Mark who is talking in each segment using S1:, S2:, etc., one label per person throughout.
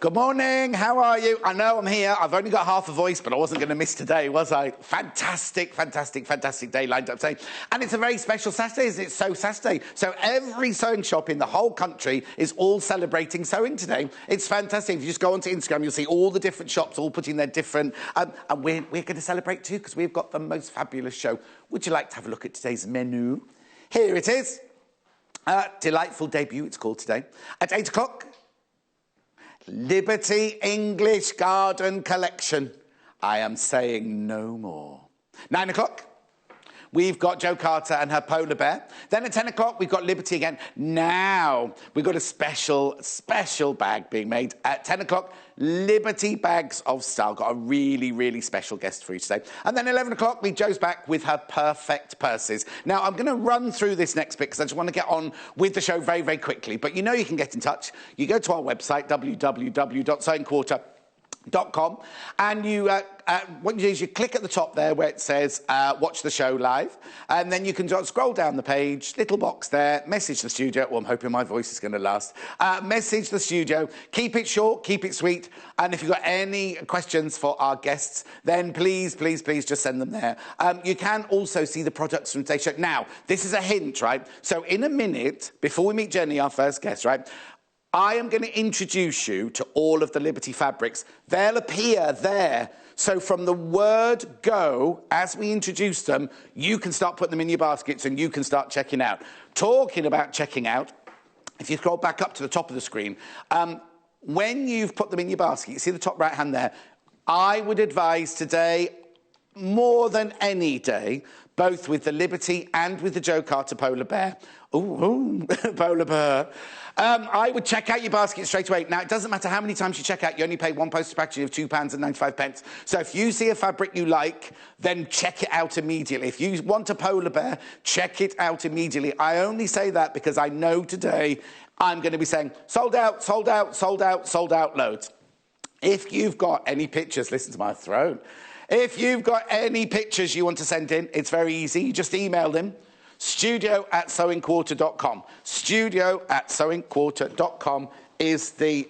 S1: Good morning, how are you? I know I'm here, I've only got half a voice, but I wasn't going to miss today, was I? Fantastic, fantastic, fantastic day lined up today. And it's a very special Saturday, isn't it? So Saturday. So every sewing shop in the whole country is all celebrating sewing today. It's fantastic. If you just go onto Instagram, you'll see all the different shops all putting their different... and we're going to celebrate too, because we've got the most fabulous show. Would you like to have a look at today's menu? Here it is. Delightful debut, it's called today. At 8 o'clock... Liberty English Garden Collection. I am saying no more. 9 o'clock, we've got Jo Carter and her polar bear. Then at 10 o'clock, we've got Liberty again. Now, we've got a special bag being made. At 10 o'clock, Liberty Bags of Style. Got a really, really special guest for you today. And then 11 o'clock, Jo's back with her perfect purses. Now, I'm going to run through this next bit because I just want to get on with the show very, very quickly. But you know you can get in touch. You go to our website, www.sewingquarter.com, and what you do is you click at the top there where it says watch the show live, and then you can scroll down the page, little box there, message the studio. Well, I'm hoping my voice is going to last. Message the studio, keep it short, keep it sweet, and if you've got any questions for our guests, then please just send them there. You can also see the products from today's show. Now, this is a hint, right? So in a minute, before we meet Jenni, our first guest, right, I am going to introduce you to all of the Liberty fabrics. They'll appear there. So from the word go, as we introduce them, you can start putting them in your baskets and you can start checking out. Talking about checking out, if you scroll back up to the top of the screen, when you've put them in your basket, you see the top right hand there, I would advise today, more than any day, both with the Liberty and with the Jo Carter polar bear. Ooh, polar bear. I would check out your basket straight away. Now, it doesn't matter how many times you check out, you only pay one postage packaging of £2.95. So if you see a fabric you like, then check it out immediately. If you want a polar bear, check it out immediately. I only say that because I know today I'm going to be saying sold out, sold out, sold out, sold out loads. If you've got any pictures, listen to my throat. If you've got any pictures you want to send in, it's very easy. You just email them. studio@sewingquarter.com. studio@sewingquarter.com is the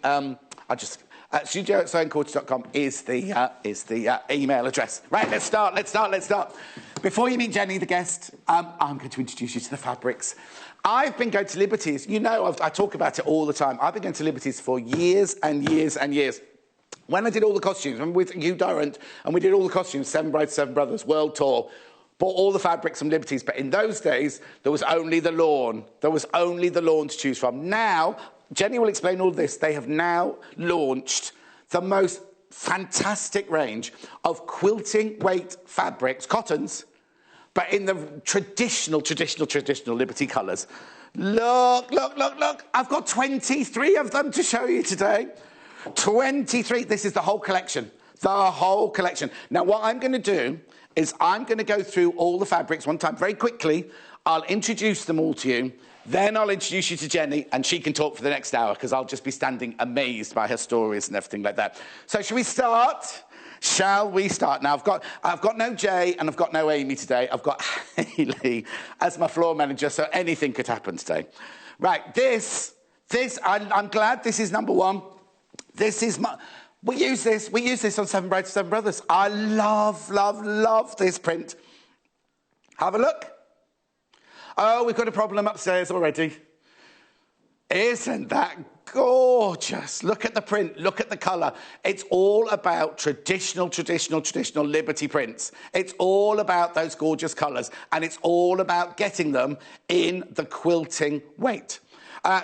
S1: studio@sewingquarter.com is the email address. Right, let's start. Before you meet Jenni, the guest, I'm going to introduce you to the fabrics. I've been going to Liberty's. You know, I talk about it all the time. I've been going to Liberty's for years and years and years. When I did all the costumes, I'm with Hugh Durrant, and we did all the costumes, Seven Brides, Seven Brothers, World Tour, bought all the fabrics from Liberty's, but in those days, there was only the lawn. There was only the lawn to choose from. Now, Jenni will explain all this, they have now launched the most fantastic range of quilting-weight fabrics, cottons, but in the traditional Liberty colours. Look. I've got 23 of them to show you today. 23. This is the whole collection. The whole collection. Now, what I'm going to do is I'm going to go through all the fabrics one time very quickly. I'll introduce them all to you. Then I'll introduce you to Jenni, and she can talk for the next hour because I'll just be standing amazed by her stories and everything like that. So shall we start? Shall we start? Now, I've got no Jay and I've got no Amy today. I've got Hayley as my floor manager, so anything could happen today. Right, I'm glad this is number one. This is we use this on Seven Brides, Seven Brothers. I love this print. Have a look. Oh, we've got a problem upstairs already. Isn't that gorgeous? Look at the print, look at the colour. It's all about traditional Liberty prints. It's all about those gorgeous colours, and it's all about getting them in the quilting weight.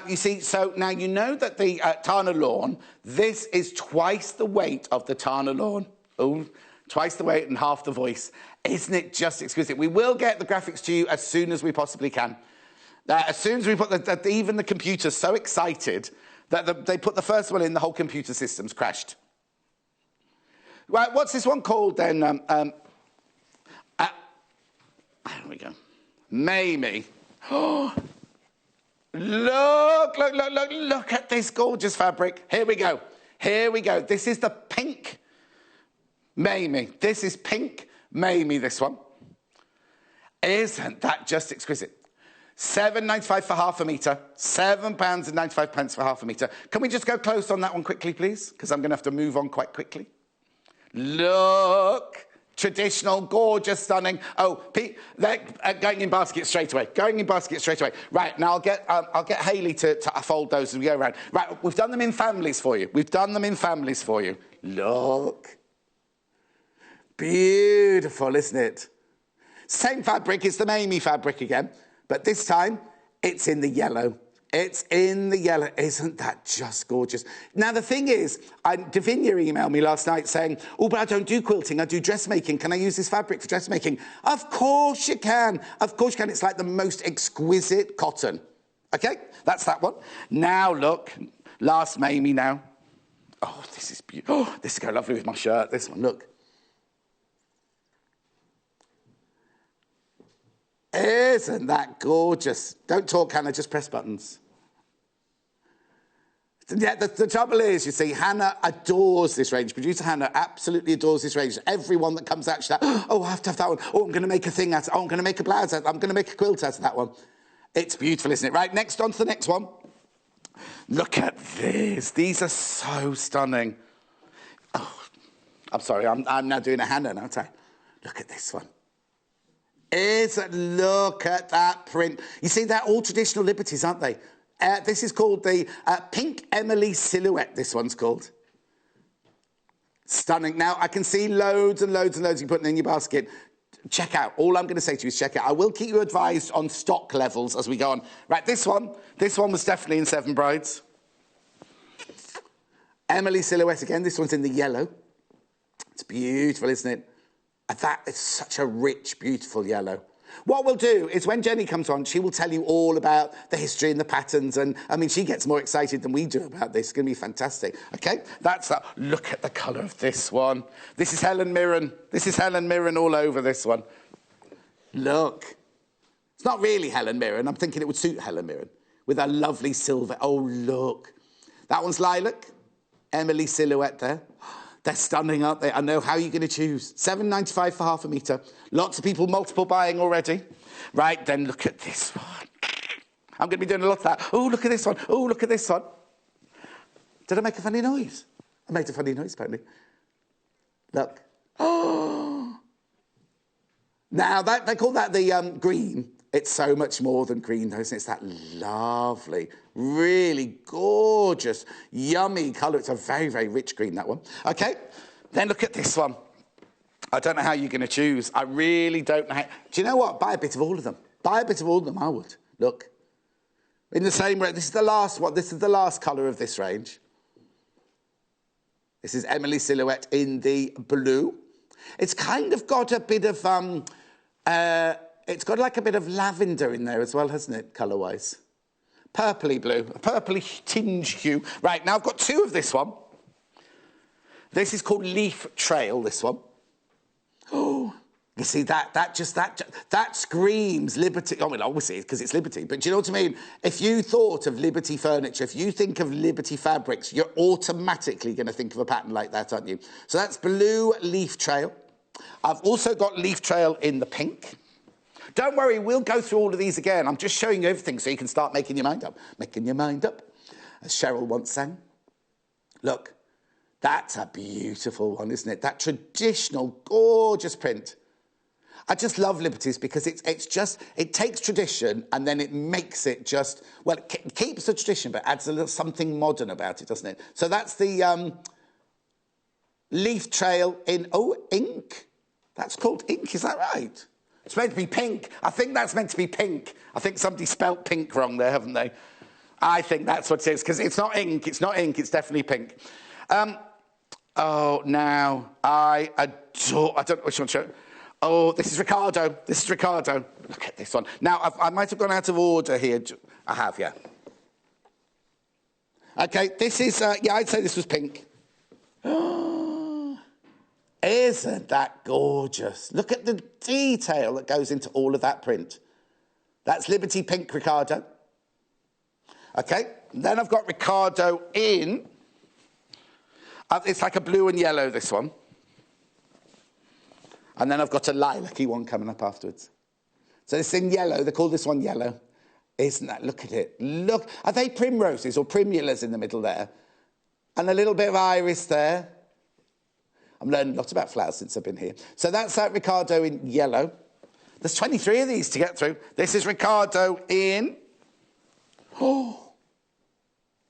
S1: You see, so now you know that the Tana lawn, this is twice the weight of the Tana lawn. Oh, twice the weight and half the voice. Isn't it just exquisite? We will get the graphics to you as soon as we possibly can. As soon as we put even the computer's so excited that they put the first one in, the whole computer system's crashed. Right, what's this one called then? There we go. Mamie. Oh. Look at this gorgeous fabric. Here we go. This is the pink Mamie. This is pink Mamie, this one. Isn't that just exquisite? £7.95 for half a metre. £7.95 for half a metre. Can we just go close on that one quickly, please? Because I'm going to have to move on quite quickly. Look. Traditional, gorgeous, stunning. Oh, Pete, they're going in basket straight away. Going in basket straight away. Right, now I'll get Hayley to fold those as we go around. Right, we've done them in families for you. We've done them in families for you. Look. Beautiful, isn't it? Same fabric, it's the Mamie fabric again, but this time it's in the yellow. It's in the yellow. Isn't that just gorgeous? Now, the thing is, Davinia emailed me last night saying, oh, but I don't do quilting, I do dressmaking. Can I use this fabric for dressmaking? Of course you can. Of course you can. It's like the most exquisite cotton. OK, that's that one. Now, look, last Mamie now. Oh, this is beautiful. Oh, this is going lovely with my shirt, this one, look. Isn't that gorgeous? Don't talk, Hannah, just press buttons. Yeah, the trouble is, you see, Hannah adores this range. Producer Hannah absolutely adores this range. Everyone that comes out, she's like, oh, I have to have that one. Oh, I'm going to make a thing out of it. Oh, I'm going to make a blouse out of it. I'm going to make a quilt out of that one. It's beautiful, isn't it? Right, next on to the next one. Look at this. These are so stunning. Oh, I'm sorry, I'm now doing a Hannah now, aren't I? Look at this one. Look at that print. You see, they're all traditional liberties, aren't they? This is called the Pink Emily Silhouette, this one's called. Stunning. Now, I can see loads and loads and loads you're putting in your basket. Check out. All I'm going to say to you is check out. I will keep you advised on stock levels as we go on. Right, this one was definitely in Seven Brides. Emily Silhouette again. This one's in the yellow. It's beautiful, isn't it? That is such a rich, beautiful yellow. What we'll do is when Jenny comes on, she will tell you all about the history and the patterns. And, I mean, she gets more excited than we do about this. It's going to be fantastic. OK, that's that. Look at the colour of this one. This is Helen Mirren. This is Helen Mirren all over this one. Look. It's not really Helen Mirren. I'm thinking it would suit Helen Mirren with a lovely silver. Oh, look. That one's lilac. Emily Silhouette there. They're stunning, aren't they? I know. How are you going to choose? £7.95 for half a metre. Lots of people multiple buying already. Right, then look at this one. I'm going to be doing a lot of that. Oh, look at this one. Oh, look at this one. Did I make a funny noise? I made a funny noise, apparently. Look. Oh! Now, they call that the green. It's so much more than green, though, isn't it? It's that lovely, really gorgeous, yummy colour. It's a very, very rich green, that one. OK, then look at this one. I don't know how you're going to choose. I really don't know how. Do you know what? Buy a bit of all of them. Buy a bit of all of them, I would. Look. In the same way, this is the last one. This is the last colour of this range. This is Emily Silhouette in the blue. It's kind of got a bit of... it's got like a bit of lavender in there as well, hasn't it, colour-wise? Purpley blue, a purpley tinge hue. Right, now I've got two of this one. This is called Leaf Trail, this one. Oh, you see, that screams Liberty. I mean, obviously, because it's Liberty, but do you know what I mean? If you thought of Liberty furniture, if you think of Liberty fabrics, you're automatically going to think of a pattern like that, aren't you? So that's blue Leaf Trail. I've also got Leaf Trail in the pink. Don't worry, we'll go through all of these again. I'm just showing you everything so you can start making your mind up. Making your mind up, as Cheryl once sang. Look, that's a beautiful one, isn't it? That traditional, gorgeous print. I just love Liberties because it takes tradition and then it makes it just, well, it keeps the tradition but adds a little something modern about it, doesn't it? So that's the Leaf Trail in, ink. That's called ink, is that right? It's meant to be pink. I think that's meant to be pink. I think somebody spelt pink wrong there, haven't they? I think that's what it is, because it's not ink. It's not ink. It's definitely pink. Oh, now, I don't know which one to show. Oh, this is Ricardo. This is Ricardo. Look at this one. Now, I might have gone out of order here. I have, yeah. OK, this is, yeah, I'd say this was pink. Isn't that gorgeous? Look at the detail that goes into all of that print. That's Liberty Pink Ricardo. OK, then I've got Ricardo in. It's like a blue and yellow, this one. And then I've got a lilac-y one coming up afterwards. So it's in yellow. They call this one yellow. Isn't that? Look at it. Look. Are they primroses or primulas in the middle there? And a little bit of iris there. I'm learning a lot about flowers since I've been here. So that's that Ricardo in yellow. There's 23 of these to get through. This is Ricardo in... Oh,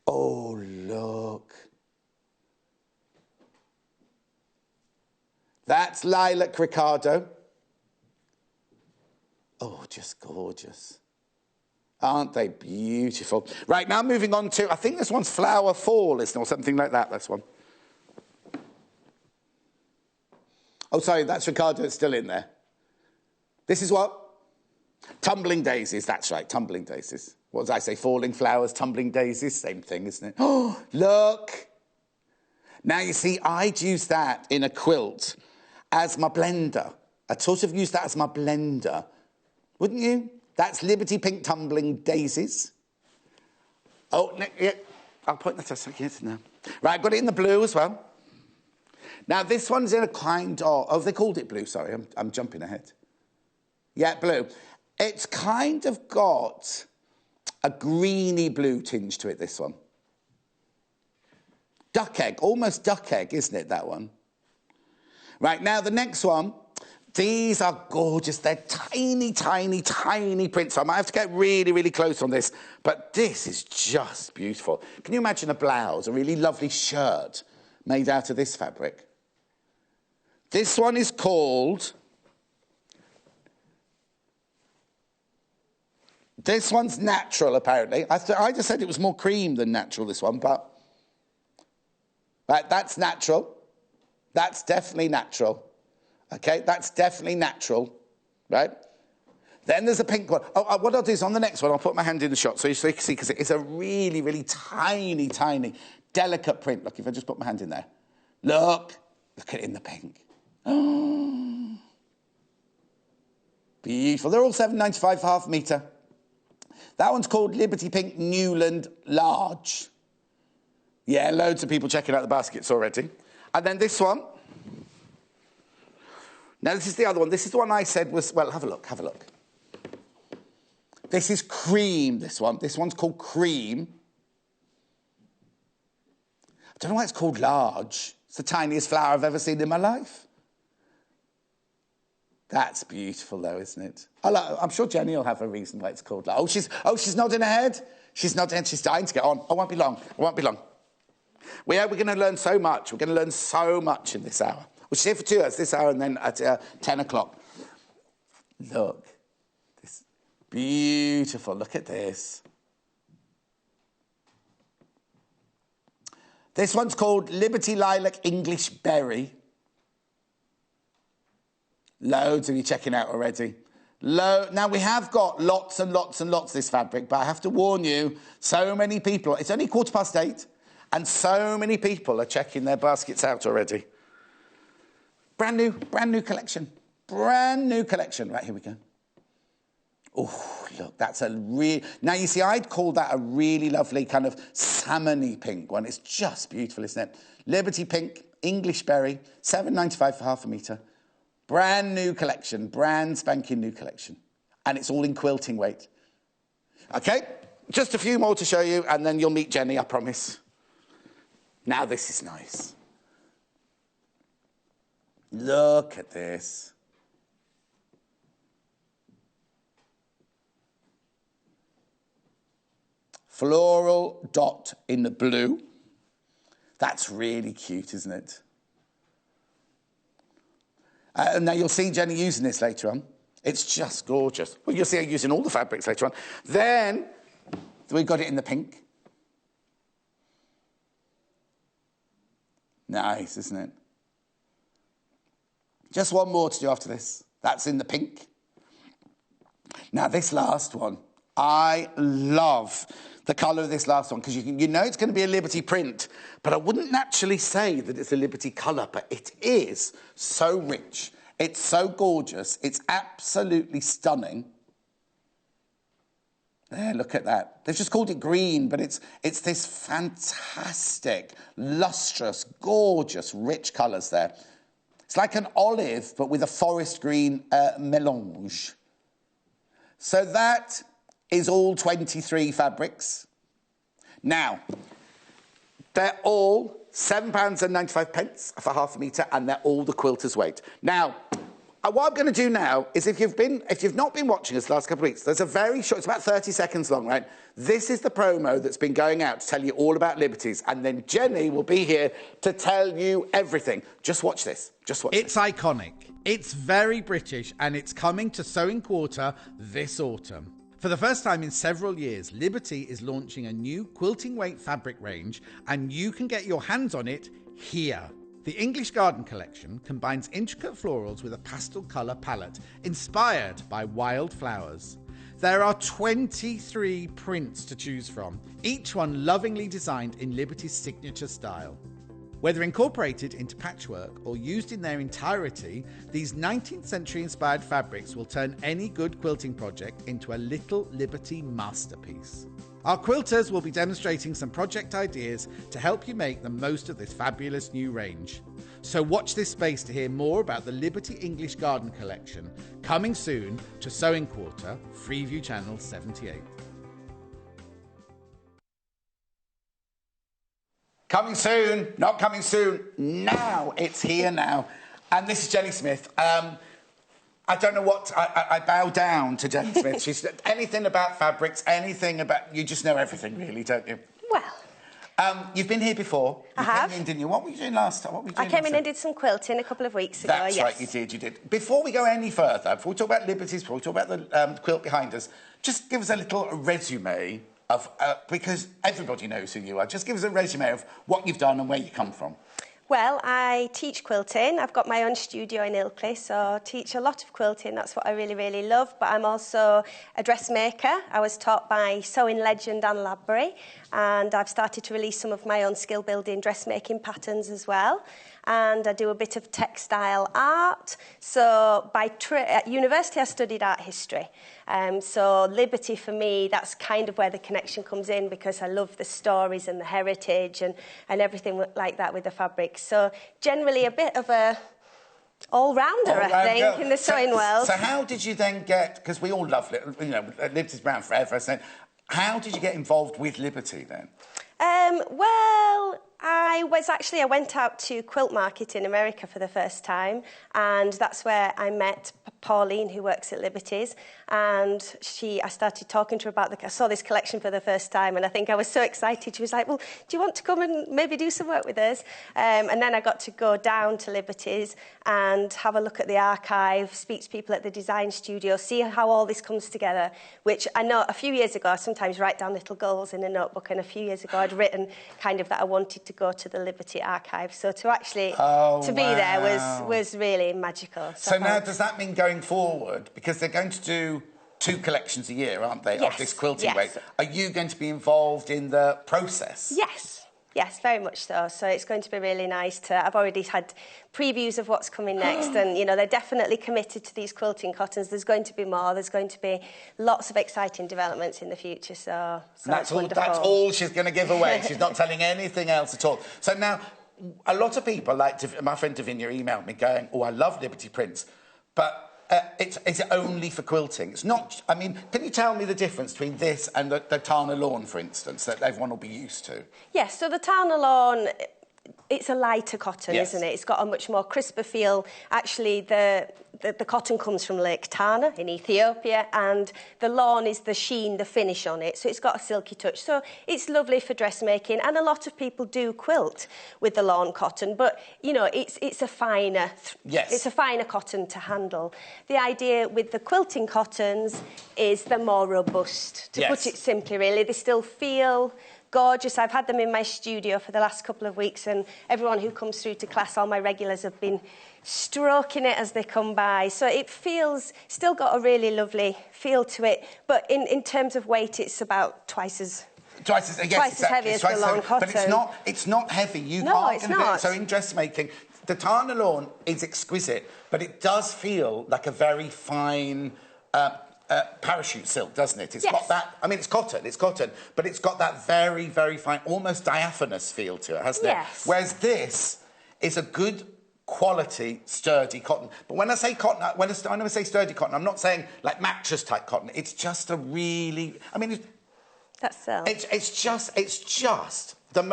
S1: look. That's lilac Ricardo. Oh, just gorgeous. Aren't they beautiful? Right, now moving on to, I think this one's Flower Fall, isn't it, or something like that, this one. Oh, sorry, that's Ricardo, it's still in there. This is what? Tumbling Daisies, that's right, Tumbling Daisies. What did I say, falling flowers, tumbling daisies? Same thing, isn't it? Oh, look. Now, you see, I'd use that in a quilt as my blender. I'd sort of use that as my blender. Wouldn't you? That's Liberty Pink Tumbling Daisies. Oh, yeah, I'll point that a second now. Right, I've got it in the blue as well. Now, this one's in a kind of... Oh, they called it blue, sorry, I'm jumping ahead. Yeah, blue. It's kind of got a greeny blue tinge to it, this one. Duck egg, almost duck egg, isn't it, that one? Right, now the next one, these are gorgeous. They're tiny, tiny, tiny prints. So I might have to get really, really close on this, but this is just beautiful. Can you imagine a blouse, a really lovely shirt made out of this fabric? This one is called... This one's natural, apparently. I just said it was more cream than natural, this one, but... Right, that's natural. That's definitely natural. OK, that's definitely natural, right? Then there's a pink one. Oh, what I'll do is on the next one, I'll put my hand in the shot so you can see, because it's a really, really tiny, tiny, delicate print. Look, if I just put my hand in there. Look at it in the pink. Oh. Beautiful. They're all £7.95 for half a metre. That one's called Liberty Pink Newland Large. Yeah, loads of people checking out the baskets already. And then this one. Now, this is the other one. This is the one I said was... Well, have a look, have a look. This is cream, this one. This one's called cream. I don't know why it's called large. It's the tiniest flower I've ever seen in my life. That's beautiful, though, isn't it? I'm sure Jenny will have a reason why it's called large. She's nodding her head. She's nodding her head. She's dying to get on. I won't be long. I won't be long. We're going to learn so much. We're going to learn so much in this hour. We're here for 2 hours, this hour, and then at 10 o'clock. Look. This beautiful. Look at this. This one's called Liberty Lilac English Berry. Loads of you checking out already. Now, we have got lots and lots and lots of this fabric, but I have to warn you, so many people... It's only 8:15, and so many people are checking their baskets out already. Brand new collection. Brand new collection. Right, here we go. Oh, look, that's a real... Now, you see, I'd call that a really lovely kind of salmon-y pink one. It's just beautiful, isn't it? Liberty Pink, English Berry, £7.95 for half a metre. Brand new collection, brand spanking new collection. And it's all in quilting weight. OK, just a few more to show you, and then you'll meet Jenny, I promise. Now this is nice. Look at this. Floral dot in the blue. That's really cute, isn't it? And now you'll see Jenny using this later on. It's just gorgeous. Well, you'll see her using all the fabrics later on. Then we've got it in the pink. Nice, isn't it? Just one more to do after this. That's in the pink. Now, this last one, I love the colour of this last one, because you know it's going to be a Liberty print, but I wouldn't naturally say that it's a Liberty colour, but it is so rich. It's so gorgeous. It's absolutely stunning. There, look at that. They've just called it green, but it's this fantastic, lustrous, gorgeous, rich colours there. It's like an olive, but with a forest green mélange. So that is all 23 fabrics. Now, they're all £7.95 for half a metre, and they're all the quilter's weight. Now, what I'm going to do now is, if you've not been watching us the last couple of weeks, there's a very short, it's about 30 seconds long, right? This is the promo that's been going out to tell you all about Liberties, and then Jenny will be here to tell you everything. Just watch this. Just watch
S2: It's iconic. It's very British, and it's coming to Sewing Quarter this autumn. For the first time in several years, Liberty is launching a new quilting-weight fabric range, and you can get your hands on it here. The English Garden collection combines intricate florals with a pastel colour palette inspired by wild flowers. There are 23 prints to choose from, each one lovingly designed in Liberty's signature style. Whether incorporated into patchwork or used in their entirety, these 19th century inspired fabrics will turn any good quilting project into a little Liberty masterpiece. Our quilters will be demonstrating some project ideas to help you make the most of this fabulous new range. So watch this space to hear more about the Liberty English Garden collection, coming soon to Sewing Quarter, Freeview Channel 78.
S1: Coming soon, not coming soon, now. It's here now. And this is Jenni Smith. I don't know what... I bow down to Jenni Smith. She's anything about fabrics, anything about... You just know everything, really, don't you?
S3: Well...
S1: you've been here before.
S3: I have.
S1: Came in, didn't you? What were you doing last time?
S3: I came in and did some quilting a couple of weeks ago,
S1: That's right, you did. Before we go any further, before we talk about Liberties, before we talk about the quilt behind us, just give us a little resume of... because everybody knows who you are. Just give us a resume of what you've done and where you come from.
S3: Well, I teach quilting. I've got my own studio in Ilkley, so I teach a lot of quilting. That's what I really, really love. But I'm also a dressmaker. I was taught by sewing legend Anne Ladbury, and I've started to release some of my own skill-building dressmaking patterns as well. And I do a bit of textile art. So at university, I studied art history. So Liberty, for me, that's kind of where the connection comes in, because I love the stories and the heritage and everything like that with the fabrics. So generally a bit of a all-rounder, I think, in the sewing world.
S1: So how did you then get... Because we all love Liberty's been around forever. So how did you get involved with Liberty then?
S3: Well, I went out to Quilt Market in America for the first time, and that's where I met Pauline, who works at Liberties, and I started talking to her about I saw this collection for the first time, and I think I was so excited. She was like, well, do you want to come and maybe do some work with us? And then I got to go down to Liberties and have a look at the archive, speak to people at the design studio, see how all this comes together, which I know a few years ago, I sometimes write down little goals in a notebook, and a few years ago I'd written kind of that I wanted to go to the Liberty archive. So to actually be there was really magical.
S1: So now, does that mean going forward, because they're going to do 2 collections a year, aren't they, of this quilting weight? Are you going to be involved in the process?
S3: Yes, very much so. So it's going to be really nice I've already had previews of what's coming next, and, they're definitely committed to these quilting cottons. There's going to be more. There's going to be lots of exciting developments in the future, so that's wonderful. That's all
S1: she's going to give away. She's not telling anything else at all. So now, a lot of people, like my friend Davinia emailed me going, oh, I love Liberty prints, but... is it only for quilting? It's not... I mean, can you tell me the difference between this and the Tana lawn, for instance, that everyone will be used to?
S3: Yes, so the Tana lawn, it's a lighter cotton, isn't it? It's got a much more crisper feel. Actually, the cotton comes from Lake Tana in Ethiopia, and the lawn is the sheen, the finish on it, so it's got a silky touch. So it's lovely for dressmaking, and a lot of people do quilt with the lawn cotton, but, it's a finer... It's a finer cotton to handle. The idea with the quilting cottons is they're more robust, to put it simply, really. They still feel... gorgeous. I've had them in my studio for the last couple of weeks, and everyone who comes through to class, all my regulars, have been stroking it as they come by. So it feels, still got a really lovely feel to it, but in terms of weight, it's about twice as heavy as the long cotton.
S1: But it's not heavy.
S3: It's not.
S1: So in dressmaking, the Tana lawn is exquisite, but it does feel like a very fine... parachute silk, doesn't it? It's got that... I mean, it's cotton, but it's got that very, very fine, almost diaphanous feel to it, hasn't it?
S3: Yes.
S1: Whereas this is a good quality, sturdy cotton. But when I say cotton, when I say sturdy cotton, I'm not saying like mattress type cotton. It's just a really, I mean,
S3: that's so.
S1: It's just the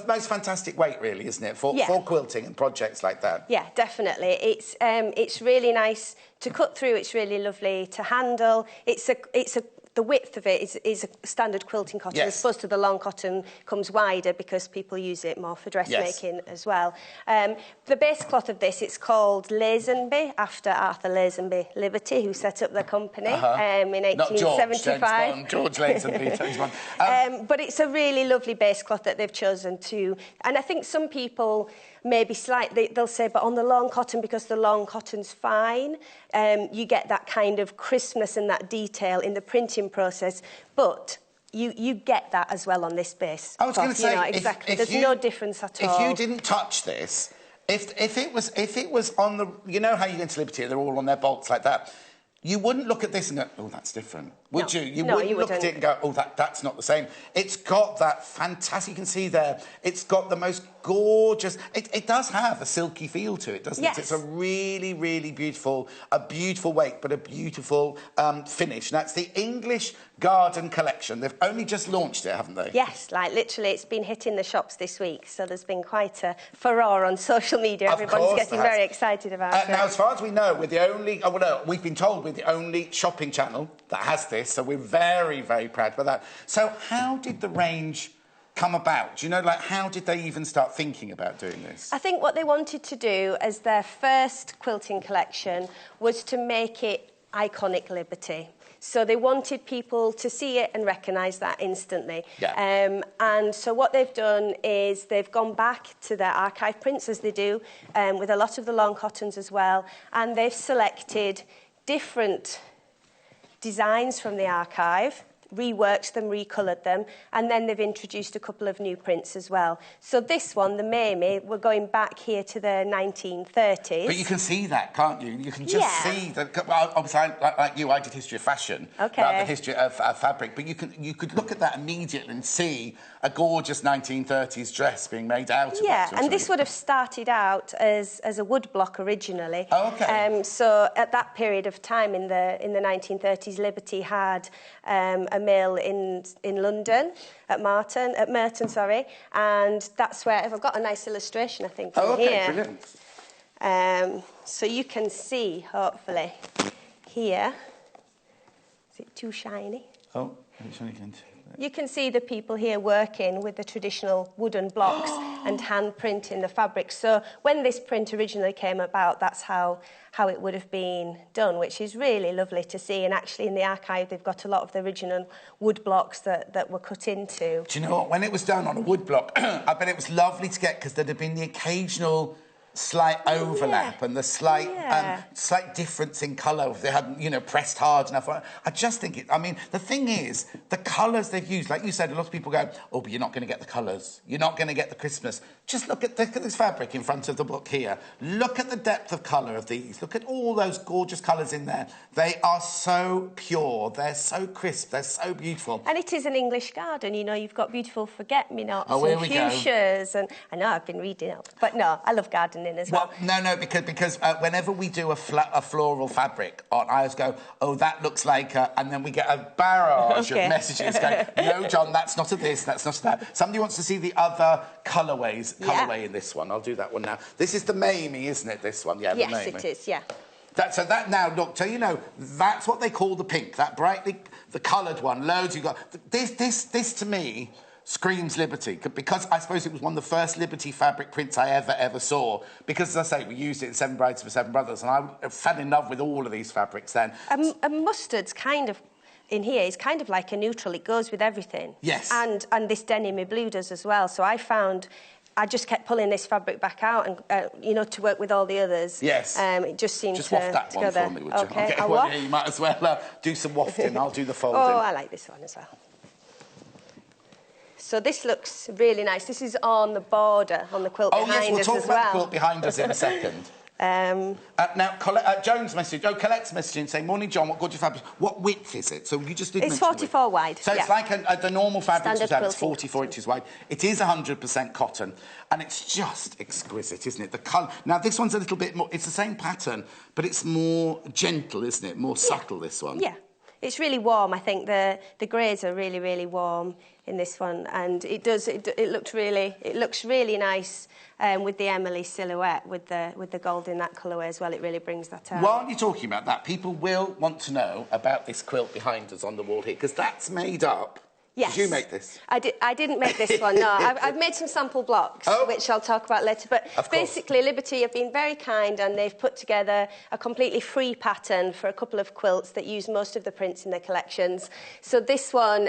S1: most fantastic weight, really, isn't it, for quilting and projects like that?
S3: Yeah, definitely. It's really nice to cut through. It's really lovely to handle. The width of it is a standard quilting cotton, as opposed to the long cotton comes wider because people use it more for dressmaking as well. The base cloth of this, it's called Lazenby, after Arthur Lazenby Liberty, who set up the company in 1875.
S1: Not George Lazenby, James Bond.
S3: But it's a really lovely base cloth that they've chosen to... And I think some people... maybe slightly, they'll say, but on the long cotton, because the long cotton's fine, you get that kind of crispness and that detail in the printing process, but you get that as well on this base.
S1: I was going to say,
S3: exactly. There's no difference at all.
S1: If you didn't touch this, if it was on the, you know how you go into Liberty, they're all on their bolts like that. You wouldn't look at this and go, oh, that's different, would you? You wouldn't look at it and go, oh, that's not the same. It's got that fantastic, you can see there, it's got the most gorgeous, it does have a silky feel to it, doesn't it? It's a really, really beautiful, weight, but a beautiful finish. And that's the English Garden Collection. They've only just launched it, haven't they?
S3: Yes, like literally it's been hitting the shops this week, so there's been quite a furore on social media. Everyone's getting very excited about it.
S1: Now, as far as we know, we're the only, we've been told we're the only shopping channel that has this, so we're very, very proud about that. So how did the range come about? Do you know, like, how did they even start thinking about doing this?
S3: I think what they wanted to do as their first quilting collection was to make it iconic Liberty. So they wanted people to see it and recognise that instantly.
S1: Yeah.
S3: And so what they've done is they've gone back to their archive prints, as they do, with a lot of the long cottons as well, and they've selected different designs from the archive, reworked them, recoloured them, and then they've introduced a couple of new prints as well. So this one, the Mamie, we're going back here to the 1930s.
S1: But you can see that, can't you? You can just see that. Well, obviously, like you, I did history of fashion, not the history of fabric. But you could look at that immediately and see a gorgeous 1930s dress being made out of it.
S3: Yeah, and this would have started out as a wood block originally.
S1: Oh, okay.
S3: So at that period of time in the 1930s, Liberty had a mill in London at Merton, and that's where I've got a nice illustration, I think, here.
S1: Brilliant.
S3: So you can see, hopefully, here. Is it too shiny?
S1: Oh, it's only going to.
S3: You can see the people here working with the traditional wooden blocks and hand printing the fabric. So when this print originally came about, that's how it would have been done, which is really lovely to see. And actually in the archive, they've got a lot of the original wood blocks that were cut into.
S1: Do you know what? When it was done on a wood block, I bet it was lovely to get, because there'd have been the occasional slight overlap and the slight difference in colour if they hadn't, pressed hard enough. I just think I mean, the thing is, the colours they've used, like you said, a lot of people go, oh, but you're not going to get the colours. You're not going to get the crispness. Just look at this fabric in front of the book here. Look at the depth of colour of these. Look at all those gorgeous colours in there. They are so pure. They're so crisp. They're so beautiful.
S3: And it is an English garden. You've got beautiful forget-me-nots and fuchsias. And I know I've been reading up, but no, I love gardening as well.
S1: No, because whenever we do a floral fabric on, I always go, oh, that looks like and then we get a barrage of messages going, no, John, that's not a this, that's not a that. Somebody wants to see the other colourway in this one. I'll do that one now. This is the Mamie, isn't it, this one? Yeah, the Mamie.
S3: Yes, it is, yeah.
S1: So that now, look, so that's what they call the pink, that the coloured one, loads you got. This to me screams Liberty, because I suppose it was one of the first Liberty fabric prints I ever saw, because, as I say, we used it in Seven Brides for Seven Brothers, and I fell in love with all of these fabrics then.
S3: A mustard's kind of, in here, is kind of like a neutral. It goes with everything.
S1: Yes.
S3: And this denim blue does as well. So I just kept pulling this fabric back out and, to work with all the others.
S1: Yes.
S3: It just seemed
S1: just
S3: to
S1: waft that one
S3: go there.
S1: for me, would you?
S3: Okay.
S1: Yeah, you might as well do some wafting. I'll do the folding.
S3: Oh, I like this one as well. So this looks really nice. This is on the border, on the quilt behind us as well.
S1: Yes, we'll talk about the quilt behind us in a second. Now, Joan's message, Colette's messaging saying, morning, John, what gorgeous fabric. What width is it? So you just did
S3: It's 44 wide.
S1: So it's like the normal fabric, it's 44 inches wide. It is 100% cotton, and it's just exquisite, isn't it? The colour. Now, this one's a little bit more, it's the same pattern, but it's more gentle, isn't it? More subtle, this one.
S3: Yeah. It's really warm. I think the greys are really, really warm in this one, and it looks really nice with the Emily silhouette with the gold in that colourway as well. It really brings that out.
S1: While you're talking about that, people will want to know about this quilt behind us on the wall here, because that's made up.
S3: Yes.
S1: Did you make this?
S3: I didn't make this one, no. I've made some sample blocks, which I'll talk about later. But basically, Liberty have been very kind, and they've put together a completely free pattern for a couple of quilts that use most of the prints in their collections. So this one,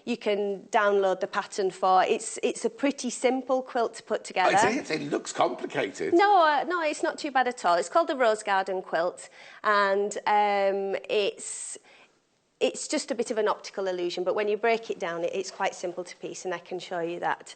S3: you can download the pattern for. It's a pretty simple quilt to put together.
S1: It looks complicated.
S3: No, it's not too bad at all. It's called the Rose Garden quilt, and it's just a bit of an optical illusion, but when you break it down, it's quite simple to piece, and I can show you that.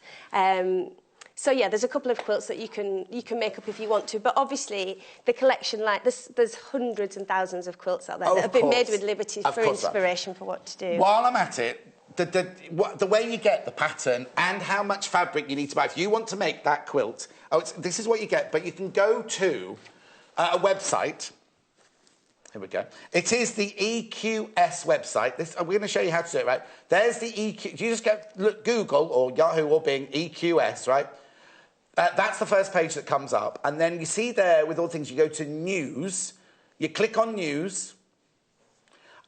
S3: So yeah, there's a couple of quilts that you can make up if you want to, but obviously the collection, like there's hundreds and thousands of quilts out there that have been made with Liberty for inspiration for what to do.
S1: While I'm at it, the way you get the pattern and how much fabric you need to buy, if you want to make that quilt, this is what you get, but you can go to a website. Here we go. It is the EQS website. I'm going to show you how to do it, right? There's the EQ. You just Google or Yahoo or Bing EQS, right? That's the first page that comes up. And then you see there, with all things, you go to News. You click on News.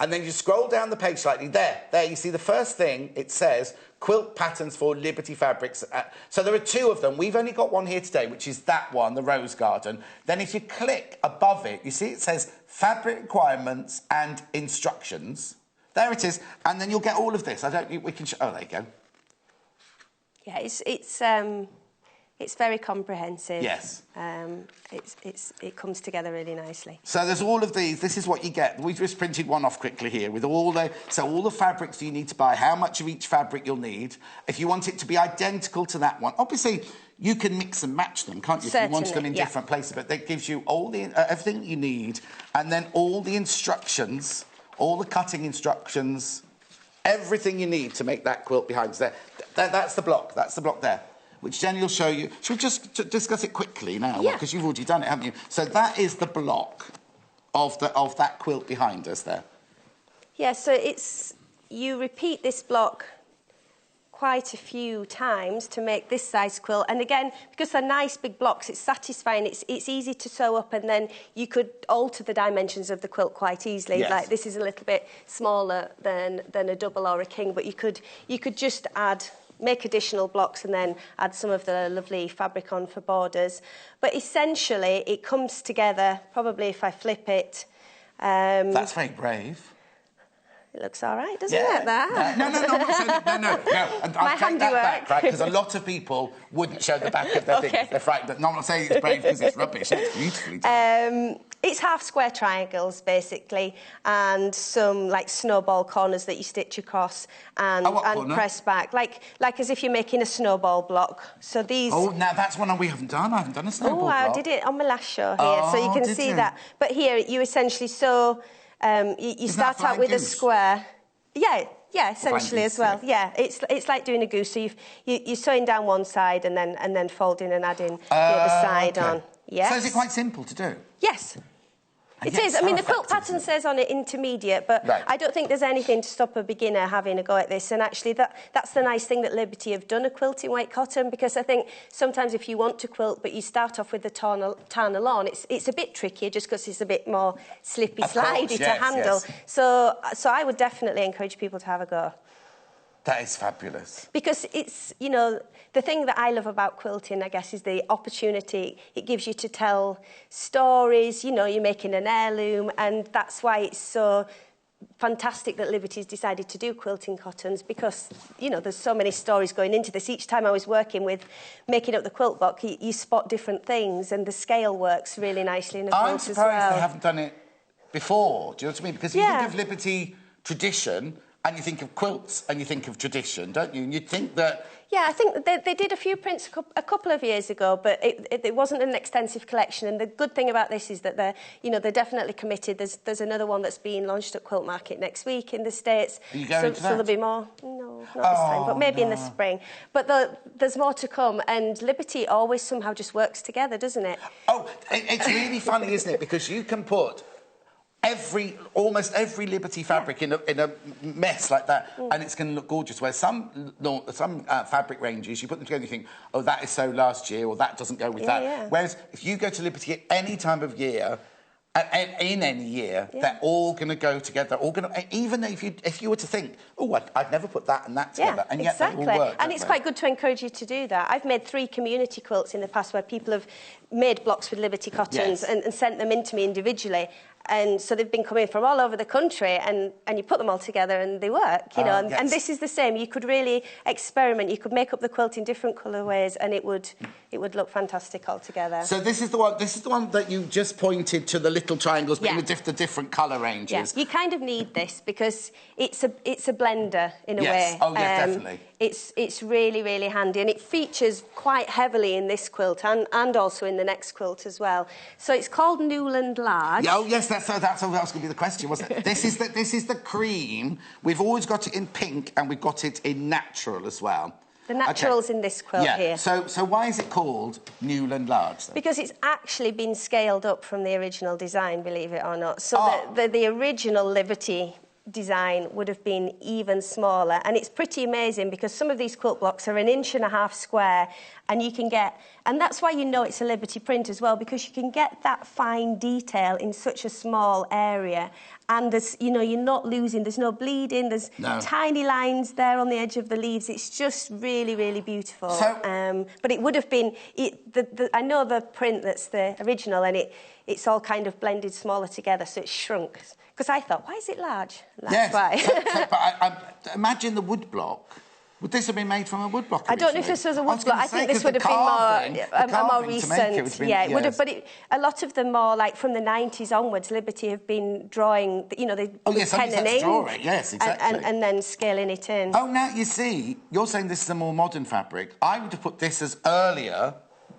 S1: And then you scroll down the page slightly. There, you see the first thing. It says, Quilt Patterns for Liberty Fabrics. So there are two of them. We've only got one here today, which is that one, the Rose Garden. Then if you click above it, you see it says Fabric Requirements and Instructions. There it is. And then you'll get all of this. We can show... Oh, there you go.
S3: Yeah, it's very comprehensive.
S1: Yes.
S3: It comes together really nicely.
S1: So there's all of these. This is what you get. We've just printed one off quickly here with all the fabrics you need to buy, how much of each fabric you'll need. If you want it to be identical to that one, obviously you can mix and match them, can't you?
S3: Certainly,
S1: if you want them in different places, but that gives you all the everything that you need, and then all the instructions, all the cutting instructions, everything you need to make that quilt behind us there. That's the block. That's the block there, which Jenny will show you. Should we just discuss it quickly now?
S3: Yeah.
S1: Because you've already done it, haven't you? So that is the block of that quilt behind us there.
S3: Yeah, so you repeat this block quite a few times to make this size quilt. And again, because they're nice big blocks, it's satisfying, it's easy to sew up, and then you could alter the dimensions of the quilt quite easily.
S1: Yes.
S3: Like this is a little bit smaller than a double or a king, but you could just make additional blocks and then add some of the lovely fabric on for borders. But essentially, it comes together, probably if I flip it...
S1: That's very brave.
S3: It looks all right, doesn't it, that?
S1: No. And
S3: My
S1: I'll take that
S3: handiwork.
S1: back, right? Because a lot of people wouldn't show the back of their thing. They're frightened. But no, I'm not saying it's brave because it's rubbish. It's beautifully done.
S3: It's half square triangles, basically, and some, like, snowball corners that you stitch across and press back, like as if you're making a snowball block. So these...
S1: Oh, now that's one we haven't done. I haven't done a snowball block.
S3: I did it on my last show here, so you can see that. But here, you essentially sew... you start out with a square. Yeah, essentially as well. Yeah, it's like doing a goose. So you're sewing down one side and then folding and adding the other side on. Yes.
S1: So is it quite simple to do?
S3: Yes. It is. I mean, the quilt pattern says on it intermediate, but I don't think there's anything to stop a beginner having a go at this. And actually, that's the nice thing that Liberty have done, a quilting weight cotton, because I think sometimes if you want to quilt, but you start off with the Tana lawn, it's a bit trickier just because it's a bit more slippy, slidey to handle. Yes. So I would definitely encourage people to have a go.
S1: That is fabulous.
S3: Because it's, you know, the thing that I love about quilting, I guess, is the opportunity it gives you to tell stories. You know, you're making an heirloom, and that's why it's so fantastic that Liberty's decided to do quilting cottons, because, you know, there's so many stories going into this. Each time I was working with making up the quilt book, you spot different things, and the scale works really nicely in a quilt as well.
S1: I'm surprised they haven't done it before. Do you know what I mean? Because you think of Liberty tradition, and you think of quilts and you think of tradition, don't you? And you'd think that...
S3: Yeah, I think they did a few prints a couple of years ago, but it wasn't an extensive collection. And the good thing about this is that they're definitely committed. There's another one that's being launched at Quilt Market next week in the States.
S1: Are you going to that?
S3: So there'll be more. No, not this time, but maybe in the spring. But there's more to come. And Liberty always somehow just works together, doesn't it?
S1: Oh, it's really funny, isn't it? Because you can put almost every Liberty fabric in a mess like that, and it's going to look gorgeous. Where some fabric ranges, you put them together, and you think, oh, that is so last year, or that doesn't go with that. Yeah. Whereas if you go to Liberty at any time of year, in any year, they're all going to go together. Even if you were to think, oh, I'd never put that and that together, and yet
S3: exactly.
S1: they all work.
S3: And it's quite good to encourage you to do that. I've made 3 community quilts in the past where people have made blocks with Liberty cottons and sent them in to me individually. And so they've been coming from all over the country, and you put them all together and they work, you know. And this is the same. You could really experiment. You could make up the quilt in different colourways, and it would look fantastic all together.
S1: So this is the one. This is the one that you just pointed to, the little triangles, but with the different colour ranges.
S3: Yeah. You kind of need this because it's a blender in a way.
S1: Oh, yes, definitely.
S3: It's really, really handy, and it features quite heavily in this quilt and also in the next quilt as well. So it's called Newland Large.
S1: Oh yes, that was going to be the question, wasn't it? This is the cream. We've always got it in pink, and we've got it in natural as well.
S3: The natural's in this quilt here.
S1: So why is it called Newland Large then?
S3: Because it's actually been scaled up from the original design, believe it or not. So the original Liberty design would have been even smaller, and it's pretty amazing because some of these quilt blocks are 1.5 inches square, and you can get, and that's why you know it's a Liberty print as well, because you can get that fine detail in such a small area, and there's, you know, you're not losing, there's no bleeding, there's tiny lines there on the edge of the leaves. It's just really, really beautiful. So, but it would have been, I know the print that's the original, and it's all kind of blended smaller together, so it's shrunk. Because I thought, why is it large? That's why.
S1: But I imagine the wood block. Would this have been made from a wood block?
S3: I don't know if this was a wood block. I think this would have been more recent. It would have. But a lot of them more like from the 90s onwards. Liberty have been drawing. You know, they pen and ink.
S1: Drawing. Yes, exactly.
S3: And then scaling it in.
S1: Oh, now you see, you're saying this is a more modern fabric. I would have put this as earlier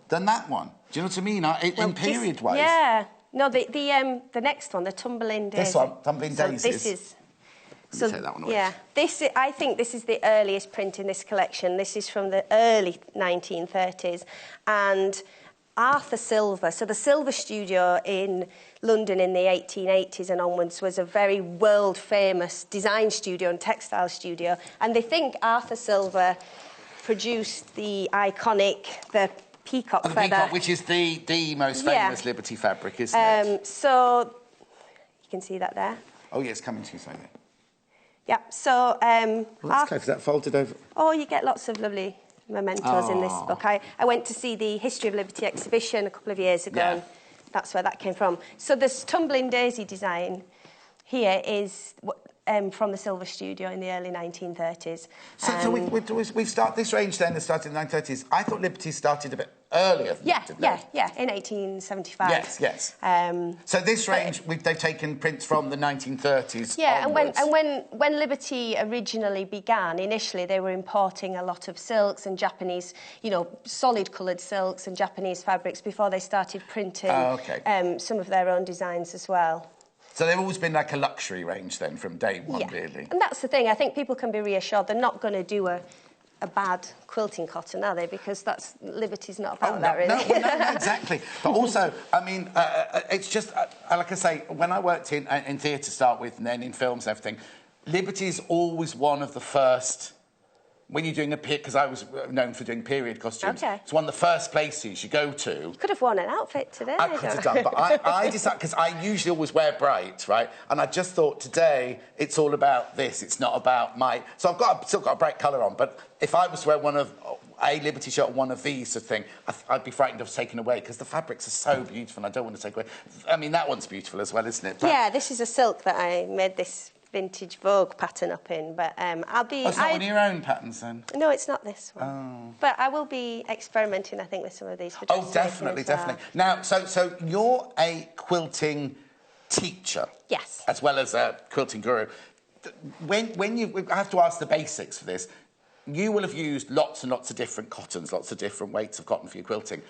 S1: than that one. Do you know what I mean? In period wise.
S3: Yeah. No, the next one, the Tumbling Daisies.
S1: This one, Tumbling Daisies.
S3: This is.
S1: So take that one away.
S3: Yeah, I think this is the earliest print in this collection. This is from the early 1930s, and Arthur Silver. So the Silver Studio in London in the 1880s and onwards was a very world-famous design studio and textile studio, and they think Arthur Silver produced the peacock feather.
S1: Peacock, which is the most famous Liberty fabric, isn't it?
S3: So you can see that there.
S1: Oh, yeah, it's coming to you slowly.
S3: Yeah, so...
S1: well, that's clever. Is that folded over?
S3: Oh, you get lots of lovely mementos in this book. I went to see the History of Liberty exhibition a couple of years ago, and that's where that came from. So this Tumbling Daisy design here is from the Silver Studio in the early 1930s.
S1: So we start this range then that started in the 1930s. I thought Liberty started a bit earlier than that, didn't they?
S3: Yeah, in 1875.
S1: Yes. So this range, they've taken prints from the 1930s onwards.
S3: and when Liberty originally began, initially they were importing a lot of silks and Japanese, you know, solid coloured silks and Japanese fabrics before they started printing some of their own designs as well.
S1: So they've always been like a luxury range then from day one, really.
S3: And that's the thing. I think people can be reassured they're not going to do a bad quilting cotton, are they? Because Liberty's not about that, really.
S1: No, exactly. But also, I mean, it's just, like I say, when I worked in theatre to start with and then in films and everything, Liberty's always one of the first... When you're doing because I was known for doing period costumes. Okay. It's one of the first places you go to.
S3: You could have worn an outfit today.
S1: I could have done, but I decided, because I usually always wear bright, right? And I just thought today it's all about this. It's not about my... So I've still got a bright colour on, but if I was to wear one of a Liberty shirt or one of these sort of thing, I'd be frightened of taking away because the fabrics are so beautiful and I don't want to take away. I mean, that one's beautiful as well, isn't it? But
S3: yeah, this is a silk that I made this vintage Vogue pattern up in, but I'll be...
S1: Oh, it's not one of your own patterns, then?
S3: No, it's not this one.
S1: Oh.
S3: But I will be experimenting, I think, with some of these.
S1: Oh, definitely. Now, so you're a quilting teacher.
S3: Yes.
S1: As well as a quilting guru. when you... I have to ask the basics for this. You will have used lots and lots of different cottons, lots of different weights of cotton for your quilting.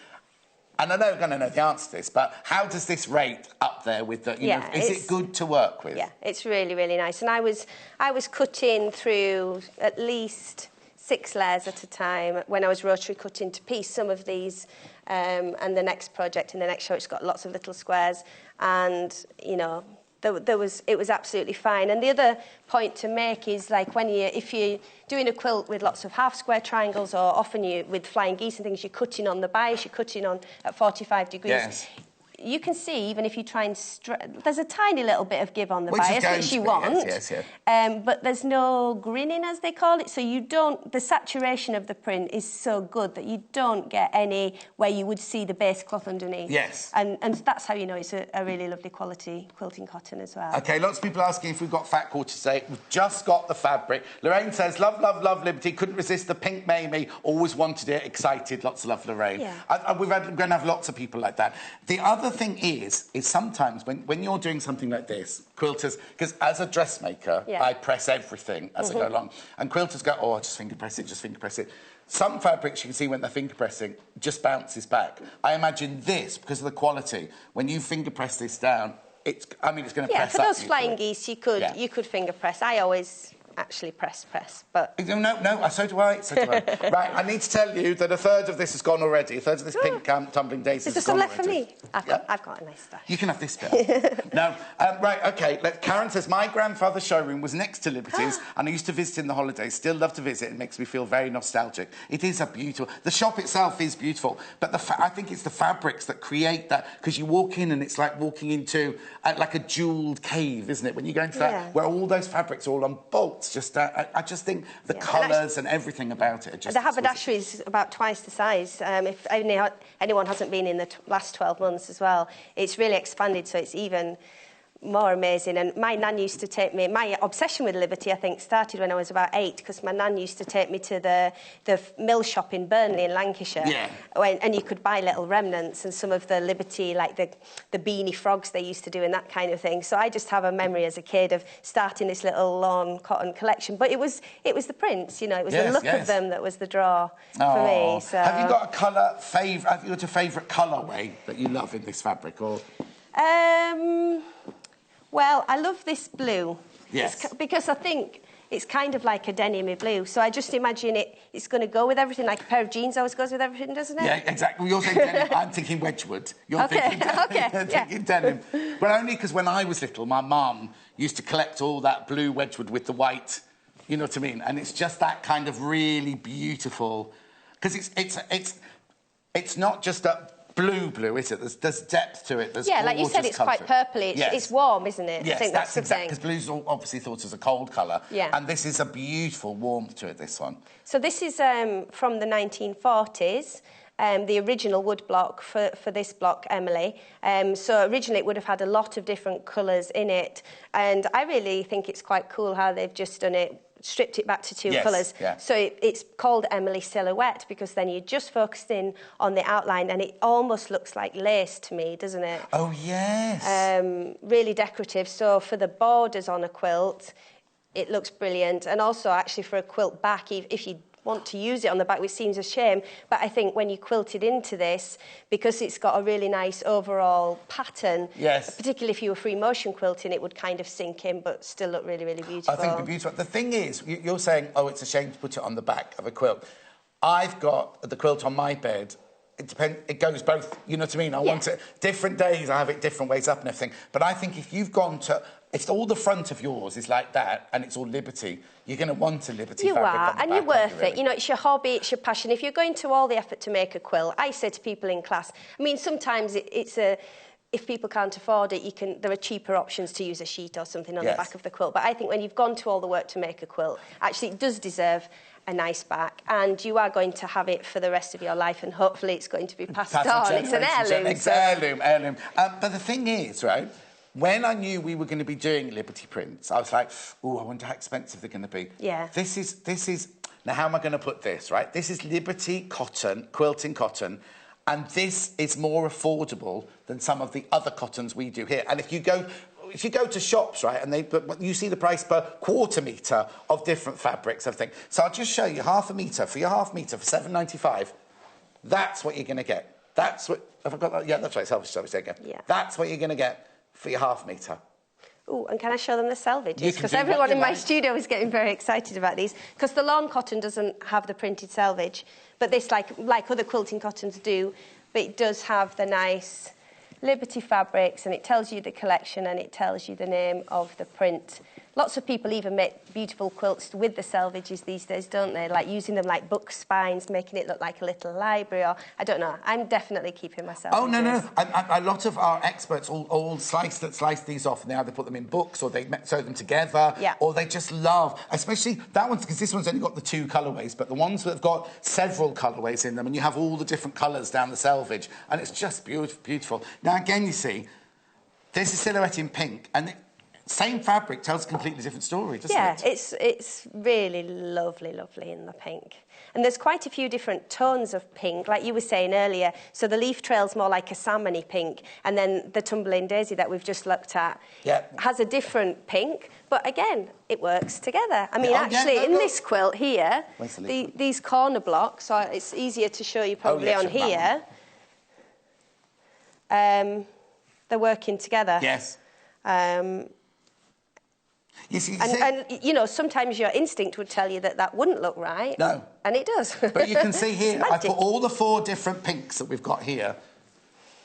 S1: And I know I'm going to know the answer to this, but how does this rate up there with the... You know, is it good to work with?
S3: Yeah, it's really, really nice. And I was cutting through at least 6 layers at a time when I was rotary cutting to piece some of these. And the next project in the next show, it's got lots of little squares. And, you know... it was absolutely fine. And the other point to make is, like, if you're doing a quilt with lots of half square triangles, or often with flying geese and things, you're cutting on the bias, you're cutting on at 45 degrees.
S1: Yes.
S3: You can see, even if you try and... there's a tiny little bit of give on the bias, which you want.
S1: Yes.
S3: But there's no grinning, as they call it, so you don't... The saturation of the print is so good that you don't get any where you would see the base cloth underneath.
S1: Yes.
S3: And that's how you know it's a really lovely quality quilting cotton as well.
S1: OK, lots of people asking if we've got fat quarter today. We've just got the fabric. Lorraine says, love, love, love Liberty. Couldn't resist the pink Mamie. Always wanted it. Excited. Lots of love, Lorraine.
S3: Yeah.
S1: We're going to have lots of people like that. The other thing is sometimes when you're doing something like this, quilters, because as a dressmaker, I press everything as I go along, and quilters go, oh, I'll just finger press it. Some fabrics you can see when they're finger pressing just bounces back. I imagine this, because of the quality, when you finger press this down, it's going to press up.
S3: Yeah, for those flying geese, you could finger press. I always actually press, but...
S1: No, so do I. Right, I need to tell you that a third of this has gone already. A third of this pink tumbling daisies has gone already.
S3: Is there some left for me? I've got a nice stash.
S1: You can have this bit. No, right, OK. Karen says, my grandfather's showroom was next to Liberty's and I used to visit in the holidays. Still love to visit. It makes me feel very nostalgic. It is a beautiful... The shop itself is beautiful, but I think it's the fabrics that create that, because you walk in and it's like walking into like a jewelled cave, isn't it? When you go into that, where all those fabrics are all on bolts. I just think the colours and everything about it.
S3: The haberdashery is about twice the size. If anyone hasn't been in the last 12 months as well, it's really expanded, so it's even more amazing. And my nan used to take me... My obsession with Liberty, I think, started when I was about 8, because my nan used to take me to the mill shop in Burnley in Lancashire. Yeah. And you could buy little remnants and some of the Liberty, like the beanie frogs they used to do and that kind of thing. So I just have a memory as a kid of starting this little lawn cotton collection. But it was the prints, you know, it was the look of them that was the draw for me. So.
S1: Have you got a colour favourite? Have you got a favourite colourway that you love in this fabric, or...?
S3: Well, I love this blue.
S1: Yes.
S3: Because I think it's kind of like a denim blue. So I just imagine it's going to go with everything. Like a pair of jeans always goes with everything, doesn't it?
S1: Yeah, exactly. Well, you're saying denim. I'm thinking Wedgwood. You're thinking denim. But only because when I was little, my mum used to collect all that blue Wedgwood with the white, you know what I mean? And it's just that kind of really beautiful... Because it's not just a... blue, is it? There's depth to it. There's
S3: like you said, it's quite purpley. It's warm, isn't it?
S1: Yes,
S3: I think that's the
S1: exactly.
S3: thing.
S1: Because blue's obviously thought as a cold colour.
S3: Yeah.
S1: And this is a beautiful warmth to it, this one.
S3: So this is from the 1940s. The original wood block for this block, Emily. So originally it would have had a lot of different colours in it. And I really think it's quite cool how they've just done it, stripped it back to 2 colours. Yeah. So it's called Emily Silhouette, because then you're just focused in on the outline and it almost looks like lace to me, doesn't it?
S1: Oh, yes.
S3: Really decorative. So for the borders on a quilt, it looks brilliant. And also, actually, for a quilt back, if you want to use it on the back, which seems a shame, but I think when you quilt it into this, because it's got a really nice overall pattern, particularly if you were free motion quilting, it would kind of sink in but still look really, really beautiful.
S1: I think it'd be beautiful. The thing is, you're saying, oh, it's a shame to put it on the back of a quilt. I've got the quilt on my bed. It goes both, you know what I mean? I want it... Different days, I have it different ways up and everything. But I think if you've gone to... If all the front of yours is like that and it's all Liberty, you're going to want a Liberty fabric on the back.
S3: And you're worth it. You know, it's your hobby, it's your passion. If you're going to all the effort to make a quilt, I say to people in class, I mean, sometimes it's a... If people can't afford it, there are cheaper options to use a sheet or something on the back of the quilt. But I think when you've gone to all the work to make a quilt, actually it does deserve a nice back, and you are going to have it for the rest of your life, and hopefully it's going to be passed on. It's an heirloom.
S1: It's heirloom. But the thing is, right, when I knew we were going to be doing Liberty prints, I was like, oh, I wonder how expensive they're going to be.
S3: Yeah.
S1: This is... Now, how am I going to put this, right? This is Liberty cotton, quilting cotton, and this is more affordable than some of the other cottons we do here. And if you go... if you go to shops, right, and you see the price per quarter metre of different fabrics, everything. So I'll just show you half a metre. For your half metre for £7.95, that's what you're going to get. That's what... Have I got that? Yeah, that's right. Selfish again.
S3: Yeah.
S1: That's what you're going to get for your half metre.
S3: Oh, and can I show them the selvages? Because everyone in my studio is getting very excited about these. Because the lawn cotton doesn't have the printed selvage, but this, like other quilting cottons do, but it does have the nice Liberty fabrics, and it tells you the collection and it tells you the name of the print. Lots of people even make beautiful quilts with the selvages these days, don't they? Like using them like book spines, making it look like a little library, or I don't know. I'm definitely keeping myself.
S1: Oh, no. A lot of our experts all slice these off, and they either put them in books or they sew them together, or they just love, especially that one, because this one's only got the 2 colourways, but the ones that have got several colourways in them, and you have all the different colours down the selvage, and it's just beautiful. Now, again, you see, there's a silhouette in pink, and same fabric tells a completely different story, doesn't it?
S3: Yeah, it's really lovely in the pink. And there's quite a few different tones of pink, like you were saying earlier. So the leaf trail's more like a salmony pink, and then the Tumbling daisy that we've just looked at has a different pink, but again, it works together. I mean, in this quilt here, these corner blocks, so it's easier to show you probably on here, they're working together.
S1: Yes.
S3: And you know, sometimes your instinct would tell you that wouldn't look right.
S1: No.
S3: And it does.
S1: But you can see here, I put all the 4 different pinks that we've got here,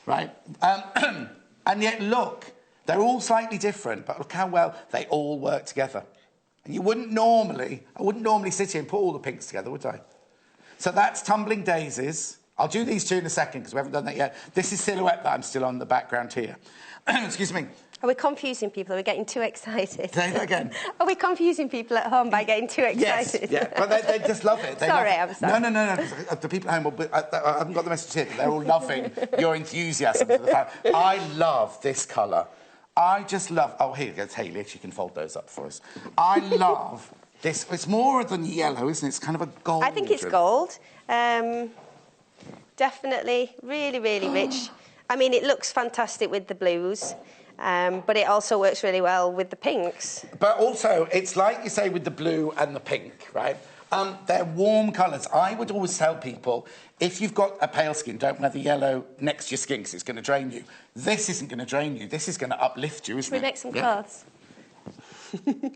S1: right? And yet, look, they're all slightly different, but look how well they all work together. And I wouldn't normally sit here and put all the pinks together, would I? So that's Tumbling Daisies. I'll do these 2 in a second, because we haven't done that yet. This is Silhouette that I'm still on the background here. Excuse me.
S3: Are we confusing people? Are we getting too excited?
S1: Say that again.
S3: Are we confusing people at home by getting too excited?
S1: Yes, but they just love it.
S3: I'm sorry.
S1: No. The people at home, I haven't got the message here, but they're all loving your enthusiasm for the fact. I love this colour. I just love... Oh, here goes Hayley. She can fold those up for us. I love this. It's more than yellow, isn't it? It's kind of a gold.
S3: I think it's gold. Definitely. Really rich. I mean, it looks fantastic with the blues. But it also works really well with the pinks.
S1: But also, it's like you say with the blue and the pink, right? They're warm colours. I would always tell people, if you've got a pale skin, don't wear the yellow next to your skin because it's going to drain you. This isn't going to drain you. This is going to uplift you, isn't it?
S3: Should we make some clothes?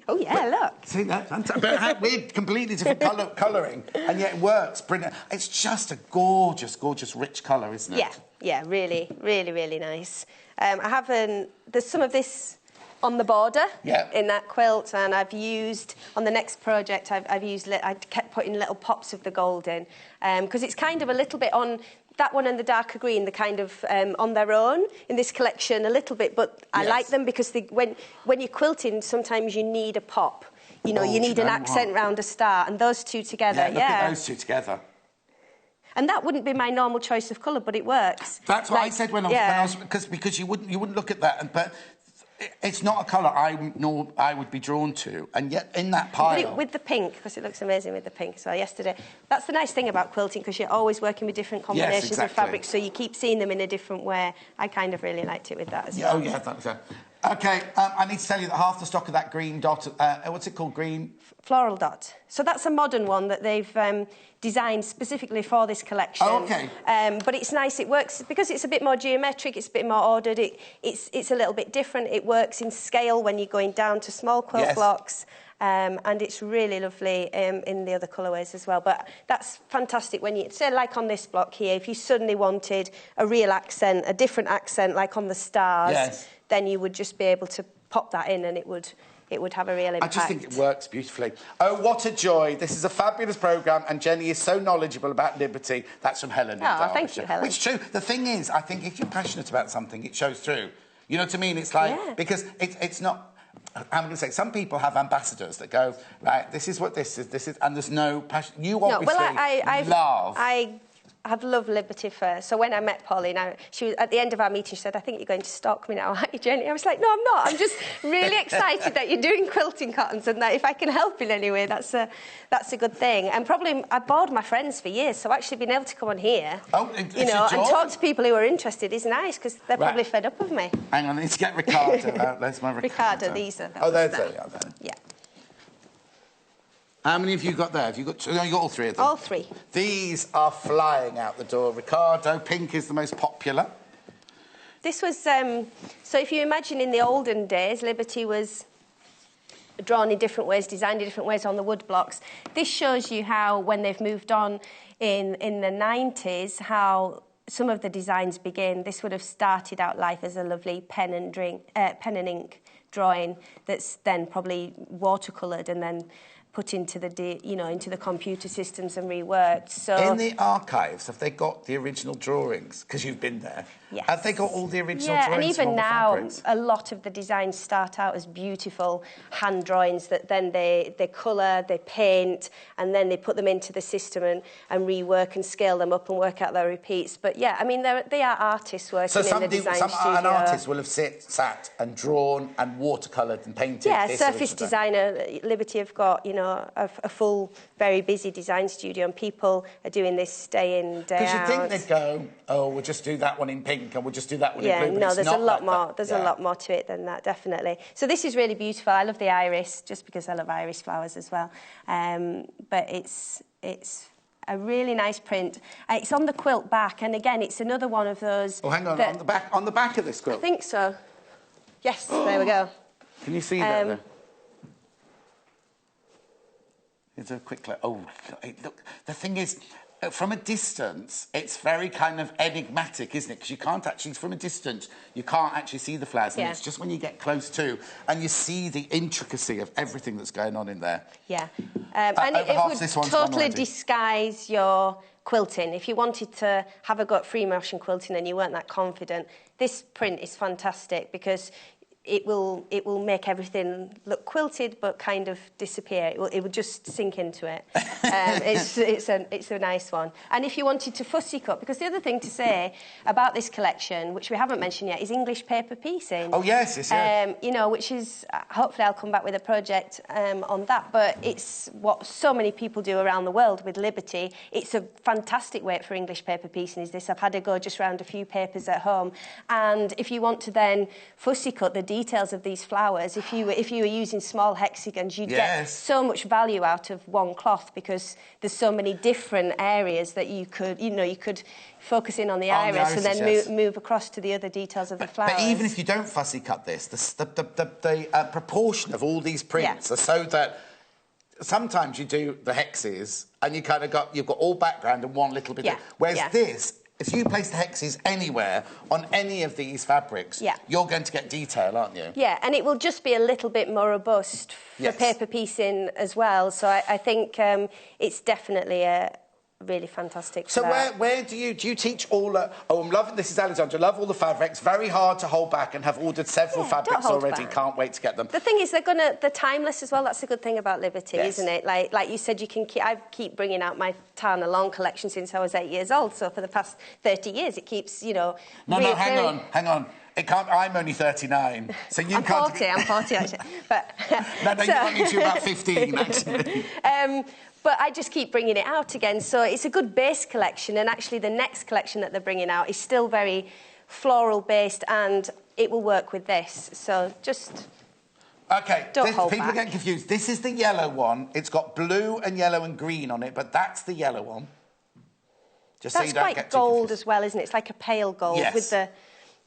S3: Oh, yeah, look.
S1: See that? But we're completely different colouring, and yet it works. Brilliant. It's just a gorgeous, rich colour, isn't it?
S3: Yeah, really nice. There's some of this on the border in that quilt, and I've used, on the next project, I kept putting little pops of the gold in, because it's kind of a little bit on, that one and the darker green, they're kind of on their own in this collection a little bit, but I like them because when you're quilting, sometimes you need a pop. You know, you need an accent round a star, and those 2 together,
S1: look at those 2 together.
S3: And that wouldn't be my normal choice of colour, but it works.
S1: That's what I said when I was because you wouldn't look at that, but it's not a colour I would be drawn to, and yet in that pile.
S3: With the pink, because it looks amazing with the pink. So yesterday, that's the nice thing about quilting, because you're always working with different combinations of fabrics, so you keep seeing them in a different way. I kind of really liked it with that as well.
S1: Oh yeah, that's it. Okay, I need to tell you that half the stock of that green dot, what's it called, green?
S3: Floral dot. So that's a modern one that they've designed specifically for this collection.
S1: Oh, okay.
S3: But it's nice, it works, because it's a bit more geometric, it's a bit more ordered, it's a little bit different, it works in scale when you're going down to small quilt blocks. And it's really lovely in the other colourways as well. But that's fantastic when you, say like on this block here, if you suddenly wanted a real accent, a different accent, like on the stars, then you would just be able to pop that in and it would have a real impact.
S1: I just think it works beautifully. Oh, what a joy. This is a fabulous programme, and Jenny is so knowledgeable about Liberty. That's from Helen in Derbyshire.
S3: Thank you, Helen.
S1: Which is true. The thing is, I think if you're passionate about something, it shows through. You know what I mean? It's like, because it's not... I'm going to say, some people have ambassadors that go, right, this is what this is, and there's no passion. You obviously love...
S3: I've loved Liberty so when I met Polly, now she was at the end of our meeting, she said, "I think you're going to stalk me now, aren't you, Jenny?" I was like, "No, I'm not. I'm just really excited that you're doing quilting cottons, and that if I can help in any way, that's a good thing." And probably I bored my friends for years, so actually being able to come on here, and talk to people who are interested is nice, because they're probably fed up of me.
S1: Hang on, I need to get Ricardo out. There's my Ricardo.
S3: Ricardo, these are.
S1: There's there.
S3: Yeah.
S1: How many have you got there? Have you got two? No, you got all three of them?
S3: All three.
S1: These are flying out the door. Ricardo, pink is the most popular.
S3: This was... so if you imagine in the olden days, Liberty was drawn in different ways, designed in different ways on the wood blocks. This shows you how, when they've moved on in the 90s, how some of the designs begin. This would have started out life as a lovely pen and ink drawing that's then probably watercoloured and then put into the computer systems and reworked. So
S1: in the archives, have they got the original drawings? Because you've been there.
S3: Yes.
S1: Have they got all the original drawings?
S3: Yeah, and even now,
S1: fabrics?
S3: a lot of the designs start out as beautiful hand drawings that then they colour, they paint, and then they put them into the system and rework and scale them up and work out their repeats. But yeah, I mean, they are artists working in the design studio.
S1: An artist will have sat and drawn and watercoloured and painted.
S3: Yeah, surface designer. Liberty have got, a full, very busy design studio, and people are doing this day in, day out.
S1: Because you think they'd go, "Oh, we'll just do that one in pink and we'll just do that one in blue."
S3: Yeah, no, there's a lot more. There's a lot more to it than that, definitely. So this is really beautiful. I love the iris, just because I love iris flowers as well. But it's a really nice print. It's on the quilt back, and again, it's another one of those.
S1: Oh, hang on, on the back of this quilt.
S3: I think so. Yes, there we go.
S1: Can you see that there? It's a quick look. Oh, look. The thing is, from a distance, it's very kind of enigmatic, isn't it? Because you can't actually, from a distance, you can't actually see the flowers. And it's just when you get close to, and you see the intricacy of everything that's going on in there.
S3: Yeah. And it would totally disguise your quilting. If you wanted to have a go at free motion quilting and you weren't that confident, this print is fantastic, because it will make everything look quilted but kind of disappear. It will just sink into it. It's a nice one. And if you wanted to fussy cut, because the other thing to say about this collection, which we haven't mentioned yet, is English paper piecing.
S1: Oh yes,
S3: which is, hopefully I'll come back with a project on that. But it's what so many people do around the world with Liberty. It's a fantastic weight for English paper piecing. Is this? I've had a go just round a few papers at home, and if you want to then fussy cut the details of these flowers, if you were using small hexagons, you'd get so much value out of one cloth, because there's so many different areas that you could focus in on the iris and then move across to the other details of the flowers.
S1: But even if you don't fussy cut this, the proportion of all these prints are so that sometimes you do the hexes and you've got all background and one little bit. Whereas this, if you place the hexes anywhere on any of these fabrics, you're going to get detail, aren't you? Yeah,
S3: and it will just be a little bit more robust for paper piecing as well. So I think it's definitely a really fantastic.
S1: So where do you teach all? I'm loving this. Is Alexandra? Love all the fabrics. Very hard to hold back, and have ordered several fabrics already.
S3: Back.
S1: Can't wait to get them.
S3: The thing is, they're timeless as well. That's a good thing about Liberty, isn't it? Like you said, you can I keep bringing out my Tana Long collection since I was 8 years old. So for the past 30 years, it keeps
S1: No, hang on. It can't. I'm only 39, so you
S3: I'm
S1: can't.
S3: 40. I'm 40 actually. But
S1: no, you want me to about 15 actually.
S3: But I just keep bringing it out again. So it's a good base collection, and actually the next collection that they're bringing out is still very floral-based, and it will work with this. So just don't hold
S1: people
S3: back.
S1: are getting confused. This is the yellow one. It's got blue and yellow and green on it, but that's the yellow one. Just so you don't get too confused.
S3: That's quite gold as well, isn't it? It's like a pale gold with the,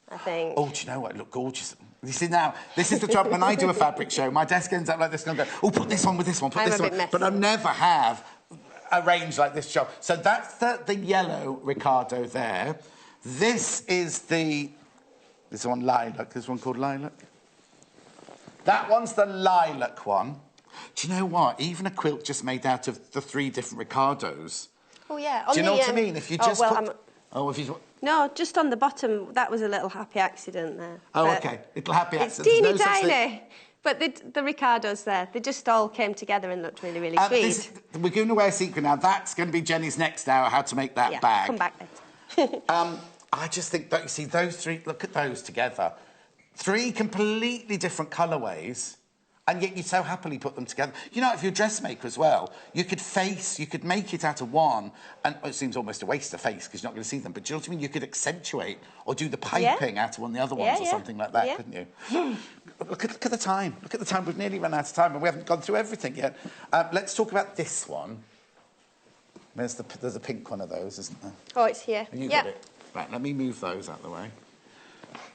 S3: I think.
S1: Oh, do you know what? It looked gorgeous. You see now, this is the trouble. When I do a fabric show, my desk ends up like this, and I'll go, oh, put this one with this one, put this one. But I never have a range like this show. So that's the yellow Ricardo there. This is this one lilac. This one called lilac. That one's the lilac one. Do you know what? Even a quilt just made out of the 3 different Ricardos.
S3: Oh yeah.
S1: Do you know what I mean? If you just
S3: No, just on the bottom, that was a little happy accident there.
S1: Oh, OK. Little happy accident.
S3: It's teeny tiny. But the Ricardos there, they just all came together and looked really, really sweet.
S1: We're going to wear a secret now. That's going to be Jenni's next hour, how to make that bag.
S3: Come back then.
S1: I just think, don't you see, those three, look at those together. 3 completely different colourways, and yet you'd so happily put them together. You know, if you're a dressmaker as well, you could make it out of one, and it seems almost a waste of face because you're not going to see them, but do you know what I mean? You could accentuate or do the piping out of one of the other ones or something like that, couldn't you? Look at the time. Look at the time. We've nearly run out of time and we haven't gone through everything yet. Let's talk about this one. There's a pink one of those, isn't there?
S3: Oh, it's here.
S1: You got it. Right, let me move those out of the way.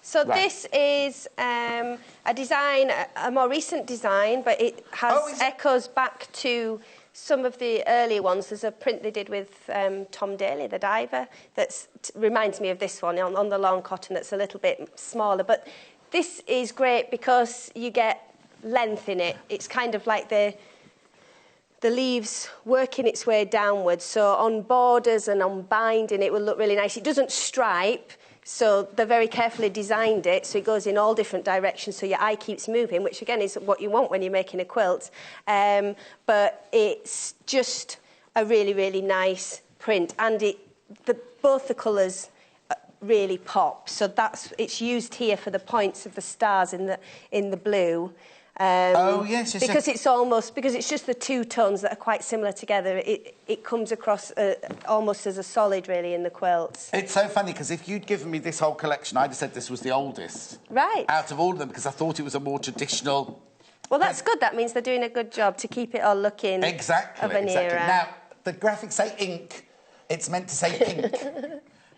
S3: So this is a design, a more recent design, but it has echoes back to some of the earlier ones. There's a print they did with Tom Daly, the diver, that reminds me of this one on the lawn cotton that's a little bit smaller. But this is great because you get length in it. It's kind of like the leaves working its way downwards. So on borders and on binding, it will look really nice. It doesn't stripe. So they very carefully designed it so it goes in all different directions so your eye keeps moving, which again is what you want when you're making a quilt. But it's just a really, really nice print, and both the colours really pop. So it's used here for the points of the stars in the blue.
S1: Yes.
S3: Because it's just the 2 tones that are quite similar together. It comes across almost as a solid, really, in the quilts.
S1: It's so funny because if you'd given me this whole collection, I'd have said this was the oldest.
S3: Right.
S1: Out of all of them, because I thought it was a more traditional.
S3: Well, that's good. That means they're doing a good job to keep it all looking of an era.
S1: Now, the graphics say ink. It's meant to say pink.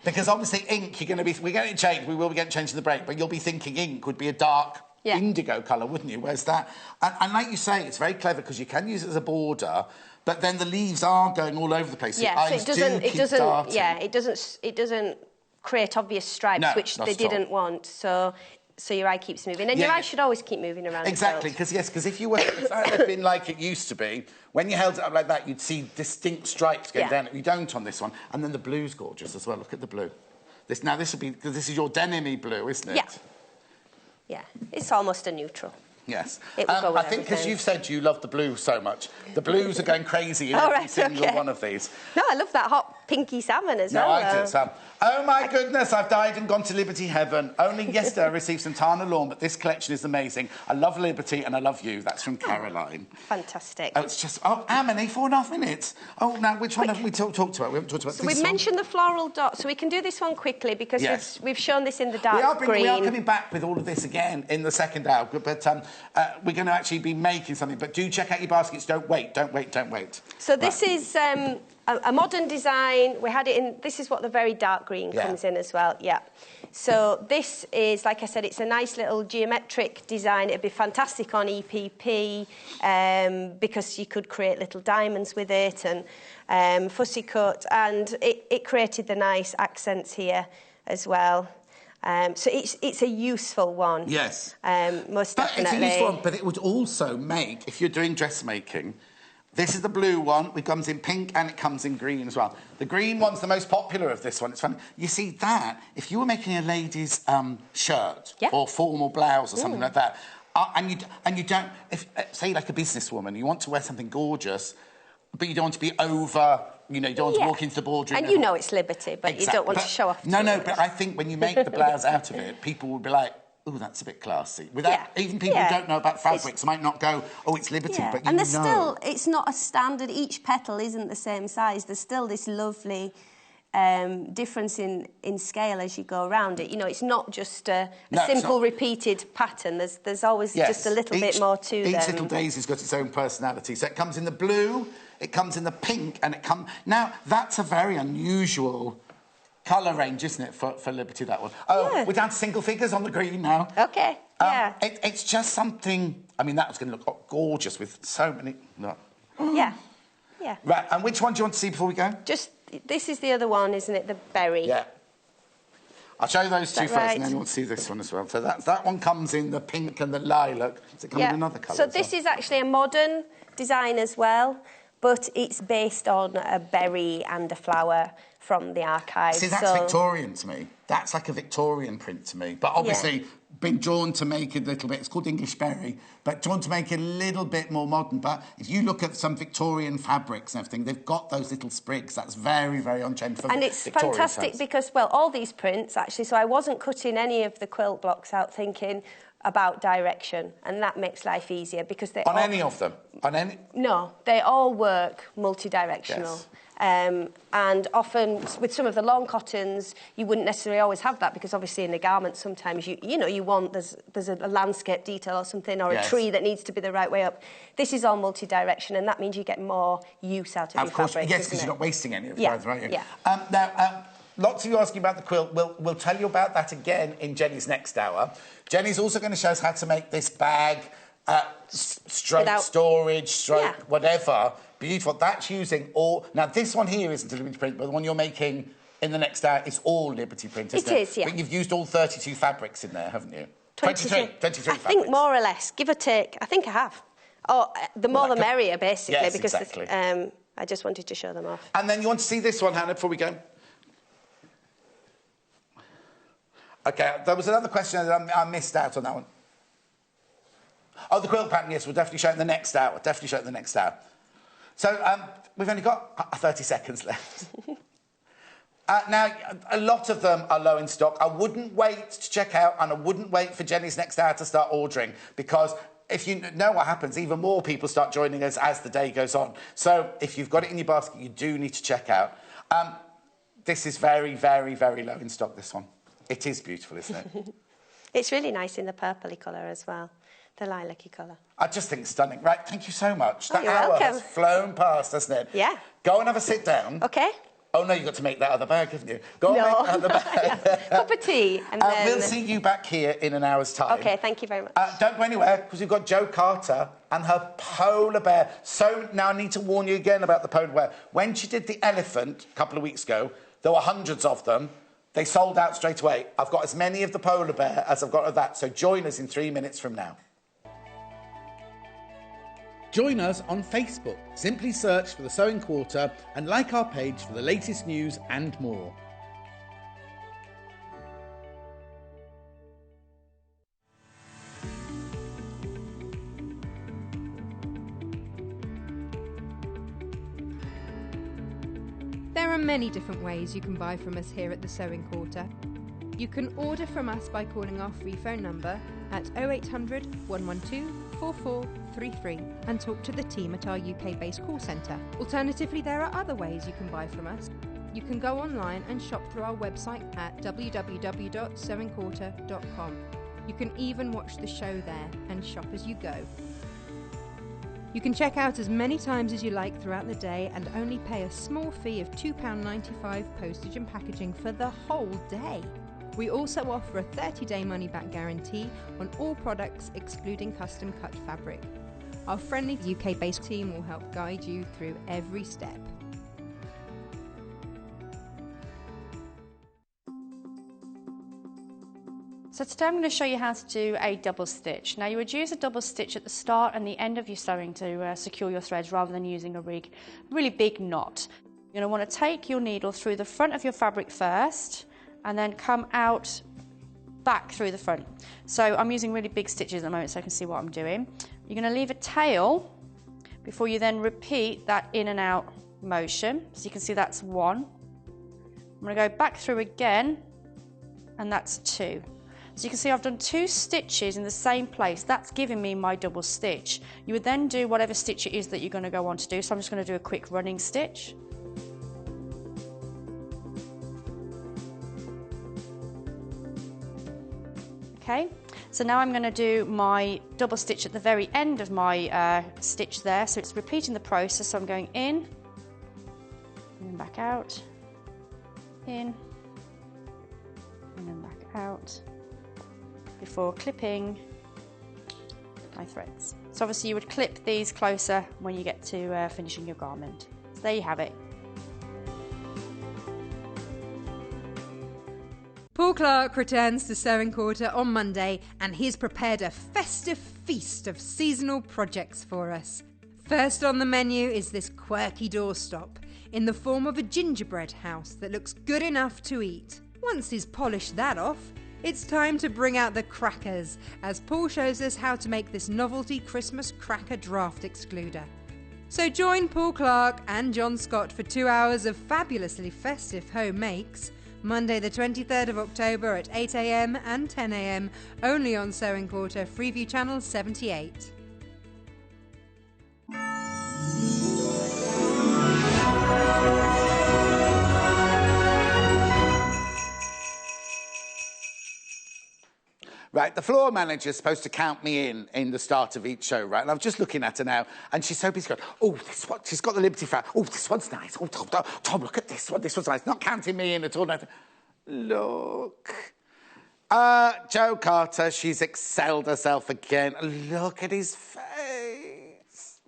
S1: Because obviously ink, we're going to change. We will be getting changed in the break, but you'll be thinking ink would be a dark indigo colour, wouldn't you? Whereas that... And like you say, it's very clever because you can use it as a border, but then the leaves are going all over the place. So
S3: it doesn't create obvious stripes, which they didn't want. So your eye keeps moving. And your eye should always keep moving around.
S1: Exactly, because if you were... If that had been like it used to be, when you held it up like that, you'd see distinct stripes going down. You don't on this one. And then the blue's gorgeous as well. Look at the blue. This is your denim-y blue, isn't it?
S3: Yeah. Yeah, it's almost a neutral.
S1: Yes.
S3: It will go with
S1: I think because you've said you love the blue so much, the blues are going crazy in every single one of these.
S3: No, I love that hot pinky salmon as well.
S1: No, I do, Sam. Oh, my goodness, I've died and gone to Liberty Heaven. Only yesterday I received some Tana lawn, but this collection is amazing. I love Liberty and I love you. That's from Caroline.
S3: Fantastic.
S1: Oh, it's just... Oh, Amity, 4.5 minutes. Oh, now, which one have we talked about? We haven't talked about this one.
S3: We've mentioned the floral dot, so we can do this one quickly because we've shown this in the dark green.
S1: We are coming back with all of this again in the second hour, but we're going to actually be making something. But do check out your baskets. Don't wait.
S3: So this is a modern design. We had it in... This is what the very dark green comes in as well. Yeah. So this is, like I said, it's a nice little geometric design. It'd be fantastic on EPP because you could create little diamonds with it and fussy cut. And it created the nice accents here as well. So it's a useful one.
S1: Yes.
S3: Most definitely.
S1: It's a useful one, but it would also make, if you're doing dressmaking, this is the blue one. It comes in pink and it comes in green as well. The green one's the most popular of this one. It's fun. You see that, if you were making a lady's shirt or formal blouse or something like that, and you don't, say like a businesswoman, you want to wear something gorgeous, but you don't want to be over... You know, you don't want to walk into the boardroom...
S3: And you know it's Liberty, but you don't want to show off...
S1: No, but I think when you make the blouse out of it, people will be like, oh, that's a bit classy. Even people who don't know about fabrics might not go, oh, it's Liberty, but you know...
S3: And there's still... It's not a standard... Each petal isn't the same size. There's still this lovely difference in scale as you go around it. You know, it's not just a simple repeated pattern. There's always just a little bit more to them.
S1: Each little daisy's got its own personality. So it comes in the blue... It comes in the pink, and it comes... Now, that's a very unusual colour range, isn't it, for Liberty, that one? Oh, we're down to single figures on the green now.
S3: OK,
S1: It's just something... I mean, that was going to look gorgeous with so many... No.
S3: Yeah.
S1: Right, and which one do you want to see before we go?
S3: This is the other one, isn't it? The berry.
S1: Yeah. I'll show you those two first, and then you want to see this one as well. So that one comes in the pink and the lilac. Does it come in another colour?
S3: So this is actually a modern design as well. But it's based on a berry and a flower. from the archive.
S1: See, that's Victorian to me. That's like a Victorian print to me. But obviously, been drawn to make it a little bit, it's called English Berry, but drawn to make it a little bit more modern. But if you look at some Victorian fabrics and everything, they've got those little sprigs. That's very, very on trend for Victorian.
S3: And it's fantastic because, well, all these prints, actually, so I wasn't cutting any of the quilt blocks out thinking about direction, and that makes life easier because they
S1: on any of them? On any?
S3: No, they all work multi-directional.
S1: Yes.
S3: And often with some of the long cottons, you wouldn't necessarily always have that because obviously in the garment sometimes you want there's a landscape detail or something or a tree that needs to be the right way up. This is all multi-direction, and that means you get more use out of your fabric.
S1: Yes, because you're not wasting any of it, right?
S3: Yeah.
S1: Now, lots of you asking about the quilt. We'll tell you about that again in Jenni's next hour. Jenni's also going to show us how to make this bag, storage, whatever. Beautiful. That's using all... Now, this one here isn't a Liberty print, but the one you're making in the next hour is all Liberty print, isn't it?
S3: It is, yeah.
S1: But you've used all 32 fabrics in there, haven't you?
S3: 23
S1: fabrics.
S3: I think more or less, give or take. I think I have. Oh, the more the merrier, basically.
S1: Yes,
S3: because
S1: exactly.
S3: I just wanted to show them off.
S1: And then you want to see this one, Hannah, before we go? OK, there was another question that I missed out on that one. Oh, the quilt pattern, yes, we'll definitely show it in the next hour. So we've only got 30 seconds left. Now, a lot of them are low in stock. I wouldn't wait to check out, and I wouldn't wait for Jenni's next hour to start ordering, because if you know what happens, even more people start joining us as the day goes on. So if you've got it in your basket, you do need to check out. This is very, very, very low in stock, this one. It is beautiful, isn't it?
S3: It's really nice in the purpley colour as well. The lilac-y colour.
S1: I just think it's stunning. Right, thank you so much.
S3: Oh,
S1: that hour has flown past, hasn't it?
S3: Yeah.
S1: Go and have a sit down.
S3: OK.
S1: Oh, no, you've got to make that other bag, haven't you? Go and make that other bag.
S3: Cup of tea. And then...
S1: We'll see you back here in an hour's time.
S3: OK, thank you very much.
S1: Don't go anywhere, because we've got Jo Carter and her polar bear. So now I need to warn you again about the polar bear. When she did the elephant a couple of weeks ago, there were hundreds of them. They sold out straight away. I've got as many of the polar bear as I've got of that, so join us in 3 minutes from now.
S2: Join us on Facebook. Simply search for The Sewing Quarter and like our page for the latest news and more.
S4: There are many different ways you can buy from us here at The Sewing Quarter. You can order from us by calling our free phone number at 0800 112 4433 and talk to the team at our UK-based call centre. Alternatively, there are other ways you can buy from us. You can go online and shop through our website at www.sewingquarter.com. You can even watch the show there and shop as you go. You can check out as many times as you like throughout the day and only pay a small fee of £2.95 postage and packaging for the whole day. We also offer a 30-day money-back guarantee on all products excluding custom-cut fabric. Our friendly UK-based team will help guide you through every step.
S5: So today I'm going to show you how to do a double stitch. Now you would use a double stitch at the start and the end of your sewing to secure your threads rather than using a really big knot. You're going to want to take your needle through the front of your fabric first and then come out back through the front. So I'm using really big stitches at the moment so I can see what I'm doing. You're going to leave a tail before you then repeat that in and out motion. So you can see that's 1. I'm going to go back through again and that's 2. So you can see I've done 2 stitches in the same place. That's giving me my double stitch. You would then do whatever stitch it is that you're going to go on to do. So I'm just going to do a quick running stitch. Okay, so now I'm going to do my double stitch at the very end of my stitch there. So it's repeating the process. So I'm going in, and then back out, in, and then back out, before clipping my threads. So obviously you would clip these closer when you get to finishing your garment. So there you have it.
S4: Paul Clark returns to Sewing Quarter on Monday and he's prepared a festive feast of seasonal projects for us. First on the menu is this quirky doorstop. in the form of a gingerbread house that looks good enough to eat. Once he's polished that off, it's time to bring out the crackers, as Paul shows us how to make this novelty Christmas cracker draft excluder. So join Paul Clark and John Scott for 2 hours of fabulously festive home makes, Monday the 23rd of October at 8 a.m. and 10 a.m, only on Sewing Quarter, Freeview Channel 78.
S1: Right, the floor manager's supposed to count me in the start of each show, right? And I'm just looking at her now, and she's so busy going, oh, this one, she's got the Liberty Flag. Oh, this one's nice. Oh, Tom, look at this one. This one's nice. Not counting me in at all. Look. Joe Carter, she's excelled herself again. Look at his face.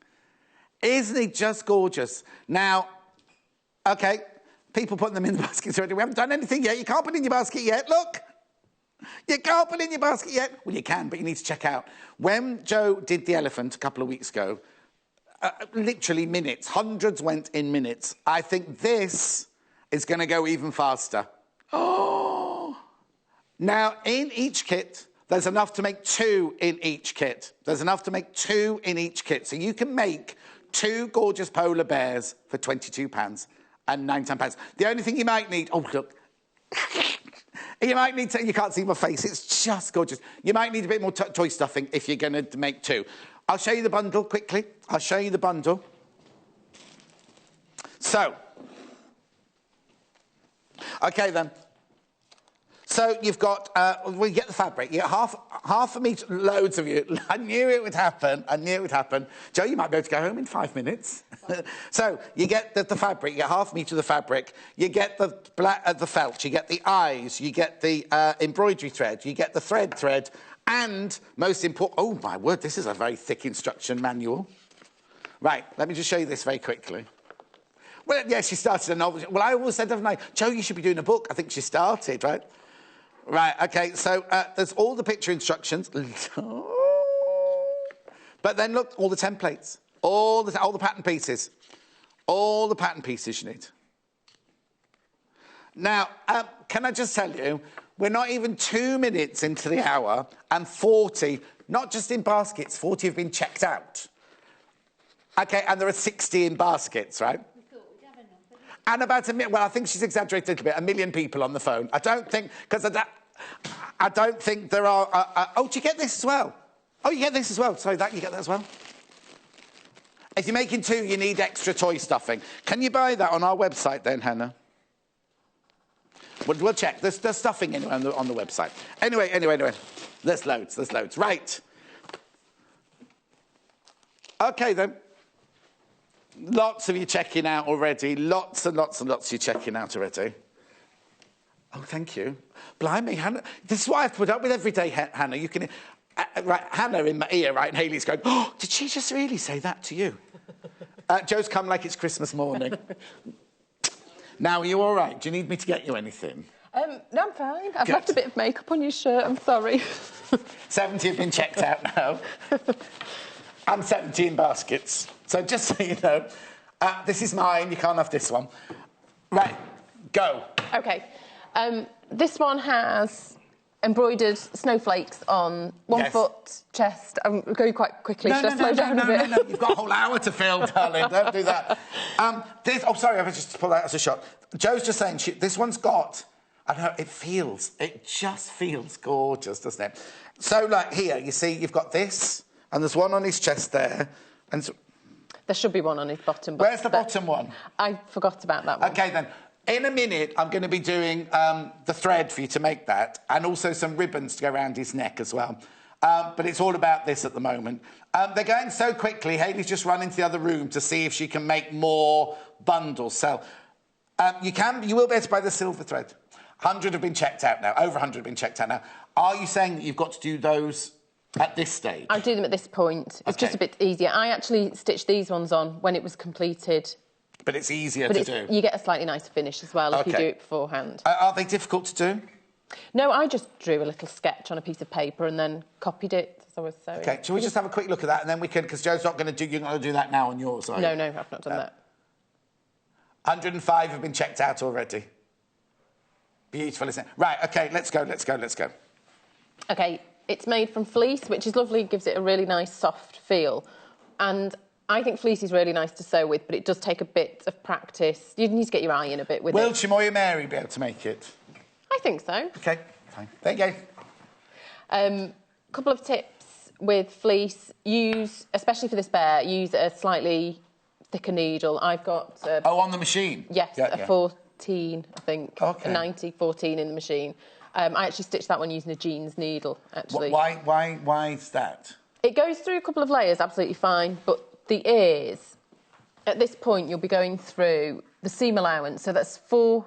S1: Isn't he just gorgeous? Now, OK, people putting them in the baskets already. We haven't done anything yet. You can't put it in your basket yet. Look. You can't put it in your basket yet. Well, you can, but you need to check out. When Joe did the elephant a couple of weeks ago, literally minutes, hundreds went in minutes. I think this is going to go even faster. Oh! Now, in each kit, there's enough to make 2 in each kit. There's enough to make 2 in each kit. So you can make 2 gorgeous polar bears for £22 and £19. The only thing you might need... Oh, look. You might need to... You can't see my face. It's just gorgeous. You might need a bit more toy stuffing if you're going to make 2. I'll show you the bundle quickly. I'll show you the bundle. So. OK, then. So you've got... we get the fabric. You get half of each... Loads of you. I knew it would happen. I knew it would happen. Joe, you might be able to go home in 5 minutes. So you get the fabric. You get half of each of the fabric. You get the felt. You get the eyes. You get the embroidery thread. You get the thread. And, most important... Oh, my word, this is a very thick instruction manual. Right, let me just show you this very quickly. Well, yeah, she started a novel. Well, I always said, haven't I, Joe, you should be doing a book. I think she started, right? Right, OK, so there's all the picture instructions. But then, look, all the templates, all the pattern pieces. All the pattern pieces you need. Now, can I just tell you, we're not even 2 minutes into the hour, and 40, not just in baskets, 40 have been checked out. OK, and there are 60 in baskets, right? And about a million, well, I think she's exaggerated a little bit, 1 million people on the phone. I don't think, because I don't think there are... oh, do you get this as well? Oh, you get this as well. Sorry, you get that as well. If you're making 2, you need extra toy stuffing. Can you buy that on our website then, Hannah? We'll check. There's stuffing anyway on the website. Anyway. There's loads. Right. OK, then. Lots of you checking out already. Lots and lots of you checking out already. Oh, thank you. Blimey, Hannah. This is what I've put up with every day, Hannah. You can... right, Hannah in my ear, right, and Hayley's going, oh, did she just really say that to you? Joe's come like it's Christmas morning. Now, are you all right? Do you need me to get you anything?
S6: No, I'm fine. I've left a bit of makeup on your shirt, I'm sorry.
S1: 70 have been checked out now. I'm 70 in baskets. So just so you know, this is mine. You can't have this one. Right, go.
S6: OK. This one has embroidered snowflakes on one foot, chest. I'm going quite quickly. Should I slow down a bit?
S1: No. You've got a whole hour to fill, darling. Don't do that. Oh, sorry, I've just pulled that as a shot. Joe's just saying, this one's got... I don't know, it just feels gorgeous, doesn't it? So, like, here, you see, you've got this, and there's one on his chest there, and...
S6: There should be one on his bottom. But
S1: where's the bottom one?
S6: I forgot about that one.
S1: OK, then. In a minute, I'm going to be doing the thread for you to make that, and also some ribbons to go around his neck as well. But it's all about this at the moment. They're going so quickly, Hayley's just run into the other room to see if she can make more bundles. So you will be able to buy the silver thread. 100 have been checked out now. Over 100 have been checked out now. Are you saying that you've got to do those at this stage?
S6: I'll do them at this point. It's just a bit easier. I actually stitched these ones on when it was completed.
S1: But it's easier to do.
S6: You get a slightly nicer finish as well if you do it beforehand.
S1: Are they difficult to do?
S6: No, I just drew a little sketch on a piece of paper and then copied it as I was sewing.
S1: OK, shall we just have a quick look at that and then we can... Because Joe's not going to do... You're not going to do that now on yours, are you?
S6: No, I've not done that.
S1: 105 have been checked out already. Beautiful, isn't it? Right, OK, let's go.
S6: OK, it's made from fleece, which is lovely, gives it a really nice soft feel. And I think fleece is really nice to sew with, but it does take a bit of practice. You need to get your eye in a bit with it.
S1: Will Chimoya Mary be able to make it?
S6: I think so.
S1: OK, fine. There you go.
S6: Couple of tips with fleece. Use, especially for this bear, use a slightly thicker needle. I've got...
S1: on the machine?
S6: Yes, a 14, I think.
S1: OK.
S6: A 90, 14 in the machine. I actually stitched that one using a jeans needle, actually.
S1: Why is that? It
S6: goes through a couple of layers absolutely fine, but the ears, at this point, you'll be going through the seam allowance, so that's 4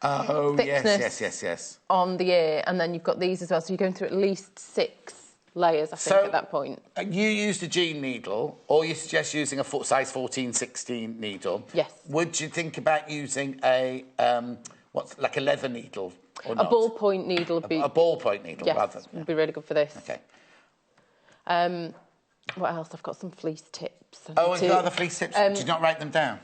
S6: thickness
S1: yes.
S6: on the ear, and then you've got these as well, so you're going through at least 6 layers, I think, at that point.
S1: You used a jean needle, or you suggest using a size 14, 16 needle.
S6: Yes.
S1: Would you think about using a, like a leather needle or not?
S6: A ballpoint needle would be...
S1: A ballpoint needle,
S6: yes,
S1: rather.
S6: would be really good for this.
S1: OK.
S6: What else? I've got some fleece tips.
S1: Have you got other fleece tips? Did you not write them down?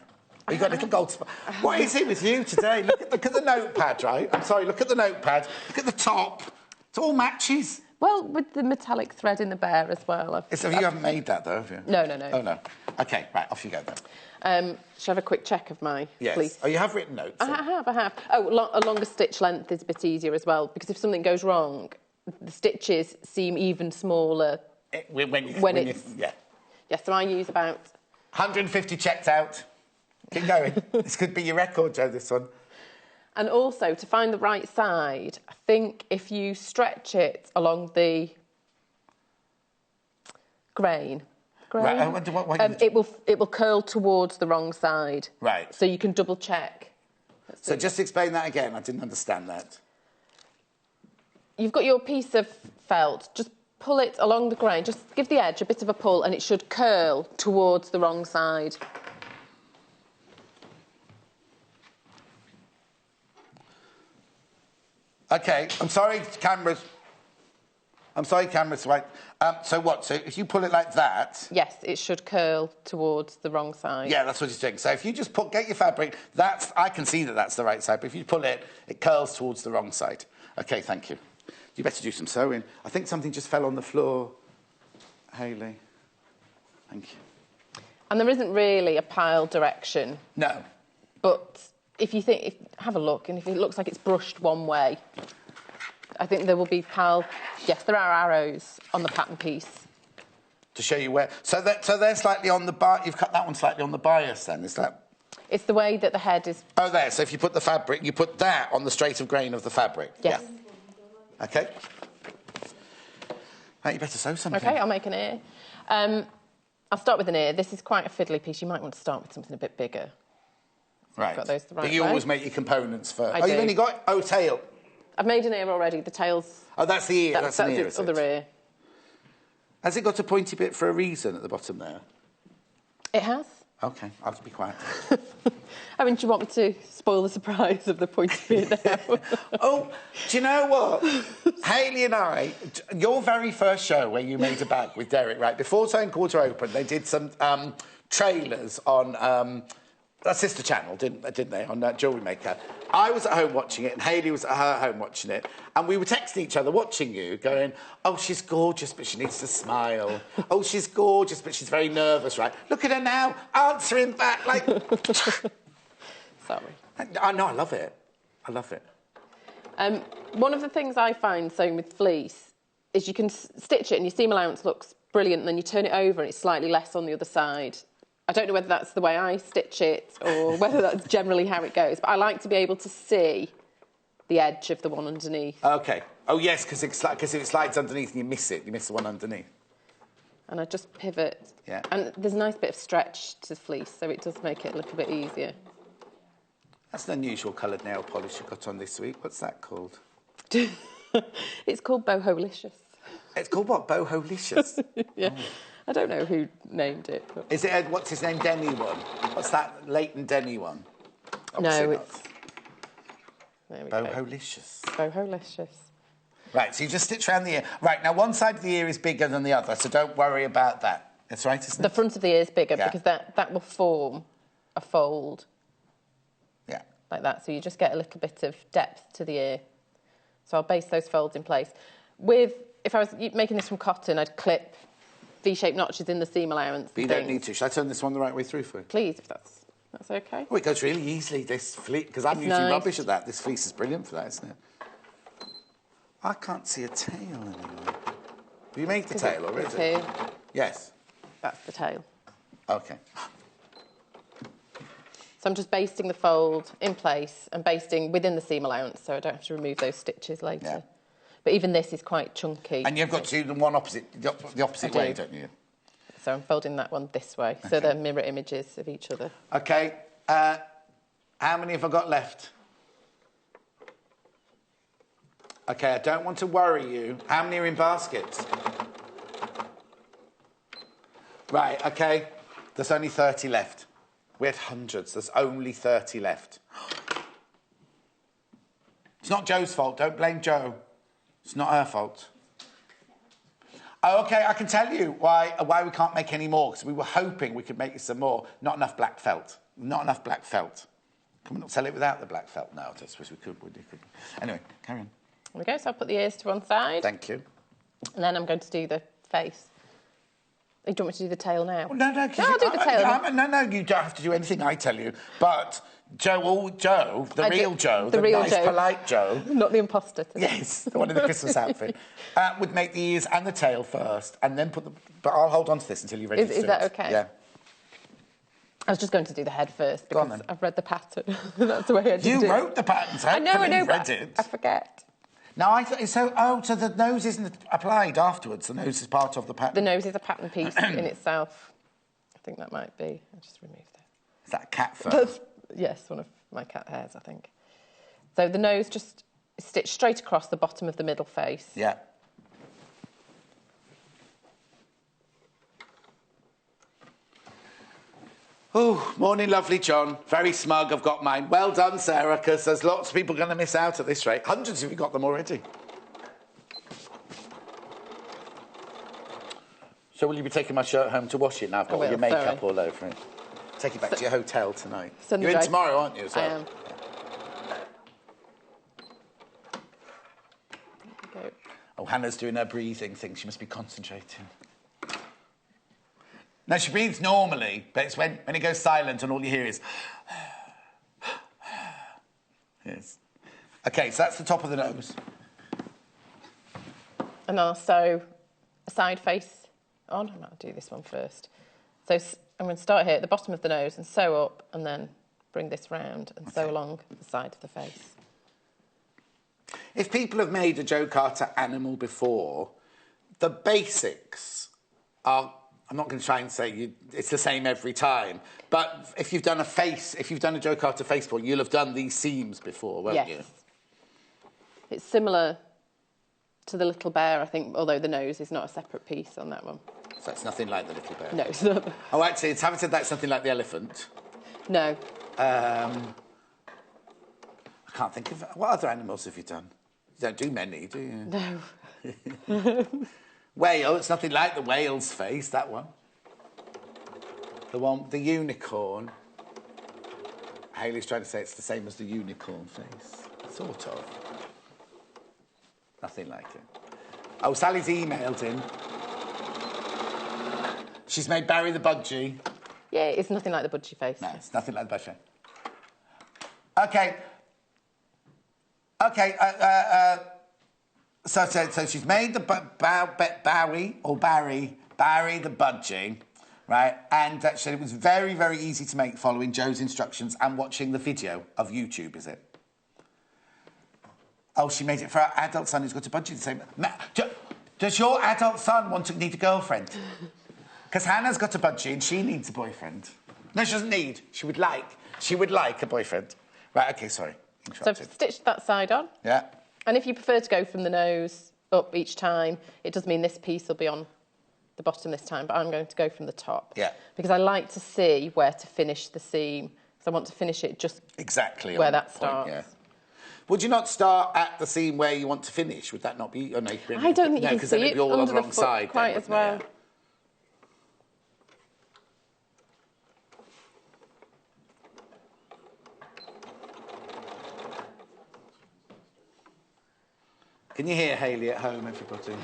S1: You got a little gold spot. What is it with you today? Look at the notepad, right? I'm sorry, look at the notepad. Look at the top. It all matches.
S6: Well, with the metallic thread in the bear as well.
S1: You haven't made that, though, have you?
S6: No.
S1: Oh, no. OK, right, off you go, then.
S6: Shall I have a quick check of my fleece?
S1: Oh, you have written notes?
S6: I have. Oh, a longer stitch length is a bit easier as well, because if something goes wrong, the stitches seem even smaller when it's...
S1: Yeah.
S6: Yeah, so I use about...
S1: 150 checked out. Keep going. This could be your record, Jo, this one.
S6: And also, to find the right side, I think if you stretch it along the grain...
S1: Right,
S6: it will curl towards the wrong side.
S1: Right.
S6: So you can double check.
S1: So just explain that again. I didn't understand that.
S6: You've got your piece of felt. Just pull it along the grain. Just give the edge a bit of a pull, and it should curl towards the wrong side.
S1: OK, I'm sorry, cameras. Right. So what? So if you pull it like that...
S6: Yes, it should curl towards the wrong side.
S1: Yeah, that's what you're doing. So if you just get your fabric, I can see that that's the right side, but if you pull it, it curls towards the wrong side. OK, thank you. You better do some sewing. I think something just fell on the floor. Hayley. Thank you.
S6: And there isn't really a pile direction.
S1: No.
S6: But have a look, and if it looks like it's brushed one way, I think there will be pile... Yes, there are arrows on the pattern piece.
S1: To show you where... So they're slightly on the bias... You've cut that one slightly on the bias, then, is that...
S6: It's the way that the head is...
S1: Oh, there. So if you put the fabric, you put that on the straight of grain of the fabric.
S6: Yes.
S1: Yeah. OK. Right, you better sew something.
S6: OK, I'll make an ear. I'll start with an ear. This is quite a fiddly piece. You might want to start with something a bit bigger.
S1: Right.
S6: I've got those the right
S1: But you
S6: way.
S1: always make your components first.
S6: I do.
S1: You've only got... Oh, tail.
S6: I've made an ear already. The tail's...
S1: Oh, that's the ear. That's an ear,
S6: the other ear.
S1: Has it got a pointy bit for a reason at the bottom there?
S6: It has.
S1: OK, I'll have to be quiet.
S6: I mean, do you want me to spoil the surprise of the pointy bit now?
S1: Oh, do you know what? Hayley and I, your very first show where you made a bag with Derek, right? Before Sewing Quarter opened, they did some trailers on... a sister channel, didn't they, on Jewellery Maker. I was at home watching it, and Hayley was at her home watching it, and we were texting each other, watching you, going, oh, she's gorgeous, but she needs to smile. Oh, she's gorgeous, but she's very nervous, right? Look at her now, answering back, like...
S6: Sorry.
S1: I know, I love it. I love it.
S6: One of the things I find sewing with fleece is you can stitch it, and your seam allowance looks brilliant, and then you turn it over, and it's slightly less on the other side. I don't know whether that's the way I stitch it or whether that's generally how it goes, but I like to be able to see the edge of the one underneath.
S1: OK. Oh, yes, because if it slides underneath and you miss it, you miss the one underneath.
S6: And I just pivot.
S1: Yeah.
S6: And there's a nice bit of stretch to the fleece, so it does make it look a bit easier.
S1: That's an unusual coloured nail polish you got on this week. What's that called?
S6: It's called Boholicious.
S1: It's called what? Boholicious?
S6: Yeah. Oh. I don't know who named it. But...
S1: Is it what's his name, Denny one? What's that Leighton Denny one? Obviously
S6: no,
S1: not.
S6: it's... There we
S1: Boholicious.
S6: Boholicious.
S1: Right, so you just stitch around the ear. Right, now one side of the ear is bigger than the other, so don't worry about that. That's right, isn't it?
S6: The front of the ear is bigger
S1: yeah.
S6: because that will form a fold. like that. So you just get a little bit of depth to the ear. So I'll baste those folds in place. If I was making this from cotton, I'd clip V-shaped notches in the seam allowance.
S1: But you don't need to. Should I turn this one the right way through for you?
S6: Please, if that's okay.
S1: Oh, it goes really easily, this fleece, because I'm usually rubbish at that. This fleece is brilliant for that, isn't it? I can't see a tail anywhere. Have you made the tail already?
S6: It's here.
S1: Yes.
S6: That's the tail.
S1: Okay.
S6: So I'm just basting the fold in place and basting within the seam allowance so I don't have to remove those stitches later.
S1: Yeah.
S6: But even this is quite chunky.
S1: And you've got to do them the opposite way, don't you?
S6: So I'm folding that one this way.
S1: Okay.
S6: So they're mirror images of each other.
S1: Okay. How many have I got left? Okay, I don't want to worry you. How many are in baskets? Right, okay. There's only 30 left. We had hundreds. There's only 30 left. It's not Joe's fault. Don't blame Joe. It's not her fault. Oh, okay, I can tell you why we can't make any more, because we were hoping we could make some more. Not enough black felt. Not enough black felt. Can we not sell it without the black felt? No, I suppose we could, would we? Anyway, carry on.
S6: There we go. So I'll put the ears to one side.
S1: Thank you.
S6: And then I'm going to do the face. Do you want me to do the tail now?
S1: Well, no,
S6: I'll do the tail.
S1: No, you don't have to do anything I tell you. But the real Joe, the
S6: real
S1: nice,
S6: Joe.
S1: polite Joe.
S6: Not the imposter.
S1: Yes, the one in the Christmas outfit. Would make the ears and the tail first, and then put the... But I'll hold on to this until you're ready to do it.
S6: Is that okay?
S1: Yeah.
S6: I was just going to do the head first
S1: Go on,
S6: because
S1: then.
S6: I've read the pattern. That's the way I did it.
S1: You wrote the patterns.
S6: I know,
S1: read
S6: but
S1: it.
S6: I forget.
S1: Now, I thought... So the nose isn't applied afterwards. The nose is part of the pattern.
S6: The nose is a pattern piece in itself. I think that might be. I'll just remove that.
S1: Is that cat fur?
S6: Yes, one of my cat hairs, I think. So the nose just stitched straight across the bottom of the middle face.
S1: Yeah. Oh, morning, lovely John. Very smug, I've got mine. Well done, Sarah, because there's lots of people going to miss out at this rate. Hundreds of you got them already. So will you be taking my shirt home to wash it now? I've got all your makeup all over it. Take it back to your hotel tonight. You're in tomorrow, aren't you?
S6: I am. There we go.
S1: Oh, Hannah's doing her breathing thing. She must be concentrating. No, she breathes normally, but it's when it goes silent and all you hear is... Yes. OK, so that's the top of the nose.
S6: And I'll sew a side face on. I might do this one first. So I'm going to start here at the bottom of the nose and sew up and then bring this round and sew along the side of the face.
S1: If people have made a Joe Carter animal before, the basics are... I'm not going to try and say it's the same every time, but if you've done a face, if you've done a Joe Carter face before, you'll have done these seams before, won't you?
S6: Yes. It's similar to the little bear, I think, although the nose is not a separate piece on that one.
S1: So it's nothing like the little bear?
S6: No, it's not.
S1: Oh, actually, having said that, it's something like the elephant.
S6: No.
S1: I can't think of... What other animals have you done? You don't do many, do you?
S6: No.
S1: Whale, it's nothing like the whale's face, that one. The unicorn. Hayley's trying to say it's the same as the unicorn face. Sort of. Nothing like it. Oh, Sally's emailed in. She's made Barry the Budgie.
S6: Yeah, it's nothing like the budgie face.
S1: No, it's nothing like the budgie. OK. OK, So she's made the Barry the budgie, right? And she said it was very, very easy to make following Joe's instructions and watching the video of YouTube, is it? Oh, she made it for her adult son who's got a budgie the same... Does your adult son need a girlfriend? Because Hannah's got a budgie and she needs a boyfriend. No, she doesn't need. She would like a boyfriend. Right, OK, sorry.
S6: So I've stitched that side on.
S1: Yeah.
S6: And if you prefer to go from the nose up each time, it does mean this piece will be on the bottom this time, but I'm going to go from the top.
S1: Yeah.
S6: Because I like to see where to finish the seam. Because I want to finish it just
S1: exactly
S6: where that starts.
S1: Yeah. Would you not start at the seam where you want to finish? Would that not be... Oh, no,
S6: I don't think you can see it
S1: all
S6: under
S1: on the wrong
S6: foot
S1: side
S6: quite as well.
S1: Yeah. Can you hear Hayley at home, everybody?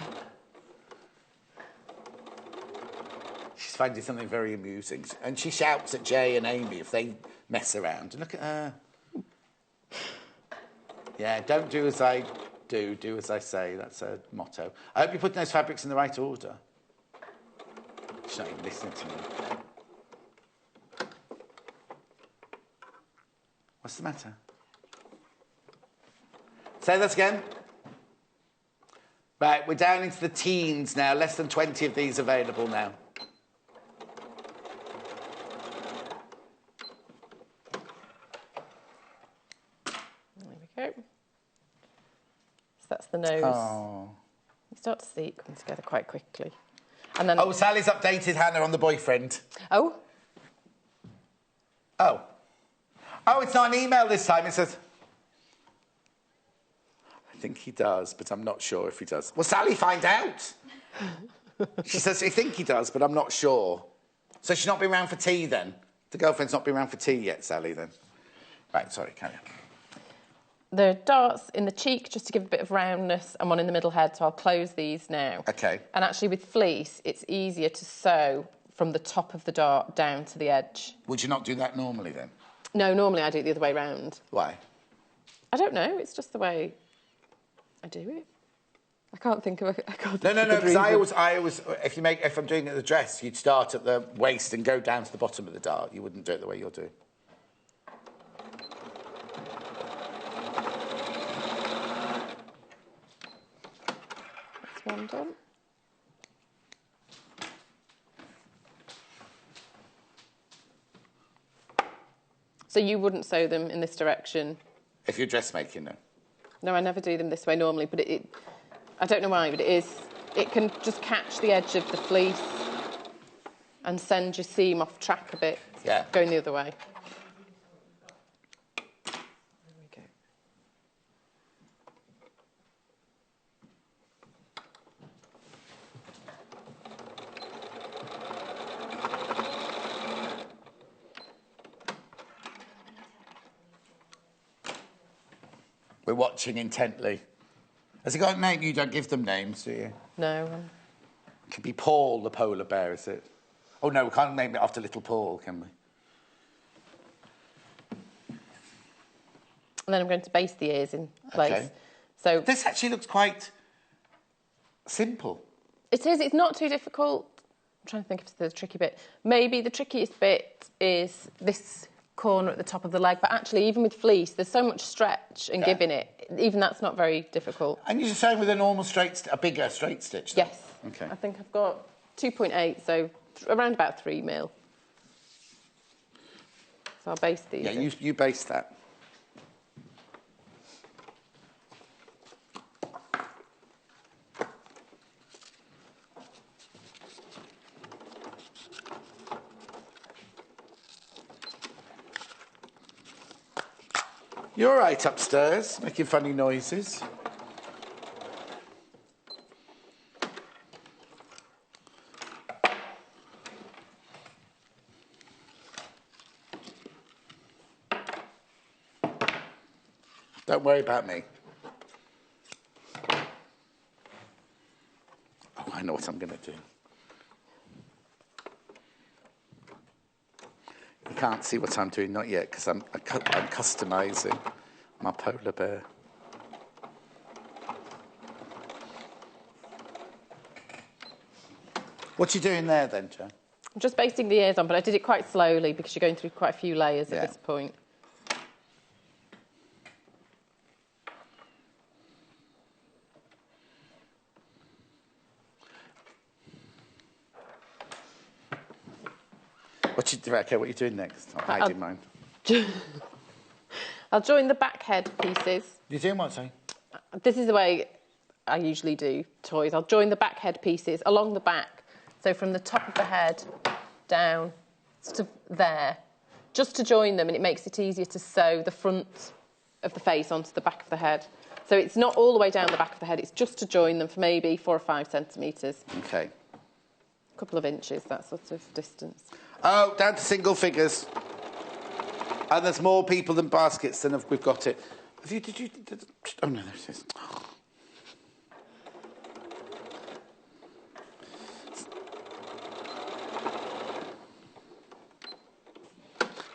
S1: She's finding something very amusing. And she shouts at Jay and Amy if they mess around. And look at her. Yeah, don't do as I do, do as I say. That's her motto. I hope you're putting those fabrics in the right order. She's not even listening to me. What's the matter? Say that again. Right, we're down into the teens now. Less than 20 of these available now.
S6: There we go. So that's the nose.
S1: Oh.
S6: You start to see it come together quite quickly. And then...
S1: Oh, Sally's updated Hannah on the boyfriend.
S6: Oh?
S1: Oh. Oh, it's not an email this time. It says... I think he does, but I'm not sure if he does. Well, Sally, find out. She says, I think he does, but I'm not sure. So she's not been round for tea, then? The girlfriend's not been round for tea yet, Sally, then? Right, sorry, carry on.
S6: There are darts in the cheek just to give a bit of roundness and one in the middle head, so I'll close these now.
S1: OK.
S6: And actually, with fleece, it's easier to sew from the top of the dart down to the edge.
S1: Would you not do that normally, then?
S6: No, normally I do it the other way round.
S1: Why?
S6: I don't know, it's just the way I do it. I can't think of a...
S1: No, because I always, if I'm doing it at the dress, you'd start at the waist and go down to the bottom of the dart. You wouldn't do it the way you're doing.
S6: That's one done. So you wouldn't sew them in this direction?
S1: If you're dressmaking, no.
S6: No, I never do them this way normally, but I don't know why, but it can just catch the edge of the fleece and send your seam off track a bit.
S1: Yeah.
S6: Going the other way. There we go.
S1: We're watching intently. Has he got a name? You don't give them names, do you?
S6: No.
S1: It could be Paul the polar bear, is it? Oh, no, we can't name it after little Paul, can we?
S6: And then I'm going to base the ears in place.
S1: Okay.
S6: So
S1: this actually looks quite simple.
S6: It is. It's not too difficult. I'm trying to think if there's a tricky bit. Maybe the trickiest bit is this corner at the top of the leg, but actually even with fleece there's so much stretch and give in it, even that's not very difficult.
S1: And you're sewing with a normal a bigger straight stitch then?
S6: Yes.
S1: Okay.
S6: I think I've got 2.8, so around about 3 mil. So I'll base these.
S1: Yeah, you base that. You're all right upstairs, making funny noises. Don't worry about me. Oh, I know what I'm going to do. You can't see what I'm doing, not yet, because I'm customising my polar bear. What are you doing there, then, Jo?
S6: I'm just basting the ears on, but I did it quite slowly because you're going through quite a few layers at this point.
S1: Okay, what are you doing next? I'm hiding mine.
S6: I'll join the back head pieces.
S1: You're doing what, sorry?
S6: This is the way I usually do toys. I'll join the back head pieces along the back. So from the top of the head down to there, just to join them, and it makes it easier to sew the front of the face onto the back of the head. So it's not all the way down the back of the head, it's just to join them for maybe 4 or 5 centimetres.
S1: Okay.
S6: A couple of inches, that sort of distance.
S1: Oh, down to single figures. And there's more people than baskets than we've got it. Oh, no, there it is.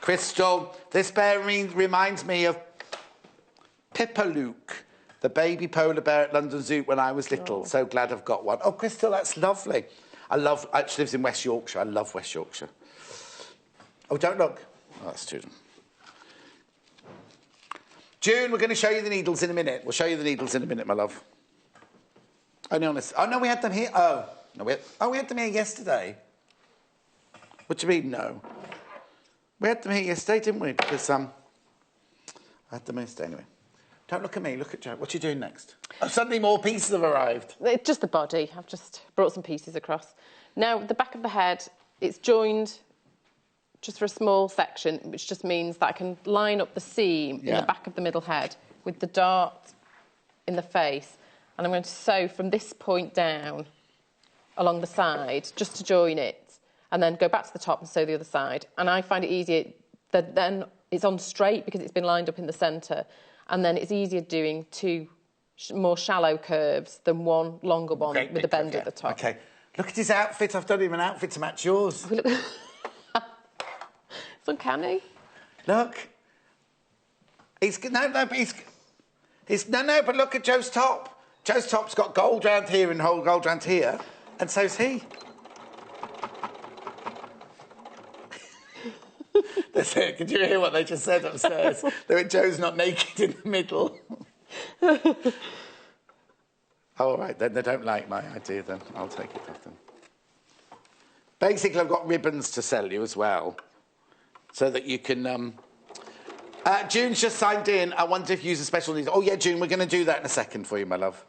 S1: Crystal, this bear reminds me of Pippa Luke, the baby polar bear at London Zoo when I was little. Oh. So glad I've got one. Oh, Crystal, that's lovely. She lives in West Yorkshire. I love West Yorkshire. Oh, don't look. Oh, that's too... June, we're going to show you the needles in a minute. We'll show you the needles in a minute, my love. Oh, no, we had them here. Oh, no, we had them here yesterday. What do you mean, no? We had them here yesterday, didn't we? Because, I had them yesterday anyway. Don't look at me, look at Joe. What are you doing next? Oh, suddenly more pieces have arrived.
S6: It's just the body. I've just brought some pieces across. Now, the back of the head, it's joined just for a small section, which just means that I can line up the seam in the back of the middle head with the dart in the face. And I'm going to sew from this point down along the side, just to join it, and then go back to the top and sew the other side. And I find it easier that then it's on straight because it's been lined up in the centre, and then it's easier doing two more shallow curves than one longer one with a bend at the top.
S1: OK. Look at his outfit. I've done him an outfit to match yours.
S6: It's uncanny.
S1: Look. But look at Joe's top. Joe's top's got gold round here and whole gold round here, and so's he. Could you hear what they just said upstairs? They went, Joe's not naked in the middle. Oh, all right, then they don't like my idea, then. I'll take it off them. Basically, I've got ribbons to sell you as well, so that you can... June's just signed in. I wonder if you use a special needle. Oh, yeah, June, we're going to do that in a second for you, my love.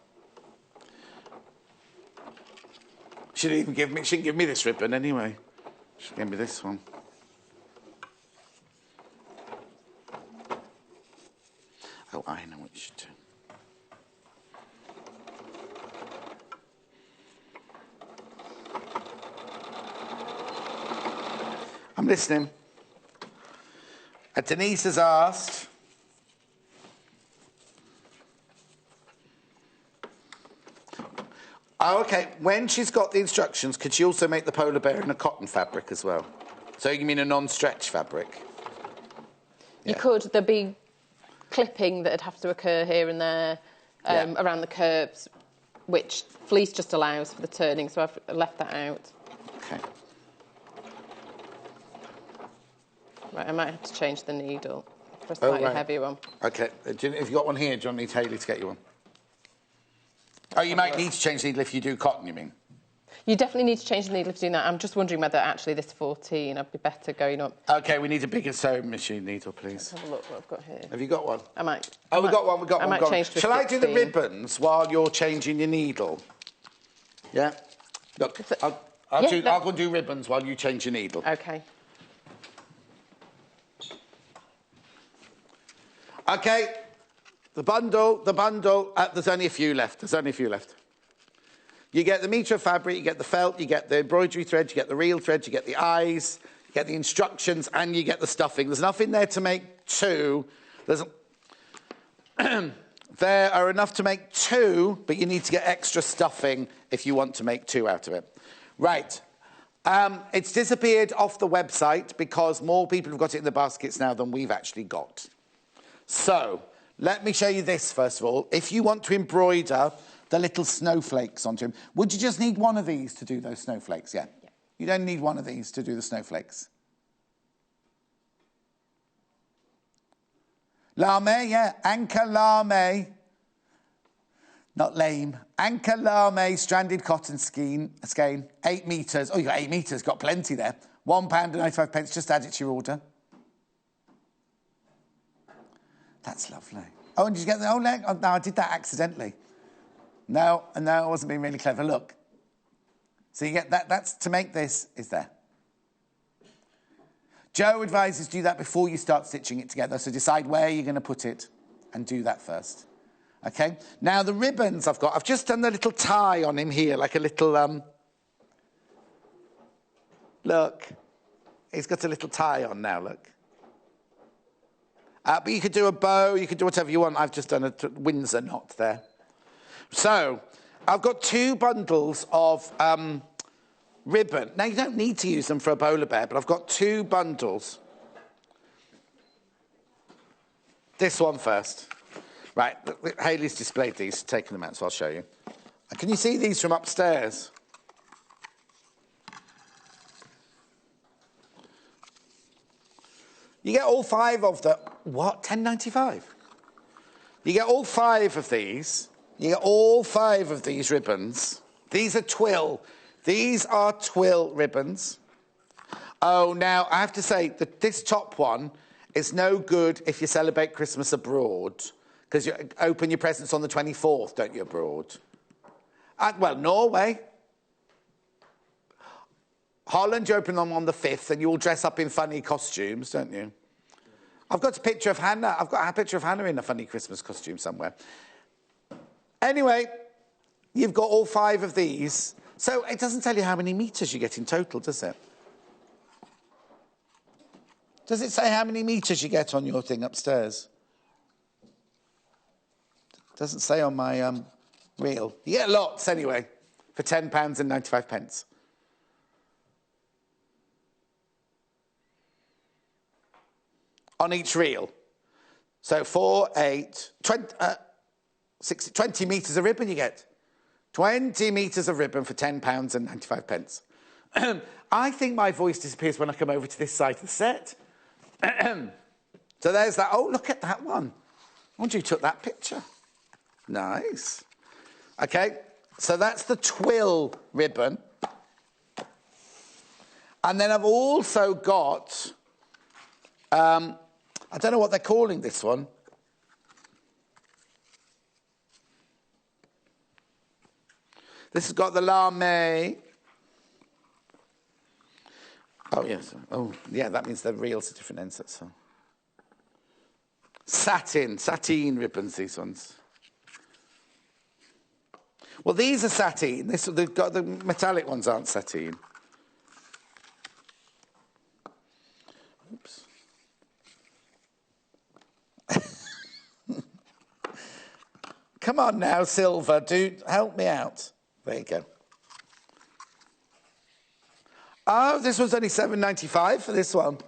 S1: She didn't give me this ribbon anyway. She gave me this one. Oh, I know what you should do. I'm listening. Denise has asked... Oh, OK. When she's got the instructions, could she also make the polar bear in a cotton fabric as well? So you mean a non-stretch fabric?
S6: You could. There'd be clipping that'd have to occur here and there around the curves, which Fleece just allows for the turning, so I've left that out.
S1: OK.
S6: Right, I might have to change the needle for a slightly heavier one.
S1: OK. If you've got one here, do you want me to Haley to get you one? Oh, you might need to change the needle if you do cotton, you mean?
S6: You definitely need to change the needle if you do that. I'm just wondering whether actually this 14, I'd be better going up. OK,
S1: we need a bigger sewing machine needle, please.
S6: Let's have a look what I've got here.
S1: Have you got one?
S6: I might.
S1: Oh, we've got one.
S6: I might change to a 16.
S1: Shall I do the ribbons while you're changing your needle? Yeah? Look, I'll go and do ribbons while you change your needle.
S6: OK.
S1: OK. The bundle, there's only a few left. You get the metre of fabric, you get the felt, you get the embroidery thread, you get the reel thread, you get the eyes, you get the instructions, and you get the stuffing. There's enough in there to make two. There are enough to make two, but you need to get extra stuffing if you want to make two out of it. Right. It's disappeared off the website because more people have got it in the baskets now than we've actually got. So... let me show you this, first of all. If you want to embroider the little snowflakes onto him, would you just need one of these to do those snowflakes? Yeah. You don't need one of these to do the snowflakes. Lame, yeah. Anchor lame. Not lame. Anchor lame, stranded cotton skein, 8 metres. Oh, you got 8 metres. Got plenty there. £1.95. Just add it to your order. That's lovely. Oh, and did you get the whole leg? Oh, no, I did that accidentally. No, I wasn't being really clever. Look. So you get that. That's to make this is there. Joe advises do that before you start stitching it together. So decide where you're going to put it and do that first. OK? Now, the ribbons I've just done the little tie on him here, like a little... Look. He's got a little tie on now, look. But you could do a bow, you could do whatever you want. I've just done a Windsor knot there. So, I've got 2 bundles of ribbon. Now, you don't need to use them for a polar bear, but I've got 2 bundles this one first. Right, Hayley's displayed these, taken them out, so I'll show you. And can you see these from upstairs? You get all 5 of the... What? £10.95? You get all 5 of these. You get all 5 of these ribbons. These are twill. These are twill ribbons. Oh, now, I have to say that this top one is no good if you celebrate Christmas abroad, because you open your presents on the 24th, don't you, abroad? Well, Norway. Holland, you open them on the 5th, and you all dress up in funny costumes, don't you? I've got a picture of Hannah. I've got a picture of Hannah in a funny Christmas costume somewhere. Anyway, you've got all 5 of these. So it doesn't tell you how many metres you get in total, does it? Does it say how many metres you get on your thing upstairs? It doesn't say on my reel. You get lots anyway, for £10.95. On each reel. So 4, 8, 20 metres of ribbon you get. 20 metres of ribbon for £10.95. I think my voice disappears when I come over to this side of the set. So there's that. Oh, look at that one. I wonder who took that picture. Nice. Okay, so that's the twill ribbon. And then I've also got... I don't know what they're calling this one. This has got the lame. Oh, yes. Oh, yeah, that means the reels are different ends. That's all. Sateen ribbons, these ones. Well, these are sateen. They've got the metallic ones aren't sateen. Oops. Come on now, Silver, help me out. There you go. Oh, this one's only £7.95 for this one.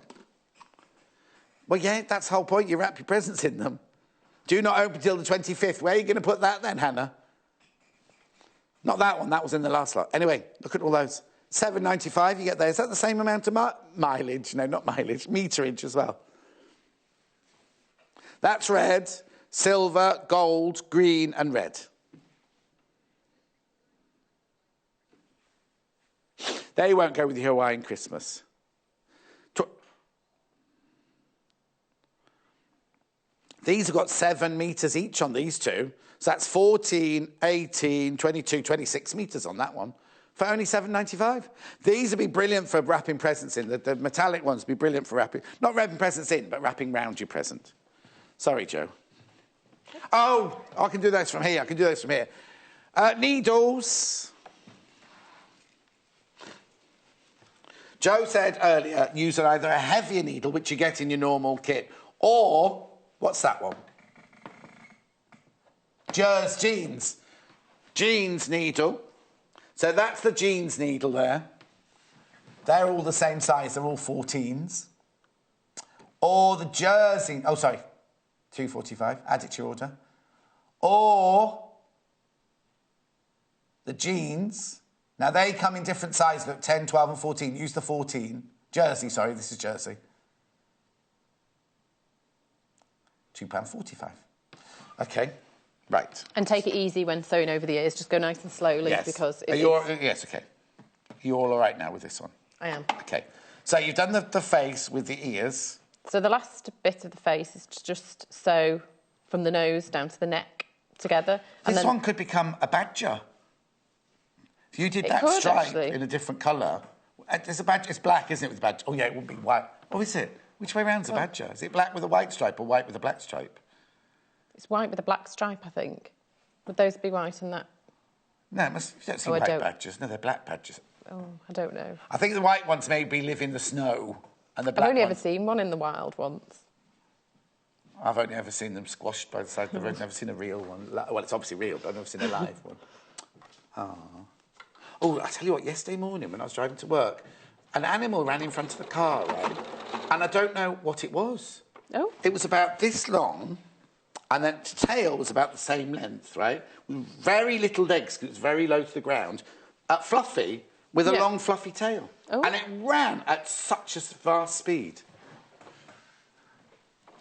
S1: Well, yeah, that's the whole point. You wrap your presents in them. Do not open till the 25th. Where are you going to put that then, Hannah? Not that one. That was in the last lot. Anyway, look at all those. £7.95 you get there. Is that the same amount of mileage? No, not mileage. Meterage as well. That's red, silver, gold, green and red. They won't go with the Hawaiian Christmas. These have got 7 metres each on these two. So that's 14, 18, 22, 26 metres on that one for only £7.95. These would be brilliant for wrapping presents in. The metallic ones would be brilliant for wrapping, not wrapping presents in, but wrapping round your present. Sorry, Joe. Oh, I can do those from here. I can do those from here. Needles. Joe said earlier, use either a heavier needle, which you get in your normal kit, or, what's that one? Jeans needle. So that's the jeans needle there. They're all the same size. They're all 14s. Or the jersey... Oh, sorry. £2.45. Add it to your order. Or the jeans... Now, they come in different sizes, look, 10, 12 and 14. Use the 14. Jersey, sorry, this is jersey. £2.45. OK, right.
S6: And take it easy when sewing over the ears. Just go nice and slowly,
S1: yes.
S6: Because
S1: Yes, OK. Are you all right now with this one?
S6: I am.
S1: OK. So you've done the face with the ears.
S6: So the last bit of the face is to just sew from the nose down to the neck together.
S1: This one could become a badger. If you did that stripe in a different colour... There's a badger. It's black, isn't it, with the badger? Oh, yeah, it would be white. Oh, is it? Which way round's a badger? Is it black with a white stripe or white with a black stripe?
S6: It's white with a black stripe, I think. Would those be white and that?
S1: No, you don't see white badgers. No, they're black badgers.
S6: Oh, I don't know.
S1: I think the white ones maybe live in the snow, and the black
S6: I've only ever seen one in the wild once.
S1: I've only ever seen them squashed by the side of the road. I've never seen a real one. Well, it's obviously real, but I've never seen a live one. Oh, I tell you what, yesterday morning when I was driving to work, an animal ran in front of the car, right? And I don't know what it was.
S6: Oh.
S1: It was about this long, and then the tail was about the same length, right? With very little legs, because it was very low to the ground. Fluffy, with a long, fluffy tail.
S6: Oh.
S1: And it ran at such a vast speed.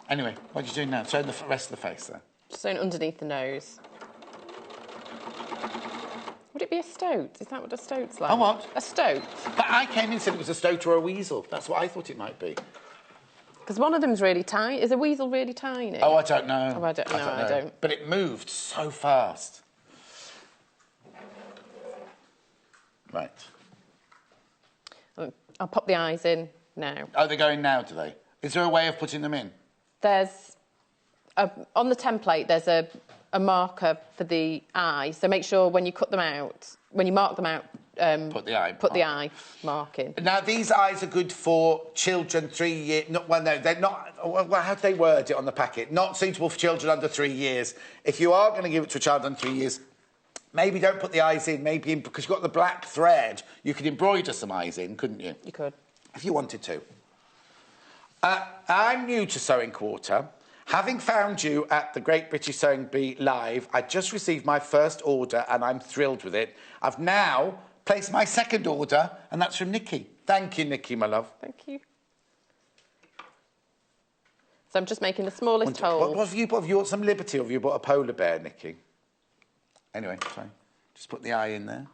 S1: Anyway, what are you doing now? Show the rest of the face, there.
S6: Just sewing underneath the nose. Would it be a stoat? Is that what a stoat's like?
S1: A what?
S6: A stoat.
S1: But I came in and said it was a stoat or a weasel. That's what I thought it might be.
S6: Because one of them's really tiny. Is a weasel really tiny?
S1: Oh, I don't know.
S6: Oh, I don't know.
S1: But it moved so fast. Right.
S6: I'll pop the eyes in now.
S1: Oh, they're going now, do they? Is there a way of putting them in?
S6: There's on the template. There's a marker for the eye. So make sure when you cut them out, when you mark them out,
S1: put the eye.
S6: Put the eye mark in.
S1: Now these eyes are good for children 3 years. Well, no, they're not. Well, how do they word it on the packet? Not suitable for children under 3 years. If you are going to give it to a child under 3 years, maybe don't put the eyes in. Maybe because you've got the black thread, you could embroider some eyes in, couldn't you?
S6: You could,
S1: if you wanted to. I'm new to Sewing Quarter. Having found you at the Great British Sewing Bee Live, I just received my first order and I'm thrilled with it. I've now placed my second order, and that's from Nikki. Thank you, Nikki, my love.
S6: Thank you. So I'm just making the smallest hole.
S1: What have you bought? Have you bought some Liberty or have you bought a polar bear, Nikki? Anyway, sorry. Just put the eye in there.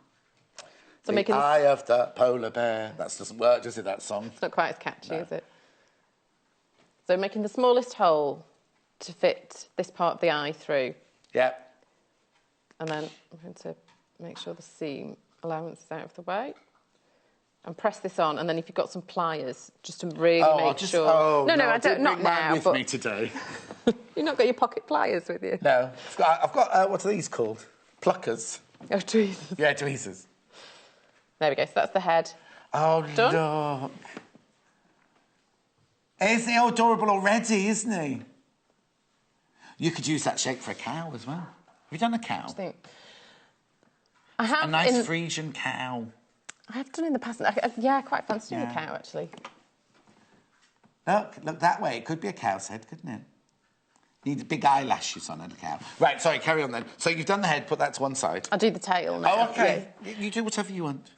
S1: So the eye of the polar bear. That doesn't work, does it, that song?
S6: It's not quite as catchy, is it? So making the smallest hole to fit this part of the eye through.
S1: Yeah.
S6: And then I'm going to make sure the seam allowance is out of the way. And press this on, and then if you've got some pliers, just to really make sure.
S1: Oh,
S6: no, I don't. Not now.
S1: With me today.
S6: You've not got your pocket pliers with you.
S1: No, I've got what are these called? Pluckers.
S6: Oh, tweezers.
S1: Yeah, tweezers.
S6: There we go. So that's the head.
S1: Oh,
S6: done.
S1: Look. Isn't he adorable already? Isn't he? You could use that shape for a cow as well. Have you done a cow?
S6: I think. I have.
S1: A nice Frisian cow.
S6: I have done in the past. Yeah, I quite fancy doing a cow, actually.
S1: Look that way. It could be a cow's head, couldn't it? Need big eyelashes on it, a cow. Right, sorry, carry on then. So you've done the head, put that to one side.
S6: I'll do the tail now.
S1: Oh, OK. Yeah. You do whatever you want.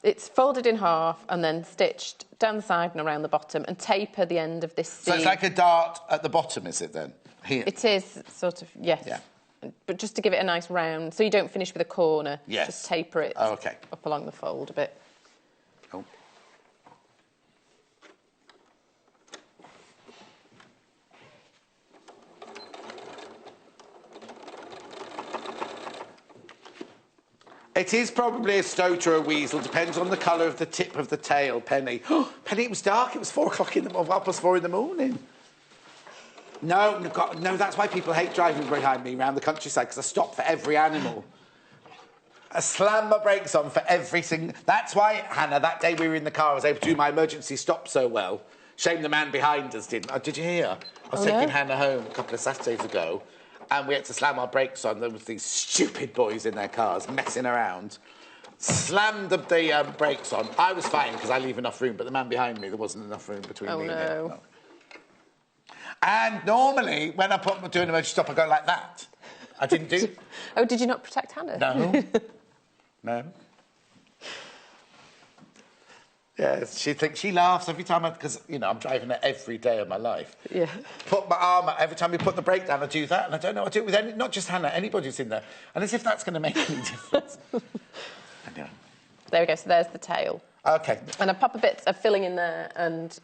S1: It's
S6: folded in half and then stitched down the side and around the bottom and taper the end of this seam.
S1: So it's like a dart at the bottom, is it, then? Here?
S6: It is, sort of, yes. Yeah. But just to give it a nice round, so you don't finish with a corner.
S1: Yes.
S6: Just taper it up along the fold a bit.
S1: Oh. It is probably a stoat or a weasel, depends on the colour of the tip of the tail, Penny. Penny, it was dark, it was 4 o'clock in the morning, 4 in the morning. No, that's why people hate driving behind me around the countryside, because I stop for every animal. I slam my brakes on for every single... That's why, Hannah, that day we were in the car, I was able to do my emergency stop so well. Shame the man behind us didn't. Oh, did you hear? I was taking Hannah home a couple of Saturdays ago, and we had to slam our brakes on. There was these stupid boys in their cars messing around. Slammed the brakes on. I was fine, because I leave enough room, but the man behind me, there wasn't enough room between me and him. No. And normally, when I do an emergency stop, I go like that. I didn't do...
S6: Oh, did you not protect Hannah?
S1: No. No. Yeah, she laughs every time because, I'm driving her every day of my life.
S6: Yeah.
S1: Put my arm out, every time we put the brake down, I do that, and I don't know what to do it with not just Hannah, anybody who's in there. And as if that's going to make any difference. Anyway.
S6: There we go, so there's the tail.
S1: OK.
S6: And I pop a bit of filling in there and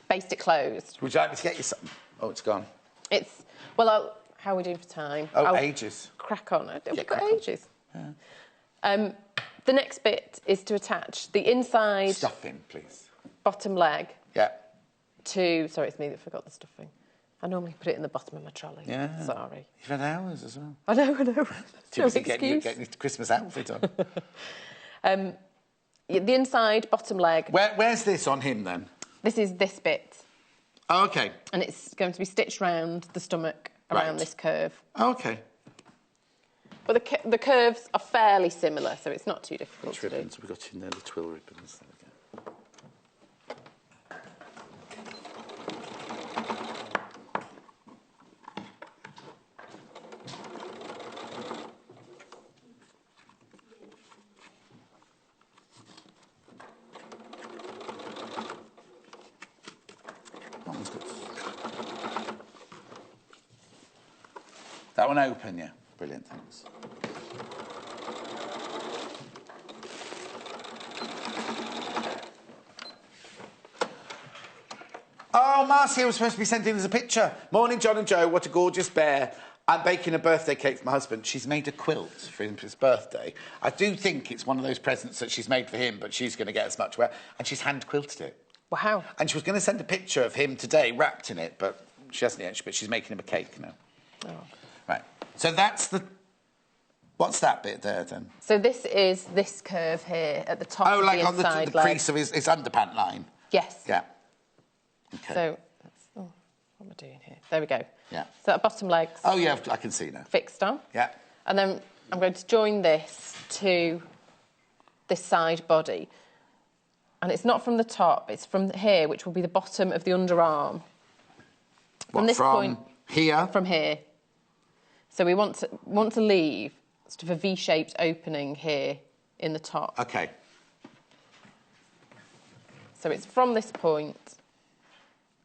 S6: baste it closed.
S1: Would you like me to get you something? Oh, it's gone.
S6: It's... Well, how are we doing for time?
S1: Oh, ages.
S6: Crack on. We've got ages. Yeah. The next bit is to attach the inside...
S1: Stuffing, please.
S6: Bottom leg.
S1: Yeah.
S6: To... Sorry, it's me that forgot the stuffing. I normally put it in the bottom of my trolley.
S1: Yeah.
S6: Sorry.
S1: You've had hours as well.
S6: I know.
S1: Too busy getting your Christmas outfit on.
S6: The inside bottom leg...
S1: Where's this on him, then?
S6: This is this bit.
S1: Oh, OK.
S6: And it's going to be stitched round the stomach, around this curve.
S1: Oh, OK.
S6: But the curves are fairly similar, so it's not too difficult to do.
S1: Ribbons we got in there, the twill ribbons. There we go. That one open, yeah. Brilliant, thanks. Oh, Marcia was supposed to be sending us a picture. Morning, John and Joe. What a gorgeous bear. I'm baking a birthday cake for my husband. She's made a quilt for his birthday. I do think it's one of those presents that she's made for him, but she's going to get as much wear. And she's hand-quilted it.
S6: Wow.
S1: And she was going to send a picture of him today wrapped in it, but she hasn't yet. But she's making him a cake now.
S6: Oh.
S1: Right. So that's the... What's that bit there, then?
S6: So this is this curve here at the top of the inside leg.
S1: Oh, like on the crease of his underpant line?
S6: Yes.
S1: Yeah. Okay.
S6: So, what am I doing here? There we go.
S1: Yeah.
S6: So that bottom leg's...
S1: Oh, yeah, I can see now.
S6: Fixed on.
S1: Yeah.
S6: And then I'm going to join this to this side body. And it's not from the top, it's from here, which will be the bottom of the underarm. From this point...
S1: here?
S6: From here. So we want to leave sort of a V-shaped opening here in the top.
S1: OK.
S6: So it's from this point,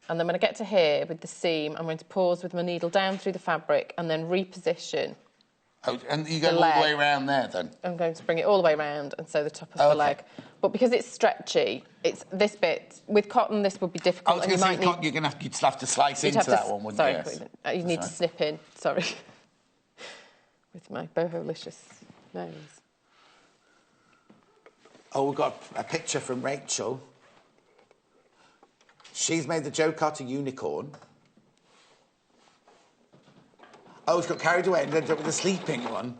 S6: and then when I get to here with the seam, I'm going to pause with my needle down through the fabric and then reposition.
S1: Oh, and you go all the way around there, then?
S6: I'm going to bring it all the way around and sew the top of the leg. But because it's stretchy, it's this bit. With cotton, this would be difficult.
S1: I was going to say, cotton, you'd still have to slice into that one, wouldn't you?
S6: Sorry, you need to snip in. Sorry. With my boho-licious nose.
S1: Oh, we've got a picture from Rachel. She's made the Joe Carter unicorn. Oh, it's got carried away and ended up with a sleeping one.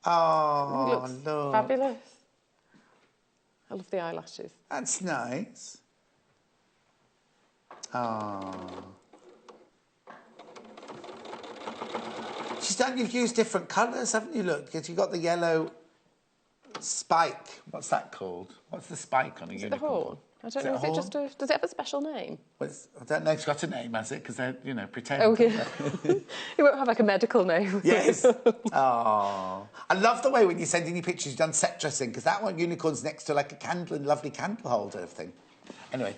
S1: Oh, look.
S6: Fabulous. I love the eyelashes.
S1: That's nice. Oh. You've used different colours, haven't you? Look, because you've got the yellow spike. What's that called? What's the spike on a unicorn?
S6: The horn. I don't know. Is it just does it have a special name?
S1: Well, I don't know if it's got a name, has it? Because they're, pretend.
S6: Oh, yeah. It won't have like a medical name.
S1: Yes. Oh. I love the way when you send in your pictures, you've done set dressing, because that one unicorn's next to like a candle and lovely candle holder thing. Anyway.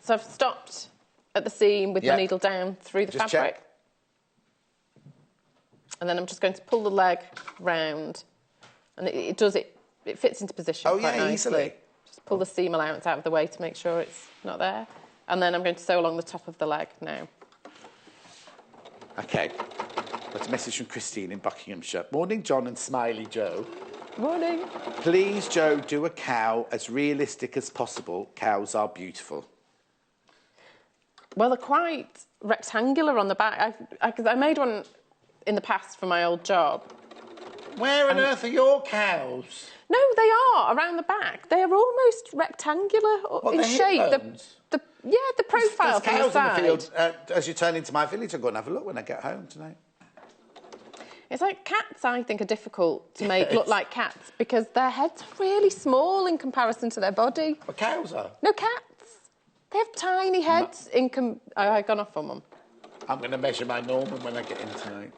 S6: So I've stopped at the seam with my needle down through the fabric. Check. And then I'm just going to pull the leg round, and it fits into position quite nicely.
S1: Easily.
S6: Just pull the seam allowance out of the way to make sure it's not there. And then I'm going to sew along the top of the leg now.
S1: OK. Got a message from Christine in Buckinghamshire. Morning, John and Smiley Joe.
S6: Morning.
S1: Please, Joe, do a cow as realistic as possible. Cows are beautiful.
S6: Well, they're quite rectangular on the back. I made one in the past for my old job.
S1: Where on earth are your cows?
S6: No, they are around the back. They are almost rectangular in shape. The profile from the side.
S1: In the field. As you turn into my village, I'll go and have a look when I get home tonight.
S6: It's like cats, I think, are difficult to make look like cats because their heads are really small in comparison to their body.
S1: But cows are?
S6: No, cats. They have tiny heads I've gone off on one.
S1: I'm going to measure my Norman when I get in tonight.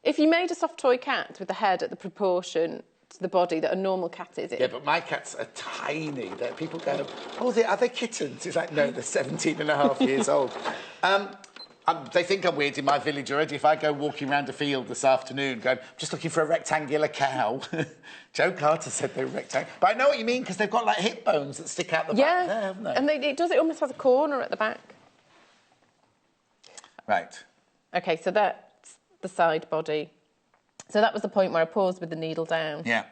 S6: If you made a soft toy cat with the head at the proportion to the body that a normal cat is...
S1: Yeah, but my cats are tiny. People go, are they kittens? It's like, no, they're 17 and a half years old. They think I'm weird in my village already. If I go walking around a field this afternoon going, I'm just looking for a rectangular cow. Joe Carter said they were rectangular. But I know what you mean, because they've got, like, hip bones that stick out the back there, haven't they?
S6: And it almost has a corner at the back.
S1: Right.
S6: OK, so that's the side body. So that was the point where I paused with the needle down.
S1: Yeah.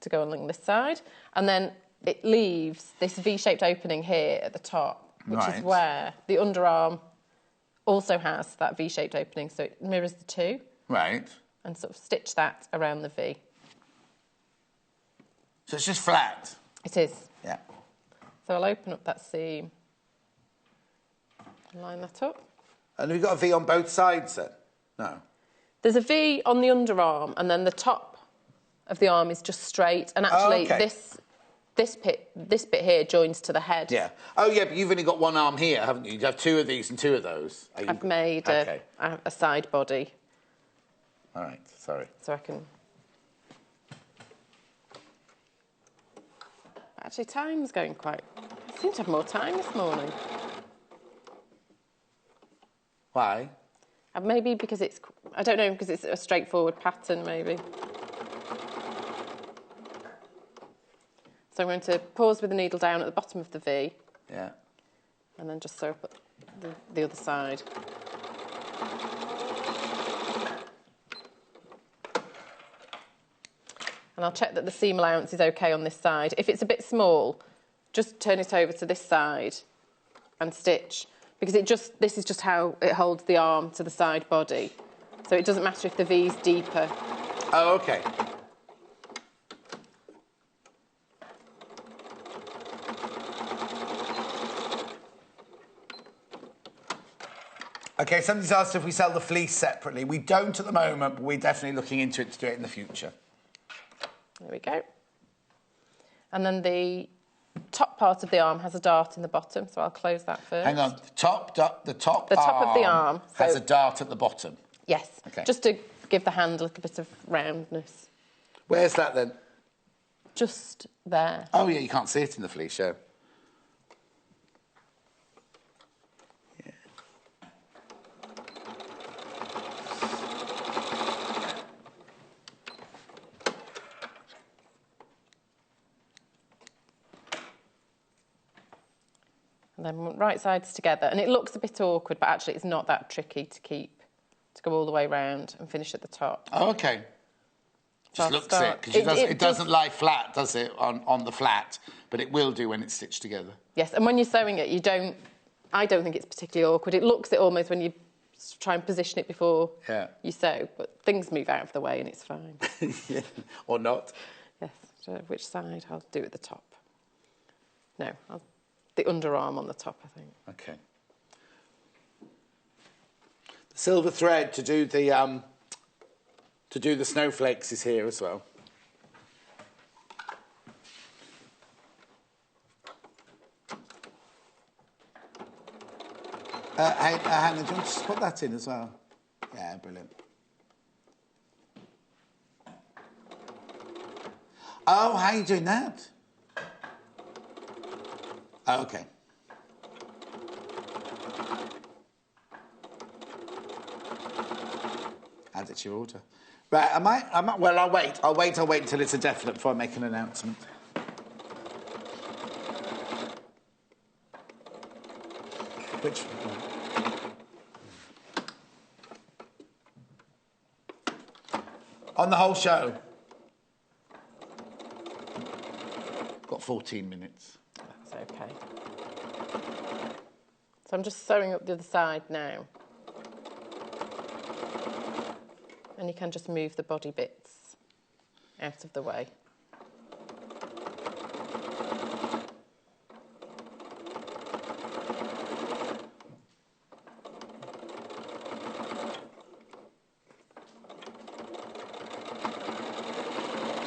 S6: To go along this side. And then it leaves this V-shaped opening here at the top, which is where the underarm also has that V-shaped opening, so it mirrors the two.
S1: Right.
S6: And sort of stitch that around the V.
S1: So it's just flat?
S6: It is.
S1: Yeah.
S6: So I'll open up that seam and line that up.
S1: And we've got a V on both sides then? No.
S6: There's a V on the underarm, and then the top of the arm is just straight. And actually, this bit here joins to the head.
S1: Yeah. Oh, yeah, but you've only got one arm here, haven't you? You have two of these and two of those.
S6: I've made a side body.
S1: All right, sorry.
S6: So I can... Actually, time's going quite... I seem to have more time this morning.
S1: Why?
S6: And maybe because it's, I don't know, because it's a straightforward pattern, maybe. So I'm going to pause with the needle down at the bottom of the V.
S1: Yeah.
S6: And then just sew up the other side. And I'll check that the seam allowance is okay on this side. If it's a bit small, just turn it over to this side and stitch, because this is just how it holds the arm to the side body. So it doesn't matter if the V's deeper.
S1: Oh, okay. Okay, somebody's asked if we sell the fleece separately. We don't at the moment, but we're definitely looking into it to do it in the future.
S6: There we go. And then the top part of the arm has a dart in the bottom, so I'll close that first.
S1: Hang on, the top of the arm has a dart at the bottom.
S6: Yes,
S1: okay.
S6: Just to give the hand a little bit of roundness.
S1: Where's that then?
S6: Just there.
S1: Oh yeah, you can't see it in the fleece, yeah.
S6: And then right sides together. And it looks a bit awkward, but actually it's not that tricky to go all the way round and finish at the top.
S1: Oh, okay.
S6: So
S1: Just looks it, because it doesn't lie flat, does it, on the flat, but it will do when it's stitched together.
S6: Yes, and when you're sewing it, I don't think it's particularly awkward. It looks it almost when you try and position it before you sew, but things move out of the way and it's fine.
S1: Yeah. Or not.
S6: Yes, so which side? I'll do at the top. No, the underarm on the top, I think.
S1: Okay. The silver thread to do the snowflakes is here as well. Hannah, do you want to just put that in as well? Yeah, brilliant. Oh, how are you doing that? Oh, okay. Add it to your order. Right, well, I'll wait until it's a definite before I make an announcement. Which... On the whole show. Got 14 minutes.
S6: That's okay. So I'm just sewing up the other side now. And you can just move the body bits out of the way.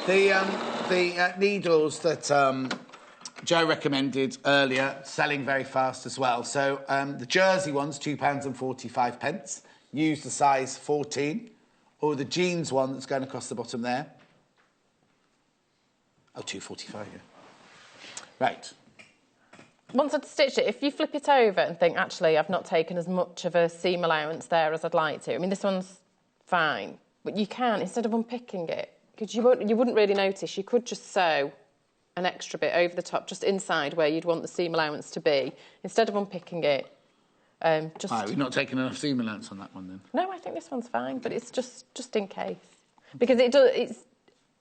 S1: The needles that Joe recommended earlier, selling very fast as well. So the jersey one's £2.45. Use the size 14. Or the jeans one that's going across the bottom there. Oh, £2.45, yeah. Right.
S6: Once I've stitched it, if you flip it over and think, actually, I've not taken as much of a seam allowance there as I'd like to. I mean, this one's fine. But you can, instead of unpicking it, because you wouldn't really notice, you could just sew an extra bit over the top, just inside where you'd want the seam allowance to be. Instead of unpicking it,
S1: we've not taken enough seam allowance on that one then.
S6: No, I think this one's fine, but it's just in case. Because it's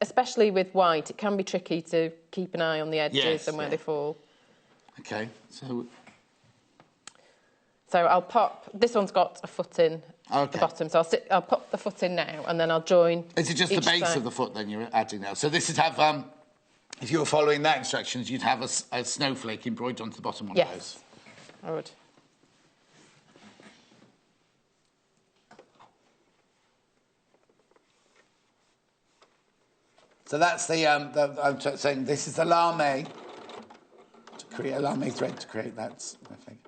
S6: especially with white, it can be tricky to keep an eye on the edges and where they fall.
S1: Okay, so
S6: I'll pop, this one's got a foot in the bottom, so I'll pop the foot in now and then I'll join.
S1: Is it just the base of the foot then you're adding now? So this would have, if you were following that instructions, you'd have a snowflake embroidered onto the bottom one of those.
S6: Yes, I would.
S1: So that's I'm saying this is the lame, to create a lame thread to create that, I think.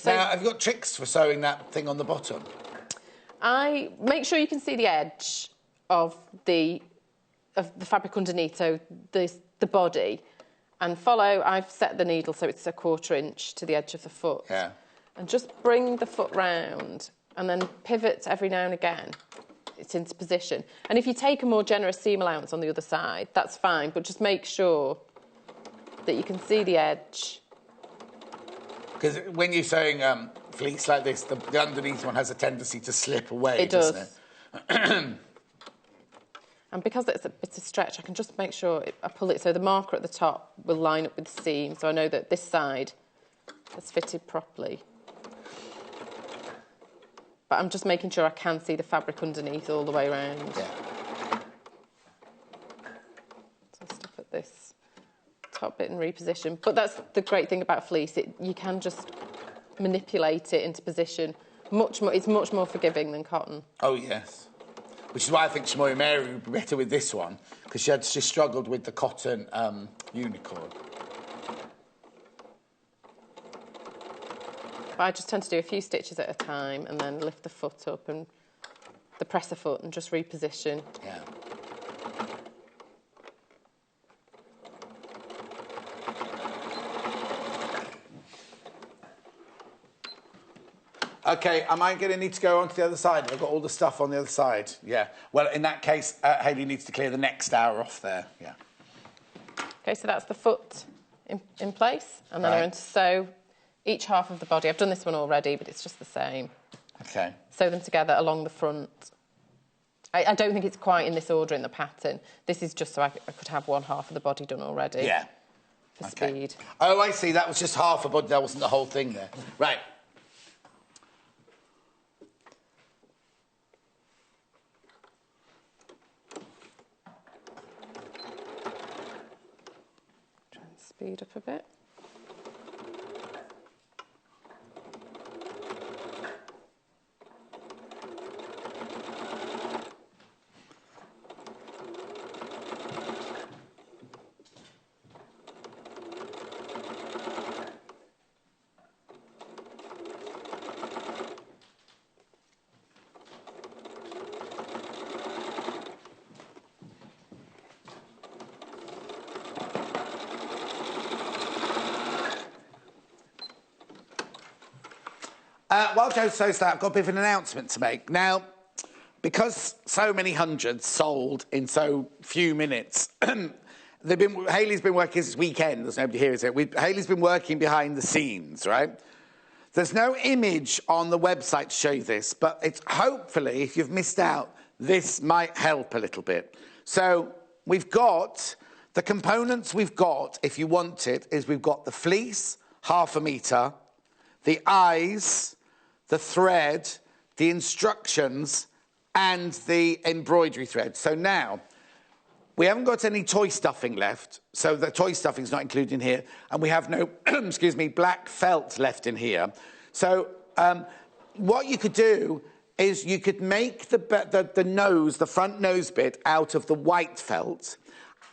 S1: Now, have you got tricks for sewing that thing on the bottom?
S6: I make sure you can see the edge of the fabric underneath, so the body, and follow. I've set the needle so it's a 1/4 inch to the edge of the foot.
S1: Yeah.
S6: And just bring the foot round and then pivot every now and again. It's into position. And if you take a more generous seam allowance on the other side, that's fine, but just make sure that you can see the edge.
S1: Because when you're sewing fleece like this, the underneath one has a tendency to slip away,
S6: It does.
S1: doesn't it?
S6: And because it's a stretch, I can just make sure I pull it so the marker at the top will line up with the seam, so I know that this side has fitted properly. But I'm just making sure I can see the fabric underneath all the way around.
S1: Yeah.
S6: So I'll stop at this top bit and reposition. But that's the great thing about fleece. You can just manipulate it into position. It's much more forgiving than cotton.
S1: Oh, yes. Which is why I think Shmoya Mary would be better with this one, because she struggled with the cotton unicorn.
S6: But I just tend to do a few stitches at a time and then lift the foot up and the presser foot and just reposition.
S1: Yeah. OK, am I going to need to go on to the other side? I've got all the stuff on the other side. Yeah. Well, in that case, Hayley needs to clear the next hour off there. Yeah.
S6: OK, so that's the foot in place. And then I'm going to sew each half of the body. I've done this one already, but it's just the same.
S1: OK.
S6: Sew them together along the front. I don't think it's quite in this order in the pattern. This is just so I could have one half of the body done already.
S1: Yeah.
S6: For speed.
S1: Oh, I see. That was just half a body. That wasn't the whole thing there. Right.
S6: Try and speed up a bit.
S1: While Joe sews that, I've got a bit of an announcement to make. Now, because so many hundreds sold in so few minutes, Hayley's been working this weekend. There's nobody here, is it? Hayley's been working behind the scenes, right? There's no image on the website to show you this, but it's hopefully, if you've missed out, this might help a little bit. So we've got the components we've got, if you want it, is we've got the fleece, 1/2 metre, the eyes, the thread, the instructions, and the embroidery thread. So now, we haven't got any toy stuffing left, so the toy stuffing's not included in here, and we have no, excuse me, black felt left in here. So what you could do is you could make the nose, the front nose bit, out of the white felt,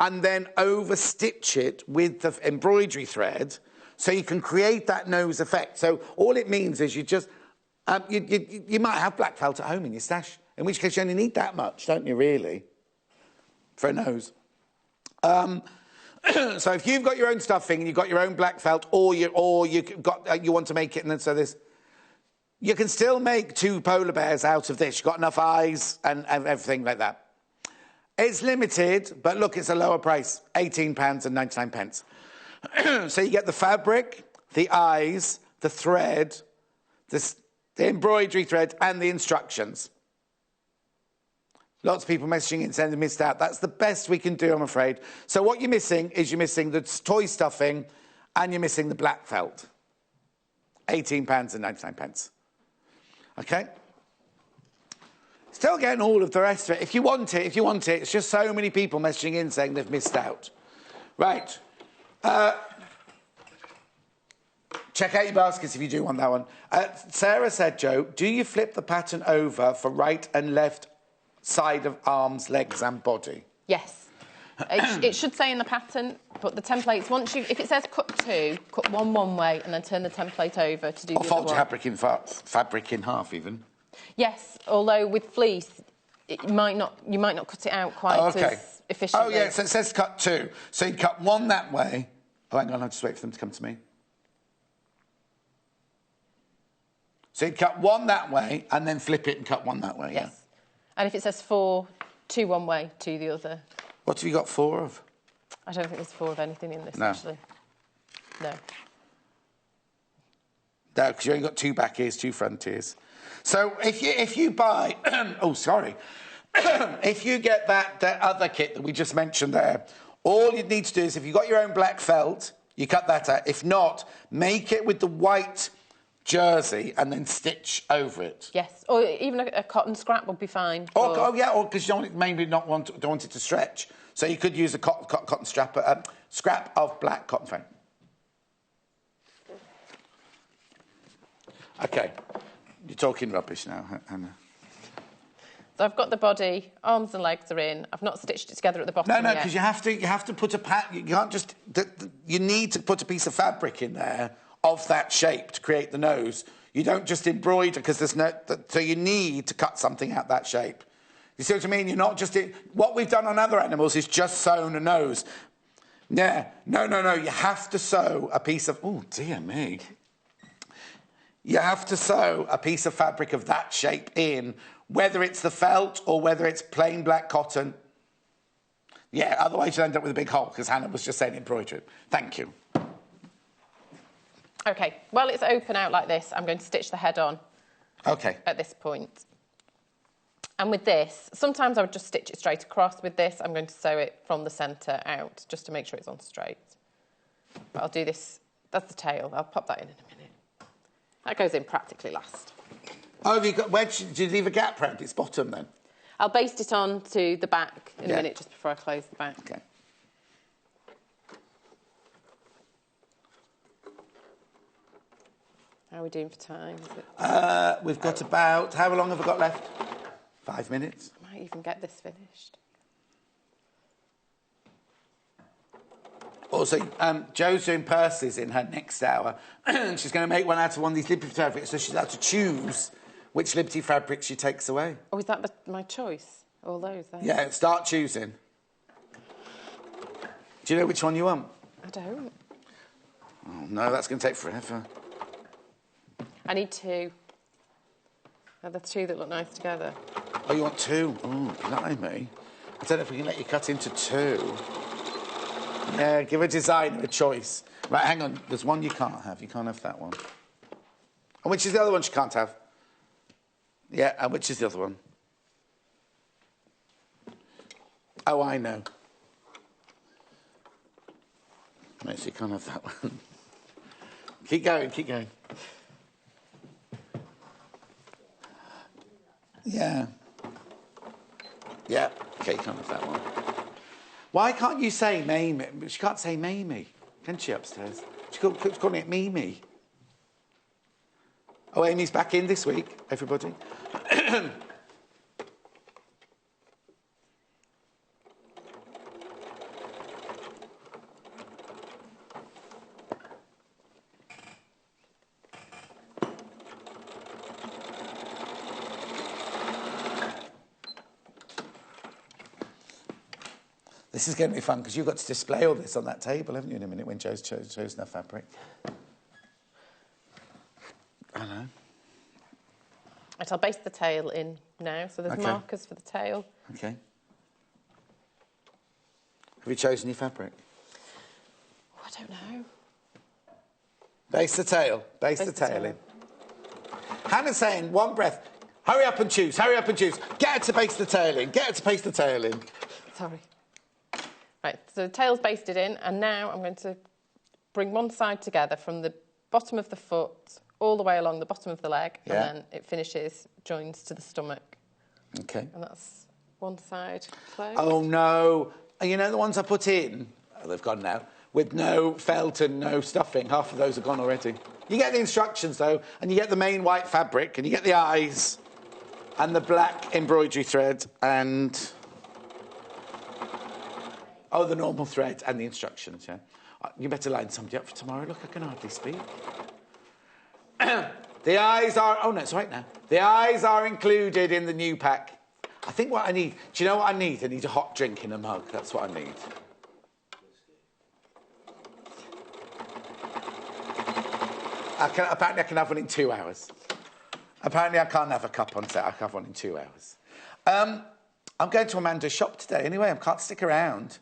S1: and then over-stitch it with the embroidery thread, so you can create that nose effect. So all it means is you just... you might have black felt at home in your stash, in which case you only need that much, don't you, really, for a nose. So if you've got your own stuffing and you've got your own black felt, or you want to make it, and then so this, you can still make 2 polar bears out of this. You've got enough eyes and everything like that. It's limited, but look, it's a lower price, £18.99. So you get the fabric, the eyes, the thread, the embroidery thread, and the instructions. Lots of people messaging in saying they missed out. That's the best we can do, I'm afraid. So what you're missing is you're missing the toy stuffing and you're missing the black felt. £18.99. OK? Still getting all of the rest of it. If you want it, It's just so many people messaging in saying they've missed out. Right. Check out your baskets if you do want that one. Sarah said, Joe, do you flip the pattern over for right and left side of arms, legs and body?
S6: Yes. It should say in the pattern, but the templates, if it says cut 2, cut one way and then turn the template over to do the other one.
S1: Or fold fabric in half even.
S6: Yes, although with fleece, you might not cut it out quite as efficiently.
S1: Oh, yeah, so it says cut 2. So you cut one that way Oh, hang on, I'll just wait for them to come to me. So you'd cut one that way and then flip it and cut one that way,
S6: Yes.
S1: Yeah?
S6: And if it says 4, 2 one way, 2 the other.
S1: What have you got 4 of?
S6: I don't think there's 4 of anything in this,
S1: No.
S6: actually. No.
S1: No, because you only got 2 back ears, 2 front ears. So if you buy... oh, sorry. If you get that other kit that we just mentioned there, all you need to do is, if you've got your own black felt, you cut that out. If not, make it with the white jersey and then stitch over it.
S6: Yes, or even a cotton scrap would be fine.
S1: Or because you don't maybe don't want it to stretch. So you could use a cotton scrap of black cotton frame. OK, you're talking rubbish now, Hannah.
S6: So I've got the body, arms and legs are in. I've not stitched it together at the bottom
S1: No,
S6: yet.
S1: because you have to put you can't just... you need to put a piece of fabric in there of that shape to create the nose. You don't just embroider, because there's no... So you need to cut something out that shape. You see what I mean? You're not just... What we've done on other animals is just sewn a nose. Yeah, no. You have to sew a piece of... Oh, dear me. You have to sew a piece of fabric of that shape in, whether it's the felt or whether it's plain black cotton. Yeah, otherwise you'll end up with a big hole, because Hannah was just saying embroidery. Thank you.
S6: OK, well, it's open out like this. I'm going to stitch the head on.
S1: OK.
S6: At this point. And with this, sometimes I would just stitch it straight across. With this, I'm going to sew it from the centre out, just to make sure it's on straight. But I'll do this. That's the tail. I'll pop that in a minute. That goes in practically last.
S1: Oh, have you got... Where did you leave a gap round its bottom, then?
S6: I'll baste it on to the back in a minute, just before I close the back.
S1: OK.
S6: How are we doing for time?
S1: We've got about... How long have we got left? 5 minutes.
S6: I might even get this finished.
S1: Also, Jo's doing purses in her next hour. She's going to make one out of one of these Liberty fabrics, so she's had to choose which Liberty fabric she takes away.
S6: Oh, is that my choice? All those there?
S1: Yeah, start choosing. Do you know which one you want?
S6: I don't.
S1: Oh, no, that's going to take forever.
S6: I need 2. They're the 2 that look nice together.
S1: Oh, you want 2? Oh, blimey. I don't know if we can let you cut into 2. Yeah, give a designer a choice. Right, hang on. There's one you can't have. You can't have that one. And which is the other one she can't have? Yeah, and which is the other one? Oh, I know. Right, so you can't have that one. Keep going, keep going. Yeah. Yeah, OK, you can't have that one. Why can't you say Mamie? She can't say Mamie, can she, upstairs? She's calling it Mimi. Oh, Amy's back in this week, everybody. This is going to be fun, because you've got to display all this on that table, haven't you, in a minute, when Jo's chosen her fabric. I know.
S6: Right, I'll baste the tail in now, so there's markers for the tail.
S1: OK. Have you chosen your fabric?
S6: Oh, I don't know.
S1: Baste the tail. Baste the tail in. Hannah's saying, one breath, hurry up and choose, hurry up and choose. Get her to baste the tail in, get her to baste the tail in.
S6: Sorry. Right, so the tail's basted in, and now I'm going to bring one side together from the bottom of the foot all the way along the bottom of the leg, and then it finishes, joins to the stomach.
S1: OK.
S6: And that's one side closed.
S1: Oh, no. You know the ones I put in? Oh, they've gone now. With no felt and no stuffing. Half of those are gone already. You get the instructions, though, and you get the main white fabric, and you get the eyes, and the black embroidery thread, and... Oh, the normal thread and the instructions, yeah. You better line somebody up for tomorrow. Look, I can hardly speak. The eyes are... Oh, no, it's right now. The eyes are included in the new pack. I think what I need... Do you know what I need? I need a hot drink in a mug. That's what I need. Apparently I can have one in 2 hours. Apparently I can't have a cup on set. I can have one in 2 hours. I'm going to Amanda's shop today anyway. I can't stick around.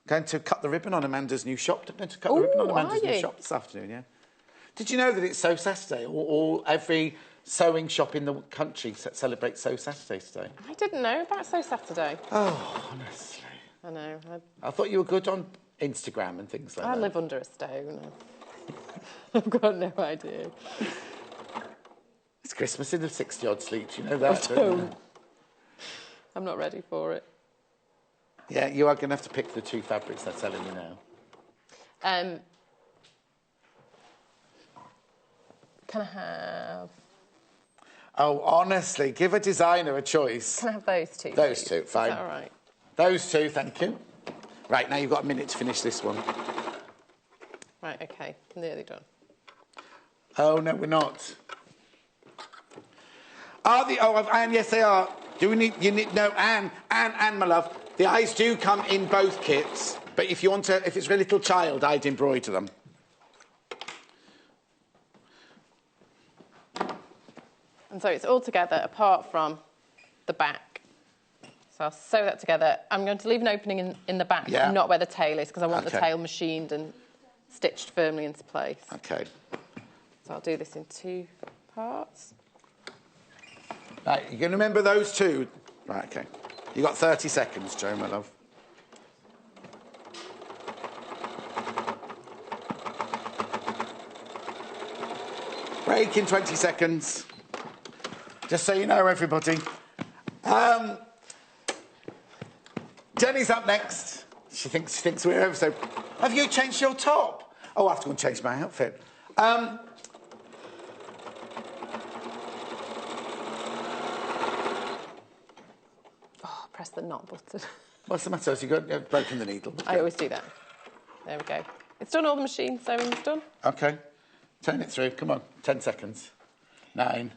S1: I'm going to cut the ribbon on Amanda's new shop. I'm going to cut the ribbon on Amanda's new shop this afternoon, yeah. Did you know that it's Sew Saturday? Every sewing shop in the country celebrates Sew Saturday today.
S6: I didn't know about Sew Saturday.
S1: Oh, honestly.
S6: I know.
S1: I thought you were good on Instagram and things like that.
S6: I live under a stone. I've got no idea.
S1: It's Christmas in the 60-odd sleeps, you know that,
S6: I
S1: don't you?
S6: I'm not ready for it.
S1: Yeah, you are going to have to pick the 2 fabrics they're telling you now. Can I have...
S2: Oh, honestly, give a designer a choice.
S6: Can I have those 2?
S1: Those 2, fine.
S6: Is that all right?
S2: Those 2, thank you.
S1: Right, now you've got a minute to finish this one.
S6: Right, OK. Nearly done.
S2: Oh, no, we're not.
S1: Anne, yes, they are. No, Anne, my love. The eyes do come in both kits, but if it's for a little child, I'd embroider them.
S6: And so it's all together apart from the back. So I'll sew that together. I'm going to leave an opening in the back, not where the tail is, because I want the tail machined and stitched firmly into place.
S1: OK.
S6: So I'll do this in 2 parts.
S1: Right, you can remember those 2. Right, OK. You've got 30 seconds, Jo, my love. Break in 20 seconds. Just so you know, everybody. Jenni's up next. She thinks we're over, so... Have you changed your top? Oh, I have to go and change my outfit.
S6: Press the knot button.
S1: What's the matter? You've broken the needle.
S6: I always do that. There we go. It's done, all the machine sewing's done.
S1: OK. Turn it through. Come on. 10 seconds. 9,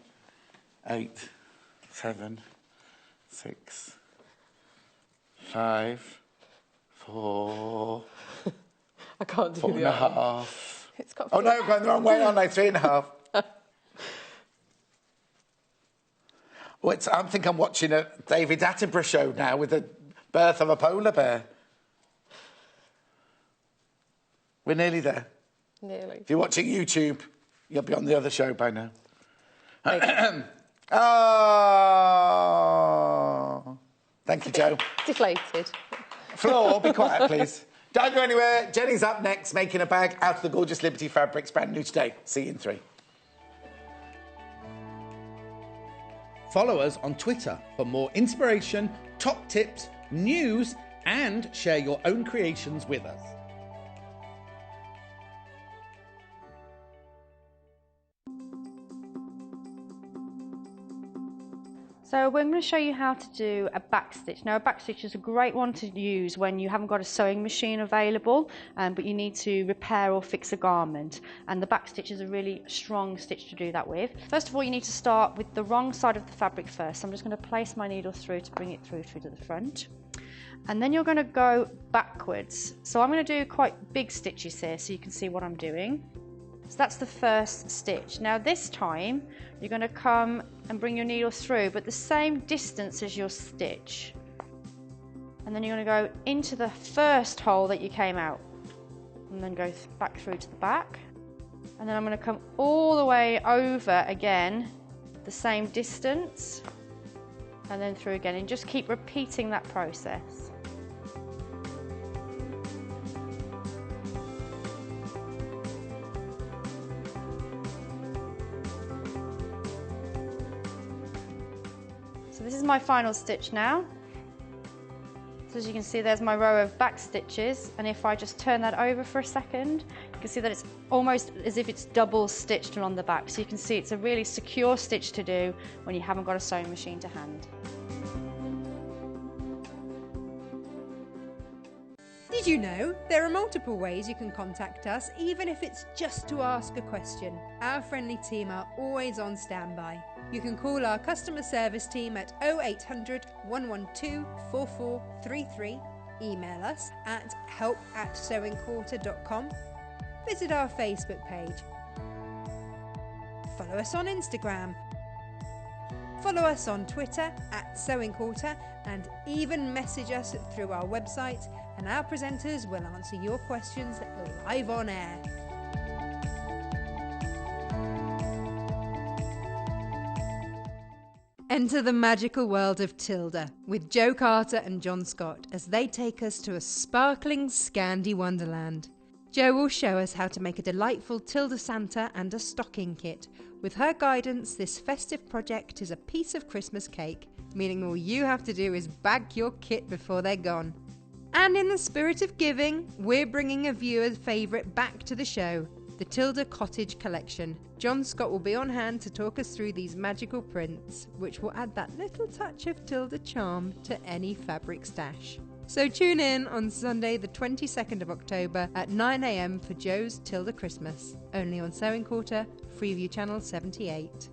S1: 8, 7, 6, 5, 4...
S6: I can't do
S1: 4
S6: the
S1: and a
S6: other.
S1: half.
S6: It's got...
S1: Oh, no, I'm going the wrong way, aren't I? 3 and a half. I think I'm watching a David Attenborough show now with the birth of a polar bear. We're nearly there.
S6: Nearly.
S1: If you're watching YouTube, you'll be on the other show by now. Oh. Thank you, Jo.
S6: Deflated.
S1: Floor, be quiet, please. Don't go anywhere. Jenni's up next, making a bag out of the gorgeous Liberty fabrics, brand new today. See you in 3.
S2: Follow us on Twitter for more inspiration, top tips, news, and share your own creations with us.
S5: So we're going to show you how to do a backstitch. Now a backstitch is a great one to use when you haven't got a sewing machine available, but you need to repair or fix a garment. And the backstitch is a really strong stitch to do that with. First of all, you need to start with the wrong side of the fabric first. So I'm just going to place my needle through to bring it through to the front. And then you're going to go backwards. So I'm going to do quite big stitches here so you can see what I'm doing. So that's the first stitch. Now this time you're going to come and bring your needle through, but the same distance as your stitch. And then you're going to go into the first hole that you came out and then go back through to the back. And then I'm going to come all the way over again, the same distance, and then through again, and just keep repeating that process. So this is my final stitch now. So as you can see, there's my row of back stitches, and if I just turn that over for a second, you can see that it's almost as if it's double stitched on the back. So you can see it's a really secure stitch to do when you haven't got a sewing machine to hand.
S4: Did you know there are multiple ways you can contact us, even if it's just to ask a question? Our friendly team are always on standby. You can call our customer service team at 0800 112 4433, email us at help@sewingquarter.com, visit our Facebook page. follow us on Instagram. Follow us on Twitter @SewingQuarter and even message us through our website, and our presenters will answer your questions live on air. Enter the magical world of Tilda with Joe Carter and John Scott as they take us to a sparkling Scandi wonderland. Jo will show us how to make a delightful Tilda Santa and a stocking kit. With her guidance, this festive project is a piece of Christmas cake, meaning all you have to do is bag your kit before they're gone. And in the spirit of giving, we're bringing a viewer's favourite back to the show, the Tilda Cottage Collection. John Scott will be on hand to talk us through these magical prints, which will add that little touch of Tilda charm to any fabric stash. So tune in on Sunday the 22nd of October at 9 a.m. for Joe's Tilda Christmas, only on Sewing Quarter, Freeview Channel 78.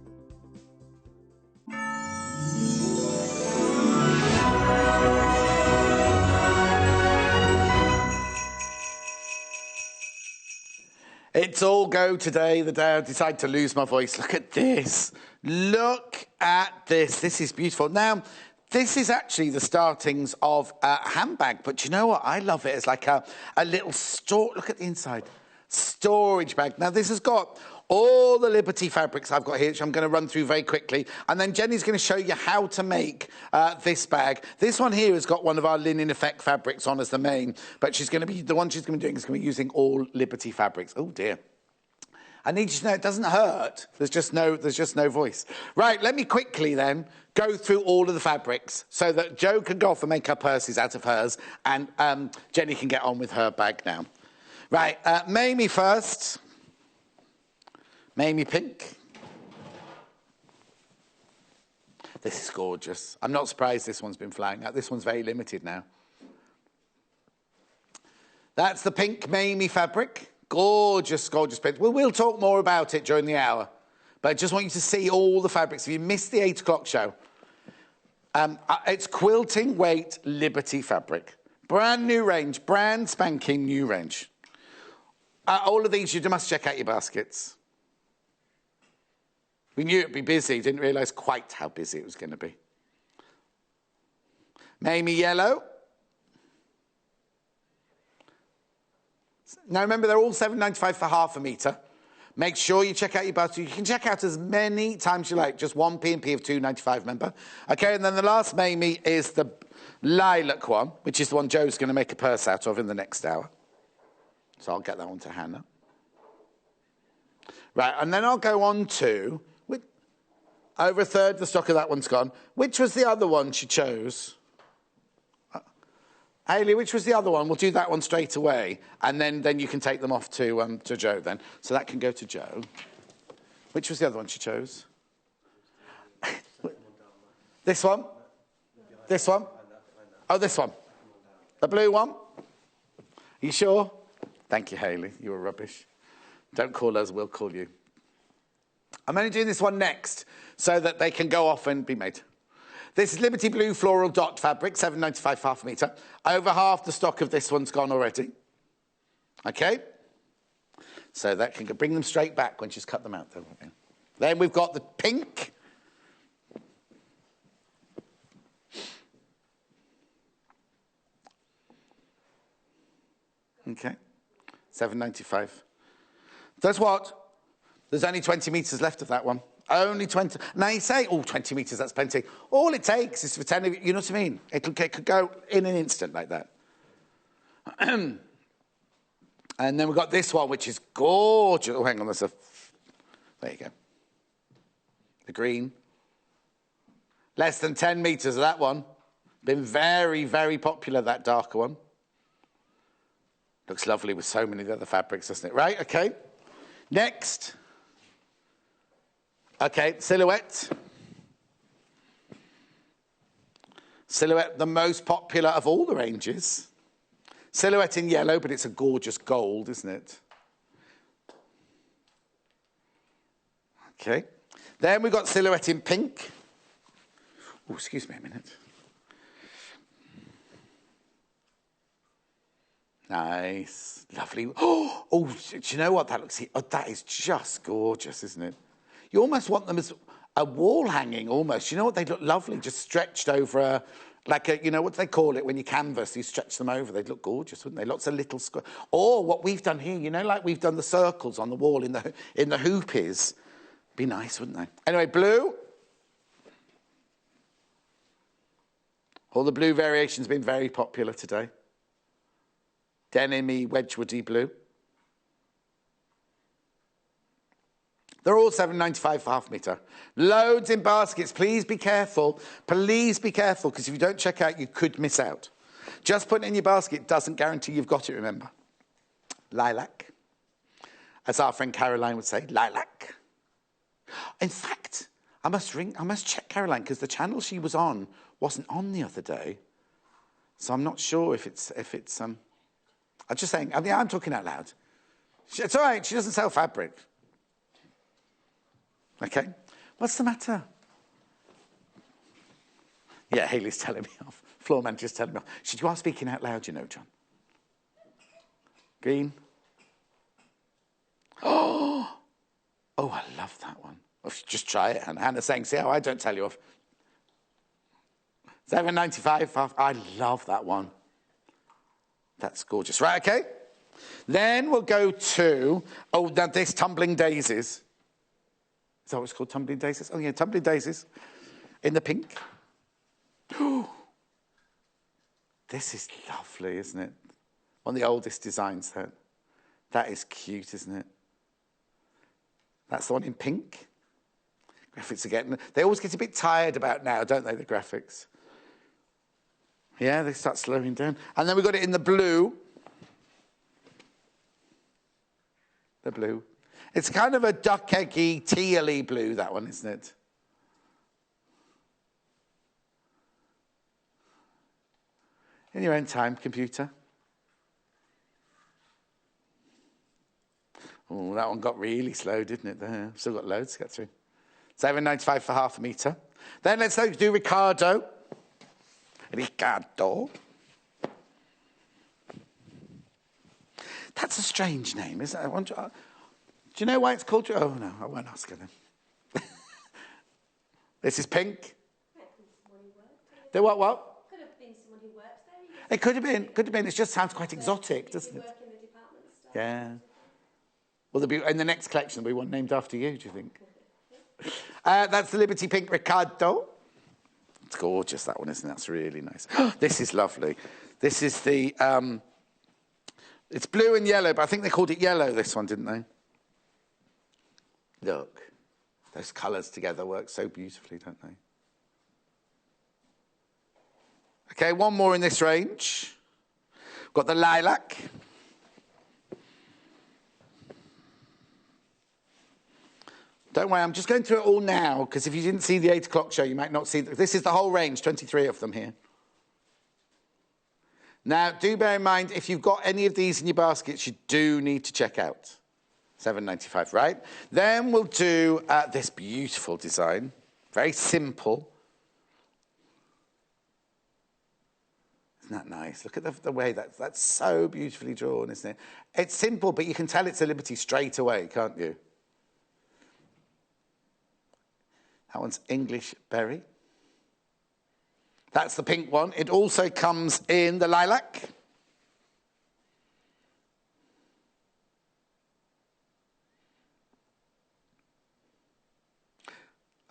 S1: It's all go today, the day I decide to lose my voice. Look at this. Look at this. This is beautiful. Now, this is actually the startings of a handbag, but you know what? I love it as like a little store. Look at the inside. Storage bag. Now, this has got all the Liberty fabrics I've got here, which I'm going to run through very quickly. And then Jenni's going to show you how to make this bag. This one here has got one of our linen effect fabrics on as the main, but the one she's going to be doing is going to be using all Liberty fabrics. Oh, dear. I need you to know it doesn't hurt. There's just no voice. Right, let me quickly then go through all of the fabrics so that Jo can go off and make her purses out of hers, and Jenni can get on with her bag now. Right, Mamie first. Mamie pink. This is gorgeous. I'm not surprised this one's been flying out. This one's very limited now. That's the pink Mamie fabric. Gorgeous, gorgeous print. We'll talk more about it during the hour, but I just want you to see all the fabrics. If you missed the 8 o'clock show, it's quilting weight Liberty fabric. Brand new range, brand spanking new range. All of these, you must check out your baskets. We knew it'd be busy, didn't realise quite how busy it was going to be. Mamie yellow. Now remember, they're all $7.95 for half a metre. Make sure you check out your basket. You can check out as many times you like, just one P&P of $2.95, remember? Okay, and then the last Mamie is the lilac one, which is the one Joe's going to make a purse out of in the next hour. So I'll get that one to Hannah. Right, and then I'll go on to, over a third the stock of that one's gone. Which was the other one she chose? Hayley, which was the other one? We'll do that one straight away, and then you can take them off to Jo then. So that can go to Jo. Which was the other one she chose? This one? This one? Oh, this one. The blue one? Are you sure? Thank you, Hayley. You were rubbish. Don't call us, we'll call you. I'm only doing this one next so that they can go off and be made. This is Liberty Blue Floral Dot fabric, $7.95 for half a metre. Over half the stock of this one's gone already. Okay? So that can bring them straight back when she's cut them out. Then we've got the pink. Okay. $7.95. That's what? There's only 20 metres left of that one. Only 20. Now you say, 20 metres, that's plenty. All it takes is for 10 of you, you know what I mean? It could go in an instant like that. And then we've got this one, which is gorgeous. Oh, hang on, there you go. The green. Less than 10 metres of that one. Been very, very popular, that darker one. Looks lovely with so many of the other fabrics, doesn't it? Right, okay. Next. Okay, silhouette. Silhouette, the most popular of all the ranges. Silhouette in yellow, but it's a gorgeous gold, isn't it? Okay. Then we've got silhouette in pink. Oh, excuse me a minute. Nice. Lovely. Oh, do you know what that looks like? Oh, that is just gorgeous, isn't it? You almost want them as a wall hanging, almost. You know what? They look lovely, just stretched over a, like a, you know, what do they call it when you canvas? You stretch them over. They'd look gorgeous, wouldn't they? Lots of little square. Or what we've done here, you know, like we've done the circles on the wall in the hoopies. Be nice, wouldn't they? Anyway, blue. All the blue variations have been very popular today. Denim-y, Wedgwoody blue. They're all $7.95 for half a metre. Loads in baskets. Please be careful. Please be careful, because if you don't check out, you could miss out. Just putting it in your basket doesn't guarantee you've got it, remember. Lilac. As our friend Caroline would say, lilac. In fact, I must check Caroline, because the channel she was on wasn't on the other day. So I'm not sure if it's I'm just saying, I mean, I'm talking out loud. It's all right, she doesn't sell fabric. Okay, what's the matter? Yeah, Hayley's telling me off. Floor manager's telling me off. You are speaking out loud, you know, John. Green. Oh, I love that one. Well, just try it. And Hannah's saying, see how I don't tell you off. $7.95. I love that one. That's gorgeous. Right, okay. Then we'll go to, now this Tumbling Daisies. Is that what it's called, Tumbling Daisies? Oh, yeah, Tumbling Daisies. In the pink. This is lovely, isn't it? One of the oldest designs there. That is cute, isn't it? That's the one in pink. Graphics are getting... They always get a bit tired about now, don't they, the graphics? Yeah, they start slowing down. And then we've got it in the blue. The blue. It's kind of a duck-eggy, teal-y blue, that one, isn't it? In your own time, computer. Oh, that one got really slow, didn't it, there? Still got loads to get through. $7.95 for half a metre. Then let's do Ricardo. Ricardo. That's a strange name, isn't it? Do you know why it's called? Oh, no, I won't ask her then. This is pink. The what?
S3: Could have been someone who works there.
S1: It could have been. It just sounds quite exotic, doesn't it?
S3: Work in the department store.
S1: Yeah. Will there be, in the next collection, there'll be one named after you, do you think? That's the Liberty Pink Ricardo. It's gorgeous, that one, isn't it? That's really nice. This is lovely. This is the... it's blue and yellow, but I think they called it yellow, this one, didn't they? Look. Those colours together work so beautifully, don't they? Okay, one more in this range. Got the lilac. Don't worry, I'm just going through it all now, because if you didn't see the 8 o'clock show, you might not see... This is the whole range, 23 of them here. Now, do bear in mind, if you've got any of these in your baskets, you do need to check out. $7.95, right? Then we'll do this beautiful design. Very simple. Isn't that nice? Look at the way that's so beautifully drawn, isn't it? It's simple, but you can tell it's a Liberty straight away, can't you? That one's English berry. That's the pink one. It also comes in the lilac.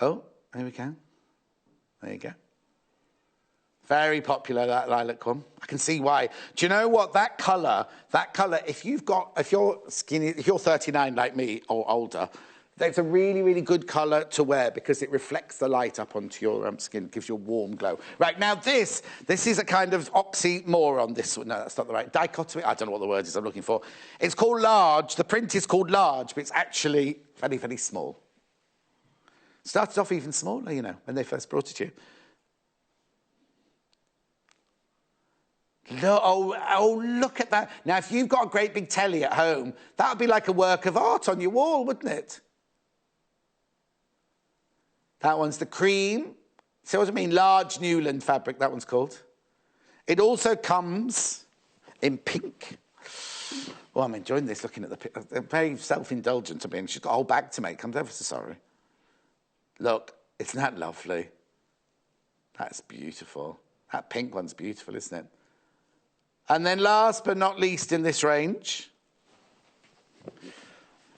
S1: Oh, there we go. There you go. Very popular, that lilac one. I can see why. Do you know what? That colour, if you're skinny, if you're 39 like me or older, it's a really, really good colour to wear because it reflects the light up onto your skin, gives you a warm glow. Right, now this is a kind of oxymoron, this one. No, that's not the right. Dichotomy, I don't know what the word is I'm looking for. It's called large. The print is called large, but it's actually very, very small. Started off even smaller, you know, when they first brought it to you. Look at that. Now, if you've got a great big telly at home, that would be like a work of art on your wall, wouldn't it? That one's the cream. See what I mean? Large Newland fabric, that one's called. It also comes in pink. Oh, I'm enjoying this, looking at the pink. They're very self-indulgent. I mean, she's got a whole bag to make. I'm ever so sorry. Look, isn't that lovely? That's beautiful. That pink one's beautiful, isn't it? And then last but not least in this range,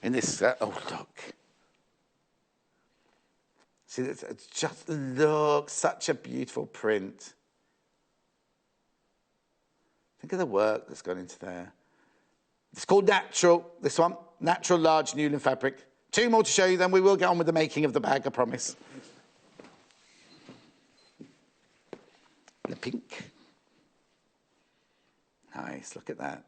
S1: in this, oh, look. See, it's just, look, such a beautiful print. Think of the work that's gone into there. It's called Natural, this one, Natural Large Newland Fabric. 2 more to show you, then we will get on with the making of the bag, I promise. The pink. Nice, look at that.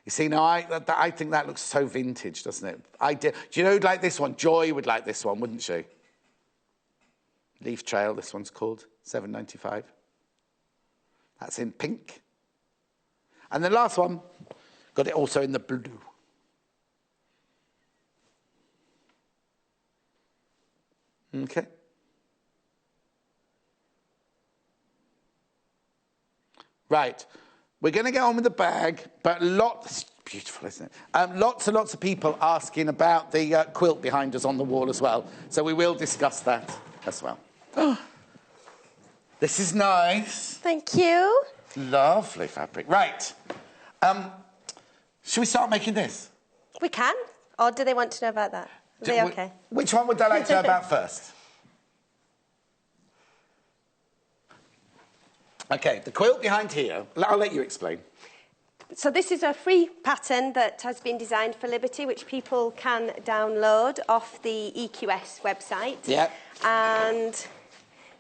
S1: You see, now I think that looks so vintage, doesn't it? Do you know who'd like this one? Joy would like this one, wouldn't she? Leaf Trail, this one's called, $7.95. That's in pink. And the last one, got it also in the blue. Okay. Right. We're going to get on with the bag, but lots, beautiful, isn't it? Lots and lots of people asking about the quilt behind us on the wall as well. So we will discuss that as well. Oh, this is nice.
S3: Thank you.
S1: Lovely fabric. Right. Should we start making this?
S3: We can. Or do they want to know about that? Are they okay?
S1: Which one would they like to know about first? Okay, the quilt behind here, I'll let you explain.
S3: So this is a free pattern that has been designed for Liberty, which people can download off the EQS website.
S1: Yeah.
S3: And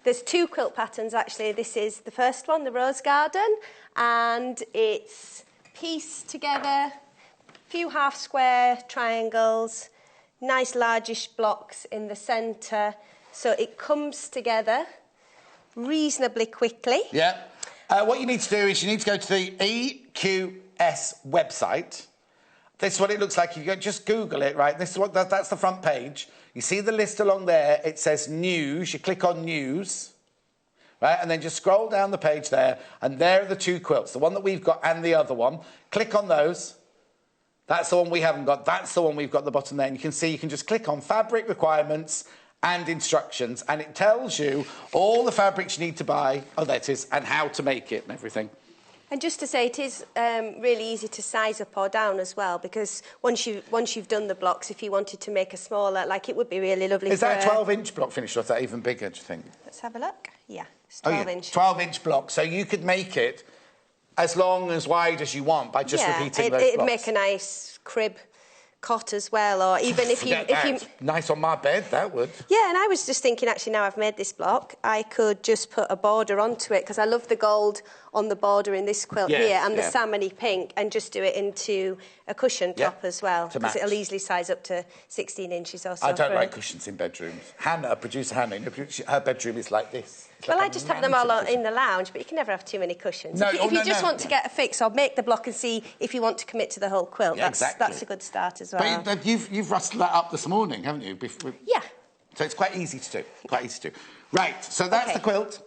S3: there's 2 quilt patterns, actually. This is the first one, the Rose Garden, and it's pieced together, few half-square triangles, nice largish blocks in the centre, so it comes together reasonably quickly.
S1: Yeah. What you need to do is you need to go to the EQS website. This is what it looks like. You just Google it, right? This is what that's the front page. You see the list along there. It says news. You click on news, right? And then just scroll down the page there, and there are the 2 quilts, the one that we've got and the other one. Click on those. That's the one we haven't got. That's the one we've got at the bottom there. And you can see you can just click on fabric requirements and instructions, and it tells you all the fabrics you need to buy, oh, there it is, and how to make it and everything.
S3: And just to say, it is really easy to size up or down as well, because once you've done the blocks, if you wanted to make a smaller, like, it would be really lovely.
S1: Is that a 12-inch block finish, or is that even bigger, do you think?
S3: Let's have a look. Yeah, it's 12-inch.
S1: 12-inch block, so you could make it as long, as wide as you want by just repeating those blocks.
S3: It'd make a nice crib cot as well, or even if you
S1: nice on my bed, that would.
S3: Yeah, and I was just thinking, actually, now I've made this block, I could just put a border onto it, because I love the gold on the border in this quilt here, and the salmony pink, and just do it into a cushion top as well, because it'll easily size up to 16 inches or so.
S1: I don't like cushions in bedrooms. Hannah, producer Hannah, her bedroom is like this.
S3: Well, I just have them all in the lounge, but you can never have too many cushions.
S1: No,
S3: if you just want to get a fix, or make the block and see if you want to commit to the whole quilt, that's a good start as well.
S1: But you've rustled that up this morning, haven't you?
S3: Yeah.
S1: So it's quite easy to do. Right, so that's the quilt.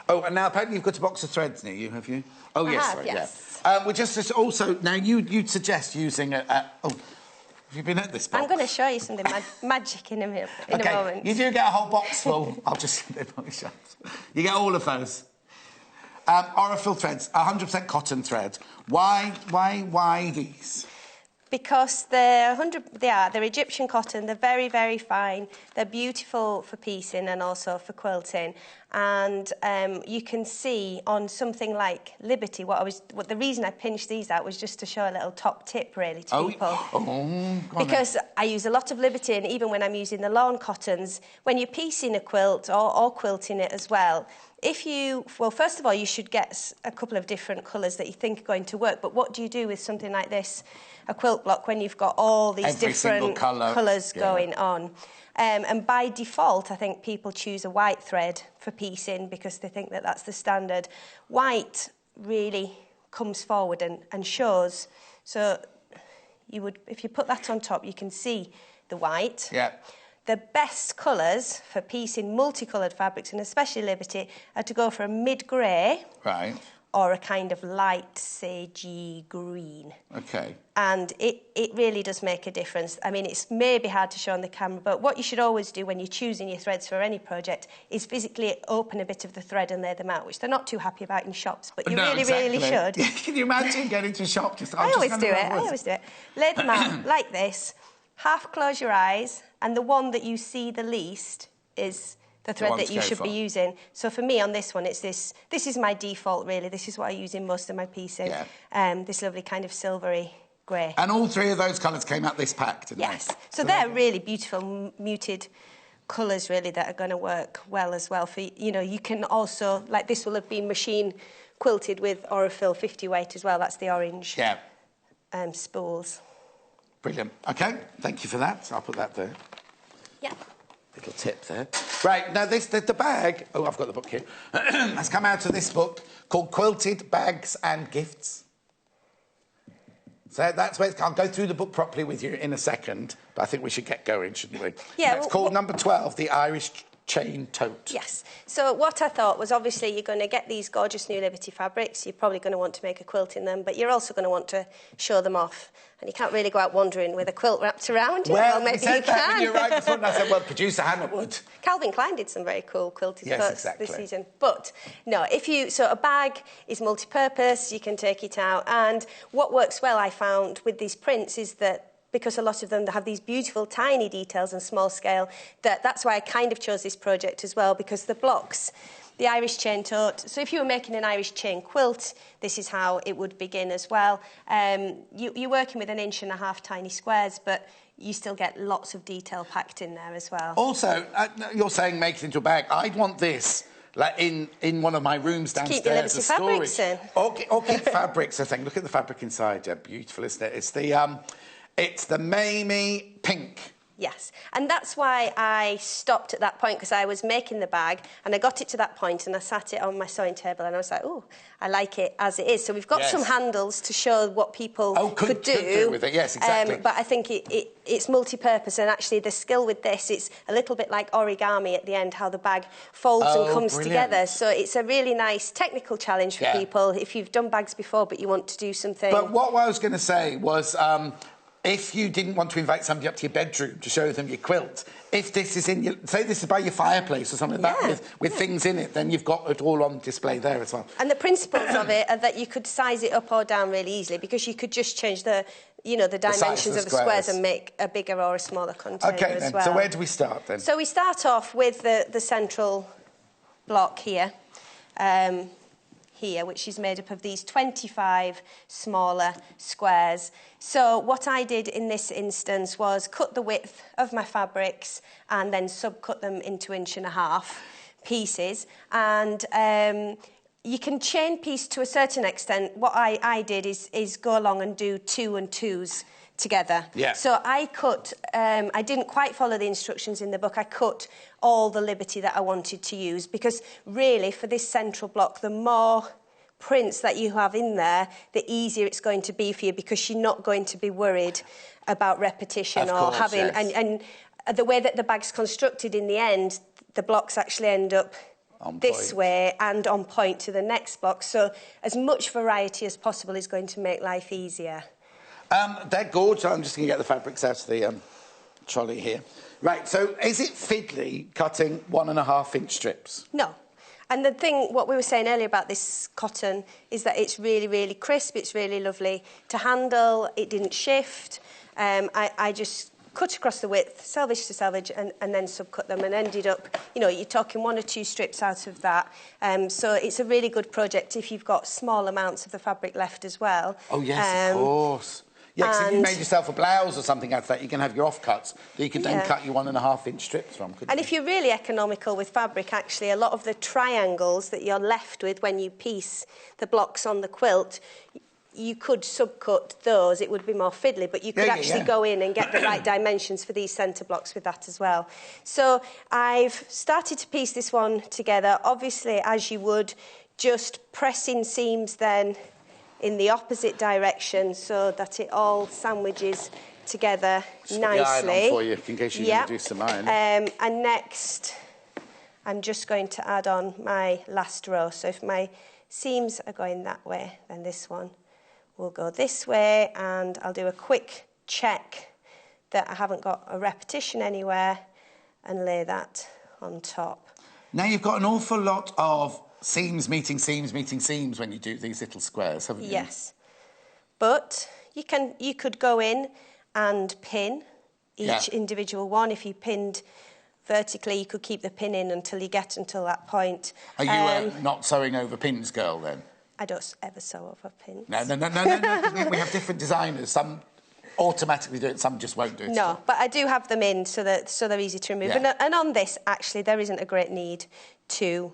S1: Oh, and now apparently you've got a box of threads near you, have you? Oh, yes, sorry,
S3: yes.
S1: Yeah. We just also, now you'd suggest using have you been at this box?
S3: I'm going to show you something magic in a moment.
S1: You do get a whole box full. I'll just you get all of those. Aurifil threads, 100% cotton thread. Why these?
S3: Because they're Egyptian cotton. They're very, very fine. They're beautiful for piecing and also for quilting. And you can see on something like Liberty, the reason I pinched these out was just to show a little top tip, really, to people. Because I use a lot of Liberty, and even when I'm using the lawn cottons, when you're piecing a quilt or quilting it as well, first of all, you should get a couple of different colours that you think are going to work. But what do you do with something like this, a quilt block, when you've got all these different colours going on? And by default, I think people choose a white thread for piecing because they think that that's the standard. White really comes forward and shows. So if you put that on top, you can see the white.
S1: Yeah.
S3: The best colours for piecing multicoloured fabrics, and especially Liberty, are to go for a mid-grey or a kind of light sagey green.
S1: Okay.
S3: And it really does make a difference. I mean, it's maybe hard to show on the camera, but what you should always do when you're choosing your threads for any project is physically open a bit of the thread and lay them out, which they're not too happy about in shops, but you really should.
S1: Can you imagine getting to a shop just...
S3: I always do it. Lay them out like this, half close your eyes, and the one that you see the least is the thread that you should be using. So for me on this one, it's this. This is my default, really. This is what I use in most of my pieces. Yeah. This lovely kind of silvery grey.
S1: And all three of those colours came out this pack, didn't they?
S3: Yes. So they're really beautiful, muted colours, really, that are going to work well as well. For, you know, you can also, like this will have been machine quilted with Aurifil 50 weight as well. That's the orange spools.
S1: Brilliant. OK, thank you for that. So I'll put that there.
S3: Yeah.
S1: Little tip there. Right, now the bag... Oh, I've got the book here. Has come out of this book called Quilted Bags and Gifts. So that's where I'll go through the book properly with you in a second, but I think we should get going, shouldn't we?
S3: Yeah.
S1: It's called number 12, the Irish Chain Tote.
S3: Yes. So what I thought was, obviously, you're going to get these gorgeous new Liberty fabrics. You're probably going to want to make a quilt in them, but you're also going to want to show them off. And you can't really go out wandering with a quilt wrapped around you.
S1: Well,
S3: maybe
S1: you said
S3: you
S1: that
S3: can.
S1: when you arrived this morning. I said, well, producer Hannah would.
S3: Calvin Klein did some very cool quilted quilts
S1: exactly.
S3: this season. But, no, so a bag is multi-purpose, you can take it out. And what works well, I found, with these prints is that because a lot of them have these beautiful tiny details and small scale, that's why I kind of chose this project as well, because the blocks, the Irish chain tote, so if you were making an Irish chain quilt, this is how it would begin as well. You're working with 1.5 inch tiny squares, but you still get lots of detail packed in there as well.
S1: Also, you're saying make it into a bag. I'd want this like in one of my rooms downstairs.
S3: Keep the Liberty fabrics in.
S1: Or keep fabrics, I think. Look at the fabric inside. Yeah, beautiful, isn't it? It's the Mamie pink.
S3: Yes, and that's why I stopped at that point, because I was making the bag and I got it to that point and I sat it on my sewing table and I was like, oh, I like it as it is. So we've got some handles to show what people could do
S1: with it. Yes, exactly.
S3: But I think it's multi-purpose, and actually the skill with this, it's a little bit like origami at the end, how the bag folds and comes together. So it's a really nice technical challenge for people if you've done bags before but you want to do something.
S1: But what I was going to say was... if you didn't want to invite somebody up to your bedroom to show them your quilt, if this is in your... Say this is by your fireplace or something like that with things in it, then you've got it all on display there as well.
S3: And the principles of it are that you could size it up or down really easily, because you could just change the dimensions of the squares and make a bigger or a smaller container as well.
S1: So where do we start then?
S3: So we start off with the central block here. Which is made up of these 25 smaller squares. So what I did in this instance was cut the width of my fabrics and then subcut them into 1.5 inch pieces. And you can chain piece to a certain extent. What I did is go along and do 2 and 2s together. Yeah. So I cut, I didn't quite follow the instructions in the book. I cut all the Liberty that I wanted to use, because really for this central block, the more prints that you have in there, the easier it's going to be for you, because you're not going to be worried about repetition and the way that the bag's constructed in the end, the blocks actually end up this way and on point to the next block. So as much variety as possible is going to make life easier.
S1: They're gorgeous. I'm just going to get the fabrics out of the trolley here. Right, so is it fiddly cutting 1.5 inch strips?
S3: No. And the thing, what we were saying earlier about this cotton, is that it's really, really crisp. It's really lovely to handle. It didn't shift. I just cut across the width, selvage to selvage, and then subcut them, and ended up, you're talking 1 or 2 strips out of that. So it's a really good project if you've got small amounts of the fabric left as well.
S1: Oh, yes, of course. Yeah, because if you made yourself a blouse or something out of that, you can have your offcuts that you can then cut your 1.5 inch strips from, couldn't you?
S3: If you're really economical with fabric, actually, a lot of the triangles that you're left with when you piece the blocks on the quilt, you could subcut those. It would be more fiddly, but you could actually go in and get the right dimensions for these centre blocks with that as well. So I've started to piece this one together, obviously, as you would, just pressing seams then in the opposite direction so that it all sandwiches together nicely.
S1: The iron on for you, in case you're going to do some iron.
S3: And next, I'm just going to add on my last row. So if my seams are going that way, then this one will go this way, and I'll do a quick check that I haven't got a repetition anywhere and lay that on top.
S1: Now you've got an awful lot of seams meeting seams meeting seams when you do these little squares, haven't you?
S3: Yes. But you could go in and pin each individual one. If you pinned vertically, you could keep the pin in until you get until that point.
S1: Are you not sewing over pins, girl, then?
S3: I don't ever sew over pins.
S1: No, 'cause we have different designers. Some automatically do it, some just won't do it.
S3: No, but I do have them in so they're easy to remove.
S1: Yeah.
S3: And on this, actually, there isn't a great need to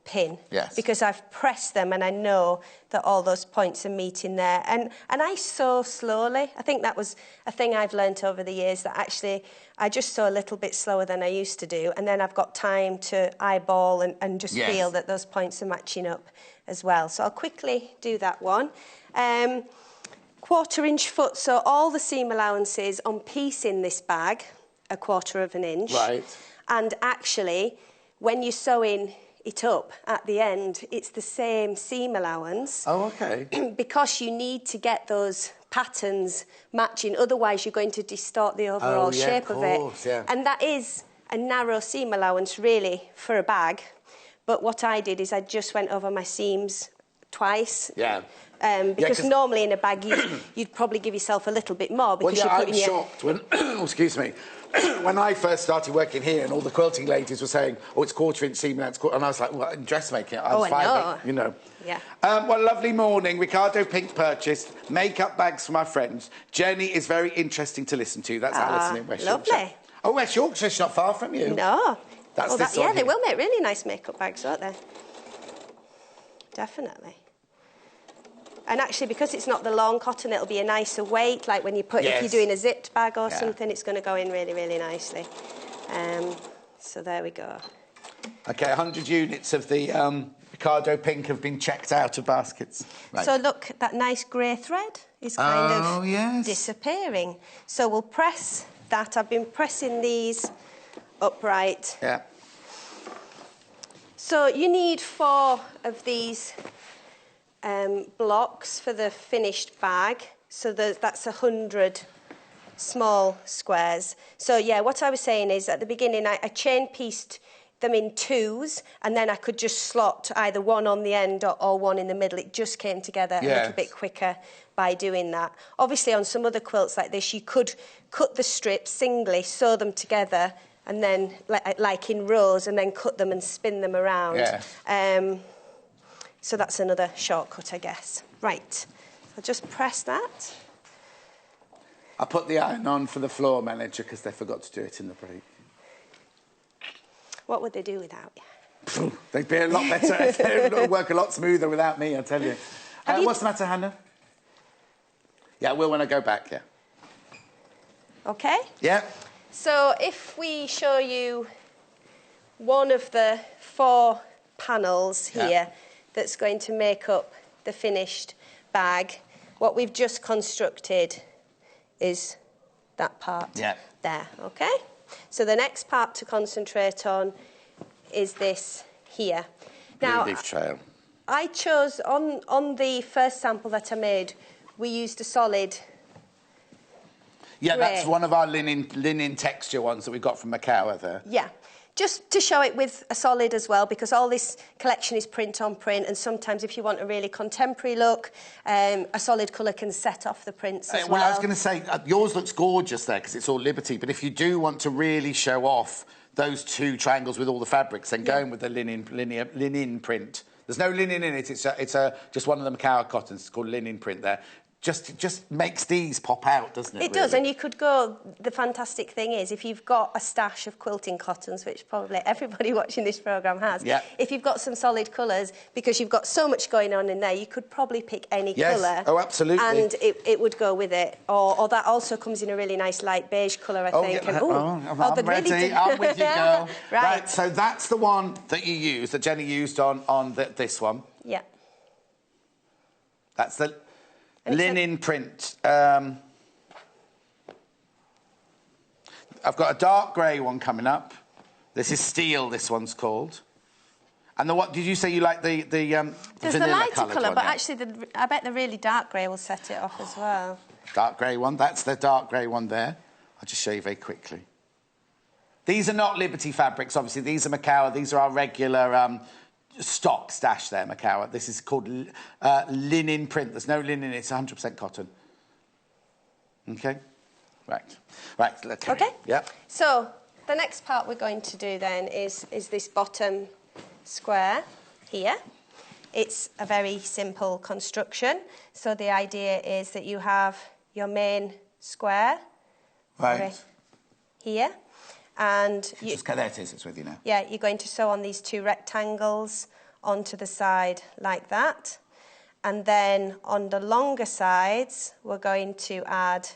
S3: pin.
S1: Yes.
S3: Because I've pressed them and I know that all those points are meeting there. And I sew slowly. I think that was a thing I've learnt over the years, that actually I just sew a little bit slower than I used to do, and then I've got time to eyeball and just feel that those points are matching up as well. So I'll quickly do that one. 1/4 inch foot, so all the seam allowances on piece in this bag are 1/4 inch.
S1: Right.
S3: And actually, when you're sewing it up at the end, it's the same seam allowance.
S1: Oh, okay.
S3: Because you need to get those patterns matching, otherwise you're going to distort the overall shape of it.
S1: Yeah.
S3: And that is a narrow seam allowance, really, for a bag. But what I did is I just went over my seams twice.
S1: Yeah.
S3: Because normally in a bag you'd probably give yourself a little bit more because you're putting
S1: I'm shocked when, excuse me, when I first started working here and all the quilting ladies were saying, oh, it's 1/4 inch seam, and I was like, well, in dressmaking, I was
S3: know.
S1: you know.
S3: Yeah.
S1: Well, lovely morning. Ricardo Pink purchased makeup bags for my friends. Jenny is very interesting to listen to. That's Alison in West Yorkshire.
S3: Lovely.
S1: Oh, West Yorkshire's not far from you.
S3: No.
S1: That's this one
S3: yeah, they
S1: here.
S3: will make really nice makeup bags, won't they? Definitely. And actually, because it's not the long cotton, it'll be a nicer weight. Like when you put, if you're doing a zipped bag or something, it's going to go in really, really nicely. So there we go.
S1: Okay, 100 units of the Ricardo Pink have been checked out of baskets. Right.
S3: So look, that nice grey thread is kind of disappearing. So we'll press that. I've been pressing these upright.
S1: Yeah.
S3: So you need 4 of these blocks for the finished bag. So that's 100 small squares. So yeah, what I was saying is at the beginning I chain pieced them in 2s, and then I could just slot either one on the end or one in the middle. It just came together a little bit quicker by doing that. Obviously on some other quilts like this you could cut the strips singly, sew them together, and then like in rows, and then cut them and spin them around.
S1: Yeah.
S3: So that's another shortcut, I guess. Right, I'll just press that.
S1: I put the iron on for the floor manager because they forgot to do it in the break.
S3: What would they do without you?
S1: They'd be a lot better. They'd work a lot smoother without me, I tell you. What's the matter, Hannah? Yeah, I will when I go back, yeah.
S3: Okay.
S1: Yeah.
S3: So if we show you one of the 4 panels here that's going to make up the finished bag, what we've just constructed is that part there, okay? So the next part to concentrate on is this here. Now,
S1: leaf trail.
S3: I chose, on the first sample that I made, we used a solid
S1: Yeah,
S3: grey.
S1: that's one of our linen texture ones that we got from Macau there.
S3: Yeah. Just to show it with a solid as well, because all this collection is print on print, and sometimes if you want a really contemporary look, a solid colour can set off the prints as well.
S1: Well, I was going to say, yours looks gorgeous there because it's all Liberty, but if you do want to really show off those 2 triangles with all the fabrics, then going with the linen print. There's no linen in it, it's just one of the Macau cottons, it's called linen print there. Just makes these pop out, doesn't it?
S3: It does, and you could go... The fantastic thing is, if you've got a stash of quilting cottons, which probably everybody watching this programme has, if you've got some solid colours, because you've got so much going on in there, you could probably pick any colour.
S1: Oh, absolutely.
S3: And it would go with it. Or that also comes in a really nice light beige colour, I think.
S1: Yeah. I'm ready. I'm with you, girl.
S3: Right,
S1: so that's the one that you used, that Jenny used on this one.
S3: Yeah.
S1: That's the... linen print. I've got a dark grey one coming up. This is steel, this one's called. And the what? Did you say you like the
S3: There's the
S1: vanilla
S3: lighter
S1: coloured
S3: colour,
S1: one,
S3: but
S1: yeah?
S3: actually, I bet the really dark grey will set it off as well.
S1: Dark grey one. That's the dark grey one there. I'll just show you very quickly. These are not Liberty fabrics, obviously. These are Macawa. These are our regular stock stash there, Macawa. This is called linen print. There's no linen. It's 100% cotton. Okay? Right. Right. Let's
S3: Okay.
S1: Yep.
S3: So the next part we're going to do then is this bottom square here. It's a very simple construction. So the idea is that you have your main square here, and
S1: just there it is. It's with you now.
S3: Yeah, you're going to sew on these two rectangles onto the side like that, and then on the longer sides we're going to add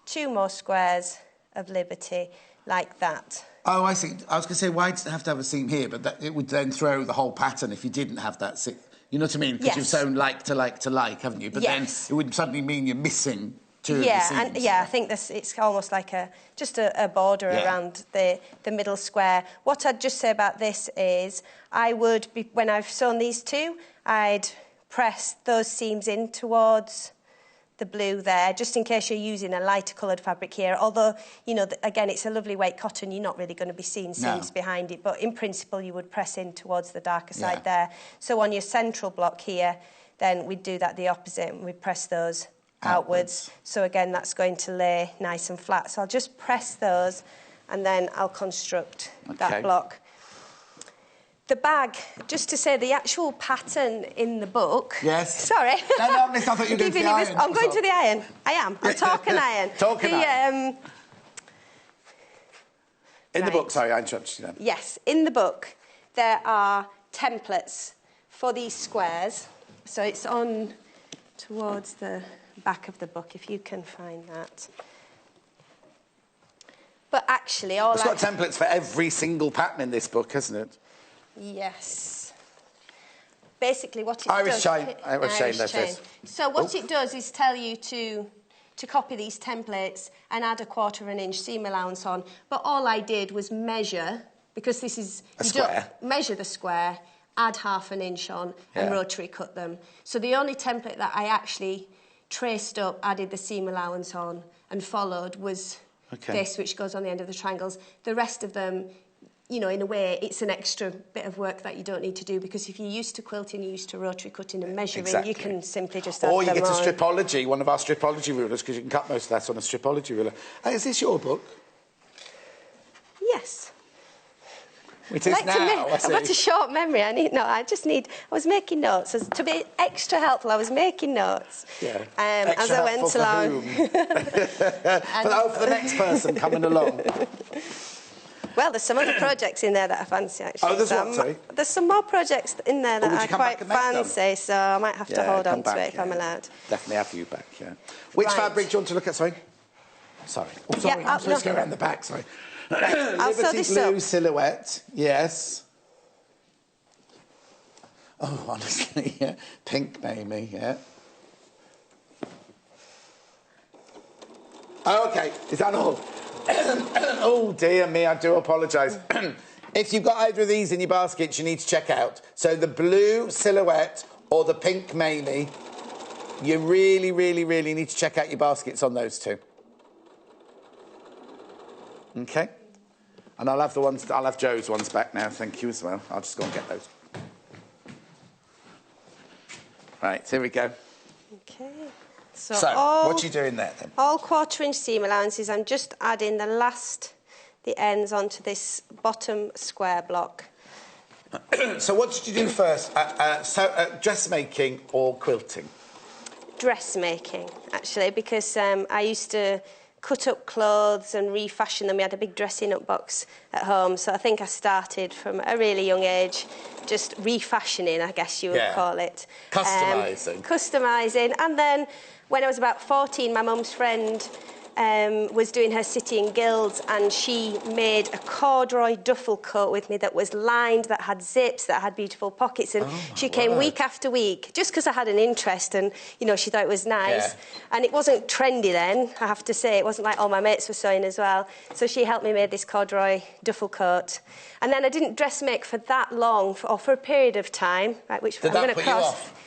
S3: 2 more squares of Liberty like that.
S1: Oh, I see. I was going to say, why does it have to have a seam here? But it would then throw the whole pattern if you didn't have that seam. You know what I mean? Because you've sewn like to like to like, haven't you? But then it would suddenly mean you're missing 2 of the seams.
S3: And I think it's almost like just a border around the middle square. What I'd just say about this is when I've sewn these 2, I'd press those seams in towards the blue there, just in case you're using a lighter coloured fabric here. Although, you know, again, it's a lovely weight cotton, you're not really going to be seeing seams behind it, but in principle you would press in towards the darker side there. So on your central block here, then we'd do that the opposite, and we'd press those outwards. So again, that's going to lay nice and flat. So I'll just press those, and then I'll construct that block. The bag, just to say, the actual pattern in the book...
S1: Yes.
S3: Sorry.
S1: No, I thought you were going to the iron.
S3: I'm going to the iron. I am. I'm talking iron.
S1: Iron. In the book, sorry, I interrupted you then.
S3: Yes, in the book, there are templates for these squares. So it's on towards the back of the book, if you can find that. But actually, it's
S1: got templates for every single pattern in this book, hasn't it?
S3: Yes. Basically, what it
S1: Irish
S3: does...
S1: chain, that's it.
S3: So what it does is tell you to copy these templates and add a 1/4 of an inch seam allowance on. But all I did was measure, because this is...
S1: A square.
S3: Measure the square, add 1/2 inch on, and rotary cut them. So the only template that I actually traced up, added the seam allowance on, and followed was this, which goes on the end of the triangles. The rest of them... You know, in a way, it's an extra bit of work that you don't need to do, because if you're used to quilting, you're used to rotary cutting and measuring, you can simply just add them on. Or you get a
S1: stripology, one of our stripology rulers, because you can cut most of that on a stripology ruler. Is this your book?
S3: Yes.
S1: It is now.
S3: I've got a short memory. I was making notes. To be extra helpful, I was making notes.
S1: Yeah.
S3: As I went along.
S1: For the next person coming along.
S3: Well, there's some other projects in there that I fancy, actually.
S1: Oh, there's what, sorry?
S3: There's some more projects in there that I quite fancy, so I might have to hold on to it if I'm allowed.
S1: Definitely have you back, Which fabric do you want to look at, sorry? Sorry. Oh, sorry, I'm supposed to go around the back, sorry.
S3: Right. I'll sew this
S1: Liberty blue silhouette, yes. Oh, honestly, pink maybe, Oh, OK, is that all? Oh, dear me, I do apologise. If you've got either of these in your baskets, you need to check out. So the blue silhouette or the pink Mamie, you really, really, really need to check out your baskets on those 2. OK? And I'll have Joe's ones back now, thank you as well. I'll just go and get those. Right, here we go.
S3: OK.
S1: So what are you doing there, then?
S3: All 1/4 inch seam allowances, I'm just adding the ends onto this bottom square block.
S1: So what did you do first? Dressmaking or quilting?
S3: Dressmaking, actually, because I used to cut up clothes and refashion them. We had a big dressing up box at home, so I think I started from a really young age just refashioning, I guess you would call it.
S1: Customising.
S3: Customising. And then when I was about 14, my mum's friend was doing her City and Guilds, and she made a corduroy duffel coat with me that was lined, that had zips, that had beautiful pockets, and she came week after week just because I had an interest, and you know, she thought it was nice. And it wasn't trendy then, I have to say. It wasn't like all my mates were sewing as well. So she helped me make this corduroy duffel coat, and then I didn't dressmake for that long, or for a period of time, right, which
S1: Did
S3: I'm
S1: that
S3: going to
S1: put you
S3: cross.
S1: off?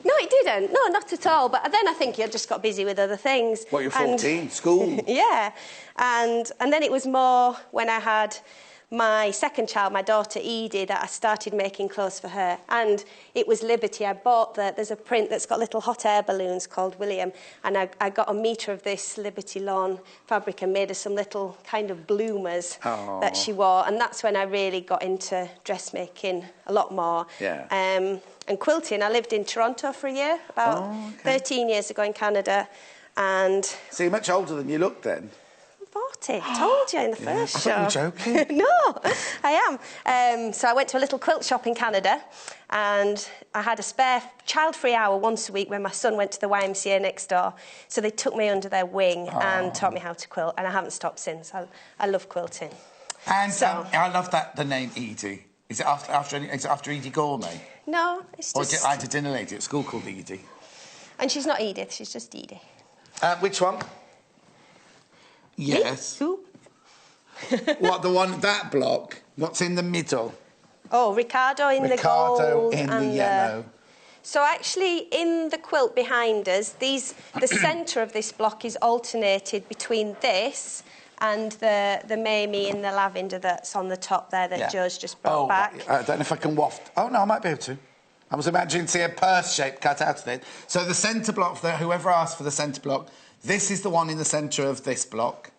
S3: No, it didn't. No, not at all. But then I think you just got busy with other things.
S1: What, you're 14? School?
S3: Yeah. And then it was more when I had my second child, my daughter Edie, that I started making clothes for her. And it was Liberty. I bought there's a print that's got little hot air balloons called William. And I got a metre of this Liberty lawn fabric and made her some little kind of bloomers that she wore. And that's when I really got into dressmaking a lot more.
S1: Yeah.
S3: And quilting, I lived in Toronto for a year, about 13 years ago in Canada, and...
S1: So you're much older than you look then?
S3: 40, I told you in the first show.
S1: I thought you were joking.
S3: No, I am. So I went to a little quilt shop in Canada, and I had a spare child-free hour once a week when my son went to the YMCA next door. So they took me under their wing and taught me how to quilt, and I haven't stopped since. I love quilting.
S1: And
S3: So-
S1: I love the name Edie. Is it after Edie Gourmet?
S3: No, it's
S1: Or
S3: just...
S1: I had a dinner lady at school called Edie.
S3: And she's not Edith, she's just Edie.
S1: Which one? Yes.
S3: Who?
S1: What, the one, that block? What's in the middle?
S3: Oh, Ricardo in the gold.
S1: Ricardo in the
S3: and
S1: yellow.
S3: So actually, in the quilt behind us, the centre of this block is alternated between this and the Mamie in the lavender that's on the top there that Joe's just brought back.
S1: I don't know if I can waft. Oh, no, I might be able to. I was imagining to see a purse shape cut out of it. So the centre block, whoever asked for the centre block, this is the one in the centre of this block.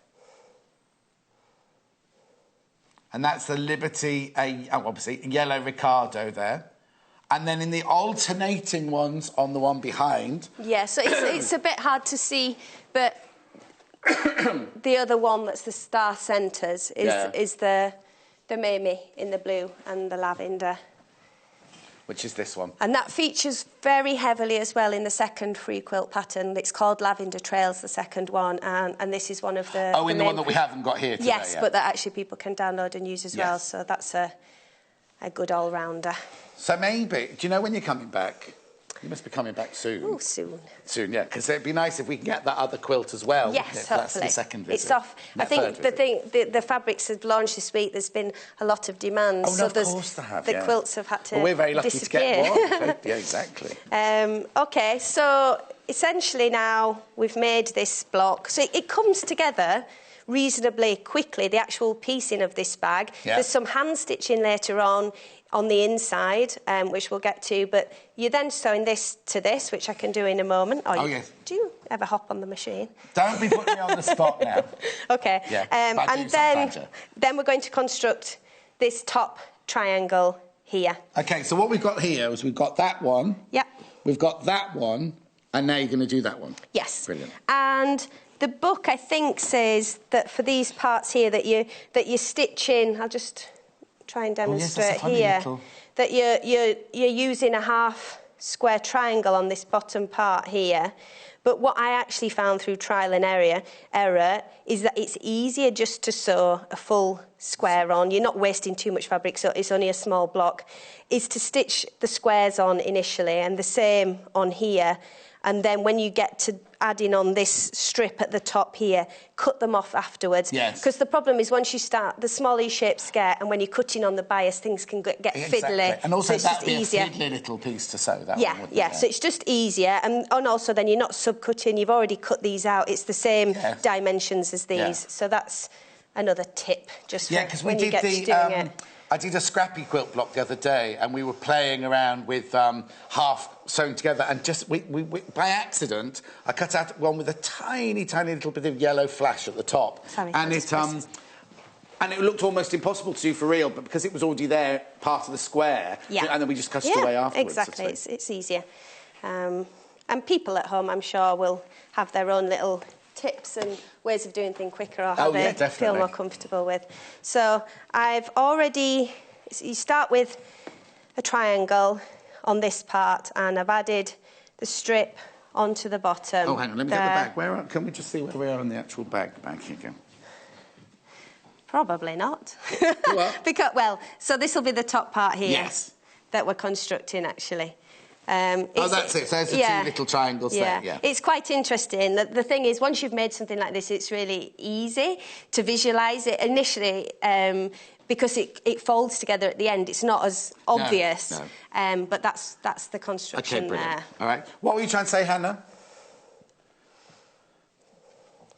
S1: And that's the Liberty, obviously, yellow Ricardo there. And then in the alternating ones on the one behind...
S3: Yeah, so it's a bit hard to see, but the other one that's the star centres is the Mamie in the blue and the lavender.
S1: Which is this one.
S3: And that features very heavily as well in the second free quilt pattern. It's called Lavender Trails, the second one, and this is one of the...
S1: Oh, in the one that we haven't got here today.
S3: Yes, but that actually people can download and use as well, so that's a good all-rounder.
S1: So maybe, do you know when you're coming back? You must be coming back soon.
S3: Oh, soon.
S1: Soon, yeah, because it'd be nice if we can get that other quilt as well.
S3: Yes,
S1: That's
S3: hopefully.
S1: the second visit.
S3: It's off. I think the fabrics have launched this week. There's been a lot of demand.
S1: Oh, no, of course there have,
S3: The quilts have had to
S1: Well, we're very lucky
S3: disappear.
S1: to get one. Yeah, exactly.
S3: OK, so essentially now we've made this block. So it comes together reasonably quickly, the actual piecing of this bag.
S1: Yeah.
S3: There's some hand stitching later on the inside, which we'll get to, but you're then sewing this to this, which I can do in a moment.
S1: Yes.
S3: Do you ever hop on the machine?
S1: Don't be putting me on the spot now.
S3: OK.
S1: Yeah,
S3: and then we're going to construct this top triangle here.
S1: OK, so what we've got here is we've got that one.
S3: Yep.
S1: We've got that one, and now you're going to do that one.
S3: Yes.
S1: Brilliant.
S3: And the book, I think, says that for these parts here that you stitch in. I'll just try and demonstrate here that you're using a half square triangle on this bottom part here. But what I actually found through trial and error is that it's easier just to sew a full square on. You're not wasting too much fabric, so it's only a small block. Is to stitch the squares on initially, and the same on here. And then when you get to adding on this strip at the top here, cut them off afterwards.
S1: Yes.
S3: Because the problem is once you start, the smaller your shapes get, and when you're cutting on the bias, things can get fiddly.
S1: And also
S3: so
S1: that'd be
S3: easier.
S1: a fiddly little piece to sew, that
S3: yeah,
S1: one, wouldn't
S3: yeah.
S1: it?
S3: So it's just easier. And also then you're not sub-cutting, you've already cut these out. It's the same dimensions as these.
S1: Yeah.
S3: So that's another tip just for when you get to doing it.
S1: I did a scrappy quilt block the other day, and we were playing around with half sewn together, and just we by accident I cut out one with a tiny little bit of yellow flash at the top.
S3: Sorry,
S1: and it looked almost impossible to do for real, but because it was already there, part of the square, and then we just cut it away afterwards.
S3: Exactly, it's easier. And people at home, I'm sure, will have their own little tips and ways of doing things quicker or how they feel more comfortable with. So I've already... You start with a triangle on this part, and I've added the strip onto the bottom.
S1: Oh, hang on, let me get the bag. Can we just see where we are on the actual bag? The bag, here you go.
S3: Probably not.
S1: What?
S3: Because, well, so this will be the top part here.
S1: Yes.
S3: That we're constructing, actually.
S1: That's it. So there's the two little triangles there. Yeah.
S3: It's quite interesting. The thing is, once you've made something like this, it's really easy to visualise it. Initially, because it folds together at the end, it's not as obvious. No. But that's the construction there.
S1: All right. What were you trying to say, Hannah?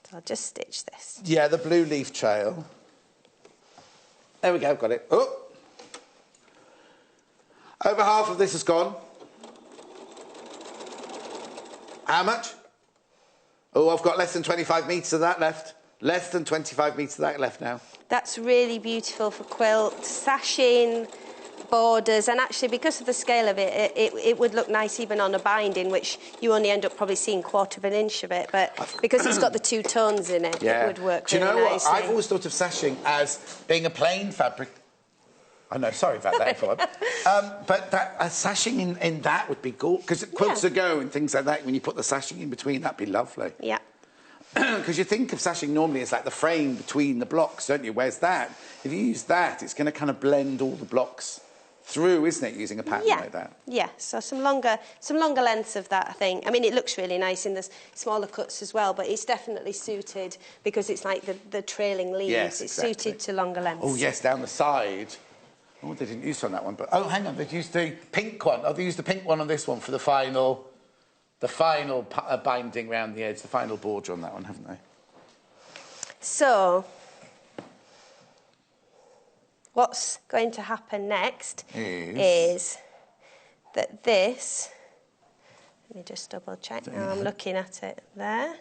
S3: So I'll just stitch this.
S1: Yeah, the blue leaf trail. There we go, got it. Oh! Over half of this has gone. How much? Oh, I've got less than 25 metres of that left. Less than 25 metres of that left now.
S3: That's really beautiful for quilt, sashing, borders, and actually because of the scale of it, it would look nice even on a binding, which you only end up probably seeing 1/4 of an inch of it, but because it's got the two tones in it, it would work really nicely. Do you know what?
S1: I've always thought of sashing as being a plain fabric. I know, sorry about that, everyone. But sashing in that would be cool, because quilts ago and things like that, when you put the sashing in between, that'd be lovely.
S3: Yeah.
S1: Because you think of sashing normally as like the frame between the blocks, don't you? Whereas that, if you use that, it's going to kind of blend all the blocks through, isn't it, using a pattern like that?
S3: Yeah, so some longer lengths of that, I think. I mean, it looks really nice in the smaller cuts as well, but it's definitely suited because it's like the trailing leaves.
S1: Yes,
S3: it's suited to longer lengths.
S1: Oh, yes, down the side. Oh, they didn't use on that one, but... Oh, hang on, they've used the pink one. Oh, they used the pink one on this one for the final binding round the edge, the final border on that one, haven't they?
S3: So, what's going to happen next is that this... Let me just double check now I'm looking at it there.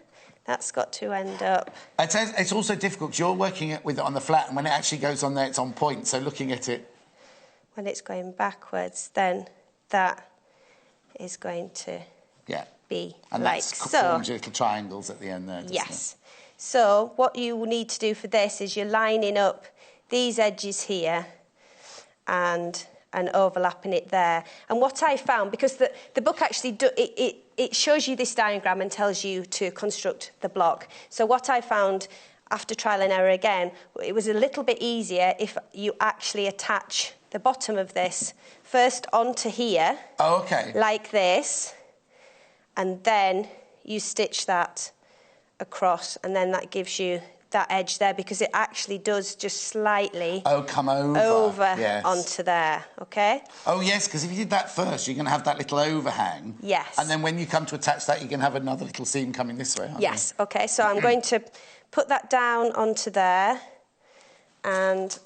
S3: That's got to end up...
S1: It's also difficult because you're working with it on the flat, and when it actually goes on there, it's on point, so looking at it...
S3: When it's going backwards, then that is going to be
S1: and
S3: like so.
S1: Forms little triangles at the end there, doesn't it?
S3: So what you need to do for this is you're lining up these edges here and overlapping it there. And what I found, because the book actually it shows you this diagram and tells you to construct the block. So what I found after trial and error again, it was a little bit easier if you actually attach the bottom of this first onto here.
S1: Oh, okay.
S3: Like this. And then you stitch that across, and then that gives you that edge there, because it actually does just slightly...
S1: Oh, come over. Yes.
S3: Onto there, OK?
S1: Oh, yes, because if you did that first, you're going to have that little overhang.
S3: Yes.
S1: And then when you come to attach that, you're going to have another little seam coming this way, aren't you?
S3: Yes, OK, so I'm going to put that down onto there, and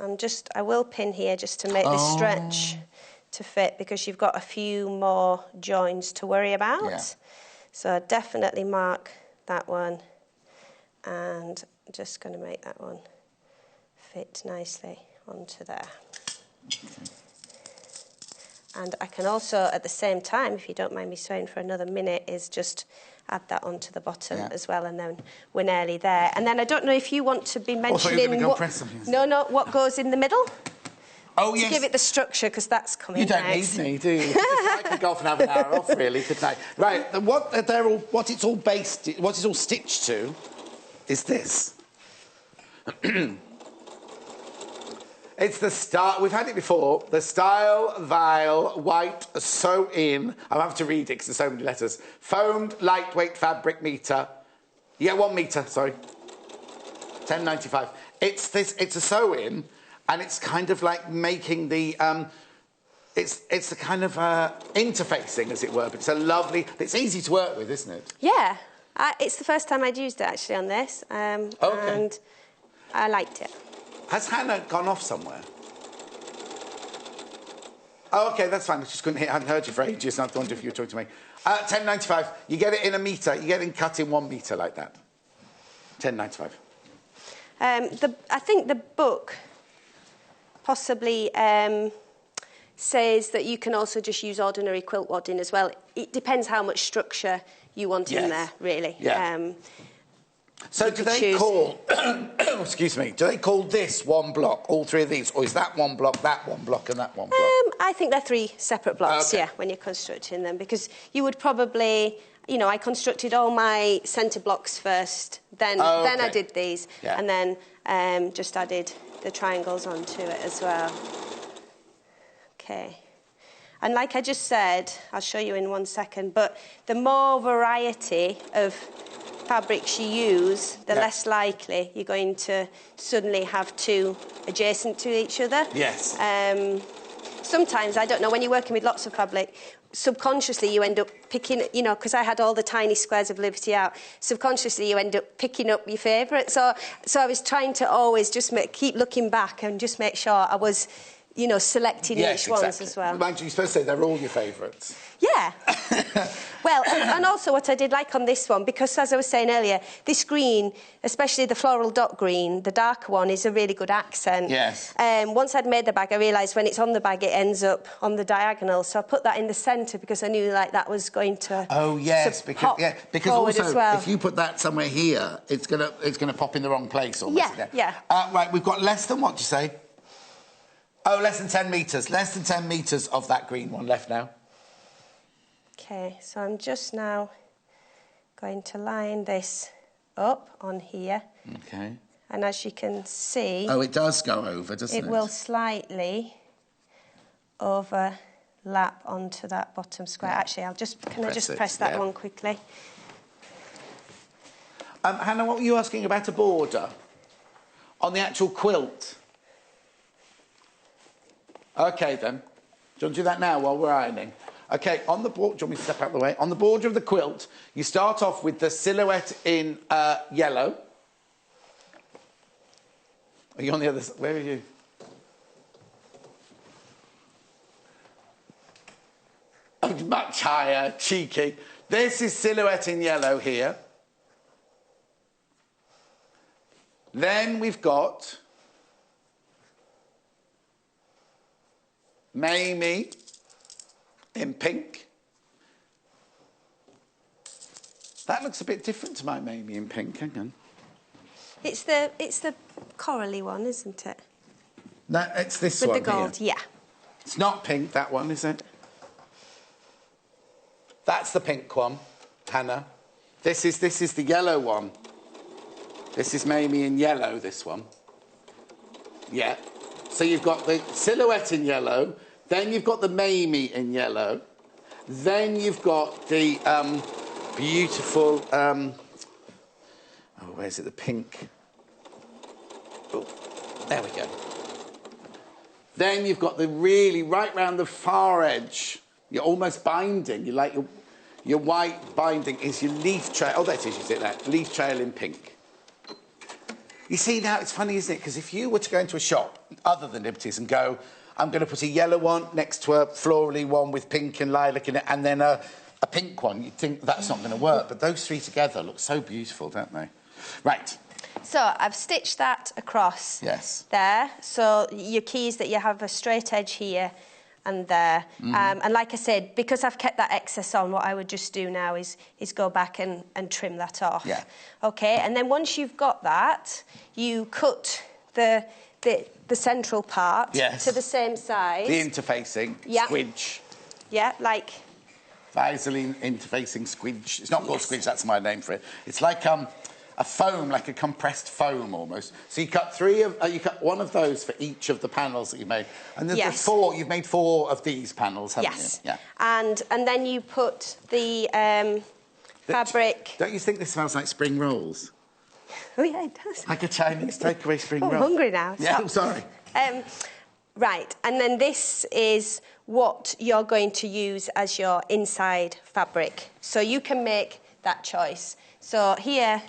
S3: I will pin here just to make this stretch to fit, because you've got a few more joins to worry about. Yeah. So I definitely mark that one, and I'm just going to make that one fit nicely onto there. Okay. And I can also, at the same time, if you don't mind me sewing for another minute, is just add that onto the bottom as well, and then we're nearly there. And then I don't know if you want to be mentioning what goes in the middle.
S1: Oh, yes.
S3: To give it the structure, because that's coming
S1: You don't need me, do you? I could go off and have an hour off, really, couldn't I? Right, what it's all stitched to is this. It's the style... We've had it before. The Style Veil White Sew In... I'll have to read it because there's so many letters. Foamed lightweight fabric metre. Yeah, 1 metre, sorry. $10.95. It's a sew-in... And it's kind of like making the... it's the kind of interfacing, as it were. But it's a lovely... It's easy to work with, isn't it? Yeah.
S3: It's the first time I'd used it, actually, on this. And I liked it.
S1: Has Hannah gone off somewhere? Oh, OK, that's fine. I just I hadn't heard you for ages, and I wondered if you were talking to me. $10.95. You get it in a metre. You get it cut in 1 metre like that. $10.95.
S3: I think the book... possibly says that you can also just use ordinary quilt wadding as well. It depends how much structure you want in there, really.
S1: Yeah. So do they call... excuse me. Do they call this one block, all 3 of these? Or is that one block, and that one block?
S3: I think they're 3 separate blocks, when you're constructing them, because you would probably you know, I constructed all my centre blocks first, then I did these, and then just added the triangles onto it as well. Okay. And like I just said, I'll show you in 1 second, but the more variety of fabrics you use, the less likely you're going to suddenly have two adjacent to each other.
S1: Yes.
S3: Sometimes, I don't know, when you're working with lots of fabric, subconsciously you end up picking, you know, because I had all the tiny squares of Liberty out, subconsciously you end up picking up your favourite. So I was trying to always just keep looking back and just make sure I was, you know, selecting each ones as well.
S1: Mind you, you're supposed to say they're all your favourites.
S3: Yeah. Well, and also what I did like on this one, because as I was saying earlier, this green, especially the floral dot green, the darker one, is a really good accent.
S1: Yes.
S3: Once I'd made the bag, I realised when it's on the bag, it ends up on the diagonal. So I put that in the centre because I knew like that was going to.
S1: Oh yes, because also
S3: well.
S1: if you put that somewhere here, it's gonna pop in the wrong place almost.
S3: Yeah.
S1: Right, we've got less than what do you say? Oh, less than 10 metres. Less than 10 metres of that green one left now.
S3: Okay, so I'm just now going to line this up on here.
S1: Okay.
S3: And as you can see...
S1: Oh, it does go over, doesn't it?
S3: It will slightly overlap onto that bottom square. Yeah. Actually, can I just press that one quickly?
S1: Hannah, what were you asking about a border? On the actual quilt? OK, then. Do you want to do that now while we're ironing? OK, on the border... Do you want me to step out of the way? On the border of the quilt, you start off with the silhouette in yellow. Are you on the other side? Where are you? Oh, much higher, cheeky. This is silhouette in yellow here. Then we've got... Mamie in pink. That looks a bit different to my Mamie in pink. Hang on.
S3: It's the corally one, isn't it?
S1: No, it's this one.
S3: With the gold,
S1: here.
S3: Yeah.
S1: It's not pink, that one, is it? That's the pink one, Hannah. This is the yellow one. This is Mamie in yellow, this one. Yeah. So you've got the silhouette in yellow, then you've got the Mamie in yellow, then you've got the beautiful... oh, where's it? The pink. Oh, there we go. Then you've got the really right round the far edge. You're almost binding. You like your white binding is your leaf trail. Oh, that is, you see that leaf trail in pink. You see, now it's funny, isn't it? Because if you were to go into a shop other than Liberty's and go, I'm going to put a yellow one next to a florally one with pink and lilac in it, and then a pink one, you'd think that's not going to work. But those three together look so beautiful, don't they? Right.
S3: So I've stitched that across there. So your key is that you have a straight edge here and there. And like I said, because I've kept that excess on, what I would just do now is go back and trim that off.
S1: Yeah.
S3: OK, and then once you've got that, you cut the central part to the same size.
S1: The interfacing squidge.
S3: Yeah, like...
S1: Vaseline interfacing squidge. It's not called squidge, that's my name for it. It's like a foam, like a compressed foam almost. So you cut you cut one of those for each of the panels that you made. And there's four, you've made 4 of these panels, haven't you? Yeah. And
S3: then you put the fabric...
S1: Don't you think this smells like spring rolls?
S3: Oh, yeah, it does.
S1: Like a Chinese takeaway spring roll.
S3: I'm hungry now.
S1: Yeah, I'm sorry.
S3: Right, and then this is what you're going to use as your inside fabric. So you can make that choice. So here,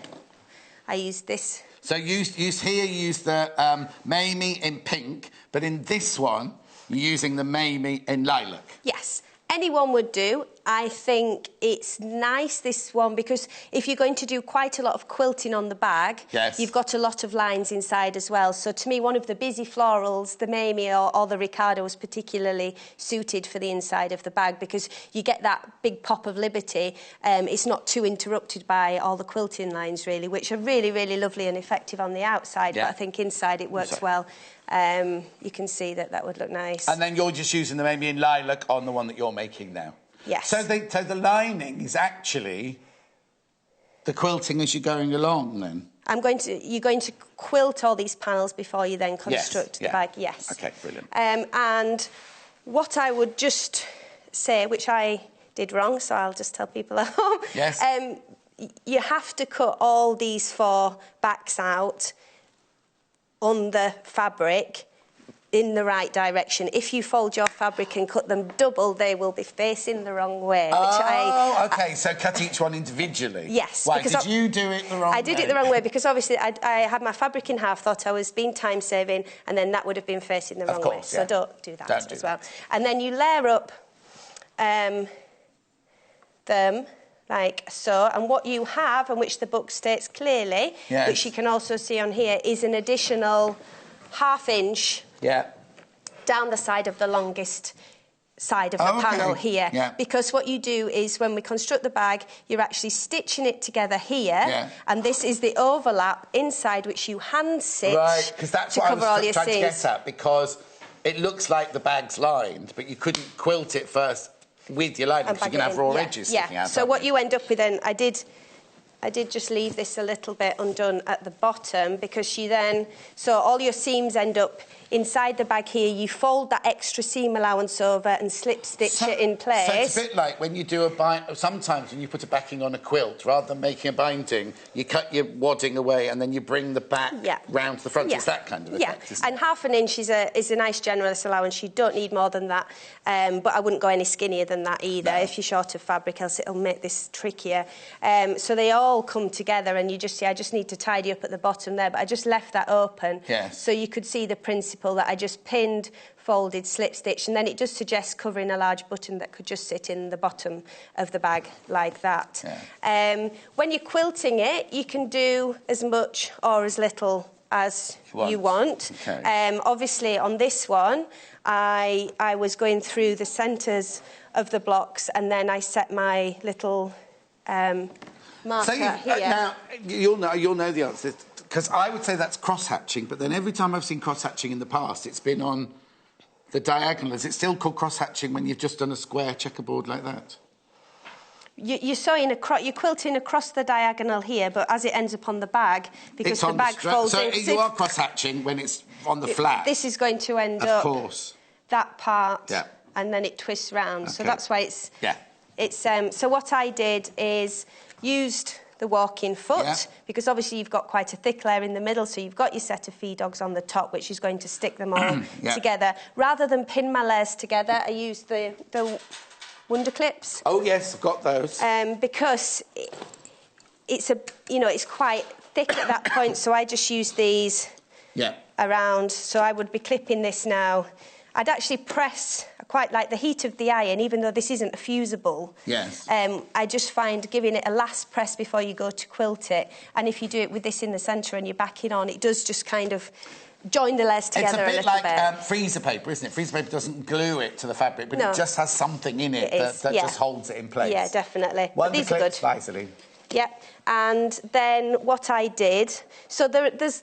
S3: I use this.
S1: So you use the Mamie in pink, but in this one, you're using the Mamie in lilac.
S3: Yes. Anyone would do. I think it's nice, this one, because if you're going to do quite a lot of quilting on the bag, you've got a lot of lines inside as well. So to me, one of the busy florals, the Mamie or the Ricardo, is particularly suited for the inside of the bag because you get that big pop of liberty. It's not too interrupted by all the quilting lines, really, which are really, really lovely and effective on the outside, but I think inside it works well. You can see that would look nice.
S1: And then you're just using the Mamie in lilac on the one that you're making now.
S3: Yes.
S1: So the lining is actually the quilting as you're going along, then?
S3: You're going to quilt all these panels before you then construct the bag, yes.
S1: OK, brilliant.
S3: And what I would just say, which I did wrong, so I'll just tell people at home.
S1: Yes.
S3: You have to cut all these 4 backs out on the fabric in the right direction. If you fold your fabric and cut them double, they will be facing the wrong way.
S1: OK, so cut each one individually?
S3: Yes.
S1: Why, did you do it the wrong way?
S3: I did it the wrong way because obviously I had my fabric in half, thought I was being time-saving, and then that would have been facing the wrong way. So don't do that as well. And then you layer up them like so, and what you have, and which the book states clearly, which you can also see on here, is an additional ½ inch down the side of the longest side of the panel here. Because what you do is when we construct the bag, you're actually stitching it together here, and this is the overlap inside which you hand stitch.
S1: Right, because that's what I was trying to get at, because it looks like the bag's lined, but you couldn't quilt it first with your lining because you're going to have raw edges sticking out.
S3: So what you end up with then, I did just leave this a little bit undone at the bottom because you then... So all your seams end up inside the bag here. You fold that extra seam allowance over and slip stitch it in place.
S1: So it's a bit like when you do a sometimes when you put a backing on a quilt, rather than making a binding, you cut your wadding away and then you bring the back round to the front. It's that kind of effect, isn't it? And
S3: ½ inch is a nice generous allowance. You don't need more than that, but I wouldn't go any skinnier than that either if you're short of fabric, else it'll make this trickier. So they all come together, and you just see I just need to tidy up at the bottom there, but I just left that open so you could see the principle that I just pinned, folded, slip stitch, and then it does suggest covering a large button that could just sit in the bottom of the bag like that. When you're quilting it, you can do as much or as little as you want. Obviously, on this one, I was going through the centres of the blocks, and then I set my little marker here.
S1: Now, you'll know the answer, because I would say that's cross-hatching, but then every time I've seen cross-hatching in the past, it's been on the diagonal. Is it still called cross-hatching when you've just done a square checkerboard like that?
S3: You're quilting across the diagonal here, but as it ends up on the bag, because the bag folds in...
S1: So you are cross-hatching when it's on the flat?
S3: This is going to end up...
S1: Of course.
S3: That part, and then it twists round. So that's why it's... so what I did is used the walking foot, because obviously you've got quite a thick layer in the middle, so you've got your set of feed dogs on the top, which is going to stick them all together. Rather than pin my layers together, I used the Wonder Clips.
S1: Oh yes, I've got those.
S3: Because it's quite thick at that point, so I just use these around. So I would be clipping this now. I'd actually press, I quite like the heat of the iron, even though this isn't a fusible. I just find giving it a last press before you go to quilt it, and if you do it with this in the centre and you're backing on, it does just kind of join the layers together a little bit.
S1: It's a bit like freezer paper, isn't it? Freezer paper doesn't glue it to the fabric, but it just has something in it that just holds it in place.
S3: Yeah, definitely.
S1: These are good. Easily.
S3: Yeah, and then what I did... So there's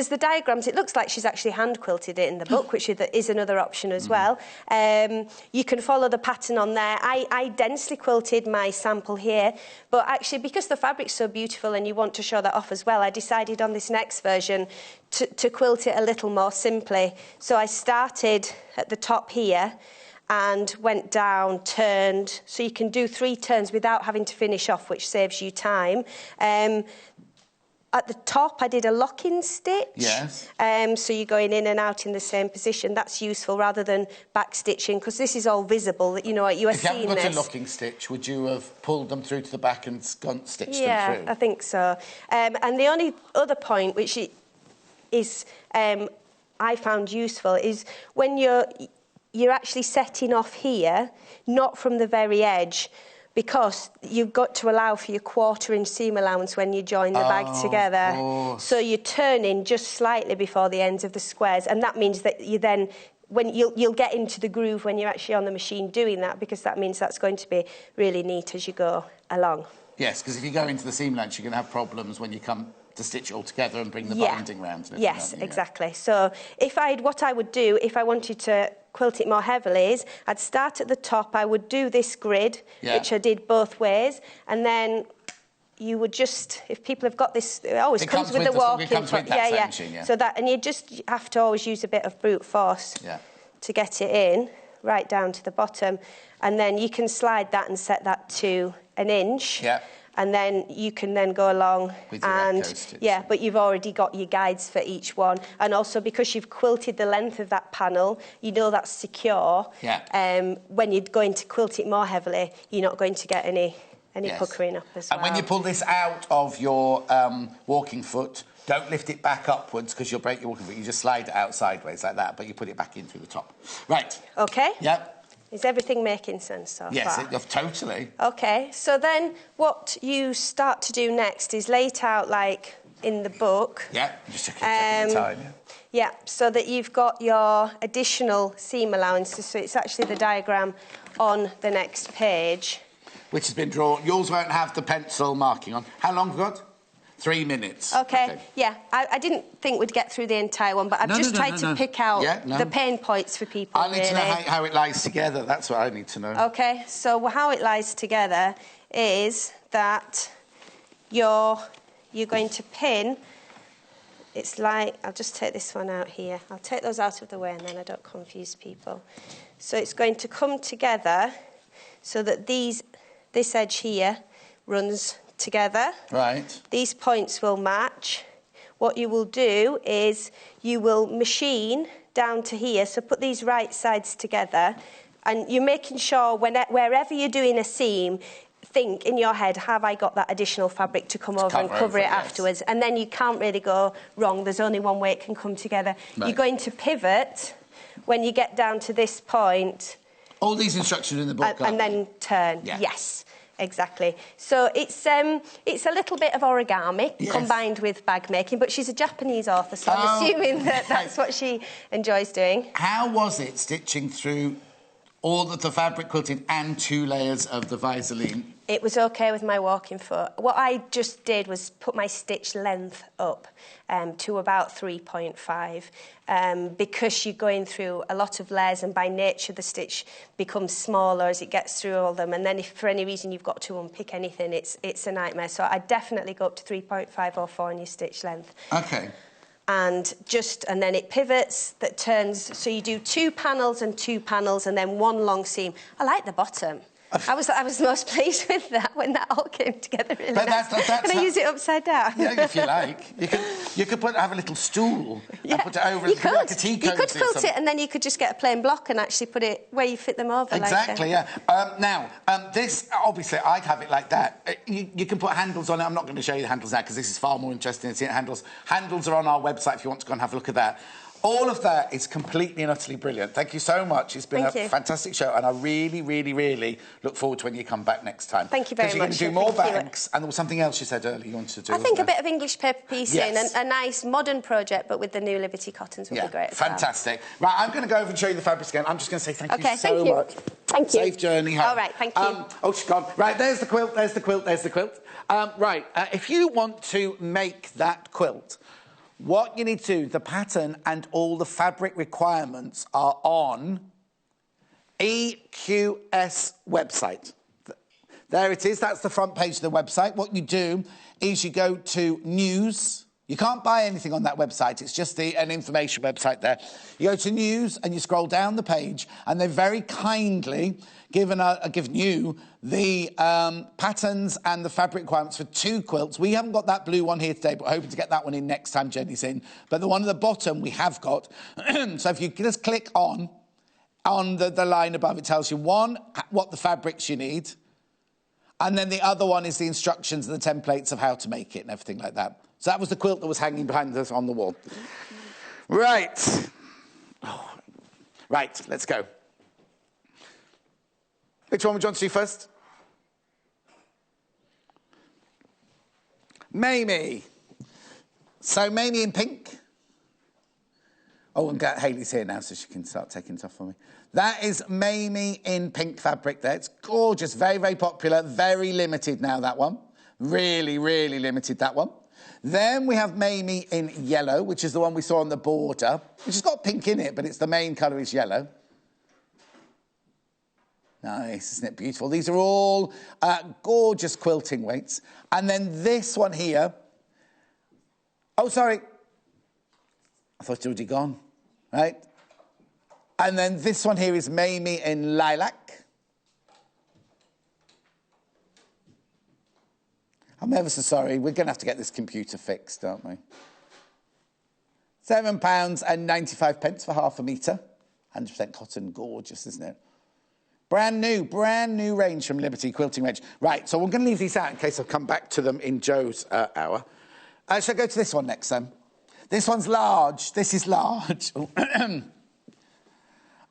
S3: the diagrams. It looks like she's actually hand-quilted it in the book, which is another option as well. You can follow the pattern on there. I densely quilted my sample here, but actually, because the fabric's so beautiful and you want to show that off as well, I decided on this next version to quilt it a little more simply. So I started at the top here and went down, turned. So you can do 3 turns without having to finish off, which saves you time. At the top, I did a lock-in stitch. So you're going in and out in the same position. That's useful rather than back stitching, because this is all visible. You are seeing this. If you haven't got a locking stitch, would you have pulled them through to the back and stitched them through? Yeah, I think so. And the only other point, which is I found useful, is when you're actually setting off here, not from the very edge, because you've got to allow for your 1/4 inch seam allowance when you join the bag together. So you're turning just slightly before the ends of the squares, and that means that you then, when you'll get into the groove when you're actually on the machine doing that, because that means that's going to be really neat as you go along. Yes, because if you go into the seam allowance, you're going to have problems when you come to stitch it all together and bring the binding round. Yes, exactly. So what I would do if I wanted to quilt it more heavily is I'd start at the top, I would do this grid, which I did both ways, and then you would just, if people have got this, it always comes with the walking foot.
S1: Machine,
S3: So that, and you just have to always use a bit of brute force to get it in, right down to the bottom. And then you can slide that and set that to 1 inch. Yeah. And then you can then go along
S1: with
S3: your but you've already got your guides for each one. And also because you've quilted the length of that panel, you know that's secure. Yeah. When you're going to quilt it more heavily, you're not going to get any puckering up as well.
S1: And when you pull this out of your walking foot, don't lift it back upwards because you'll break your walking foot. You just slide it out sideways like that, but you put it back in through the top. Right.
S3: Okay.
S1: Yep.
S3: Is everything making sense so far?
S1: Yes, totally.
S3: Okay, so then what you start to do next is lay it out like in the book.
S1: Yeah, just checking the time.
S3: Yeah, so that you've got your additional seam allowances. So it's actually the diagram on the next page.
S1: Which has been drawn. Yours won't have the pencil marking on. How long have we got? 3 minutes.
S3: Okay. Yeah. I didn't think we'd get through the entire one, but I've just tried to pick out the pain points for people.
S1: I need to know how it lies together. That's what I need to know.
S3: Okay. So how it lies together is that you're going to pin. It's like, I'll just take this one out here. I'll take those out of the way and then I don't confuse people. So it's going to come together so that this edge here runs together. Right. These points will match. What you will do is you will machine down to here, so put these right sides together, and you're making sure wherever you're doing a seam, think in your head, have I got that additional fabric to come over and cover it afterwards? And then you can't really go wrong. There's only one way it can come together. Right. You're going to pivot when you get down to this point.
S1: All these instructions in the book,
S3: and then turn. Yeah. Yes. Exactly. So it's a little bit of origami combined with bag making, but she's a Japanese author, so I'm assuming that that's what she enjoys doing.
S1: How was it stitching through all of the fabric quilted and 2 layers of the Visaline?
S3: It was okay with my walking foot. What I just did was put my stitch length up to about 3.5 because you're going through a lot of layers, and by nature the stitch becomes smaller as it gets through all of them, and then if for any reason you've got to unpick anything, it's a nightmare. So I definitely go up to 3.5 or 4 in your stitch length. Okay. And then it pivots, that turns, so you do 2 panels and 2 panels and then 1 long seam. I like the bottom. I was most pleased with that when that all came together. Really nice. Can I use it upside down?
S1: Yeah, if you like. You could have a little stool and put it over like a tea cozy.
S3: You could quilt it and then you could just get a plain block and actually put it where you fit them over.
S1: Exactly, now, this, obviously, I'd have it like that. You can put handles on it. I'm not going to show you the handles now because this is far more interesting than seeing handles. Handles are on our website if you want to go and have a look at that. All of that is completely and utterly brilliant. Thank you so much. It's been a fantastic show, and I really, really, really look forward to when you come back next time.
S3: Thank you very much.
S1: Because you're going to do more bags, and there was something else you said earlier you wanted to do.
S3: I think a bit of English paper piecing, and a nice modern project, but with the new Liberty cottons would be great as
S1: fantastic. Well. Right, I'm going to go over and show you the fabrics again. I'm just going to say thank you so much.
S3: Thank you.
S1: Safe journey home.
S3: All right, thank you.
S1: Oh, she's gone. Right, there's the quilt, there's the quilt, there's the quilt. If you want to make that quilt, what you need to do, the pattern and all the fabric requirements are on EQS website. There it is. That's the front page of the website. What you do is you go to news. You can't buy anything on that website. It's just an information website there. You go to news and you scroll down the page, and they've very kindly given you the patterns and the fabric requirements for 2 quilts. We haven't got that blue one here today, but we're hoping to get that one in next time Jenni's in. But the one at the bottom we have got. So if you just click on the line above, it tells you, 1, what the fabrics you need, and then the other one is the instructions and the templates of how to make it and everything like that. So that was the quilt that was hanging behind us on the wall. Right. Right, let's go. Which one would you want to see first? Mamie. So Mamie in pink. Oh, and Hayley's here now, so she can start taking stuff for me. That is Mamie in pink fabric there. It's gorgeous, very, very popular, very limited now, that one. Really, really limited, that one. Then we have Mamie in yellow, which is the one we saw on the border, which has got pink in it, but it's the main colour is yellow. Nice, isn't it beautiful? These are all gorgeous quilting weights. And then this one here. Oh, sorry. I thought it already gone, right? And then this one here is Mamie in lilac. I'm ever so sorry. We're going to have to get this computer fixed, aren't we? £7.95 for half a metre. 100% cotton, gorgeous, isn't it? Brand new range from Liberty Quilting Range. Right, so we're going to leave these out in case I'll come back to them in Joe's hour. Shall I go to this one next then? This one's large. This is large.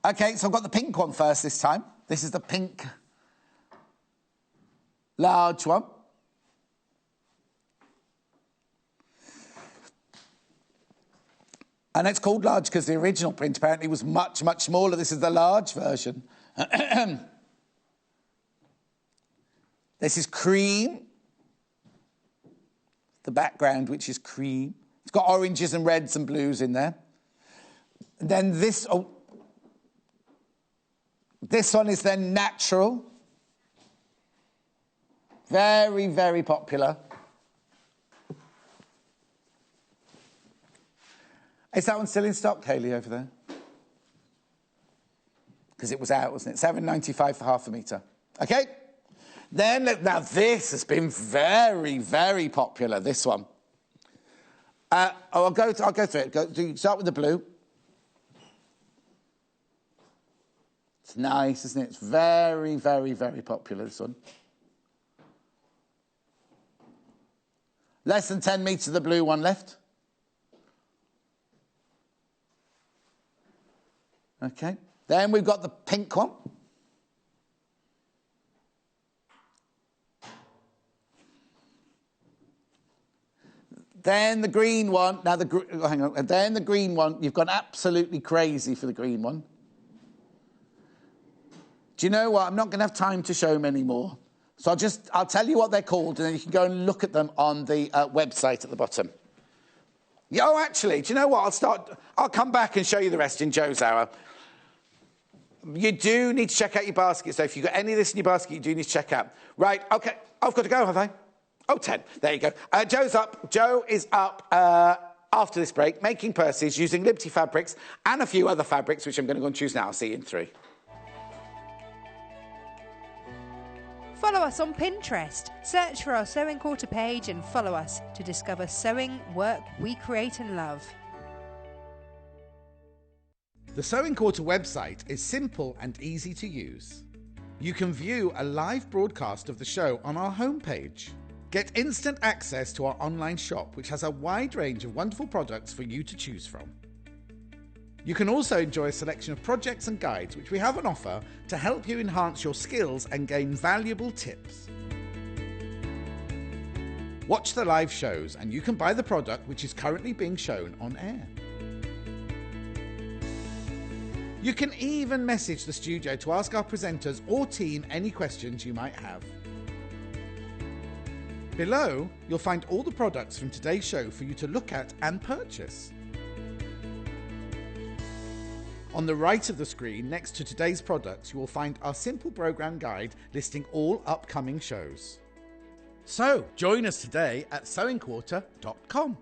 S1: Okay, so I've got the pink one first this time. This is the pink large one. And it's called large because the original print apparently was much, much smaller. This is the large version. This is cream. The background, which is cream. It's got oranges and reds and blues in there. And then this... Oh, this one is then natural. Very, very popular. Is that one still in stock, Hayley, over there? Because it was out, wasn't it? £7.95 for half a metre. Okay? Then, now this has been very, very popular, this one. I'll go through it. Start with the blue. It's nice, isn't it? It's very, very, very popular, this one. Less than 10 metres of the blue one left. Okay. Then we've got the pink one. Then the green one. Now, hang on. And then the green one. You've gone absolutely crazy for the green one. Do you know what? I'm not going to have time to show them anymore. So I'll tell you what they're called, and then you can go and look at them on the website at the bottom. Yeah, oh, actually, do you know what? I'll come back and show you the rest in Joe's hour. You do need to check out your basket. So if you've got any of this in your basket, you do need to check out. Right, OK. I've got to go, have I? Oh, 10. There you go. Joe's up. Joe is up after this break, making purses using Liberty fabrics and a few other fabrics, which I'm going to go and choose now. I'll see you in 3.
S4: Follow us on Pinterest. Search for our Sewing Quarter page and follow us to discover sewing work we create and love.
S2: The Sewing Quarter website is simple and easy to use. You can view a live broadcast of the show on our homepage. Get instant access to our online shop, which has a wide range of wonderful products for you to choose from. You can also enjoy a selection of projects and guides which we have on offer to help you enhance your skills and gain valuable tips. Watch the live shows and you can buy the product which is currently being shown on air. You can even message the studio to ask our presenters or team any questions you might have. Below, you'll find all the products from today's show for you to look at and purchase. On the right of the screen, next to today's products, you will find our simple program guide listing all upcoming shows. So, join us today at sewingquarter.com.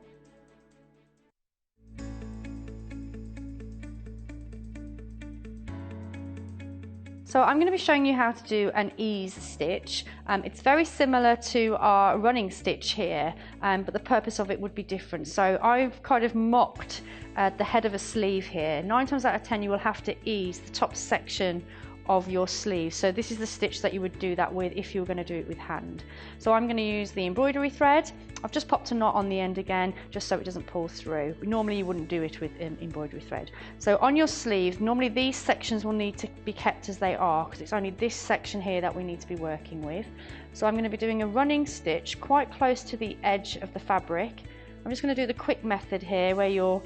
S5: So I'm going to be showing you how to do an ease stitch. It's very similar to our running stitch here, but the purpose of it would be different. So I've kind of mocked the head of a sleeve here. 9 times out of 10 you will have to ease the top section of your sleeve. So this is the stitch that you would do that with if you were going to do it with hand. So I'm going to use the embroidery thread. I've just popped a knot on the end again just so it doesn't pull through. Normally you wouldn't do it with embroidery thread. So on your sleeves, normally these sections will need to be kept as they are because it's only this section here that we need to be working with. So I'm going to be doing a running stitch quite close to the edge of the fabric. I'm just going to do the quick method here where you're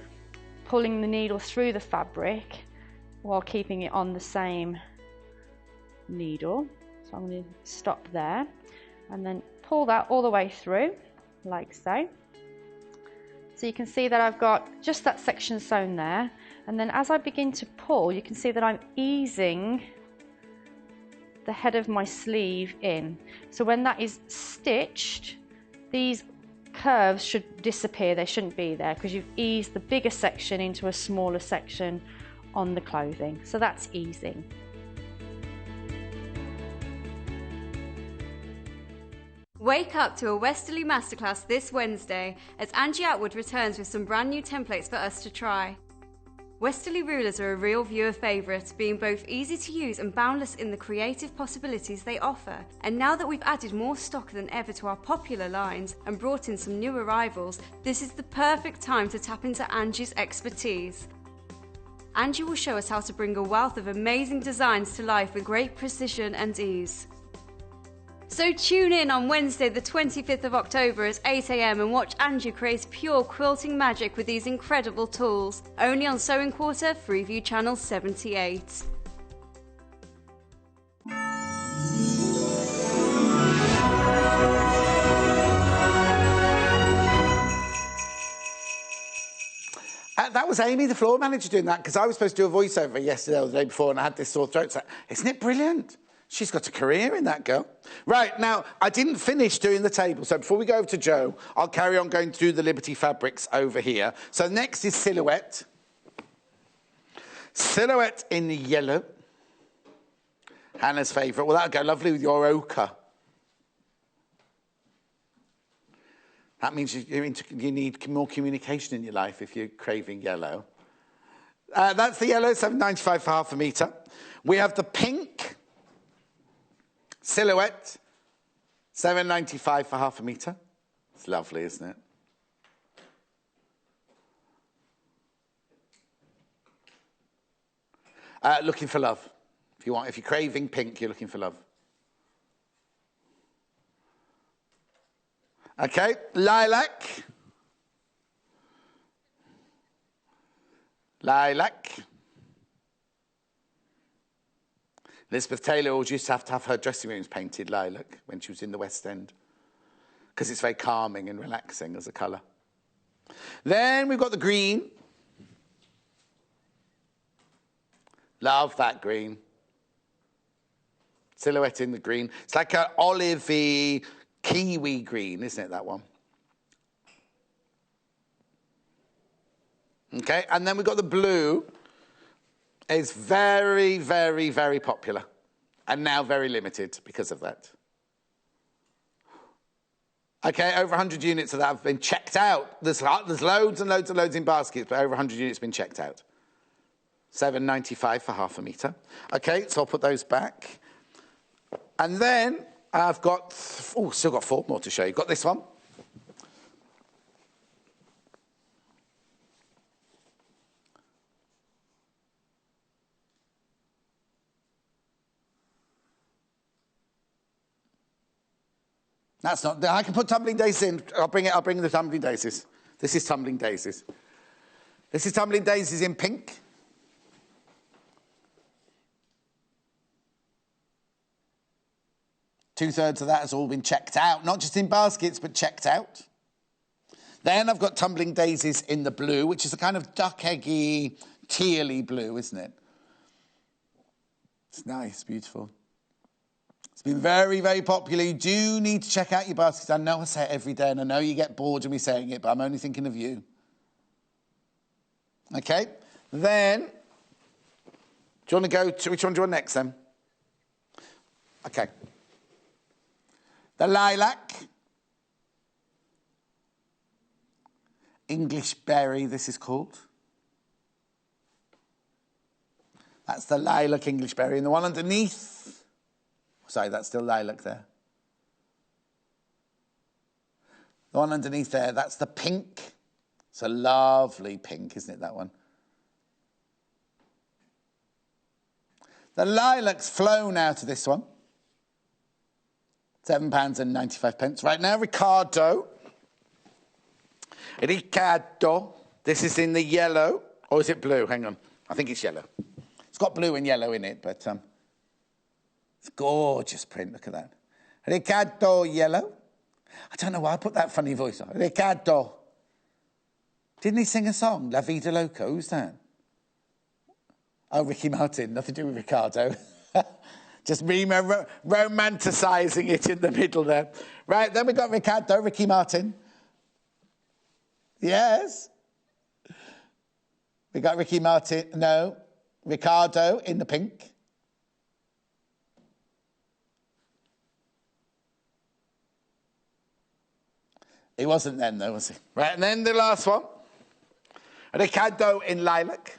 S5: pulling the needle through the fabric while keeping it on the same needle. So I'm going to stop there and then pull that all the way through like so. So you can see that I've got just that section sewn there, and then as I begin to pull you can see that I'm easing the head of my sleeve in. So when that is stitched, these curves should disappear. They shouldn't be there because you've eased the bigger section into a smaller section on the clothing. So that's easing.
S7: Wake up to a Westerly masterclass this Wednesday as Angie Atwood returns with some brand new templates for us to try. Westerly rulers are a real viewer favourite, being both easy to use and boundless in the creative possibilities they offer. And now that we've added more stock than ever to our popular lines and brought in some new arrivals, this is the perfect time to tap into Angie's expertise. Angie will show us how to bring a wealth of amazing designs to life with great precision and ease. So tune in on Wednesday the 25th of October at 8 AM and watch Angie create pure quilting magic with these incredible tools. Only on Sewing Quarter, Freeview Channel 78.
S1: That was Amy, the floor manager, doing that, because I was supposed to do a voiceover yesterday or the day before and I had this sore throat. So, isn't it brilliant? She's got a career in that girl. Right, now, I didn't finish doing the table, so before we go over to Jo, I'll carry on going through the Liberty fabrics over here. So next is Silhouette. Silhouette in yellow. Hannah's favourite. Well, that'll go lovely with your ochre. That means you need more communication in your life if you're craving yellow. That's the yellow, $7.95 for half a metre. We have the pink Silhouette, $7.95 for half a metre. It's lovely, isn't it? Looking for love. If you're craving pink, you're looking for love. Okay, lilac. Lilac. Elizabeth Taylor always used to have her dressing rooms painted lilac when she was in the West End, because it's very calming and relaxing as a colour. Then we've got the green. Love that green. Silhouette in the green. It's like an olivey, kiwi green, isn't it, that one? Okay, and then we've got the blue. It's very, very, very popular. And now very limited because of that. Okay, over 100 units of that have been checked out. There's loads and loads and loads in baskets, but over 100 units have been checked out. $7.95 for half a metre. Okay, so I'll put those back. And then I've got, still got 4 more to show you. Got this one. That's not, I can put Tumbling Daisies in. I'll bring the Tumbling Daisies. This is Tumbling Daisies. This is Tumbling Daisies in pink. Two-thirds of that has all been checked out, not just in baskets, but checked out. Then I've got Tumbling Daisies in the blue, which is a kind of duck-eggy, tealy blue, isn't it? It's nice, beautiful. It's been very, very popular. You do need to check out your baskets. I know I say it every day, and I know you get bored of me saying it, but I'm only thinking of you. Okay? Then, do you want to go to, which one do you want next, then? Okay. The lilac. English berry, this is called. That's the lilac English berry. And the one underneath, sorry, that's still lilac there. The one underneath there, that's the pink. It's a lovely pink, isn't it, that one? The lilac's flown out of this one. £7.95. Right now, Ricardo. This is in the yellow. Or is it blue? Hang on. I think it's yellow. It's got blue and yellow in it, but it's a gorgeous print. Look at that. Ricardo yellow. I don't know why I put that funny voice on. Ricardo. Didn't he sing a song? La Vida Loca. Who's that? Oh, Ricky Martin. Nothing to do with Ricardo. Just romanticising it in the middle there. Right, then we've got Ricky Martin. Yes. We got Ricardo in the pink. He wasn't then, though, was he? Right, and then the last one. Ricardo in lilac.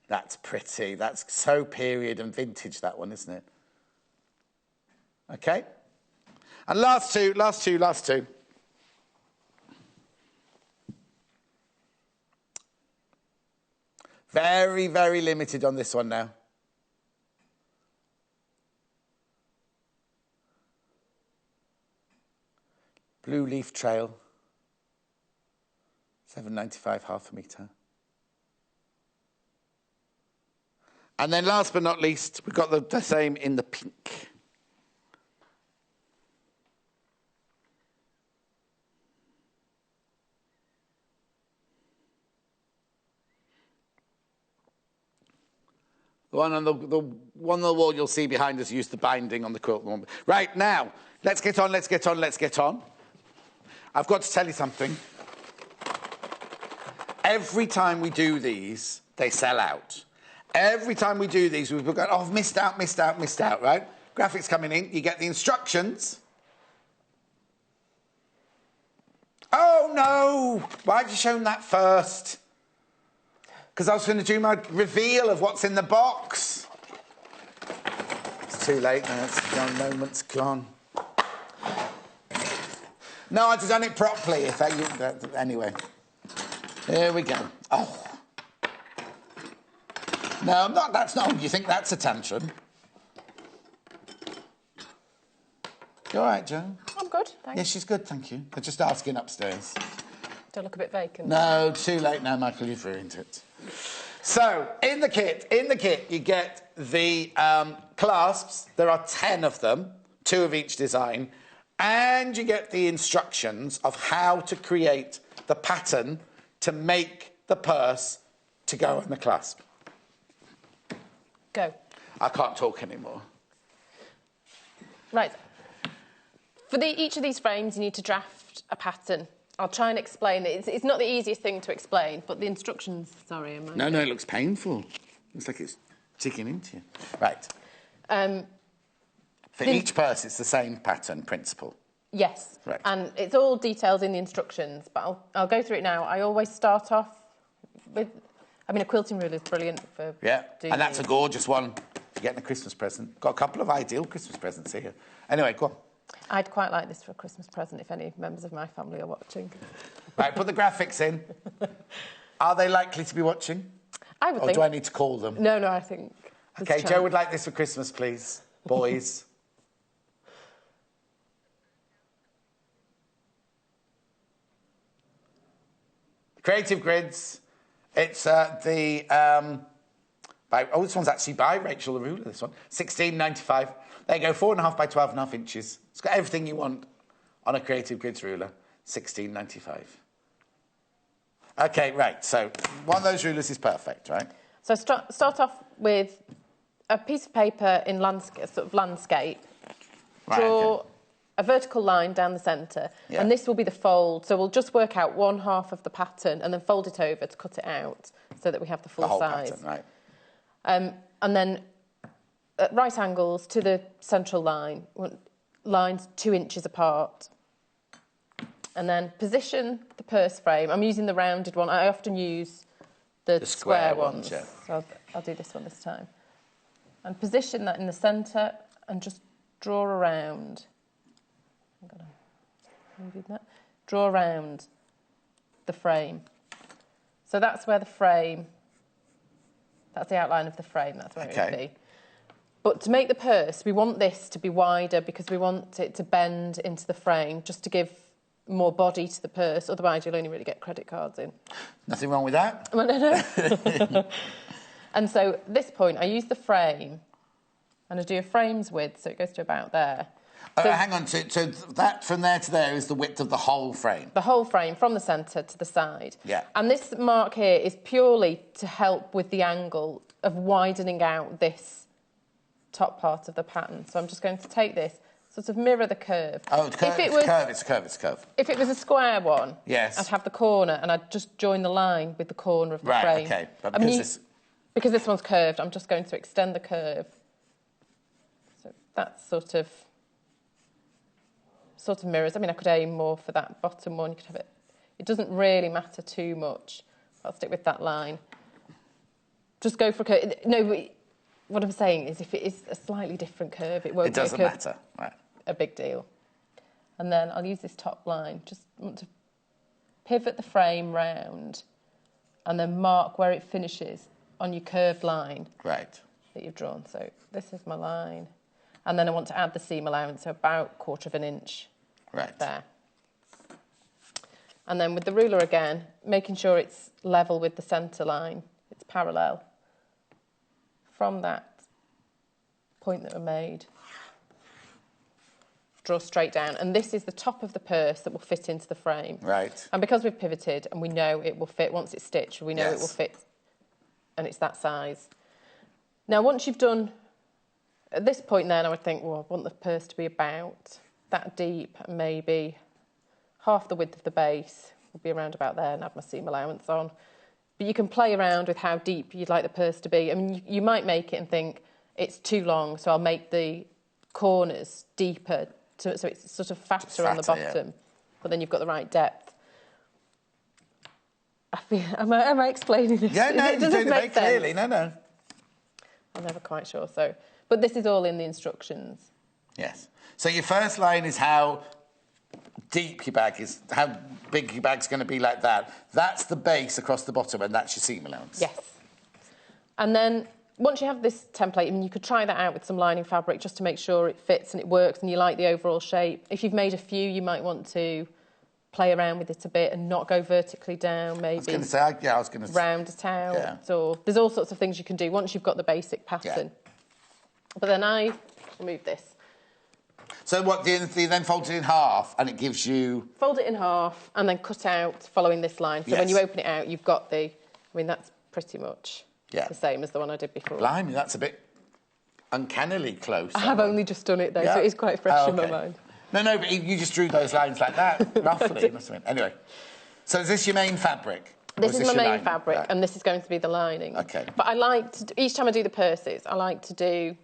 S1: That's pretty. That's so period and vintage, that one, isn't it? Okay. And last two. Very, very limited on this one now. Blue Leaf Trail. $7.95, half a metre. And then last but not least, we've got the same in the pink. The one on the one on the wall you'll see behind us used the binding on the quilt. Right, now, let's get on. I've got to tell you something. Every time we do these, they sell out. Every time we do these, we've got, oh, missed out, right? Graphics coming in, you get the instructions. Oh, no! Why have you shown that first? Because I was going to do my reveal of what's in the box. It's too late now, it's gone, moment's gone. No, I'd have done it properly if anyway. Here we go. Oh. No, I'm not. That's not. You think that's a tantrum? You all right, Jo?
S6: I'm good, thanks.
S1: Yeah, she's good, thank you. They're just asking upstairs.
S6: Do I look a bit vacant?
S1: No, too late now, Michael. You've ruined it. So, in the kit, you get the clasps. There are 10 of them, 2 of each design, and you get the instructions of how to create the pattern to make the purse to go on the clasp.
S6: Go.
S1: I can't talk anymore.
S6: Right. For each of these frames, you need to draft a pattern. I'll try and explain it. It's not the easiest thing to explain, but the instructions... Sorry, am I...
S1: No, it looks painful. Looks like it's ticking into you. Right. For each purse, it's the same pattern principle.
S6: Yes.
S1: Right.
S6: And it's all detailed in the instructions, but I'll go through it now. I always start off with... I mean, a quilting ruler is brilliant for...
S1: Yeah, and that's a gorgeous one for getting a Christmas present. Got a couple of ideal Christmas presents here. Anyway, go on.
S6: I'd quite like this for a Christmas present if any members of my family are watching.
S1: Right, put the graphics in. Are they likely to be watching?
S6: I would think.
S1: Or do I need to call them?
S6: No, I think...
S1: OK, Jo would like this for Christmas, please. Boys. Creative Grids. It's this one's actually by Rachel the Ruler, this one. $16.95. There you go, 4.5 by 12.5 inches. It's got everything you want on a Creative Grids ruler. $16.95. OK, right, so one of those rulers is perfect, right?
S6: So start off with a piece of paper in sort of landscape.
S1: Right,
S6: draw
S1: okay.
S6: a vertical line down the centre, and this will be the fold. So we'll just work out one half of the pattern and then fold it over to cut it out so that we have the full size.
S1: Pattern, right.
S6: And then at right angles to the central line, lines 2 inches apart. And then position the purse frame. I'm using the rounded one. I often use the square ones. Yeah. So I'll do this one this time. And position that in the centre and just draw around. I'm going to move that. Draw around the frame. So that's where the frame... That's the outline of the frame. That's where it would be. But to make the purse, we want this to be wider because we want it to bend into the frame just to give more body to the purse. Otherwise, you'll only really get credit cards in.
S1: Nothing wrong with that.
S6: Well, no. And so at this point, I use the frame and I do a frame's width, so it goes to about there.
S1: Hang on, so that from there to there is the width of the whole frame?
S6: The whole frame, from the centre to the side.
S1: Yeah.
S6: And this mark here is purely to help with the angle of widening out this top part of the pattern. So I'm just going to take this, sort of mirror the curve.
S1: Oh, it's a curve.
S6: If it was a square one,
S1: yes,
S6: I'd have the corner and I'd just join the line with the corner of the frame.
S1: Right, okay. But
S6: because this one's curved, I'm just going to extend the curve. So that's sort of mirrors. I mean, I could aim more for that bottom one. You could have it. It doesn't really matter too much. I'll stick with that line. Just go for a curve. No, what I'm saying is if it is a slightly different curve, it won't
S1: It doesn't matter. Right.
S6: A big deal. And then I'll use this top line. Just want to pivot the frame round and then mark where it finishes on your curved line.
S1: Right.
S6: That you've drawn. So this is my line. And then I want to add the seam allowance, so about 1/4 inch.
S1: Right.
S6: There. And then with the ruler again, making sure it's level with the centre line. It's parallel. From that point that we made, draw straight down. And this is the top of the purse that will fit into the frame.
S1: Right.
S6: And because we've pivoted and we know it will fit, once it's stitched, we know it will fit. And it's that size. Now, once you've done, at this point then, I would think, well, I want the purse to be about that deep, maybe half the width of the base will be around about there, and add my seam allowance on. But you can play around with how deep you'd like the purse to be. I mean, you might make it and think it's too long, so I'll make the corners deeper, so it's sort of fatter on the bottom. Yeah. But then you've got the right depth. I feel, am I explaining this?
S1: Yeah, no, you're doing it very clearly. No.
S6: I'm never quite sure. So, but this is all in the instructions.
S1: Yes. So your first line is how deep your bag is, how big your bag's going to be like that. That's the base across the bottom, and that's your seam allowance.
S6: Yes. And then once you have this template, I mean, you could try that out with some lining fabric just to make sure it fits and it works and you like the overall shape. If you've made a few, you might want to play around with it a bit and not go vertically down, maybe.
S1: I was going to say,
S6: round it out. Or there's all sorts of things you can do once you've got the basic pattern. Yeah. But then I remove this.
S1: So what, do you then fold it in half and it gives you...
S6: Fold it in half and then cut out following this line. So when you open it out, you've got the... I mean, that's pretty much the same as the one I did before.
S1: Blimey, that's a bit uncannily close.
S6: I have only just done it, though, so it is quite fresh in my mind.
S1: No, but you just drew those lines like that, roughly. Anyway, so is this your main fabric?
S6: This is my main fabric, and this is going to be the lining.
S1: Okay.
S6: But I like to... Each time I do the purses, I like to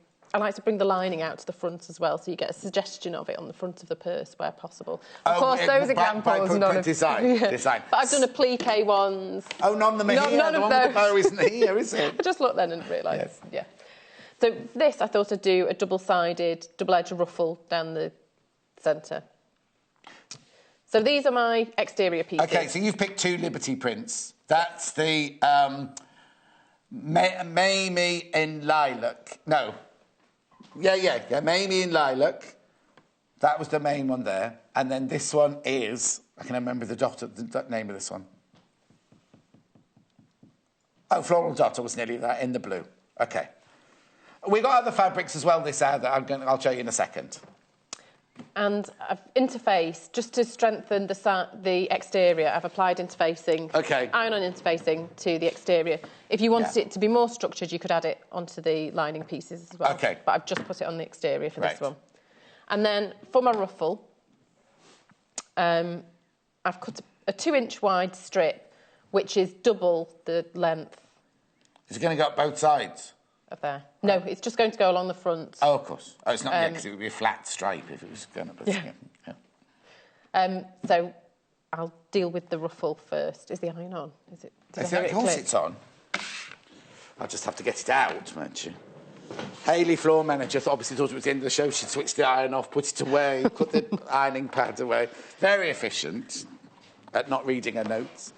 S6: bring the lining out to the front as well, so you get a suggestion of it on the front of the purse where possible. Of course, those examples...
S1: Design.
S6: But I've done appliqué ones.
S1: Oh, none of them are here.
S6: None
S1: the
S6: of
S1: one
S6: those.
S1: with the bow isn't here, is it?
S6: I just looked then and realised, So this, I thought I'd do a double-sided, double-edged ruffle down the centre. So these are my exterior pieces.
S1: OK, so you've picked 2 Liberty prints. That's the Mamie in Lilac. No. Yeah, Mamie in Lilac. That was the main one there. And then this one is... I can remember the name of this one. Oh, Floral Dot, I was nearly that, in the blue. OK. We've got other fabrics as well this hour that I'll show you in a second.
S6: And I've interfaced, just to strengthen the exterior, I've applied interfacing, iron-on interfacing to the exterior. If you wanted it to be more structured, you could add it onto the lining pieces as well. OK. But I've just put it on the exterior for this one. And then for my ruffle, I've cut a 2-inch wide strip, which is double the length.
S1: Is it going to go up both sides?
S6: Of there. No, it's just going to go along the front.
S1: Oh, of course. Oh, it's not yet, because it would be a flat stripe if it was going up.
S6: So I'll deal with the ruffle first. Is the iron on? Is it?
S1: Of course it's on. I'll just have to get it out, won't you? Hayley, floor manager, obviously thought it was the end of the show. She switched the iron off, put it away, put the ironing pad away. Very efficient at not reading her notes.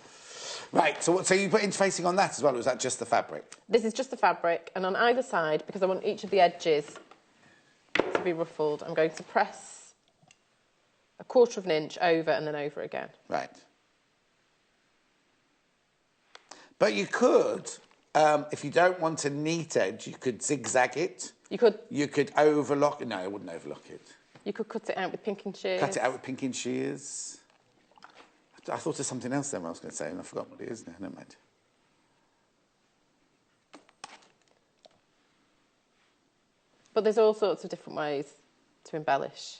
S1: Right, so you put interfacing on that as well, or was that just the fabric?
S6: This is just the fabric, and on either side, because I want each of the edges to be ruffled, I'm going to press a 1/4 inch over and then over again.
S1: Right. But you could, if you don't want a neat edge, you could zigzag it.
S6: You could.
S1: You could overlock it. No, I wouldn't overlock it.
S6: You could cut it out with pinking shears.
S1: Cut it out with pinking shears. I thought of something else then I was going to say, and I forgot what it is now. Never mind.
S6: But there's all sorts of different ways to embellish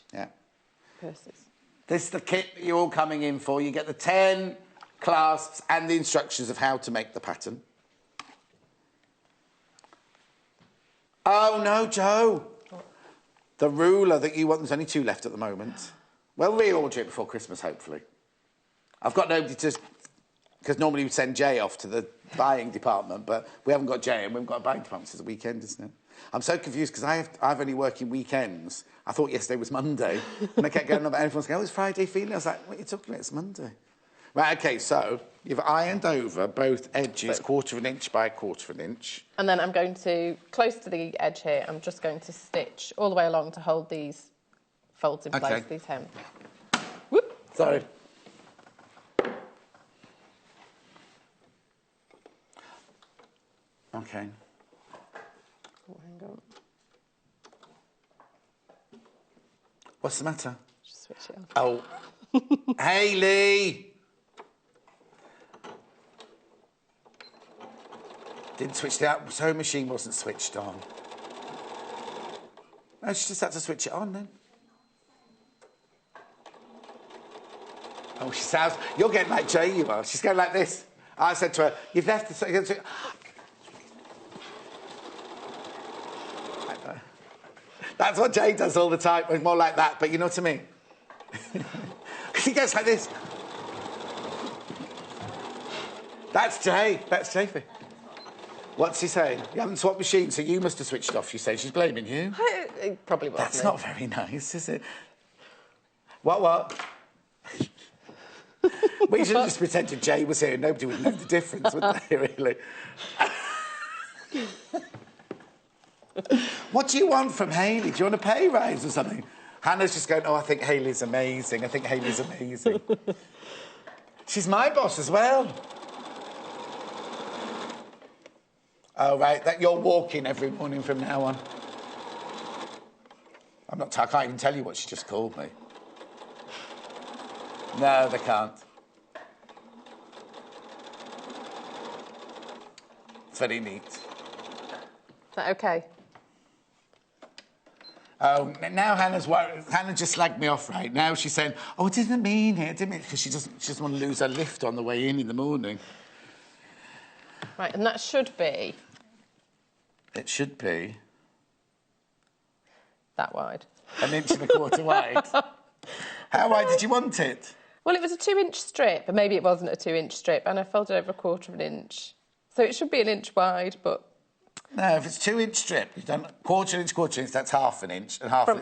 S6: purses.
S1: This is the kit that you're all coming in for. You get the 10 clasps and the instructions of how to make the pattern. Oh, no, Joe. The ruler that you want, there's only 2 left at the moment. We'll reorder it before Christmas, hopefully. I've got nobody to... Because normally we send Jay off to the buying department, but we haven't got Jay and we haven't got a buying department. It's a weekend, isn't it? I'm so confused because I've only working weekends. I thought yesterday was Monday. And I kept going on, everyone's going, oh, it's Friday feeling. I was like, what are you talking about? It's Monday. Right, OK, so you've ironed over both edges, 1/4 inch by 1/4 inch.
S6: And then I'm going to, close to the edge here, I'm just going to stitch all the way along to hold these folds in place, these hems. Whoop!
S1: Sorry. OK.
S6: Oh, hang on.
S1: What's the matter?
S6: Just switch it off.
S1: Oh. Hayley! Didn't switch the sewing machine wasn't switched on. No, she just had to switch it on then. Oh, she sounds... You're getting like Jay, you are. She's going like this. I said to her, you've left the... That's what Jay does all the time. It's more like that, but you know what I mean? He goes like this. That's Jay. That's Jay. What's he saying? You haven't swapped machines, so you must have switched it off, she says. She's blaming you.
S6: It probably was.
S1: That's not very nice, is it? What? We should have just pretended Jay was here and nobody would know the difference, would they, really? What do you want from Hayley? Do you want a pay rise or something? Hannah's just going, oh, I think Hayley's amazing. I think Hayley's amazing. She's my boss as well. Oh, right, that you're walking every morning from now on. I can't even tell you what she just called me. No, they can't. It's very neat.
S6: Is that OK?
S1: Oh, now Hannah's worried. Hannah just slagged me off, right? Now she's saying, oh, it didn't mean it, didn't it? Because she doesn't want to lose her lift on the way in the morning.
S6: Right, and that should be...
S1: It should be...
S6: that wide.
S1: 1 1/4 wide. How wide did you want it?
S6: Well, it was a 2-inch strip, but maybe it wasn't a 2-inch strip, and I folded over 1/4 inch. So it should be 1 inch wide, but...
S1: No, if it's 2-inch strip, you've done 1/4 inch, that's 1/2 inch, and half...
S6: From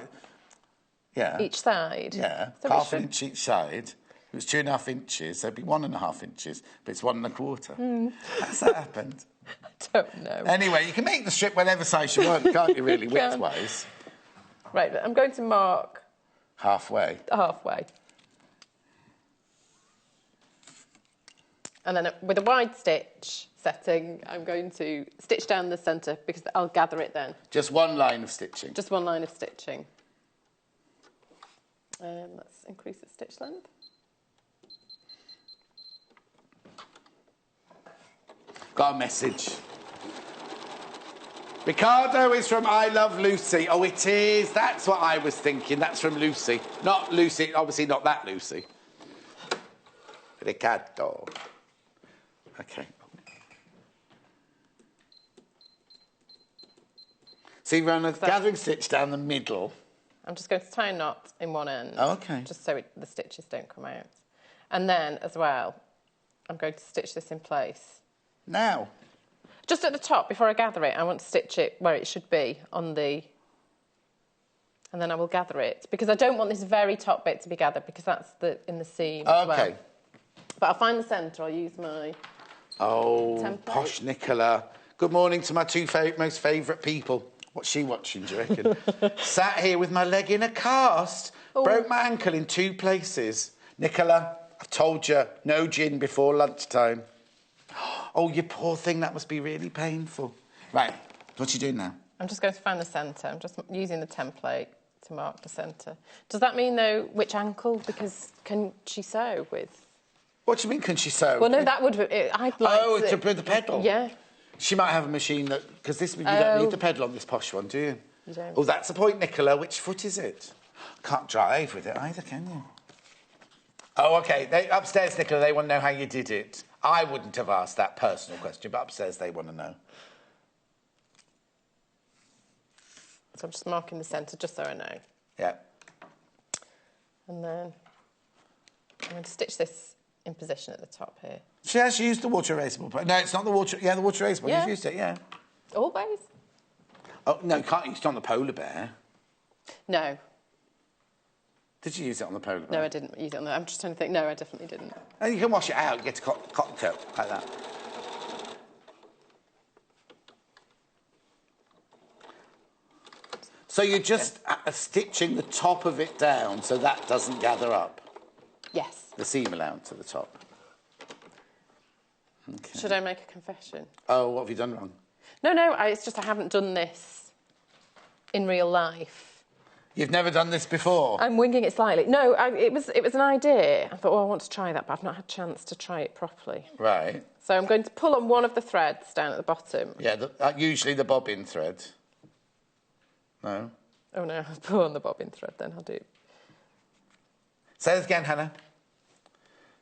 S1: yeah.
S6: Each side?
S1: Yeah,
S6: so
S1: 1/2 inch each side. If it was 2.5 inches, so it'd be 1.5 inches, but it's 1 1/4. How's that happened?
S6: I don't know.
S1: Anyway, you can make the strip whatever size you want, can't you, really, width-wise?
S6: Right, I'm going to mark...
S1: Halfway.
S6: Halfway. And then with a wide stitch setting, I'm going to stitch down the centre because I'll gather it then.
S1: Just one line of stitching?
S6: Just one line of stitching. Let's increase the stitch length.
S1: Got a message. Ricardo is from I Love Lucy. Oh, it is. That's what I was thinking. That's from Lucy. Not Lucy. Obviously not that Lucy. Ricardo. OK. So you run a gathering stitch down the middle.
S6: I'm just going to tie a knot in one end.
S1: Oh, OK.
S6: Just so the stitches don't come out. And then, as well, I'm going to stitch this in place.
S1: Now?
S6: Just at the top, before I gather it, I want to stitch it where it should be on the... And then I will gather it. Because I don't want this very top bit to be gathered, because that's in the seam as well. But I'll find the centre. I'll use my template.
S1: Posh Nicola. Good morning to my two most favourite people. What's she watching, do you reckon? Sat here with my leg in a cast. Ooh. Broke my ankle in 2 places. Nicola, I've told you, no gin before lunchtime. Oh, you poor thing, that must be really painful. Right, what are you doing now?
S6: I'm just going to find the centre. I'm just using the template to mark the centre. Does that mean, though, which ankle? Because can she sew with...
S1: What do you mean, can she sew?
S6: Well, no, that would... I'd like
S1: to put the pedal?
S6: Yeah.
S1: She might have a machine that... Because you don't need the pedal on this posh one, do you?
S6: You don't.
S1: Oh, that's the point, Nicola. Which foot is it? Can't drive with it either, can you? Oh, OK. Upstairs, Nicola, they want to know how you did it. I wouldn't have asked that personal question, but upstairs they want to know.
S6: So I'm just marking the centre just so I know.
S1: Yeah.
S6: And then I'm going to stitch this in position at the top here.
S1: She has used the water erasable. No, it's not the water... Yeah, the water erasable.
S6: Yeah.
S1: You've used it, yeah.
S6: Always?
S1: Oh, no, you can't use it on the polar bear.
S6: No.
S1: Did you use it on the polar bear?
S6: No, I didn't use it on the... I'm just trying to think. No, I definitely didn't.
S1: And you can wash it out, get a cotton coat, like that. So you're just stitching the top of it down so that doesn't gather up?
S6: Yes.
S1: The seam allowance at the top. Okay.
S6: Should I make a confession?
S1: Oh, what have you done wrong?
S6: No, it's just I haven't done this in real life.
S1: You've never done this before?
S6: I'm winging it slightly. No, it was an idea. I thought, I want to try that, but I've not had a chance to try it properly.
S1: Right.
S6: So I'm going to pull on one of the threads down at the bottom.
S1: Yeah, usually the bobbin thread. No?
S6: Oh, no, I'll pull on the bobbin thread then, I'll do.
S1: Say this again, Hannah.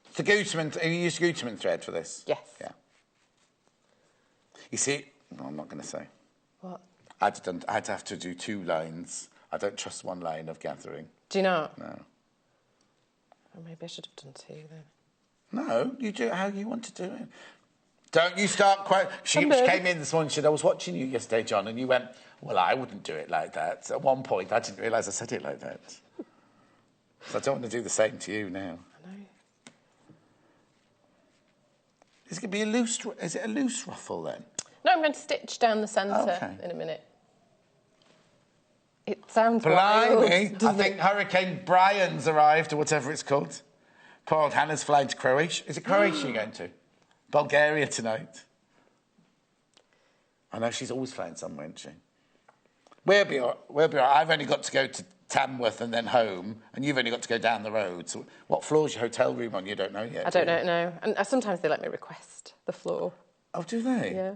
S1: It's the Gutermann... You used Gutermann thread for this?
S6: Yes.
S1: Yeah. You see... No, I'm not going to say.
S6: What?
S1: I'd have to do 2 lines. I don't trust 1 line of gathering.
S6: Do you not?
S1: No.
S6: Oh, maybe I should have done 2 then.
S1: No, you do it how you want to do it. Don't you start quite... She came in this morning and said, I was watching you yesterday, John, and you went, well, I wouldn't do it like that. At one point, I didn't realise I said it like that. So I don't want to do the same to you now.
S6: I know.
S1: Is it going to be a loose... Is it a loose ruffle, then?
S6: No, I'm going to stitch down the centre in a minute. It sounds wild,
S1: Blimey! I think Hurricane Brian's arrived, or whatever it's called. Poor old Hannah's flying to Croatia. Is it Croatia you're going to? Bulgaria tonight. I know she's always flying somewhere, isn't she? We'll be all right. I've only got to go to Tamworth and then home, and you've only got to go down the road. So what floor's your hotel room on? You don't know yet.
S6: I don't know, no. And sometimes they let me request the floor.
S1: Oh, do they?
S6: Yeah.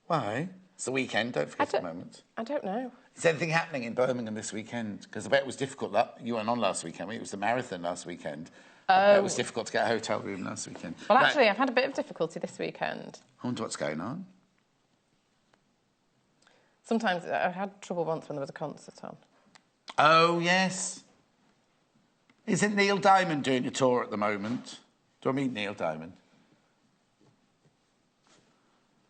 S1: Why? It's the weekend, don't forget the moment.
S6: I don't know.
S1: Is anything happening in Birmingham this weekend? Because I bet it was difficult. You weren't on last weekend. It was the marathon last weekend. It was difficult to get a hotel room last weekend.
S6: Well, actually, I've had a bit of difficulty this weekend.
S1: I wonder what's going on.
S6: Sometimes I had trouble once when there was a concert on.
S1: Oh, yes. Isn't Neil Diamond doing a tour at the moment? Do I mean Neil Diamond?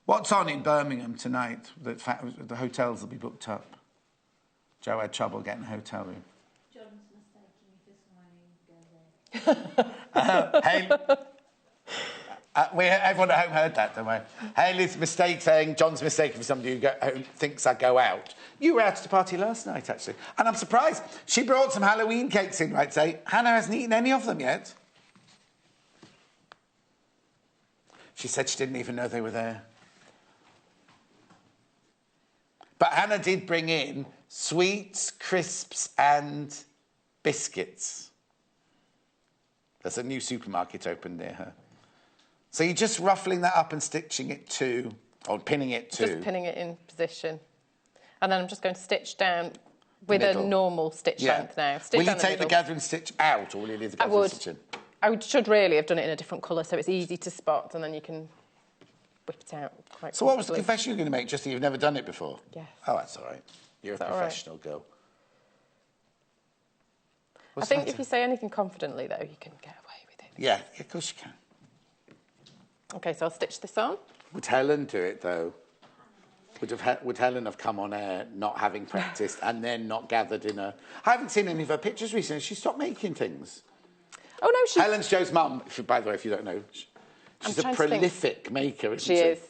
S1: What's on in Birmingham tonight? The hotels will be booked up. Joe had trouble getting a hotel room.
S8: John's mistaking me this morning.
S1: Everyone at home heard that, don't we? Hayley's mistake saying John's mistaken for somebody who thinks I go out. You were out at a party last night, actually. And I'm surprised. She brought some Halloween cakes in, right? Say, Hannah hasn't eaten any of them yet. She said she didn't even know they were there. But Hannah did bring in sweets, crisps and biscuits. There's a new supermarket opened near her. So you're just ruffling that up and stitching it to, or pinning it to...
S6: Just pinning it in position. And then I'm just going to stitch down with a normal stitch length now.
S1: Will you take the gathering stitch out, or will you leave the gathering stitch in?
S6: I should really have done it in a different colour so it's easy to spot, and then you can whip it out quite
S1: So what was the confession you're going to make, just that you've never done it before?
S6: Yes.
S1: Oh, that's all right. You're a professional girl.
S6: I think if you say anything confidently, though, you can get away with it.
S1: Yeah, of course you can.
S6: OK, so I'll stitch this on.
S1: Would Helen do it, though? Would Helen have come on air not having practiced and then not gathered in a... I haven't seen any of her pictures recently. She stopped making things.
S6: Oh, no, she...
S1: Helen's Joe's mum, by the way, if you don't know. She's a prolific maker, isn't she?
S6: She is. I'm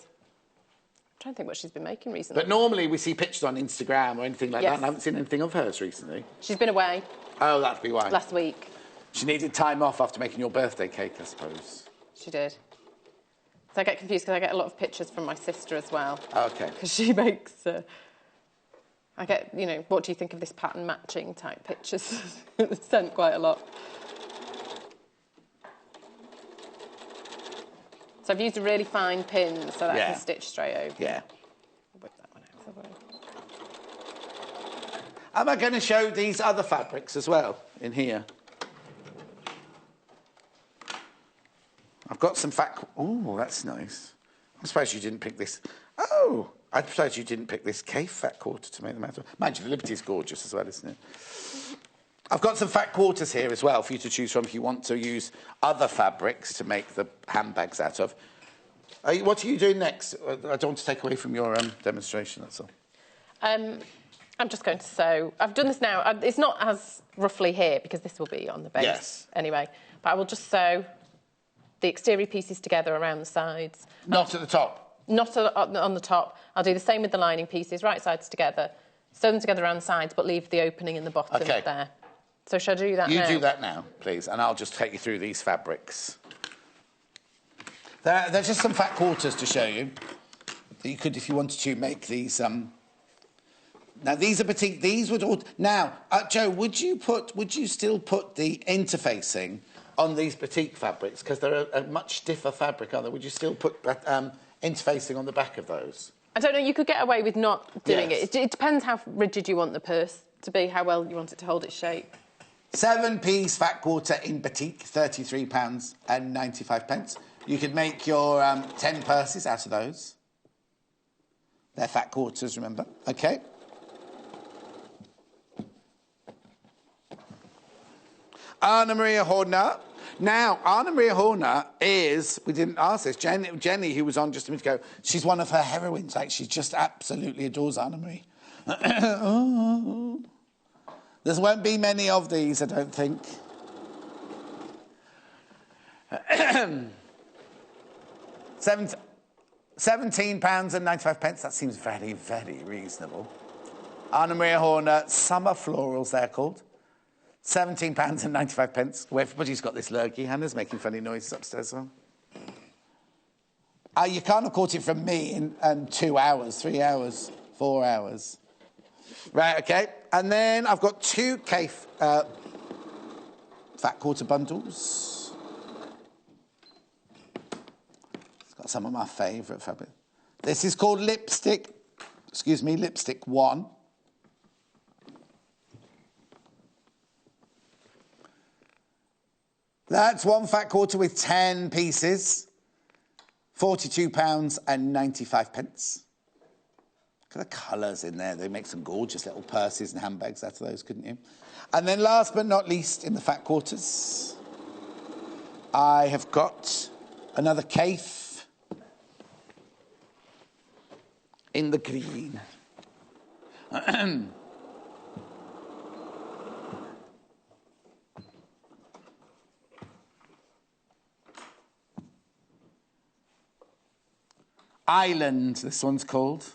S6: trying to think what she's been making recently.
S1: But normally we see pictures on Instagram or anything like that, and I haven't seen anything of hers recently.
S6: She's been away.
S1: Oh, that'd be why.
S6: Last week.
S1: She needed time off after making your birthday cake, I suppose.
S6: She did. So I get confused because I get a lot of pictures from my sister as well.
S1: Oh, OK.
S6: Because she makes... I get, you know, what do you think of this pattern matching type pictures? Sent quite a lot. So I've used a really fine pin so that I can stitch straight over.
S1: Yeah.
S6: I'll whip that one out.
S1: Am I going to show these other fabrics as well in here? I've got some oh, that's nice. I'm surprised you didn't pick this. Oh, I'm surprised you didn't pick this Cafe fat quarter to make them out of. Mind you, the Liberty's gorgeous as well, isn't it? I've got some fat quarters here as well for you to choose from if you want to use other fabrics to make the handbags out of. What are you doing next? I don't want to take away from your demonstration, that's all.
S6: I'm just going to sew. I've done this now. It's not as roughly here because this will be on the base anyway. But I will just sew the exterior pieces together around the sides.
S1: Not at the top?
S6: Not on the top. I'll do the same with the lining pieces, right sides together, sew them together around the sides, but leave the opening in the bottom there. So shall I do that now?
S1: You do that now, please, and I'll just take you through these fabrics. There's just some fat quarters to show you that you could, if you wanted to, make these. Now these are petite. These would all. Now, Joe, would you still put the interfacing on these petite fabrics because they're a much stiffer fabric, aren't they? Would you still put interfacing on the back of those?
S6: I don't know. You could get away with not doing it. It depends how rigid you want the purse to be, how well you want it to hold its shape.
S1: 7-piece fat quarter in batik, £33.95. You could make your 10 purses out of those. They're fat quarters, remember? OK. Anna Maria Horner. Now, Anna Maria Horner is, we didn't ask this, Jenny, who was on just a minute ago, she's one of her heroines. Like, she just absolutely adores Anna Marie. Oh. There won't be many of these, I don't think. £17.95. That seems very, very reasonable. Anna Maria Horner, Summer Florals, they're called. £17.95. Well, everybody's got this lurgy. Hannah's making funny noises upstairs as well. You can't have caught it from me in 2 hours, 3 hours, 4 hours. Right, OK. And then I've got 2 Cafe fat quarter bundles. It's got some of my favourite fabric. This is called Lipstick 1. That's 1 fat quarter with 10 pieces. £42.95. Look at the colours in there. They make some gorgeous little purses and handbags out of those, couldn't you? And then last but not least, in the fat quarters, I have got another Cafe in the green. Island, this one's called.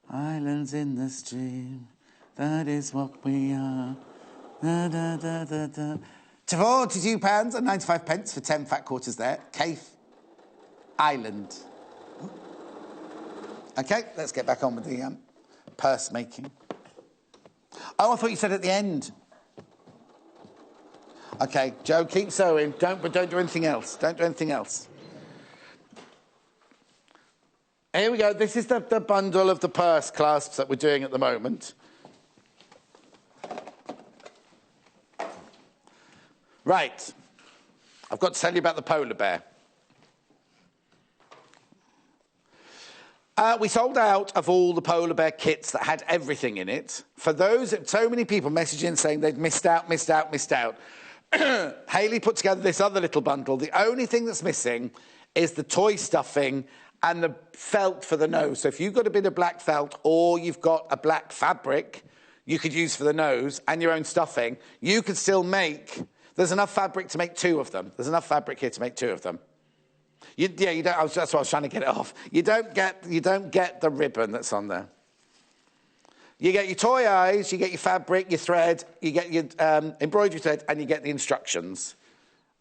S1: Islands in the stream, that is what we are. Da, da, da, da, da. £42.95 for 10 fat quarters there. Cafe Island. OK, let's get back on with the purse making. Oh, I thought you said at the end. OK, Joe, keep sewing. Don't do anything else. Don't do anything else. Here we go. This is the bundle of the purse clasps that we're doing at the moment. Right. I've got to tell you about the polar bear. We sold out of all the polar bear kits that had everything in it. For those, so many people messaging saying they'd missed out. Hayley put together this other little bundle. The only thing that's missing is the toy stuffing and the felt for the nose. So if you've got a bit of black felt or you've got a black fabric you could use for the nose and your own stuffing, you could still make... There's enough fabric to make 2 of them. There's enough fabric here to make 2 of them. You don't... that's what I was trying to get it off. You don't get the ribbon that's on there. You get your toy eyes, you get your fabric, your thread, you get your embroidery thread, and you get the instructions.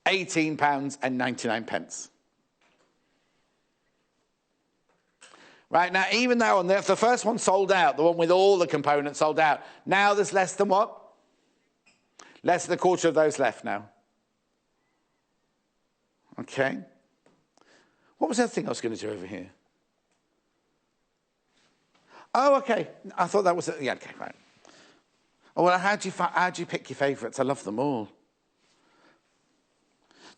S1: £18.99. Right, now, even though the first one sold out, the one with all the components sold out, now there's less than what? Less than a quarter of those left now. OK. What was the other thing I was going to do over here? Oh, OK. I thought that was... Yeah, OK, right. Oh, well, how do you pick your favourites? I love them all.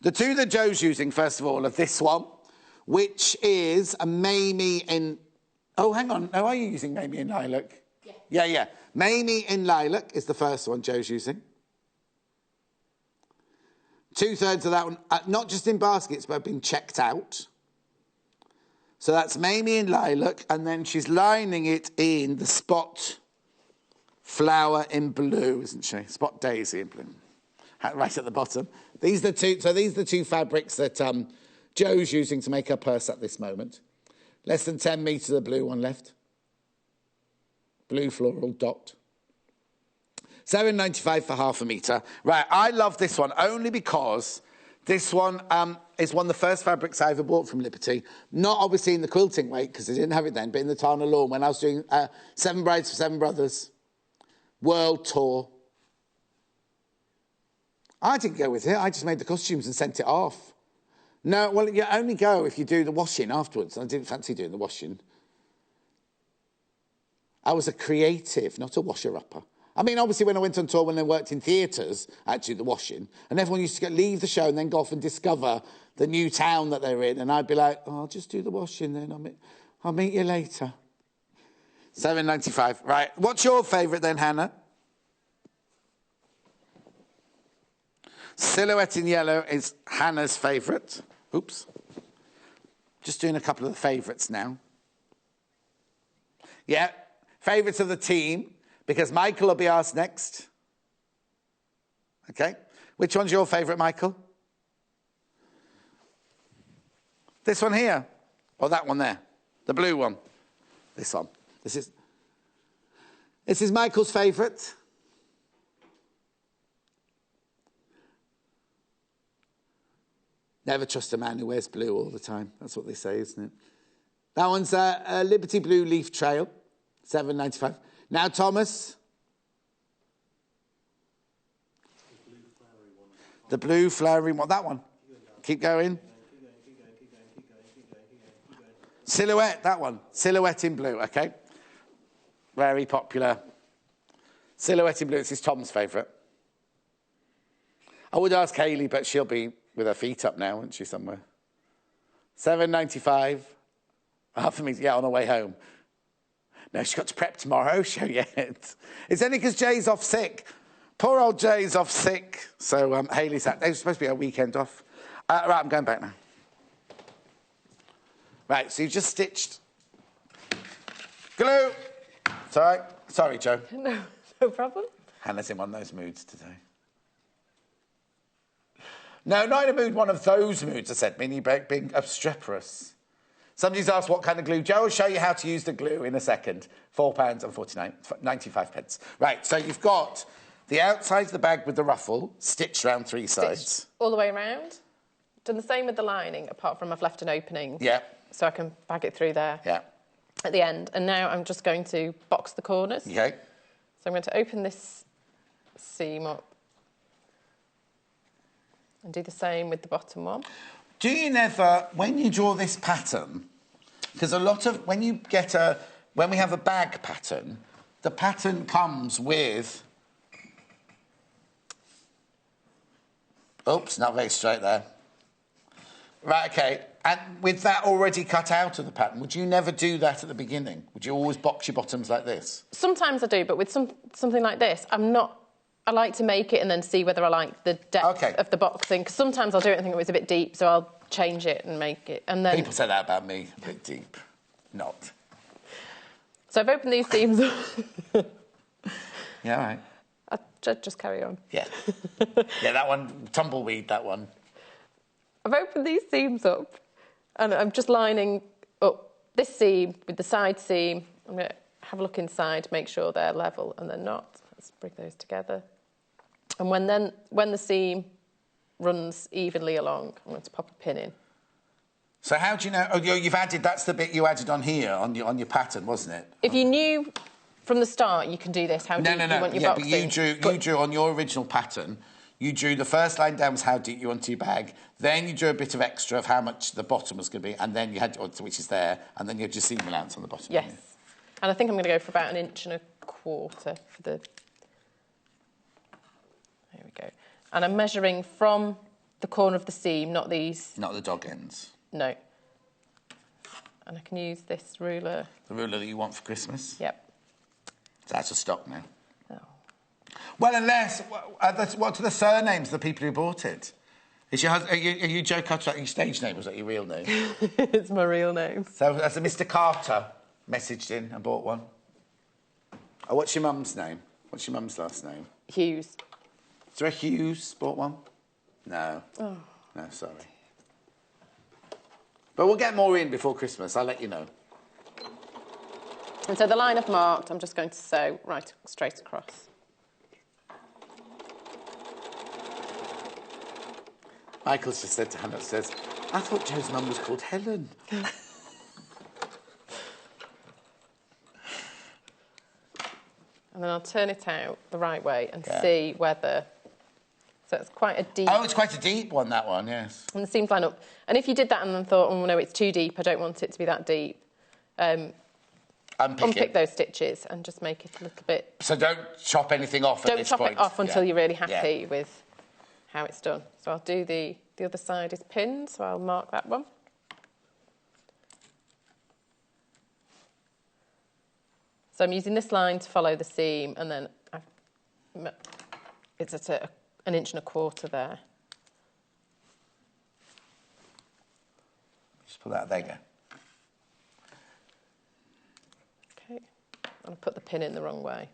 S1: The two that Joe's using, first of all, are this one, which is a Mamie in... Oh, hang on. No, are you using Mamie in lilac? Yeah. Yeah. Mamie in lilac is the first one Joe's using. 2/3 of that one, not just in baskets, but been checked out. So that's Mamie in lilac, and then she's lining it in the spot flower in blue, isn't she? Spot daisy in blue. Right at the bottom. These are the two fabrics that Joe's using to make her purse at this moment. Less than 10 metres of the blue one left. Blue floral dot. £7.95 for half a metre. Right, I love this one only because this one is one of the first fabrics I ever bought from Liberty. Not obviously in the quilting weight, because I didn't have it then, but in the Tana Lawn when I was doing 7 Brides for 7 Brothers World Tour. I didn't go with it. I just made the costumes and sent it off. No, well, you only go if you do the washing afterwards. I didn't fancy doing the washing. I was a creative, not a washer-upper. I mean, obviously, when I went on tour, when I worked in theatres, actually, the washing, and everyone used to leave the show and then go off and discover the new town that they're in, and I'd be like, oh, I'll just do the washing then. I'll meet you later. £7.95. Right. What's your favourite then, Hannah? Silhouette in yellow is Hannah's favourite. Oops. Just doing a couple of the favourites now. Yeah. Favourites of the team, because Michael will be asked next. OK. Which one's your favourite, Michael? This one here? Or that one there? The blue one? This one. This is Michael's favourite. Never trust a man who wears blue all the time. That's what they say, isn't it? That one's a Liberty Blue Leaf Trail, £7.95. Now, Thomas. The blue flowery one. That one. Keep going. Silhouette, that one. Silhouette in blue, OK. Very popular. Silhouette in blue. This is Tom's favourite. I would ask Hayley, but she'll be with her feet up now, won't she, somewhere? £7.95. Half a metre, yeah, on her way home. No, she's got to prep tomorrow, show yet. It's only because Jay's off sick. Poor old Jay's off sick. So Hayley's it was supposed to be a weekend off. Right, I'm going back now. Right, so you've just stitched. Glue. Sorry, Joe.
S6: No problem.
S1: Hannah's in one of those moods today. No, not in a mood, one of those moods, I said, meaning being obstreperous. Somebody's asked what kind of glue. Joe will show you how to use the glue in a second. £4.95. Right, so you've got the outside of the bag with the ruffle stitched around 3 sides.
S6: Stitched all the way around. Done the same with the lining, apart from I've left an opening.
S1: Yeah.
S6: So I can bag it through there.
S1: Yeah.
S6: At the end. And now I'm just going to box the corners.
S1: Okay.
S6: So I'm going to open this seam up and do the same with the bottom one.
S1: Do you never, when you draw this pattern, because a lot of, when we have a bag pattern, the pattern comes with, oops, not very straight there. Right, OK, and with that already cut out of the pattern, would you never do that at the beginning? Would you always box your bottoms like this?
S6: Sometimes I do, but with something like this, I like to make it and then see whether I like the depth of the boxing. Because sometimes I'll do it and think it was a bit deep, so I'll change it and make it. And then
S1: people say that about me, a bit deep. Not.
S6: So I've opened these seams up.
S1: Yeah, all right.
S6: I'll just carry on.
S1: Yeah. Yeah, that one, tumbleweed, that one.
S6: I've opened these seams up and I'm just lining up this seam with the side seam. I'm going to have a look inside, make sure they're level and they're not. Let's bring those together. And when the seam runs evenly along, I'm going to pop a pin in.
S1: So how do you know? Oh, you've added, that's the bit you added on here, on your pattern, wasn't it?
S6: If you knew from the start you can do this, how deep you want your boxing.
S1: But you drew on your original pattern, you drew the first line down was how deep you want your bag, then you drew a bit of extra of how much the bottom was going to be, and then you had, which is there, and then you had your seam allowance on the bottom.
S6: Yes. And I think I'm going to go for about 1.25 inches for the... There we go. And I'm measuring from the corner of the seam, not these...
S1: Not the dog ends.
S6: No. And I can use this ruler.
S1: The ruler that you want for Christmas?
S6: Yep.
S1: So that's a stock now.
S6: Oh.
S1: Well, unless... What are the surnames of the people who bought it? Is your husband... Are you Joe Carter? Your stage name? Was that your real name?
S6: It's my real name.
S1: So that's a Mr. Carter messaged in and bought one. Oh, what's your mum's name? What's your mum's last name?
S6: Hughes.
S1: Is there a Hughes bought one? No.
S6: Oh.
S1: No, sorry. But we'll get more in before Christmas, I'll let you know.
S6: And so the line I've marked, I'm just going to sew right straight across.
S1: Michael's just said to Hannah, says, I thought Joe's mum was called Helen.
S6: And then I'll turn it out the right way and see whether... So it's quite a deep...
S1: Oh, it's quite a deep one, that one, yes.
S6: And the seams line up. And if you did that and then thought, oh, no, it's too deep, I don't want it to be that deep, unpick those stitches and just make it a little bit...
S1: So don't chop anything off at this point.
S6: Don't chop it off until you're really happy with how it's done. So I'll do the other side is pinned, so I'll mark that one. So I'm using this line to follow the seam, and then it's at 1.25 inches there.
S1: Just pull that, there you go.
S6: Okay, and I put the pin in the wrong way.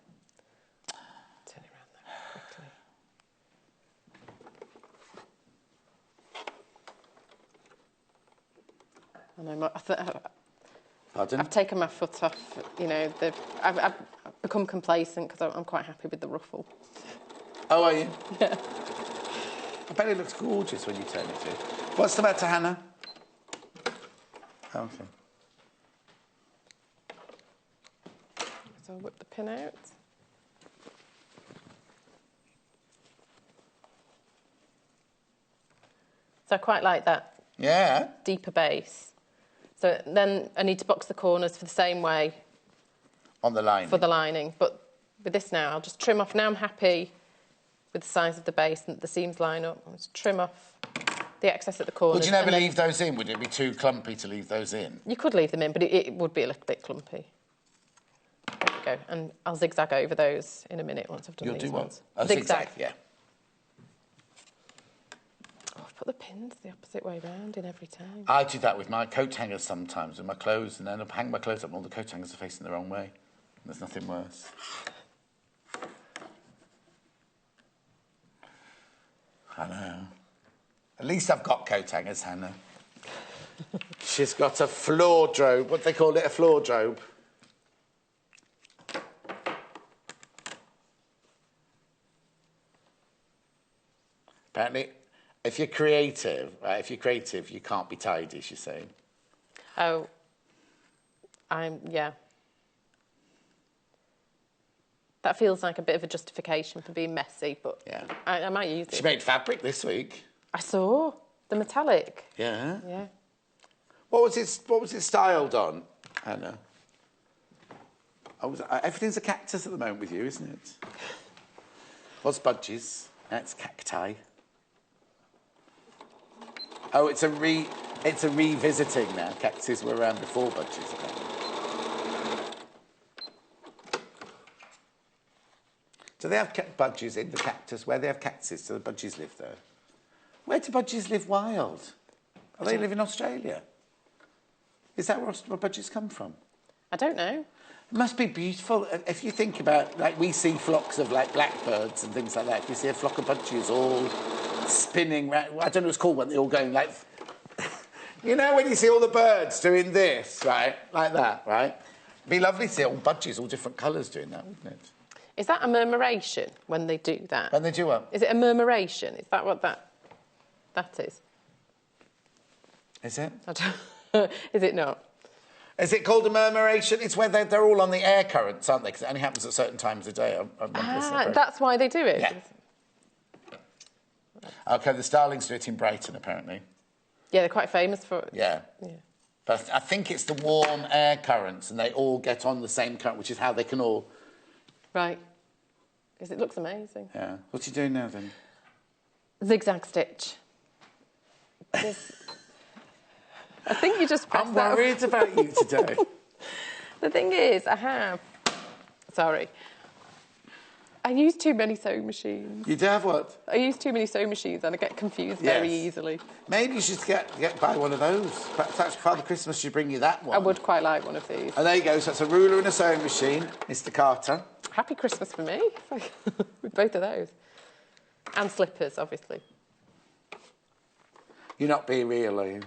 S6: Turn it around there quickly. And
S1: Pardon?
S6: I've taken my foot off, you know, I've become complacent because I'm quite happy with the ruffle.
S1: Oh, are you?
S6: Yeah.
S1: I bet it looks gorgeous when you turn it to. What's the matter, Hannah? Oh, okay.
S6: So I'll whip the pin out. So I quite like that.
S1: Yeah.
S6: Deeper base. So then I need to box the corners for the same way.
S1: On the lining.
S6: For the lining. But with this now, I'll just trim off. Now I'm happy with the size of the base and the seams line up. I'll just trim off the excess at the corners.
S1: Would you never leave those in? Would it be too clumpy to leave those in?
S6: You could leave them in, but it would be a little bit clumpy. There we go. And I'll zigzag over those in a minute once I've done these ones.
S1: Oh, zigzag, yeah.
S6: Oh, I've put the pins the opposite way round in every time.
S1: I do that with my coat hangers sometimes, with my clothes, and then I hang my clothes up and all the coat hangers are facing the wrong way. There's nothing worse. I know. At least I've got coat hangers, Hannah. She's got a floor drobe. What do they call it? A floor drobe. Apparently, if you're creative, right, you can't be tidy, she's saying.
S6: Oh, yeah. That feels like a bit of a justification for being messy, but
S1: yeah.
S6: I might use it.
S1: She made fabric this week.
S6: I saw the metallic.
S1: Yeah.
S6: Yeah.
S1: What was it styled on, Hannah? Everything's a cactus at the moment with you, isn't it? What's budgies? That's cacti. Oh, it's a revisiting now. Cactuses were around before budgies. Do they have budgies in the cactus? Where they have cactuses, do the budgies live there? Where do budgies live wild? They live in Australia? Is that where budgies come from?
S6: I don't know.
S1: It must be beautiful. If you think about, like, we see flocks of, like, blackbirds and things like that. If you see a flock of budgies all spinning round, I don't know what it's called when they're all going, like... You know, when you see all the birds doing this, right? Like that, right? It'd be lovely to see all budgies, all different colours doing that, wouldn't it?
S6: Is that a murmuration when they do that?
S1: When they do what?
S6: Is it a murmuration? Is that what that is?
S1: Is it?
S6: I don't... Is it not?
S1: Is it called a murmuration? It's where they're all on the air currents, aren't they? Because it only happens at certain times of day.
S6: That's why they do it?
S1: Yeah. OK, the Starlings do it in Brighton, apparently.
S6: Yeah, they're quite famous for it.
S1: Yeah.
S6: Yeah.
S1: But I think it's the warm air currents, and they all get on the same current, which is how they can all...
S6: Right. Because it looks amazing.
S1: Yeah. What's he doing now, then?
S6: Zigzag stitch. I think you just press
S1: I'm
S6: that.
S1: worried about you today.
S6: The thing is, Sorry. I use too many sewing machines.
S1: You do have what?
S6: I use too many sewing machines and I get confused very easily.
S1: Maybe you should get buy one of those. Perhaps Father Christmas should bring you that one.
S6: I would quite like one of these.
S1: And there you go. So that's a ruler and a sewing machine, Mr. Carter.
S6: Happy Christmas for me, with both of those. And slippers, obviously.
S1: You're not being real, are you?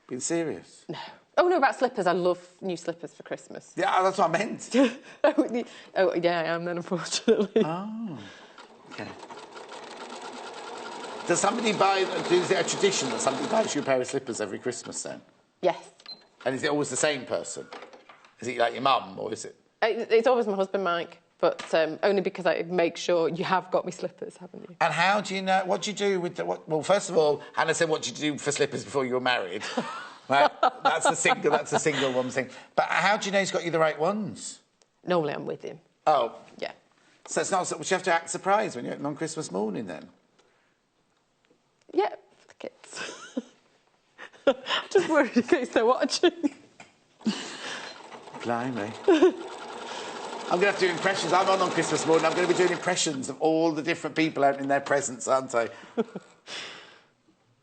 S1: Being serious?
S6: No. Oh, no, about slippers. I love new slippers for Christmas.
S1: Yeah, that's what I meant.
S6: Oh, yeah, I am then, unfortunately.
S1: Oh, OK. Does somebody is it a tradition that somebody buys you a pair of slippers every Christmas then?
S6: Yes.
S1: And is it always the same person? Is it like your mum, or is it...?
S6: It's always my husband, Mike, but only because I make sure you have got me slippers, haven't you?
S1: And how do you know... What do you do with the... Well, first of all, Hannah said, what did you do for slippers before you were married? Right? That's a single woman thing. But how do you know he's got you the right ones?
S6: Normally I'm with him.
S1: Oh.
S6: Yeah.
S1: So it's not... So you have to act surprised when you're on Christmas morning, then?
S6: Yeah, for the kids. I'm just worried in case they're watching.
S1: Blimey. I'm going to have to do impressions. I'm on Christmas morning. I'm going to be doing impressions of all the different people opening their presents, aren't I?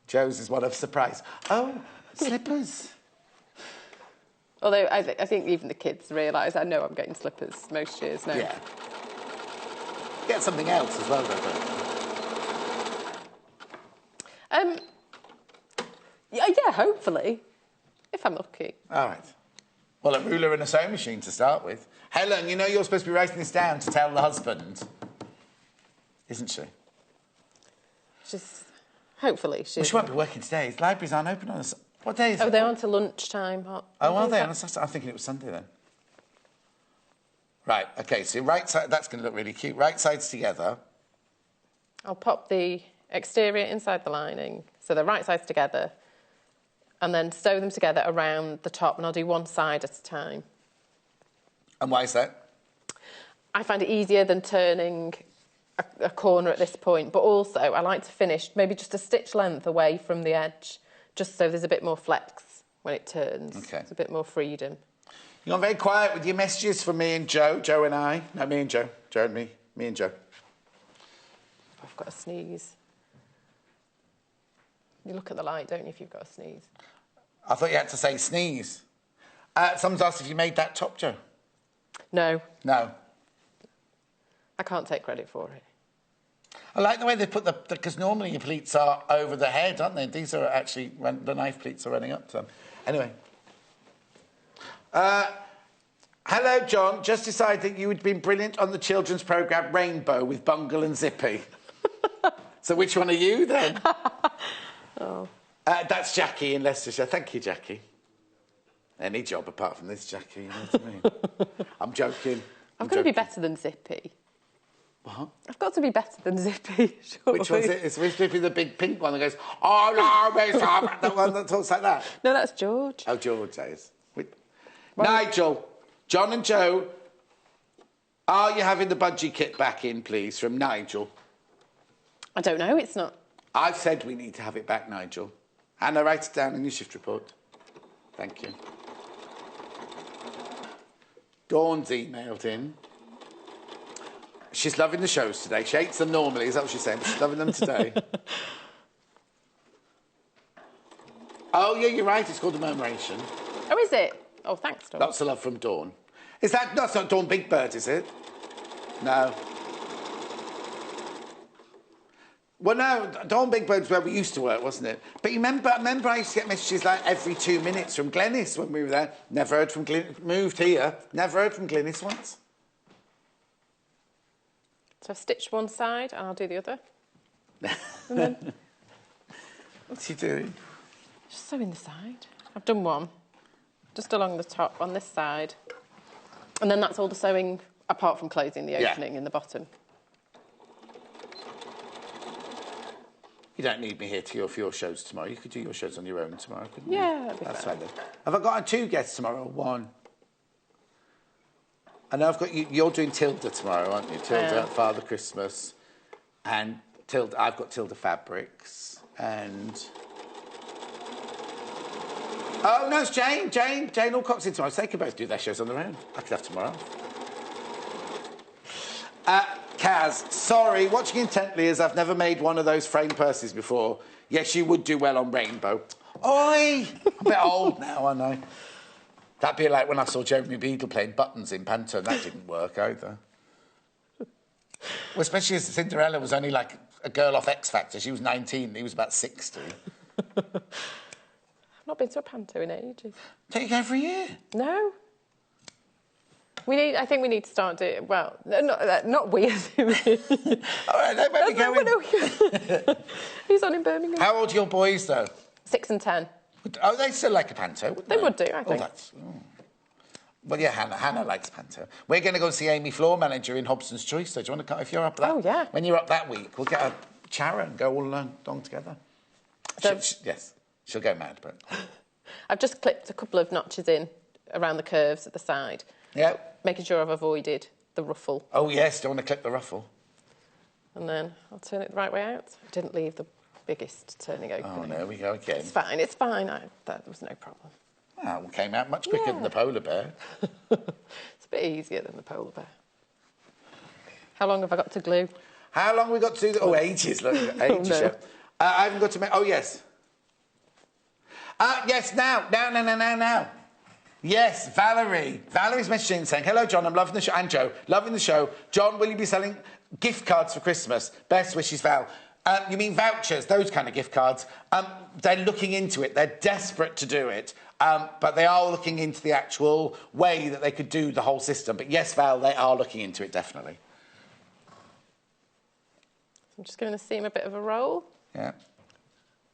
S1: Joe's is one of surprise. Oh, slippers.
S6: Although I think even the kids realise I know I'm getting slippers most years now.
S1: Yeah. Get something else as well, though.
S6: Yeah, hopefully. If I'm lucky.
S1: All right. Well, a ruler and a sewing machine to start with. Helen, you know you're supposed to be writing this down to tell the husband, isn't she?
S6: Hopefully she...
S1: Well, she won't be working today. The libraries aren't open on a... What day is it?
S6: Oh, they're on to lunchtime.
S1: Oh, are they? I'm thinking it was Sunday then. Right, OK, so right side... That's going to look really cute. Right sides together.
S6: I'll pop the exterior inside the lining, so the right sides together, and then sew them together around the top, and I'll do one side at a time.
S1: And why is that?
S6: I find it easier than turning a corner at this point, but also I like to finish maybe just a stitch length away from the edge, just so there's a bit more flex when it turns.
S1: OK.
S6: It's a bit more freedom.
S1: You've gone very quiet with your messages from me and Joe. Joe and I. No, me and Joe. Joe and me. Me and Joe.
S6: I've got a sneeze. You look at the light, don't you, if you've got a sneeze?
S1: I thought you had to say sneeze. Someone's asked if you made that top, Joe.
S6: No.
S1: No.
S6: I can't take credit for it.
S1: I like the way they put because normally your pleats are over the head, aren't they? These are actually, the knife pleats are running up to them. Anyway. Hello, John. Just decided that you had been brilliant on the children's programme Rainbow with Bungle and Zippy. So which one are you, then?
S6: Oh.
S1: That's Jackie in Leicestershire. Thank you, Jackie. Any job apart from this, Jackie, you know what I mean? I'm joking.
S6: I've got to be better than Zippy.
S1: What?
S6: I've got to be better than Zippy, surely.
S1: Which one's it? Is Zippy the big pink one that goes, oh, no, Miss Ham, the one that talks like that?
S6: No, that's George.
S1: Oh, George, that is. Nigel, John and Joe, are you having the budgie kit back in, please, from Nigel?
S6: I don't know, it's not.
S1: I've said we need to have it back, Nigel. Anna, write it down in your shift report. Thank you. Dawn's emailed in. She's loving the shows today. She hates them normally, is that what she's saying? But she's loving them today. Oh, yeah, you're right. It's called a murmuration.
S6: Oh, is it? Oh, thanks, Dawn.
S1: Lots of love from Dawn. That's not Dawn Big Bird, is it? No. Well, no, Dawn Big Bird's where we used to work, wasn't it? But you remember I used to get messages like every 2 minutes from Glenys when we were there. Never heard from Glenys. Moved here. Never heard from Glenys once.
S6: So I've stitched one side and I'll do the other. And then...
S1: What's he doing?
S6: Just sewing the side. I've done one. Just along the top on this side. And then that's all the sewing, apart from closing the opening in the bottom.
S1: You don't need me here for your shows tomorrow. You could do your shows on your own tomorrow, couldn't you?
S6: Yeah, that'd be
S1: That's
S6: fine.
S1: fine then. Have I got 2 guests tomorrow? 1. I know I've got you. You're doing Tilda tomorrow, aren't you? Tilda, Father Christmas, and Tilda. I've got Tilda Fabrics, and oh no, it's Jane. Jane Alcock's in tomorrow. So they can both do their shows on their own. I could have tomorrow. Kaz, sorry, watching intently as I've never made one of those frame purses before. Yes, you would do well on rainbow. Oi! I'm a bit old now, aren't I? That'd be like when I saw Jeremy Beadle playing buttons in Panto. That didn't work either. Well, especially as Cinderella was only like a girl off X Factor. She was 19 and he was about 60.
S6: I've not been to a panto in ages.
S1: Don't you go every year?
S6: No. I think we need to start doing... Well, not we as in...
S1: All right, then where are we going?
S6: Who's on in Birmingham?
S1: How old are your boys, though?
S6: 6 and 10.
S1: Oh, they still like a panto, wouldn't they?
S6: They would do, I think.
S1: Well, yeah, Hannah likes panto. We're going to go and see Amy, floor manager, in Hobson's Choice, so do you want to come? If you're up that...
S6: Oh, yeah.
S1: When you're up that week, we'll get a Chara and go all along together. Yes, she'll go mad, but...
S6: I've just clipped a couple of notches in around the curves at the side.
S1: Yeah.
S6: Making sure I've avoided the ruffle.
S1: Oh, yes, don't want to clip the ruffle.
S6: And then I'll turn it the right way out. I didn't leave the biggest turning opening.
S1: Oh, no, we go again.
S6: It's fine. That was no problem.
S1: Well, it came out much quicker than the polar bear.
S6: It's a bit easier than the polar bear. How long have I got to glue?
S1: How long have we got to do... Oh, ages, look. Ages,
S6: no.
S1: yeah. I haven't got to make... Oh, yes. Yes, now. Yes, Valerie. Valerie's messaging saying, hello, John, I'm loving the show. And Joe, loving the show. John, will you be selling gift cards for Christmas? Best wishes, Val. You mean vouchers, those kind of gift cards. They're looking into it. They're desperate to do it. But they are looking into the actual way that they could do the whole system. But yes, Val, they are looking into it, definitely.
S6: I'm just giving the seam a bit of a roll.
S1: Yeah.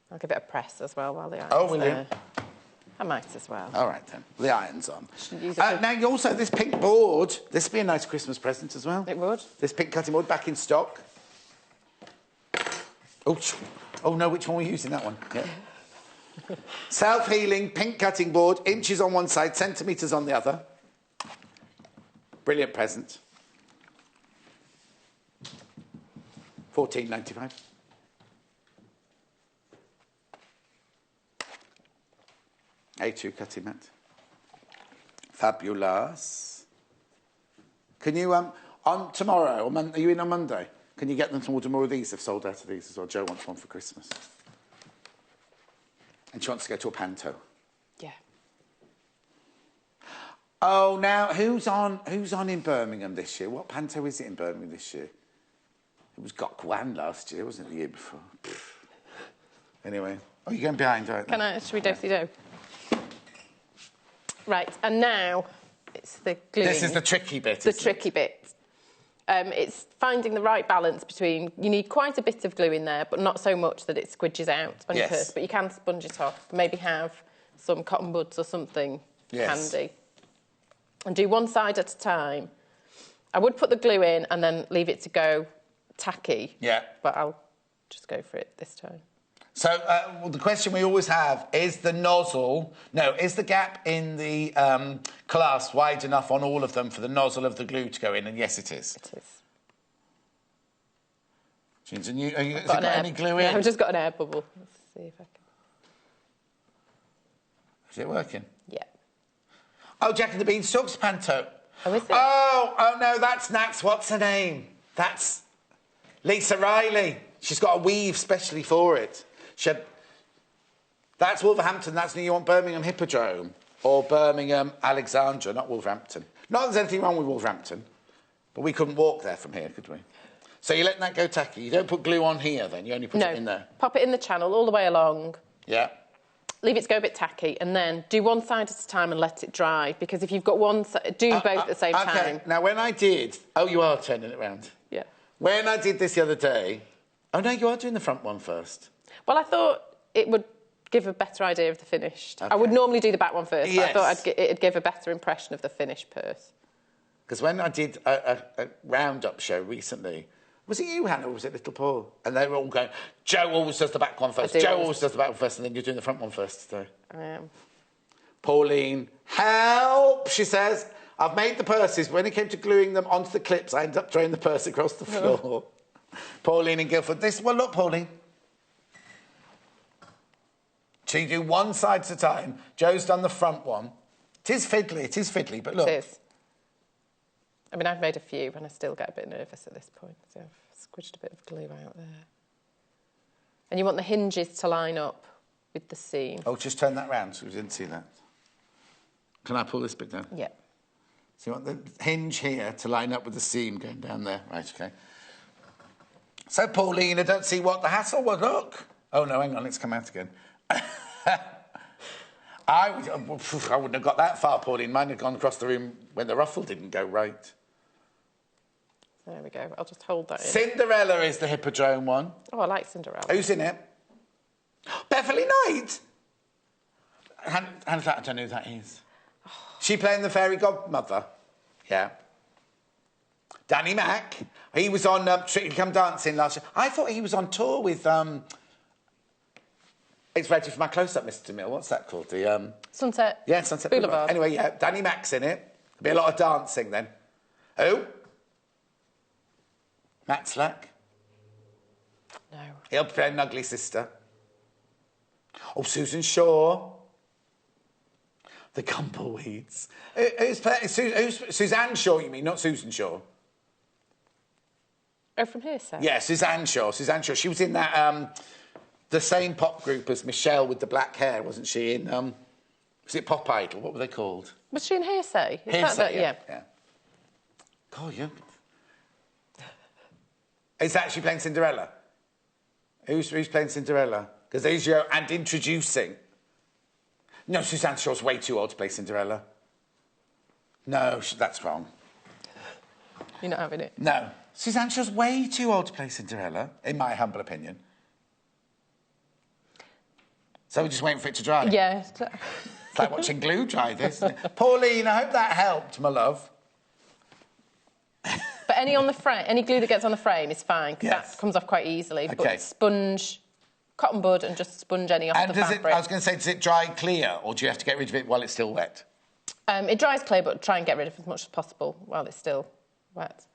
S6: I'll give it a press as well while the iron's
S1: Oh, will
S6: there.
S1: you?
S6: I might as well.
S1: All right, then. The iron's on.
S6: Use
S1: Now, you also, this pink board, this would be a nice Christmas present as well.
S6: It would.
S1: This pink cutting board back in stock. Oh no, which one are we using? That one. Yeah. Self-healing pink cutting board, inches on one side, centimetres on the other. Brilliant present. $14.95. A2 cutting mat. Fabulous. Can you, on tomorrow, are you in on Monday? Can you get them to order more of these? They've sold out of these as well. Jo wants one for Christmas. And she wants to go to a panto.
S6: Yeah.
S1: Oh, now, who's on in Birmingham this year? What panto is it in Birmingham this year? It was Gok Wan last year, wasn't it, the year before? Anyway. Oh, you're going behind, right?
S6: Should we do? Right, and now it's the gluing.
S1: This is the tricky bit,
S6: The tricky bit. It's finding the right balance between... You need quite a bit of glue in there, but not so much that it squidges out on your purse. But you can sponge it off. Maybe have some cotton buds or something handy. And do one side at a time. I would put the glue in and then leave it to go tacky. Yeah. But I'll just go for it this time.
S1: So, the question we always have, is the nozzle... No, is the gap in the clasp wide enough on all of them for the nozzle of the glue to go in? And yes, it is.
S6: It is.
S1: Has it got any glue in?
S6: Yeah, I've just got an air bubble. Let's see if I can...
S1: Is it working?
S6: Yeah.
S1: Oh, Jack and the Beanstalk's panto.
S6: Oh, is it?
S1: Oh, no, that's Nats. What's her name? That's Lisa Riley. She's got a weave specially for it. That's Wolverhampton. That's you want Birmingham Hippodrome or Birmingham Alexandra, not Wolverhampton. Not that there's anything wrong with Wolverhampton, but we couldn't walk there from here, could we? So you're letting that go tacky. You don't put glue on here, then. You only put it in there.
S6: Pop it in the channel all the way along.
S1: Yeah.
S6: Leave it to go a bit tacky, and then do one side at a time and let it dry. Because if you've got one side, do both at the same time.
S1: Now, when I did... Oh, you are turning it round.
S6: Yeah.
S1: When I did this the other day... Oh, no, you are doing the front one first.
S6: Well, I thought it would give a better idea of the finished. Okay. I would normally do the back one first, but I thought it'd give a better impression of the finished purse.
S1: Because when I did a roundup show recently, Was it you, Hannah, or was it little Paul? And they were all going, Joe always does the back one first. Joe always does the back one first, and then you're doing the front one first today.
S6: I am.
S1: Pauline, help, she says. I've made the purses. When it came to gluing them onto the clips, I ended up throwing the purse across the floor. Pauline and Guildford. This one, look, Pauline. So you do one side at a time. Joe's done the front one. It is fiddly, but look.
S6: It is. I mean, I've made a few, and I still get a bit nervous at this point. So I've squidged a bit of glue out there. And you want the hinges to line up with the seam.
S1: Oh, just turn that round so we didn't see that. Can I pull this bit down?
S6: Yeah.
S1: So you want the hinge here to line up with the seam going down there. Right, OK. So, Pauline, I don't see what the hassle was. Look. Oh, no, hang on, it's come out again. I wouldn't have got that far, Pauline. Mine had gone across the room when the ruffle didn't go right.
S6: There we go. I'll just hold that in.
S1: Cinderella is the Hippodrome one.
S6: Oh, I like Cinderella.
S1: Who's in it? Beverly Knight! I don't know who that is. She playing the fairy godmother? Yeah. Danny Mac. He was on Strictly Come Dancing last year. I thought he was on tour with... It's ready for my close-up, Mr. Mill. What's that called? The
S6: Sunset.
S1: Yeah, Sunset
S6: Boulevard.
S1: Anyway, yeah, Danny Mac's in it. There'll be a lot of dancing then. Who? Matt Slack?
S6: No.
S1: He'll play an ugly sister. Oh, Susan Shaw. The Gumbleweeds. Who's Suzanne Shaw, you mean, not Susan Shaw?
S6: Oh, from here, sir?
S1: Yeah, Suzanne Shaw. She was in that, the same pop group as Michelle with the black hair, wasn't she? In, was it Pop Idol? What were they called?
S6: Was she in Hearsay?
S1: Hearsay, yeah. God, yeah. Is that she playing Cinderella? Who's playing Cinderella? Because there's your... And introducing... No, Suzanne Shaw's way too old to play Cinderella. No, that's wrong.
S6: You're not having it?
S1: No. Suzanne Shaw's way too old to play Cinderella, in my humble opinion. So we're just waiting for it to dry?
S6: Yeah.
S1: It's like watching glue dry, this, isn't it? Pauline, I hope that helped, my love.
S6: But any on the frame, any glue that gets on the frame is fine, because that comes off quite easily.
S1: Okay.
S6: But sponge, cotton bud, and just sponge any off the fabric.
S1: I was going to say, does it dry clear, or do you have to get rid of it while it's still wet?
S6: It dries clear, but try and get rid of as much as possible while it's still wet.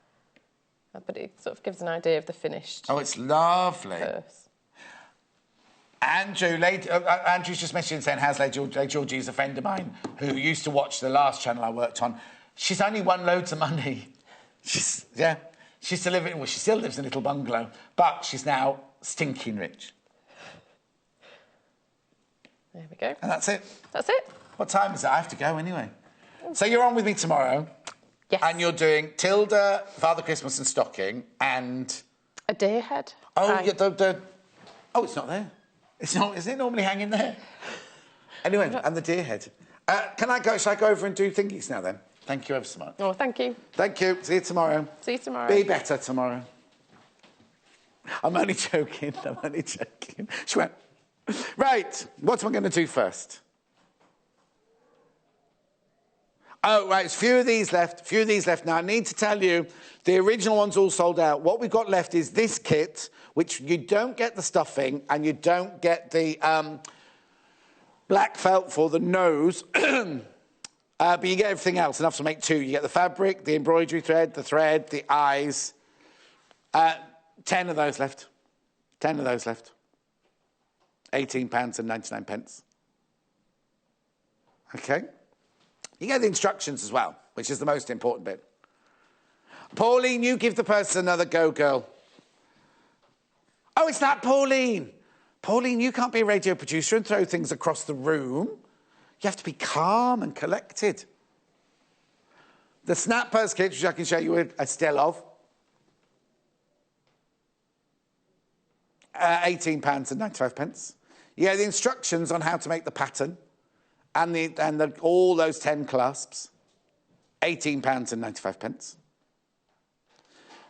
S6: But it sort of gives an idea of the finished.
S1: Oh, it's lovely.
S6: Purse.
S1: Andrew's just messaging saying, how's Lady Georgie's a friend of mine who used to watch the last channel I worked on. She's only won loads of money. She still lives in a little bungalow, but she's now stinking rich.
S6: There we go.
S1: And that's it.
S6: That's it.
S1: What time is it? I have to go anyway. So you're on with me tomorrow.
S6: Yes.
S1: And you're doing Tilda, Father Christmas and Stocking, and...
S6: A deer head.
S1: Oh, yeah, Oh, it's not there. It's not. Is it normally hanging there? Anyway, and the deer head. Shall I go over and do thingies now then? Thank you ever so much.
S6: Oh, thank you.
S1: Thank you. See you tomorrow.
S6: See you tomorrow.
S1: Be better tomorrow. I'm only joking. She went, right, what am I going to do first? Oh, right, there's a few of these left. Now, I need to tell you, the original one's all sold out. What we've got left is this kit, which you don't get the stuffing and you don't get the black felt for the nose, but you get everything else, enough to make two. You get the fabric, the embroidery thread, the eyes. 10 of those left. 10 of those left. £18.99. OK? You get the instructions as well, which is the most important bit. Pauline, you give the person another go, girl. Oh, it's that Pauline. Pauline, you can't be a radio producer and throw things across the room. You have to be calm and collected. The snap purse kit, which I can show you a still of. £18.95. You get the instructions on how to make the pattern. And all those 10 clasps, £18.95.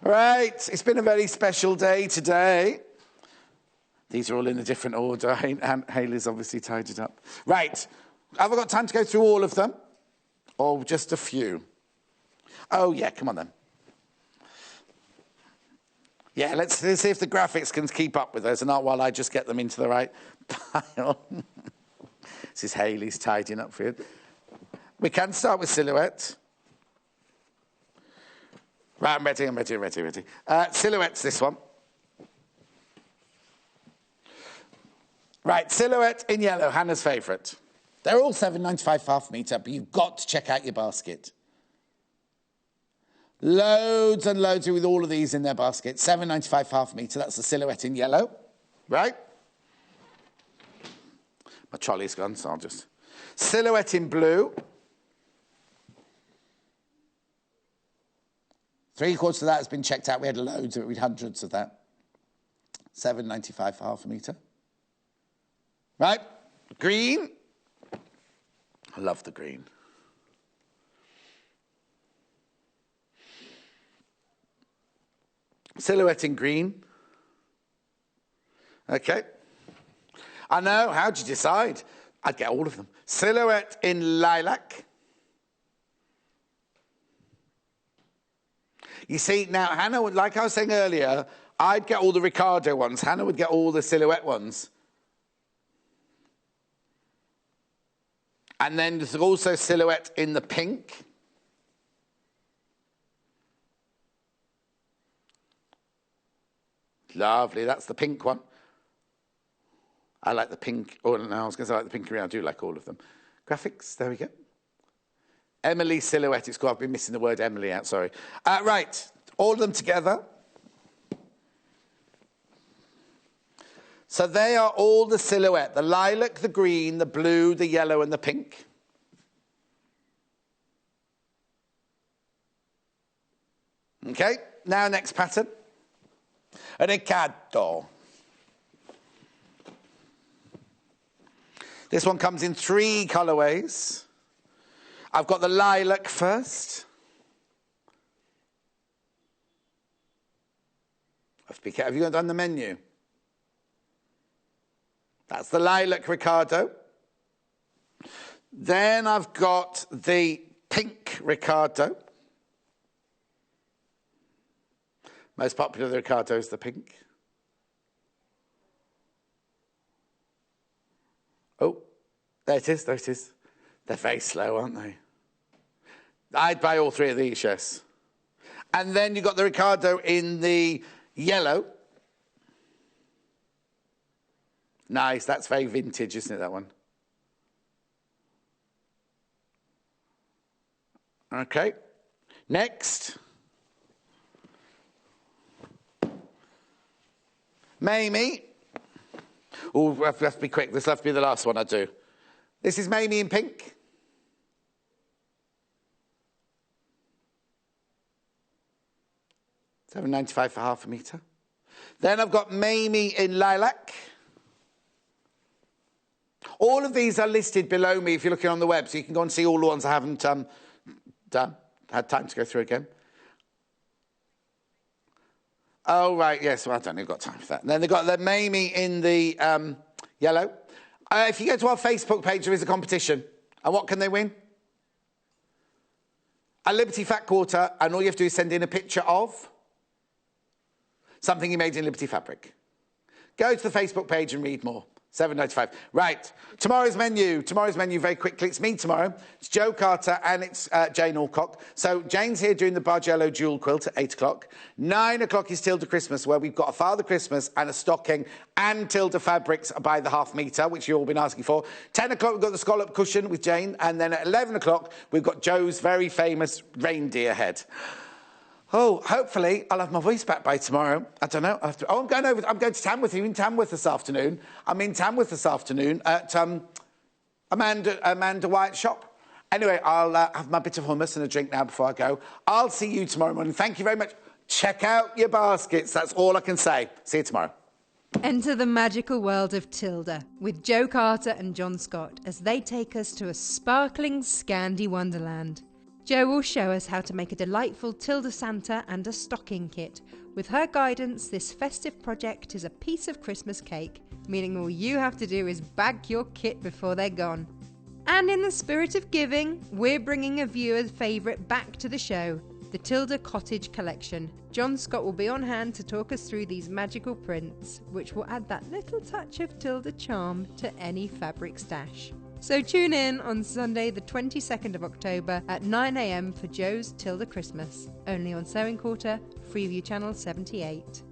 S1: Right, it's been a very special day today. These are all in a different order. Hayley's obviously tied it up. Right, have I got time to go through all of them? Or just a few? Oh, yeah, come on then. Yeah, let's see if the graphics can keep up with those, and not while I just get them into the right pile. This is Hayley's tidying up for you. We can start with silhouette. Right, I'm ready. Silhouette's this one. Right, silhouette in yellow, Hannah's favourite. They're all $7.95 for half a metre, but you've got to check out your basket. Loads and loads with all of these in their basket. $7.95 for half a metre, that's the silhouette in yellow, right? My trolley's gone, so I'll just... Silhouette in blue. 3/4 of that has been checked out. We had loads of it, we had hundreds of that. $7.95 for half a metre. Right, green. I love the green. Silhouette in green. Okay. I know, how'd you decide? I'd get all of them. Silhouette in lilac. You see, now, Hannah, like I was saying earlier, I'd get all the Ricardo ones. Hannah would get all the silhouette ones. And then there's also silhouette in the pink. Lovely, that's the pink one. I like the pink. Oh, no, I was going to say I like the pink and green. I do like all of them. Graphics, there we go. Emily silhouette. It's cool. I've been missing the word Emily out, sorry. Right, all of them together. So they are all the silhouette. The lilac, the green, the blue, the yellow, and the pink. Okay, now next pattern. Riccardo. This one comes in 3 colourways. I've got the lilac first. Have you done the menu? That's the lilac Ricardo. Then I've got the pink Ricardo. Most popular of the Ricardo is the pink. Oh, there it is, there it is. They're very slow, aren't they? I'd buy all 3 of these, yes. And then you've got the Ricardo in the yellow. Nice, that's very vintage, isn't it, that one? Okay, next. Mamie. Oh, we have to be quick. This will have to be the last one I do. This is Mamie in pink. $7.95 for half a metre. Then I've had Mamie in lilac. All of these are listed below me if you're looking on the web, so you can go and see all the ones I haven't had time to go through again. Oh, right, yes, well, I don't think I've got time for that. And then they've got the Mamie in the yellow. If you go to our Facebook page, there is a competition. And what can they win? A Liberty Fat Quarter, and all you have to do is send in a picture of something you made in Liberty fabric. Go to the Facebook page and read more. $7.95. Right, tomorrow's menu very quickly. It's me tomorrow. It's Joe Carter and it's Jane Alcock. So Jane's here doing the Bargello Jewel Quilt at 8 o'clock. 9 o'clock is Tilda Christmas, where we've got a Father Christmas and a stocking and Tilda fabrics by the half metre, which you've all been asking for. 10 o'clock, we've got the scallop cushion with Jane. And then at 11 o'clock, we've got Joe's very famous reindeer head. Oh, hopefully I'll have my voice back by tomorrow. I don't know. I'm going to Tamworth. Are you in Tamworth this afternoon? I'm in Tamworth this afternoon at Amanda Wyatt's shop. Anyway, I'll have my bit of hummus and a drink now before I go. I'll see you tomorrow morning. Thank you very much. Check out your baskets. That's all I can say. See you tomorrow.
S4: Enter the magical world of Tilda with Joe Carter and John Scott as they take us to a sparkling Scandi wonderland. Jo will show us how to make a delightful Tilda Santa and a stocking kit. With her guidance, this festive project is a piece of Christmas cake, meaning all you have to do is bag your kit before they're gone. And in the spirit of giving, we're bringing a viewer's favourite back to the show, the Tilda Cottage collection. John Scott will be on hand to talk us through these magical prints, which will add that little touch of Tilda charm to any fabric stash. So tune in on Sunday the 22nd of October at 9 a.m. for Joe's Tilda Christmas, only on Sewing Quarter, Freeview Channel 78.